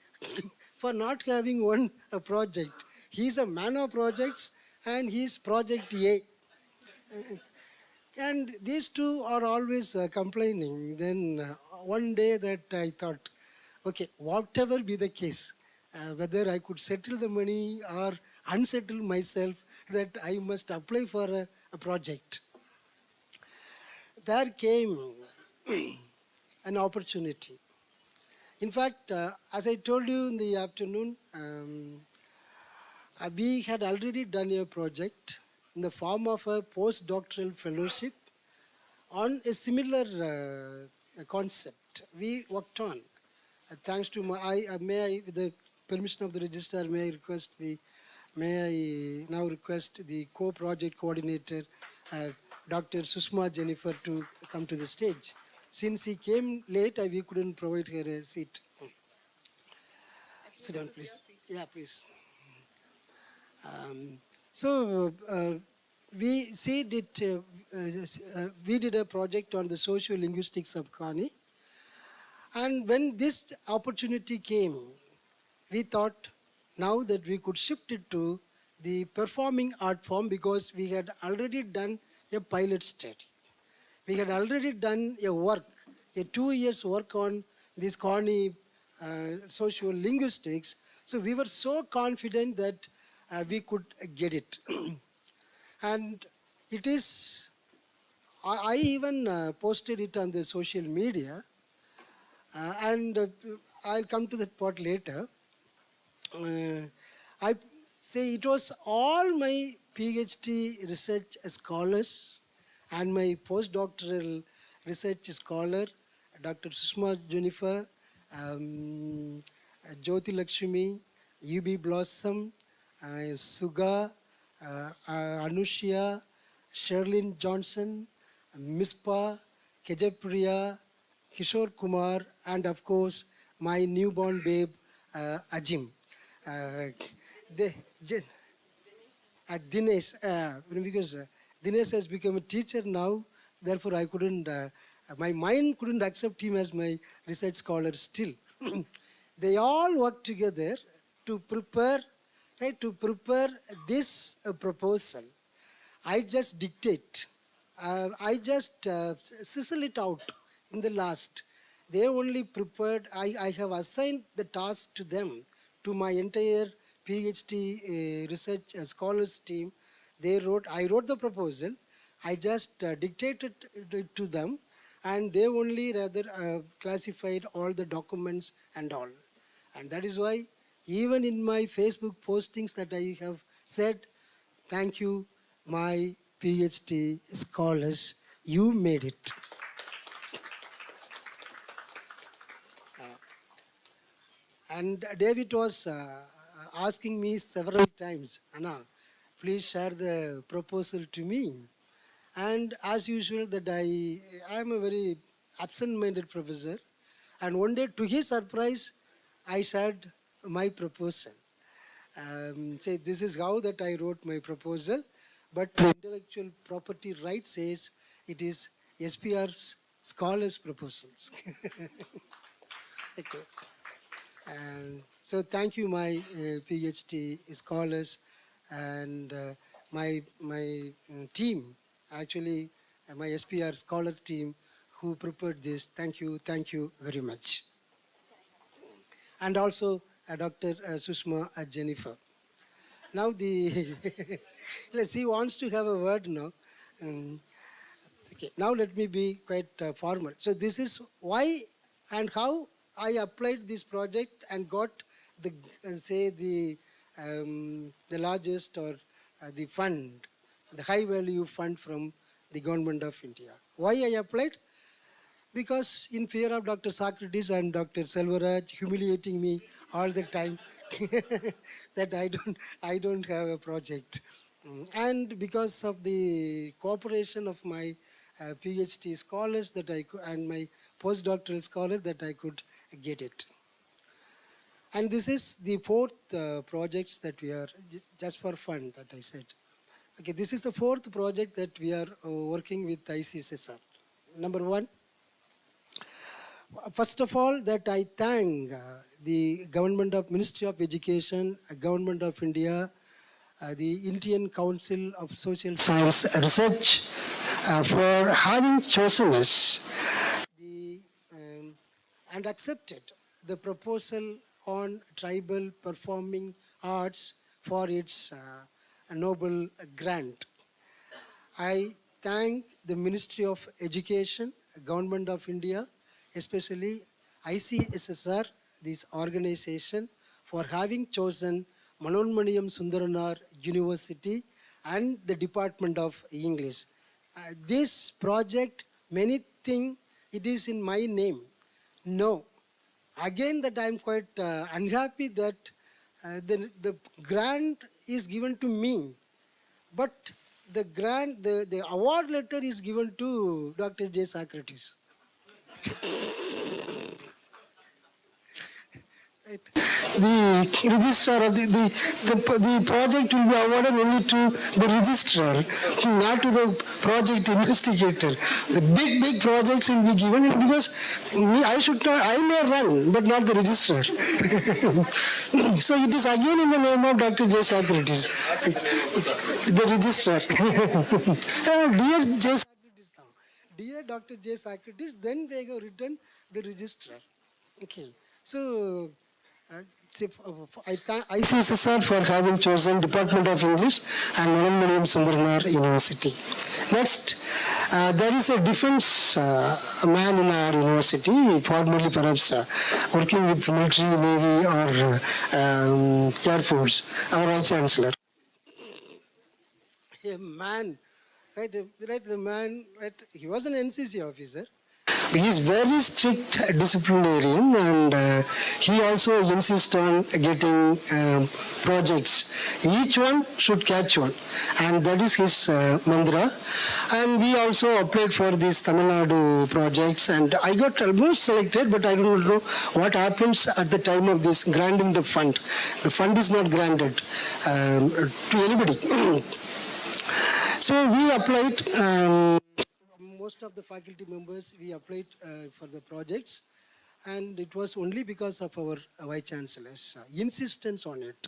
one project. He's a man of projects and he's project A. And these two are always complaining. Then one day that I thought, okay, whatever be the case, whether I could settle the money or unsettle myself, that I must apply for a project. There came an opportunity. In fact, as I told you in the afternoon, we had already done a project in the form of a postdoctoral fellowship on a similar concept. We worked on. Thanks to with the permission of the registrar, may I now request the co-project coordinator, Dr. Sushma Jennifer, to come to the stage. Since he came late, we couldn't provide her a seat. Sit down, please. Yeah, please. We did a project on the socio-linguistics of Kani. And when this opportunity came, we thought now that we could shift it to the performing art form, because we had already done a pilot study. We had already done a 2 years work on this Kani social linguistics. So we were so confident that we could get it. And it is, I even posted it on the social media, and I'll come to that part later. I say it was all my PhD research scholars and my postdoctoral research scholar, Dr. Sushma Jennifer, Jyoti Lakshmi, UB Blossom, Suga, Anushya, Sherlyn Johnson, Mispa, Kejapriya, Kishore Kumar, and of course my newborn babe, Ajim. Dinesh, because Dinesh has become a teacher now, therefore I couldn't, my mind couldn't accept him as my research scholar still. They all work together to prepare, this proposal. I just dictate. I just sizzle it out in the last. They only prepared, I have assigned the task to them, to my entire PhD research scholars team. I wrote the proposal. I just dictated it to them, and they only rather classified all the documents and all. And that is why even in my Facebook postings that I have said, thank you, my PhD scholars, you made it. And David was asking me several times, Anna, please share the proposal to me. And as usual, that I am a very absent-minded professor. And one day, to his surprise, I shared my proposal. Say, this is how that I wrote my proposal. But the intellectual property right says it is SPR's scholars' proposals. Okay. So thank you, my PhD scholars and my team, actually my SPR scholar team who prepared this. Thank you very much. And also Dr. Sushma Jennifer. Now let's see, wants to have a word now. Okay, now let me be quite formal. So this is why and how I applied this project and got the the largest or the fund, the high value fund from the government of India. Why I applied? Because in fear of Dr. Socrates and Dr. Selvaraj humiliating me all the time that I don't have a project. And because of the cooperation of my PhD scholars that and my postdoctoral scholar that I could get it. And this is the fourth projects that we are, just for fun that I said. Okay, this is the fourth project that we are working with ICSSR. Number one, first of all, that I thank the Government of Ministry of Education, Government of India, the Indian Council of Social Science Research for having chosen us and accepted the proposal on tribal performing arts for its Nobel grant. I thank the Ministry of Education, Government of India, especially ICSSR, this organization, for having chosen Manonmaniyam Sundaranar University and the Department of English. This project, many think it is in my name. No. Again, that I am quite unhappy that the grant is given to me, but the award letter is given to Dr. J. Socrates. Right. The registrar of the project will be awarded only to the registrar, not to the project investigator. The big projects will be given because I may run, but not the registrar. So it is again in the name of Dr. J. Socrates, the registrar. Dear J. Socrates, dear Dr. J. Socrates, then they have written the registrar. Okay, so. I thank ICSSR for having chosen Department of English and Manonmaniyam Sundaranar University. Next, there is a defense man in our university, formerly perhaps working with military, navy or Air Force, our Vice Chancellor. A man, right, the man, right, he was an NCC officer. He is very strict disciplinarian and he also insists on getting projects. Each one should catch one, and that is his mantra. And we also applied for these Tamil Nadu projects, and I got almost selected, but I don't know what happens at the time of this granting the fund. The fund is not granted to anybody. So we applied. Most of the faculty members, we applied for the projects, and it was only because of our Vice Chancellor's insistence on it.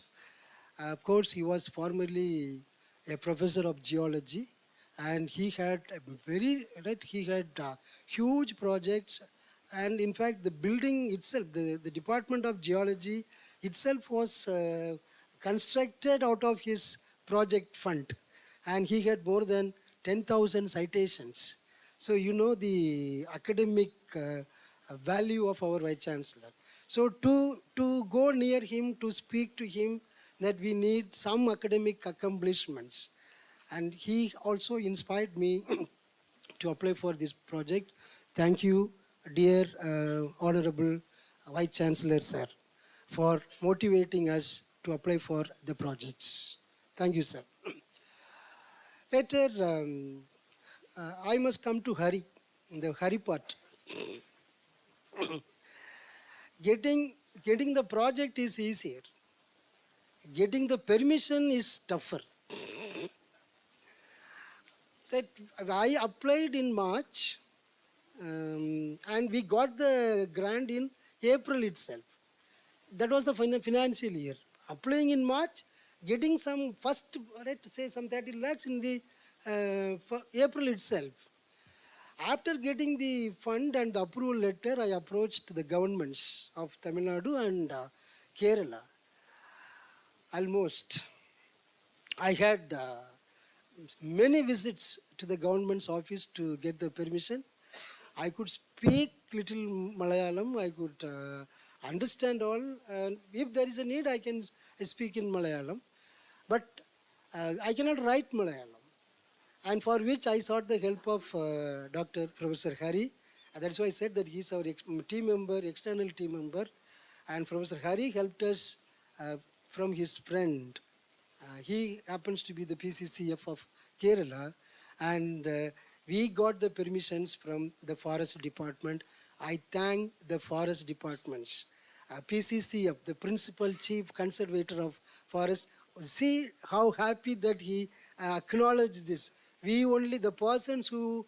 Of course, he was formerly a professor of geology, and he had huge projects, and in fact, the building itself, the Department of Geology itself was constructed out of his project fund, and he had more than 10,000 citations. So you know the academic value of our Vice Chancellor. So to go near him, to speak to him, that we need some academic accomplishments. And he also inspired me to apply for this project. Thank you, dear Honorable Vice Chancellor, sir, for motivating us to apply for the projects. Thank you, sir. Later, I must come to Hari, the Hari part. Getting the project is easier. Getting the permission is tougher. That I applied in March, and we got the grant in April itself. That was the financial year. Applying in March, getting some first, say some 30 lakhs in the April itself. After getting the fund and the approval letter, I approached the governments of Tamil Nadu and Kerala. Almost. I had many visits to the government's office to get the permission. I could speak little Malayalam. I could understand all. If there is a need, I can speak in Malayalam. But I cannot write Malayalam. And for which I sought the help of Dr. Professor Hari. And that's why I said that he's our team member, external team member. And Professor Hari helped us from his friend. He happens to be the PCCF of Kerala. And we got the permissions from the Forest Department. I thank the Forest Departments. PCCF, the Principal Chief Conservator of Forest, see how happy that he acknowledged this. We only, the persons who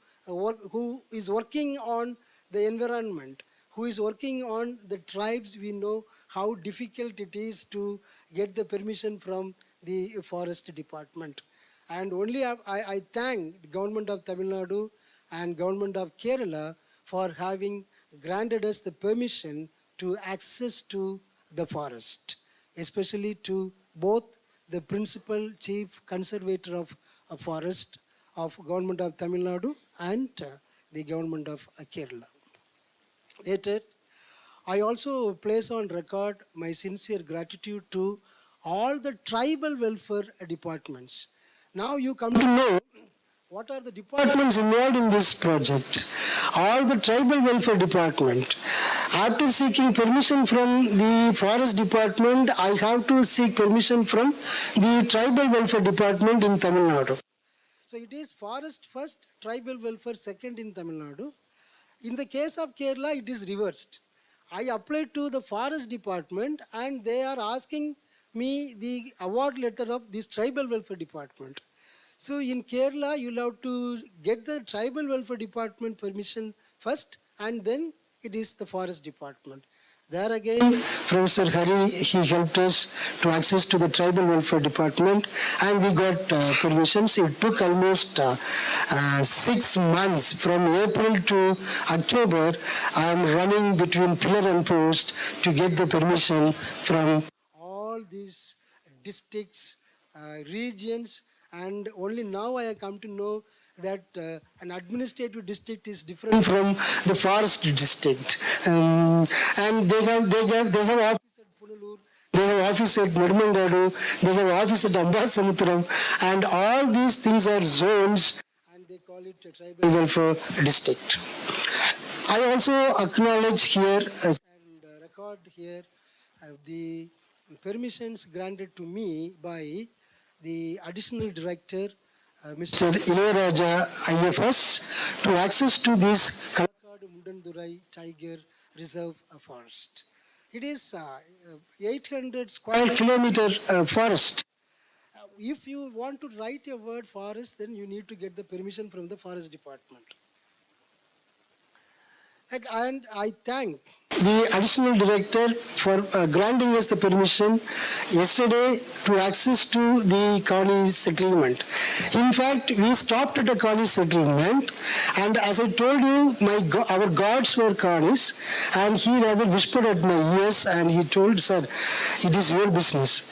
is working on the environment, who is working on the tribes, we know how difficult it is to get the permission from the Forest Department. And only I thank the government of Tamil Nadu and government of Kerala for having granted us the permission to access to the forest, especially to both the Principal Chief Conservator of Forest of government of Tamil Nadu and the government of Kerala. Later, I also place on record my sincere gratitude to all the tribal welfare departments. Now you come to know what are the departments involved in this project. All the tribal welfare department. After seeking permission from the forest department, I have to seek permission from the tribal welfare department in Tamil Nadu. So it is forest first, tribal welfare second in Tamil Nadu. In the case of Kerala, it is reversed. I applied to the forest department and they are asking me the award letter of this tribal welfare department. So in Kerala, you'll have to get the tribal welfare department permission first and then it is the forest department. There again, Professor Hari, he helped us to access to the tribal welfare department and we got permissions. It took almost 6 months from April to October. I am running between pillar and post to get the permission from all these districts, regions, and only now I have come to know that an administrative district is different from the forest district. And they have office at Punalur, they have office at Nirmandadu, they have office at Ambasamutram, and all these things are zones and they call it a tribal welfare district. I also acknowledge here and record here the permissions granted to me by the additional director Mr. Ilayaraja IFS to access to this Kalakadu Mundandurai Tiger Reserve Forest. It is 800 square kilometer forest. If you want to write a word forest, then you need to get the permission from the forest department. And I thank the additional director for granting us the permission yesterday to access to the Kali settlement. In fact, we stopped at a Kali settlement, and as I told you, our gods were Kalis, and he rather whispered at my ears and he told, sir, it is your business.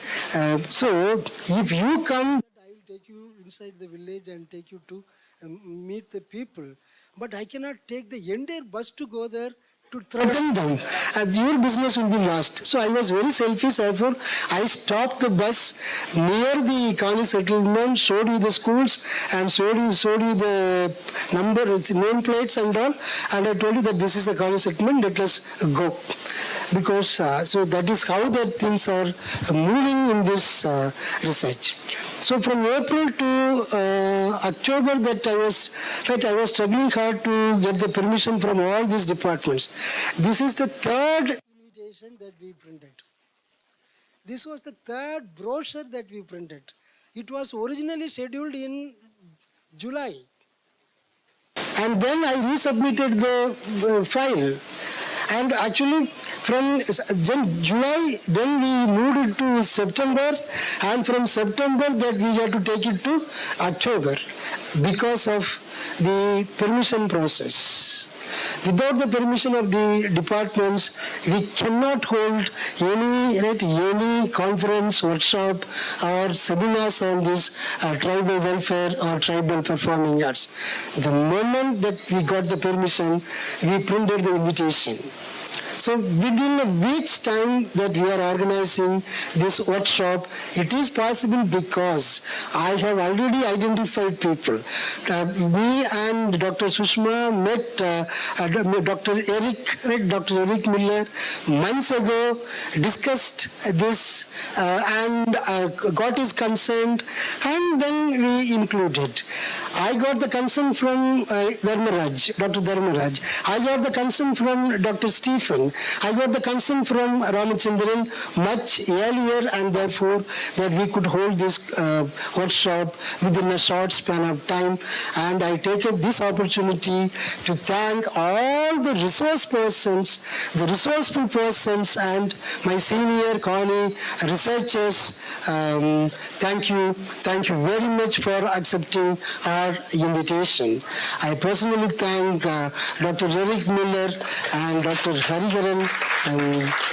So, if you come, I will take you inside the village and take you to meet the people. but I cannot take the entire bus to go there to threaten them, and your business will be lost. So I was very selfish, therefore I stopped the bus near the colony settlement, showed you the schools and showed you the number, name plates and all, and I told you that this is the colony settlement, let us go. Because so that is how the things are moving in this research. So from April to October that I was struggling hard to get the permission from all these departments. This is the third invitation that we printed. This was the third brochure that we printed. It was originally scheduled in July. And then I resubmitted the file. And actually from July, then we moved it to September, and from September that we had to take it to October because of the permission process. Without the permission of the departments, we cannot hold any conference, workshop or seminars on this tribal welfare or tribal performing arts. The moment that we got the permission, we printed the invitation. So within a week's time that we are organizing this workshop, it is possible because I have already identified people. Me and Dr. Sushma met Dr. Eric Miller months ago, discussed this and got his consent, and then we included. I got the consent from Dr. Dharmaraj. I got the consent from Dr. Stephen. I got the consent from Ramachandran much earlier, and therefore that we could hold this workshop within a short span of time. And I take up this opportunity to thank all the resource persons, the resourceful persons, and my senior colony researchers. Thank you very much for accepting our invitation. I personally thank Dr. Eric Miller and Dr. Hariharan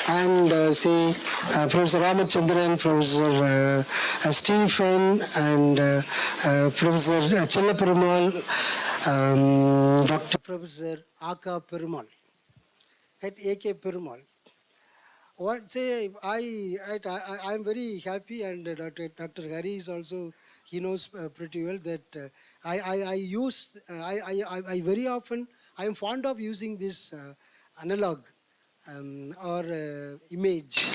and Professor Ramachandran, Professor Stephen, and Professor Chella Perumal, Dr. Professor Aka Perumal, at AK Perumal. I am very happy, and Dr. Hari is also, he knows pretty well that I very often, I am fond of using this analog or image,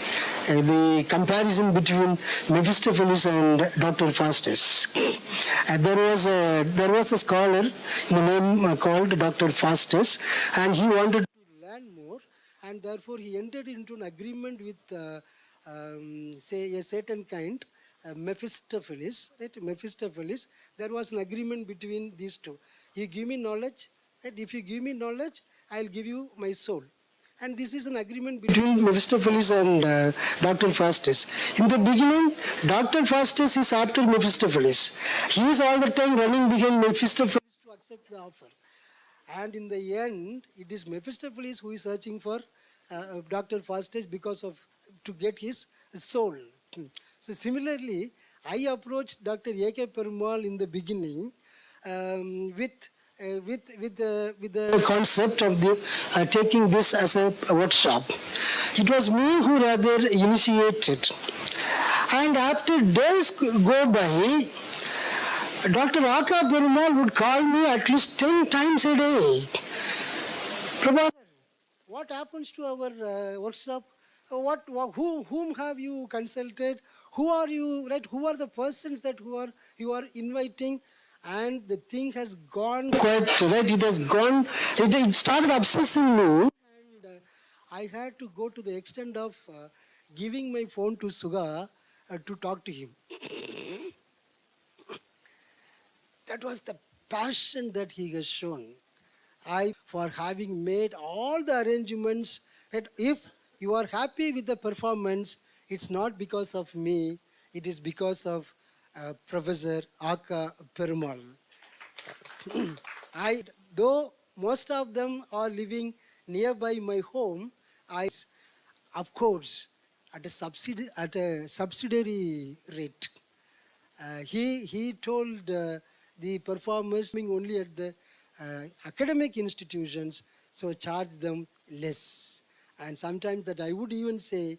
the comparison between Mephistopheles and Dr. Faustus. There was a scholar in the name called Dr. Faustus, and he wanted to learn more, and therefore he entered into an agreement with, say, a certain kind, Mephistopheles, right? Mephistopheles. There was an agreement between these two. You give me knowledge, right? If you give me knowledge, I'll give you my soul. And this is an agreement between Mephistopheles and Dr. Faustus. In the beginning, Dr. Faustus is after Mephistopheles. He is all the time running behind Mephistopheles to accept the offer. And in the end, it is Mephistopheles who is searching for Dr. Faustus to get his soul. So similarly, I approached Dr. A.K. Perumal in the beginning with the concept of taking this as a workshop. It was me who rather initiated. And after days go by, Dr. Aka Perumal would call me at least 10 times a day. Prabhakar, what happens to our workshop? Whom have you consulted? Who are you? Right? Who are the persons that you are inviting? And the thing has gone quite right. It has gone. It started obsessing me, and I had to go to the extent of giving my phone to Suga to talk to him. That was the passion that he has shown. For having made all the arrangements. That if you are happy with the performance, it's not because of me. It is because of Professor Aka Perumal. Though most of them are living nearby my home, of course, at a subsidiary rate. He told the performers only at the academic institutions, so charge them less. And sometimes that I would even say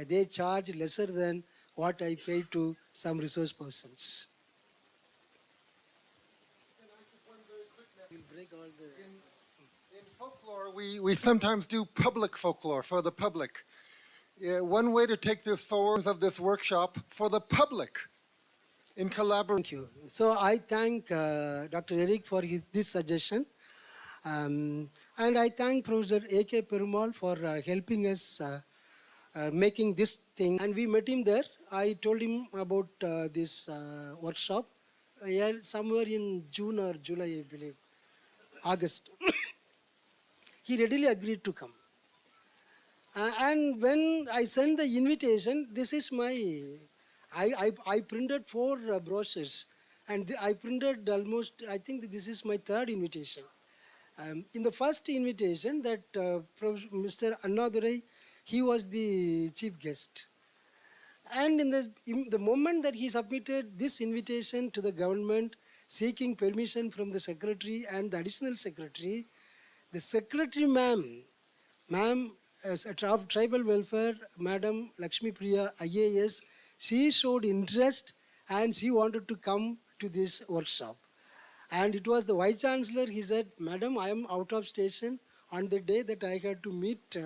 they charge lesser than what I pay to some resource persons. In folklore, we sometimes do public folklore for the public. One way to take this forward of this workshop for the public in collaboration. Thank you. So I thank Dr. Eric for this suggestion. And I thank Professor A.K. Perumal for helping us making this thing. And we met him there. I told him about this workshop somewhere in June or July, I believe, August. He readily agreed to come. And when I sent the invitation, this is my, I printed 4 brochures. And I printed almost, I think this is my 3rd invitation. In the first invitation that Mr. Annadurai, he was the chief guest. And in the moment that he submitted this invitation to the government, seeking permission from the secretary and the additional secretary, the secretary ma'am, as a tribal welfare, Madam Lakshmi Priya IAS, she showed interest and she wanted to come to this workshop. And it was the Vice Chancellor, he said, Madam, I am out of station on the day that I had to meet,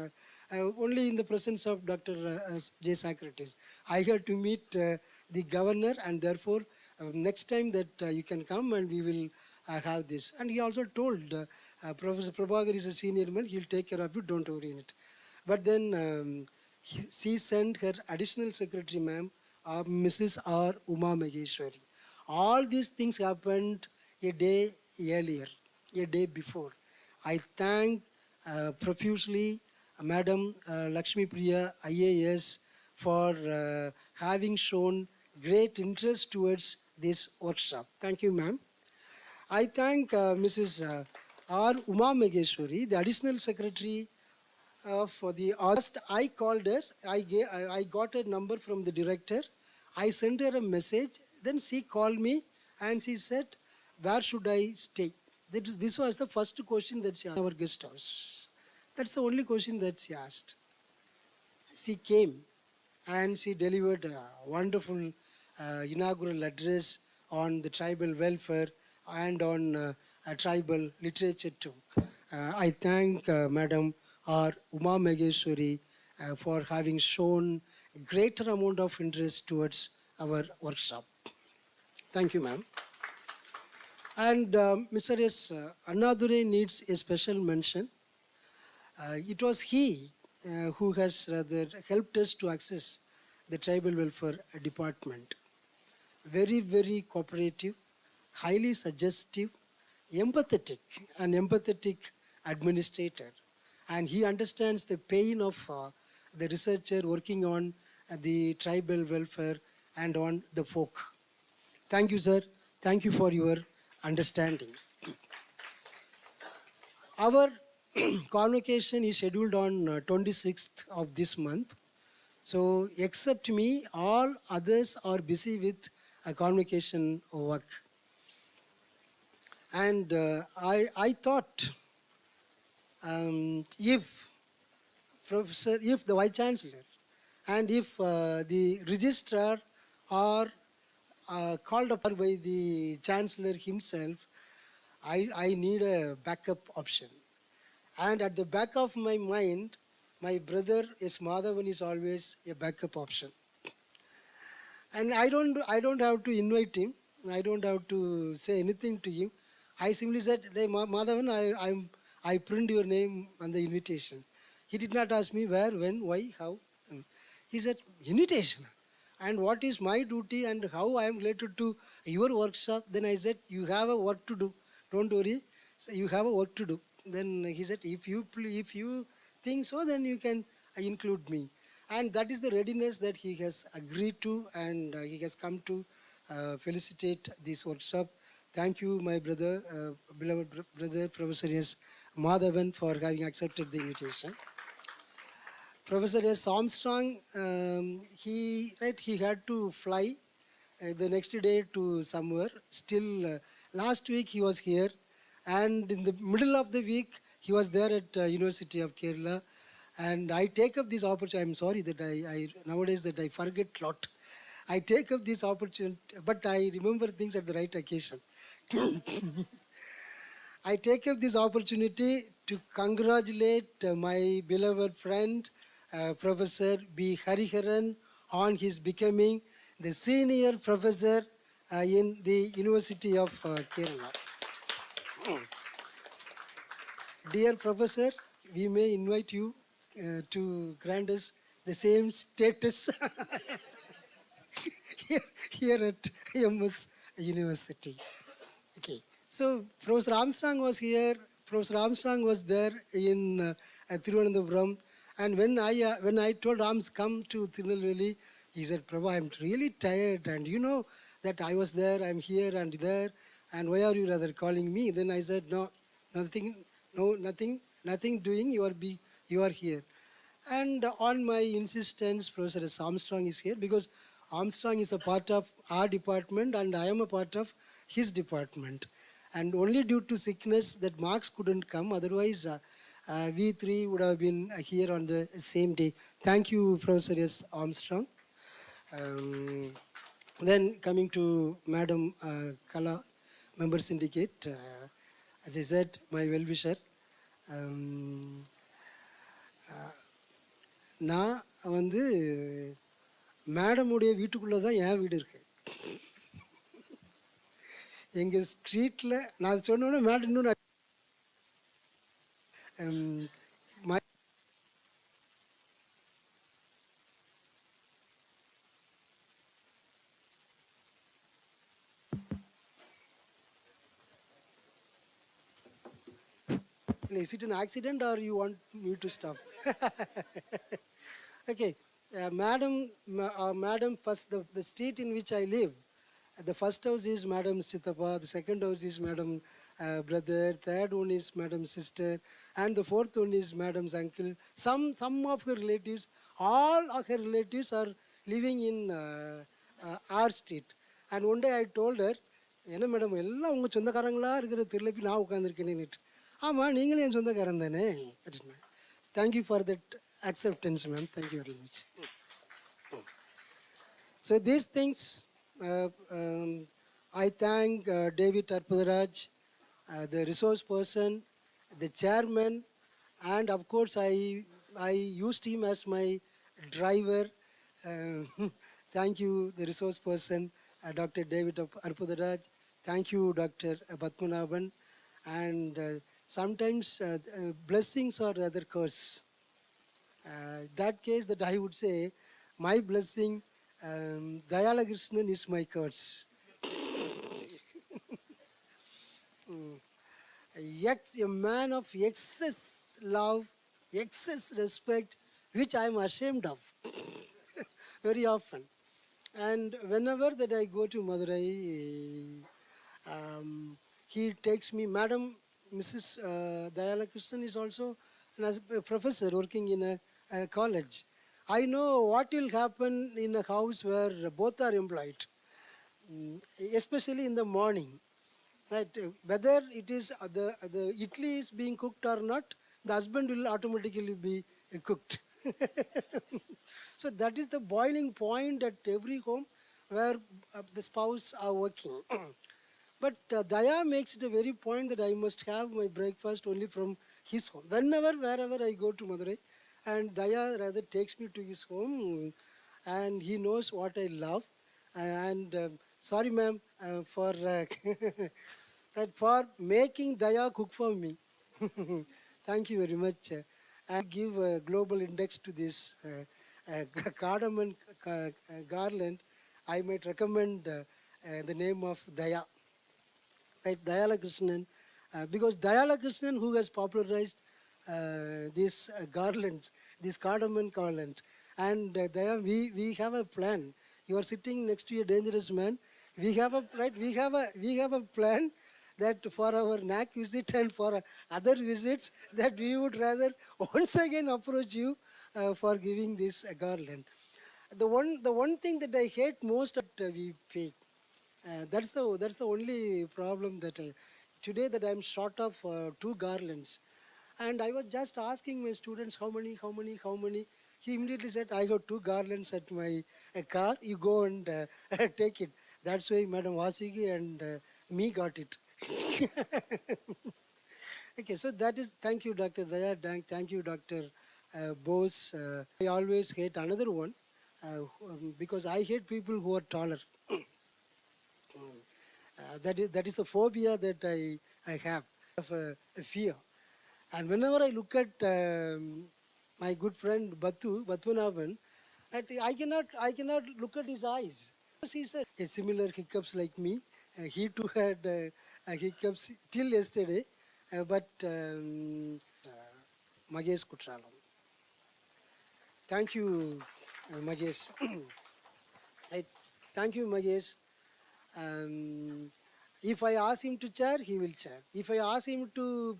only in the presence of Dr. J. Socrates. I had to meet the governor, and therefore, next time that you can come and we will have this. And he also told, Professor Prabhakar is a senior man, he'll take care of you, don't worry in it. But then she sent her additional secretary, ma'am, Mrs. R. Uma Maheshwari. All these things happened a day earlier, a day before. I thank profusely Madam Lakshmi Priya IAS for having shown great interest towards this workshop. Thank you, ma'am. I thank Mrs. R. Uma Maheshwari, the additional secretary for the August. I called her, I got a number from the director. I sent her a message, then she called me and she said, where should I stay? This was the first question that she asked, our guest house. That's the only question that she asked. She came and she delivered a wonderful inaugural address on the tribal welfare and on tribal literature too. I thank Madam R. Uma Maheshwari for having shown a greater amount of interest towards our workshop. Thank you, ma'am. And Mr. S. Annadurai needs a special mention. It was he who has rather helped us to access the Tribal Welfare Department. Very, very cooperative, highly suggestive, empathetic, an empathetic administrator. And he understands the pain of the researcher working on the tribal welfare and on the folk. Thank you, sir. Thank you for your understanding. Our convocation is scheduled on 26th of this month. So except me, all others are busy with a convocation work. And I thought if the Vice Chancellor and if the registrar are called upon by the Chancellor himself, I need a backup option. And at the back of my mind, my brother S. Madhavan is always a backup option. And I don't have to invite him. I don't have to say anything to him. I simply said, hey, Madhavan, I print your name on the invitation. He did not ask me where, when, why, how. He said, invitation. And what is my duty and how I am related to your workshop? Then I said, you have a work to do. Don't worry, so you have a work to do. Then he said, if you think so, then you can include me. And that is the readiness that he has agreed to, and he has come to felicitate this workshop. Thank you, my brother, beloved brother, Professor S. Madhavan, for having accepted the invitation. Professor S. Armstrong, he had to fly the next day to somewhere. Still, last week he was here, And in the middle of the week, he was there at University of Kerala. And I take up this opportunity. I'm sorry that I nowadays that I forget a lot. I take up this opportunity, but I remember things at the right occasion. I take up this opportunity to congratulate my beloved friend, Professor B. Hariharan, on his becoming the senior professor in the University of Kerala. Dear Professor, we may invite you to grant us the same status here at MS University. Okay, so Professor Armstrong was here. Professor Armstrong was there in Thiruvananthapuram, and when I told Arms come to Tirunelveli, he said, Prabha, I'm really tired, and you know that I was there, I'm here and there, and why are you rather calling me? Then I said, no, nothing doing. You are here. And on my insistence, Professor Armstrong is here because Armstrong is a part of our department and I am a part of his department. And only due to sickness that Marx couldn't come. Otherwise, we three would have been here on the same day. Thank you, Professor S. Armstrong. Then coming to Madam Kala, Member Syndicate, as I said, my well-wisher. நான் வந்து மேடமுடைய வீட்டுக்குள்ளே தான் என் வீடு இருக்கு. எங்கள் ஸ்ட்ரீட்டில் நான் சொன்னோன்னே மேடம் இன்னொன்று is it an accident or you want me to stop? Okay, madam, first the street in which I live, the first house is Madam Sitapa, the second house is Madam brother, third one is Madam sister, and the fourth one is Madam's uncle. Some of her relatives, all of her relatives are living in our street. And one day I told her, என்ன madam எல்லாம் உங்கள் சொந்தக்காரங்களா இருக்கிற திருப்பி நான் உட்காந்துருக்கேன்னு. ஆமாம் நீங்களும் என் சொந்தக்காரன் தானே அப்படின்னு. Thank you for that acceptance, ma'am. Thank you very much. So these things, I thank David Arpudaraj, the resource person, the chairman, and of course I used him as my driver. Thank you, the resource person, Dr. David Arpudaraj. Thank you, Dr. Padmanabhan. And sometimes blessings are rather curse. That case that I would say, my blessing, Dayala Krishnan is my curse. A man of excess love, excess respect, which I am ashamed of very often. And whenever that I go to Madurai, he takes me, Madam, Mrs. Dayala Krishnan is also a professor working in a college. I know what will happen in a house where both are employed, especially in the morning. Right? Whether it is the idli is being cooked or not, the husband will automatically be cooked. So that is the boiling point at every home where the spouse are working. But Daya makes it a very point that I must have my breakfast only from his home. Wherever I go to Madurai, and Daya rather takes me to his home, and he knows what I love. And sorry, ma'am, for making Daya cook for me. Thank you very much. I give a global index to this cardamom garland. I might recommend the name of Daya. Right, Dayala Krishnan, because Dayala Krishnan, who has popularized these garlands, this cardamom garland, and Daya, we have a plan. You are sitting next to a dangerous man. We have a plan that for our NAC visit and for other visits, that we would rather once again approach you for giving this garland. The one thing that I hate most that we pay. That's the only problem that today that I'm short of 2 garlands. And I was just asking my students how many. He immediately said, I got 2 garlands at my car. You go and take it. That's why Madam Vasigi and me got it. Okay, so that is, thank you, Dr. Daya, thank you, Dr. Bose. I always hate another one because I hate people who are taller. That is the phobia that I have of a fear. And whenever I look at my good friend Batwanavan, I cannot look at his eyes. He said a similar hiccups like me. He too had hiccups till yesterday, but Magesh Kutralam. Thank you, Magesh. Thank you, Magesh. If I ask him to chair, he will chair. If I ask him to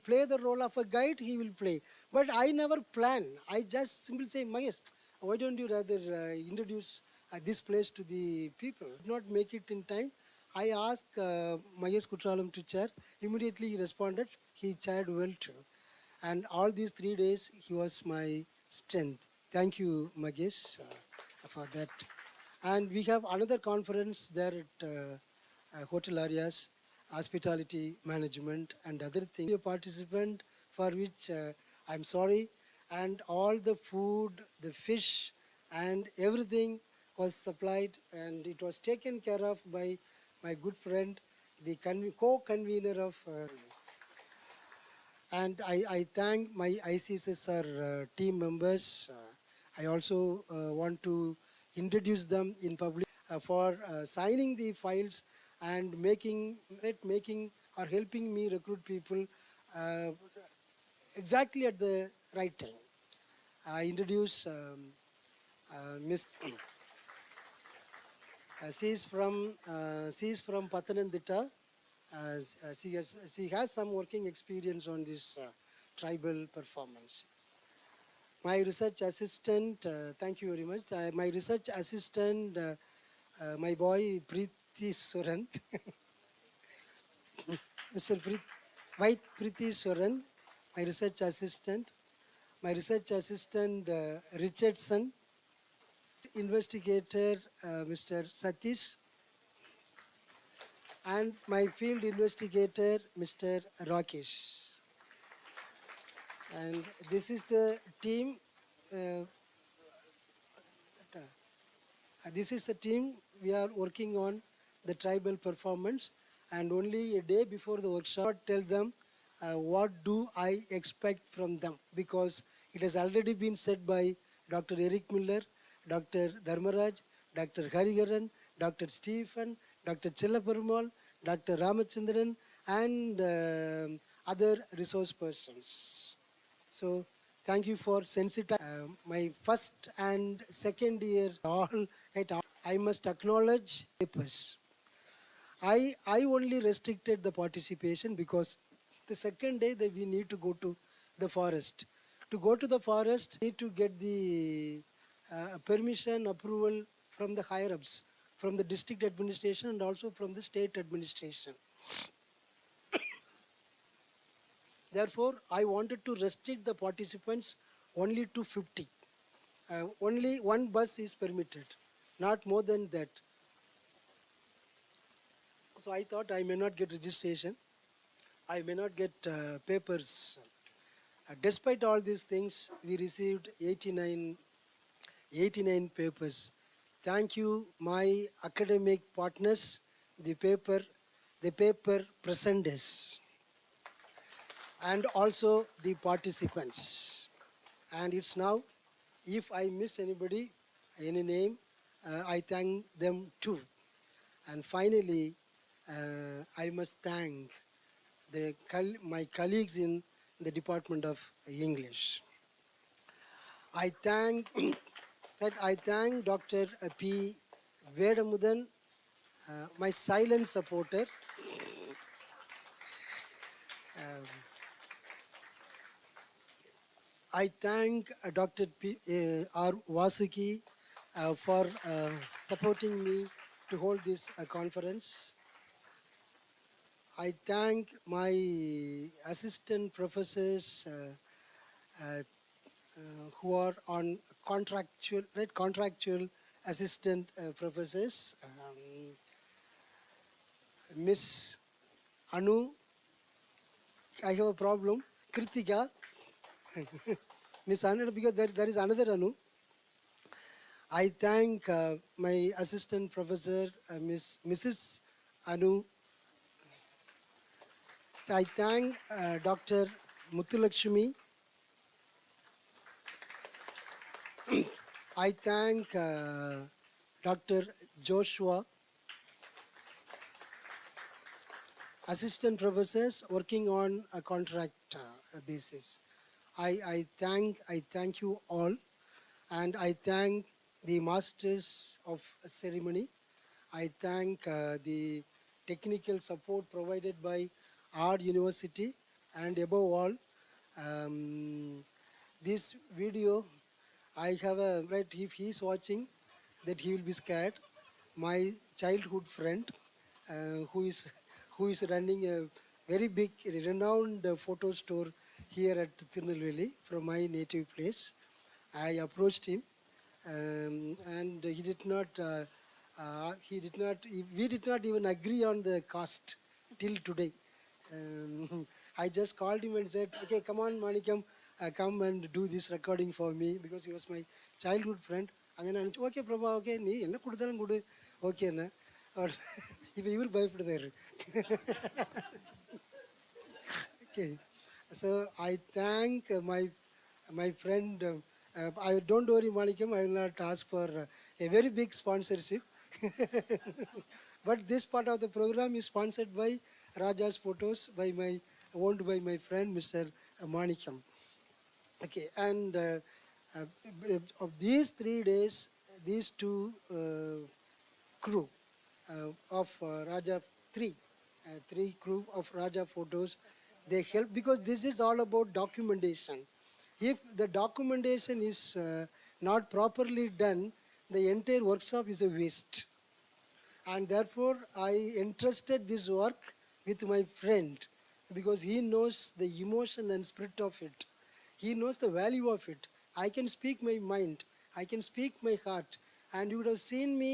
play the role of a guide, he will play. But I never plan. I just simply say, Magesh, why don't you rather introduce this place to the people? Not make it in time. I asked Magesh Kutralam to chair. Immediately he responded. He chaired well too. And all these 3 days, he was my strength. Thank you, Magesh, for that. And we have another conference there at Hotel Areas, hospitality management and other things. A participant for which I'm sorry. And all the food, the fish and everything was supplied and it was taken care of by my good friend, the co-convener of and I thank my ICSSR team members. I also want to introduce them in public for signing the files and making or helping me recruit people exactly at the right time. I introduce Miss. She is from Pathanamthitta. She has some working experience on this tribal performance. My research assistant, thank you very much. My research assistant, my boy Preeti Suran, Mr. White Preeti Suran, my research assistant. My research assistant Richardson, investigator Mr. Satish, and my field investigator Mr. Rakesh. And this is the team. This is the team we are working on the tribal performance. And only a day before the workshop, tell them what do I expect from them, because it has already been said by Dr. Eric Miller, Dr. Dharmaraj, Dr. Hariharan, Dr. Stephen, Dr. Chellaperumal, Dr. Ramachandran, and other resource persons. So thank you for sensitizing my first and second year all. I must acknowledge papers. I only restricted the participation because the second day that we need to go to the forest. To go to the forest, need to get the permission, approval from the higher-ups, from the district administration and also from the state administration. Therefore, I wanted to restrict the participants only to 50. Only one bus is permitted, not more than that. So I thought I may not get registration. I may not get papers. Despite all these things, we received 89 papers. Thank you, my academic partners, the paper presenters, and also the participants. And it's now, if I miss anybody, any name, I thank them too. And finally, I must thank my colleagues in the Department of English. I thank Dr. P. Vedamudan, my silent supporter. I thank Dr. R. Vasuki for supporting me to hold this conference. I thank my assistant professors who are on contractual assistant professors. Miss Anu, I have a problem. Kritika, Miss Anu, because there is another Anu. I thank my assistant professor, Mrs. Anu. I thank Dr. Muthulakshmi. I thank Dr. Joshua, assistant professors working on a contract basis. I thank you all, and I thank the masters of ceremony. I thank the technical support provided by our university, and above all, this video, I have a right. If he is watching, that he will be scared. My childhood friend, who is running a very big, renowned photo store here at Tirunelveli from my native place. I approached him, and he did not. We did not even agree on the cost till today. I just called him and said, "Okay, come on, Manikam, come and do this recording for me," because he was my childhood friend. അങ്ങനെ okay പ്രഭா okay നീ എന്നെ കൊടുത്താലും കൊട് okay എന്നാ ഇപ്പം ഇവർ ഭയപ്പെടുതാറ് okay. So I thank my friend. I don't worry, Manikam. I will not ask for a very big sponsorship. But this part of the program is sponsored by Raja's Photos, owned by my friend Mr. Manikam. Okay, and of these 3 days, these two crew of Raja 3 crew of Raja Photos, they help, because this is all about documentation. If the documentation is not properly done, the entire workshop is a waste. And therefore, I entrusted this work with my friend, because he knows the emotion and spirit of it. He knows the value of it. I can speak my mind. I can speak my heart. And you would have seen me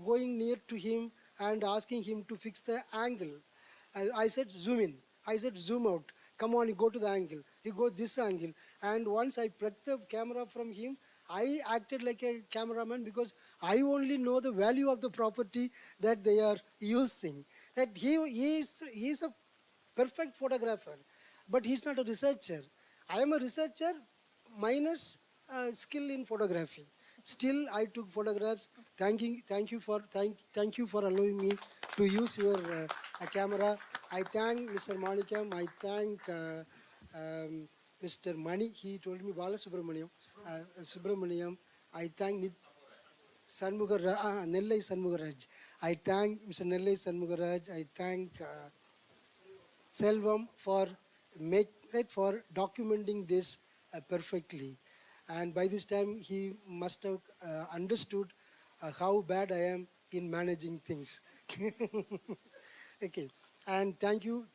going near to him and asking him to fix the angle. I said, zoom in. I said, zoom out. Come on, you go to the angle. You go this angle. And once I plucked the camera from him, I acted like a cameraman, because I only know the value of the property that they are using. That he is a perfect photographer, but he's not a researcher. I am a researcher minus skill in photography. Still, I took photographs. Thank you for allowing me to use your camera. I thank Mr. Manikam. I thank Mr. Mani. He told me Bala Subramaniam. I thank Nellai Sanmugaraj. I thank Mr. Nellai Sanmugaraj. I thank Selvam for documenting this perfectly. And by this time, he must have understood how bad I am in managing things. Okay, and thank you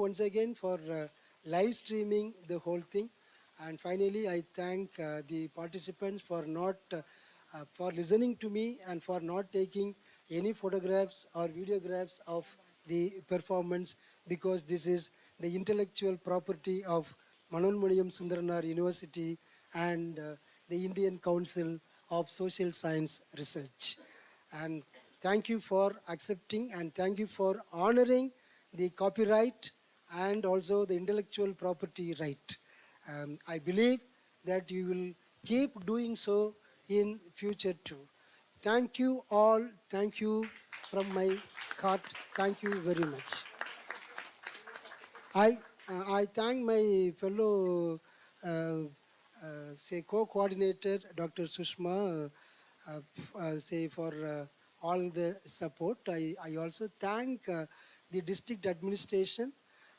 once again for live streaming the whole thing. And finally, I thank the participants for listening to me and for not taking any photographs or videographs of the performance, because this is the intellectual property of Manonmaniyam Sundaranaar University and the Indian Council of Social Science Research. And thank you for accepting, and thank you for honoring the copyright and also the intellectual property right. I believe that you will keep doing so in future too. Thank you all. Thank you from my heart. Thank you very much. I thank my fellow co-coordinator, Dr. Sushma, for all the support. I also thank the district administration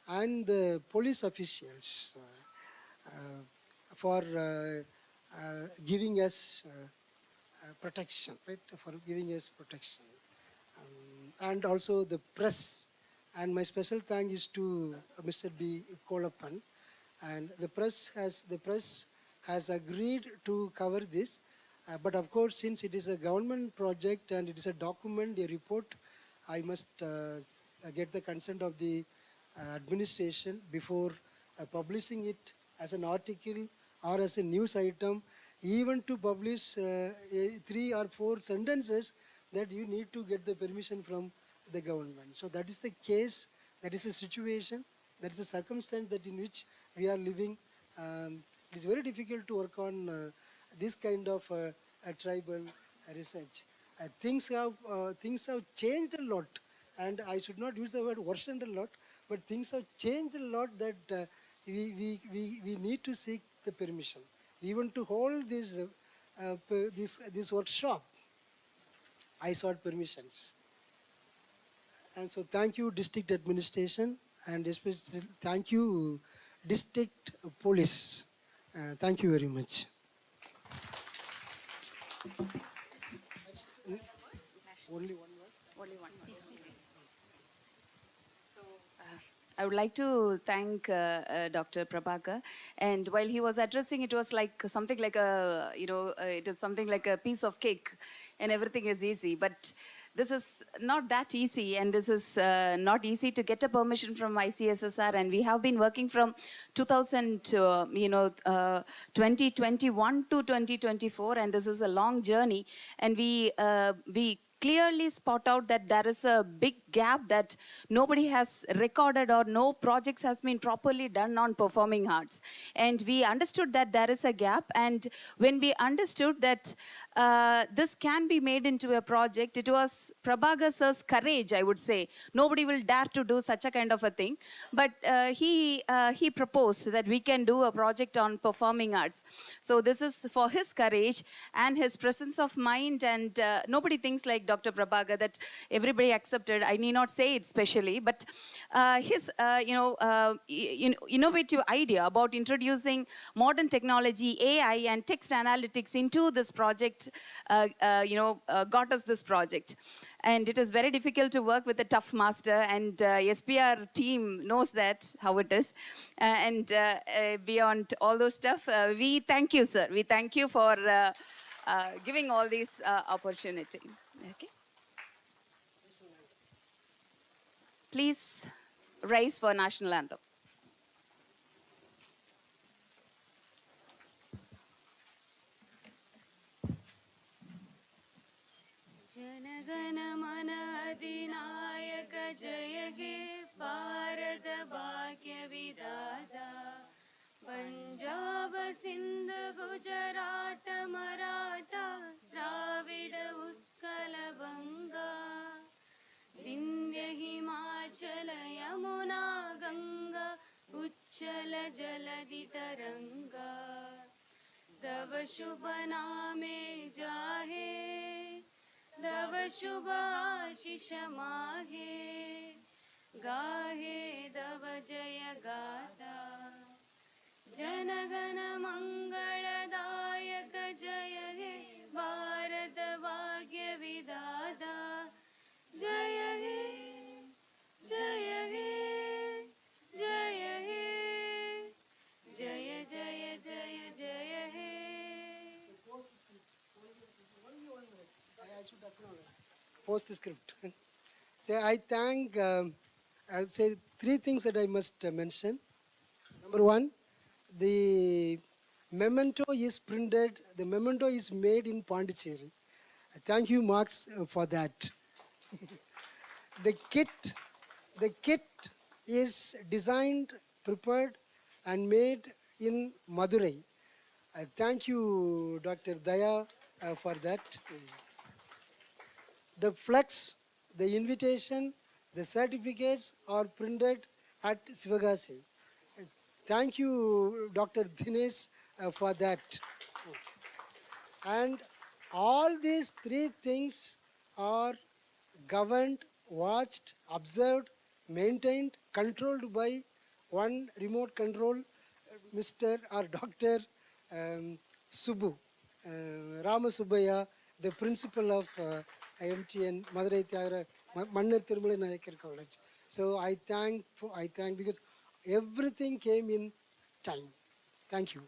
and the police officials for giving us protection, right? For giving us protection, and also the press And my special thank is to Mr. B. Kolappan. And the press has agreed to cover this. But of course, since it is a government project and it is a document, a report, I must get the consent of the administration before publishing it as an article or as a news item. Even to publish 3 or 4 sentences, that you need to get the permission from the government. So that is the case, that is the situation, that is the circumstance that in which we are living. It is very difficult to work on this kind of tribal research. Things have changed a lot, and I should not use the word worsened a lot, but things have changed a lot that we need to seek the permission. Even to hold this workshop, I sought permissions. And so thank you, district administration, and especially thank you, district police. Thank you very much. Only one word? Only one word. I would like to thank Dr. Prabhakar. And while he was addressing, it was like something like it is something like a piece of cake and everything is easy. But this is not that easy, and this is not easy to get a permission from ICSSR. And we have been working from 2021 to 2024, and this is a long journey. And we clearly spot out that there is a big gap, that nobody has recorded or no projects has been properly done on performing arts. And we understood that there is a gap, and when we understood that this can be made into a project, it was Prabhakar sir's courage, I would say. Nobody will dare to do such a kind of a thing, but he proposed that we can do a project on performing arts. So this is for his courage and his presence of mind, and nobody thinks like Dr. Prabhakar that everybody accepted. I need not say it specially, but his innovative idea about introducing modern technology, AI, and text analytics into this project, got us this project. And it is very difficult to work with a tough master, and SPR team knows that, how it is. And beyond all those stuff, we thank you, sir. We thank you for giving all these opportunity. Okay. Please rise for national anthem. जनगण मन अधिनायक जय हे भारत भाग्य विधाता पंजाब सिंध गुजरात मराठा द्राविड उत्कल बंगा विंध्य हिमाचल यमुना गंगा उच्चल जलधि तरंगा तव शुभ नामे जाहे तव शुभ आशीष माहे गाहे तव जय गाथा जनगण मंगलदायक जय हे भारत भाग्य विधाता जय हे जय हे जय हे जय जय जय जय हे. Postscript. Say, I thank, I would say 3 things that I must mention. Number 1, the memento is printed, the memento is made in Pondicherry. Thank you, Marx, for that. The kit is designed, prepared, and made in Madurai. Thank you, Dr. Daya, for that. The flex, the invitation, the certificates are printed at Sivagasi. Thank you, Dr. Dinesh, for that. And all these 3 things are governed, watched, observed, maintained, controlled by one remote control, Mr. or Dr. Subbu, Ramasubaya, the principal of IMTN Madurai Mannar Thirumala Nayakar College. So I thank because everything came in time. Thank you.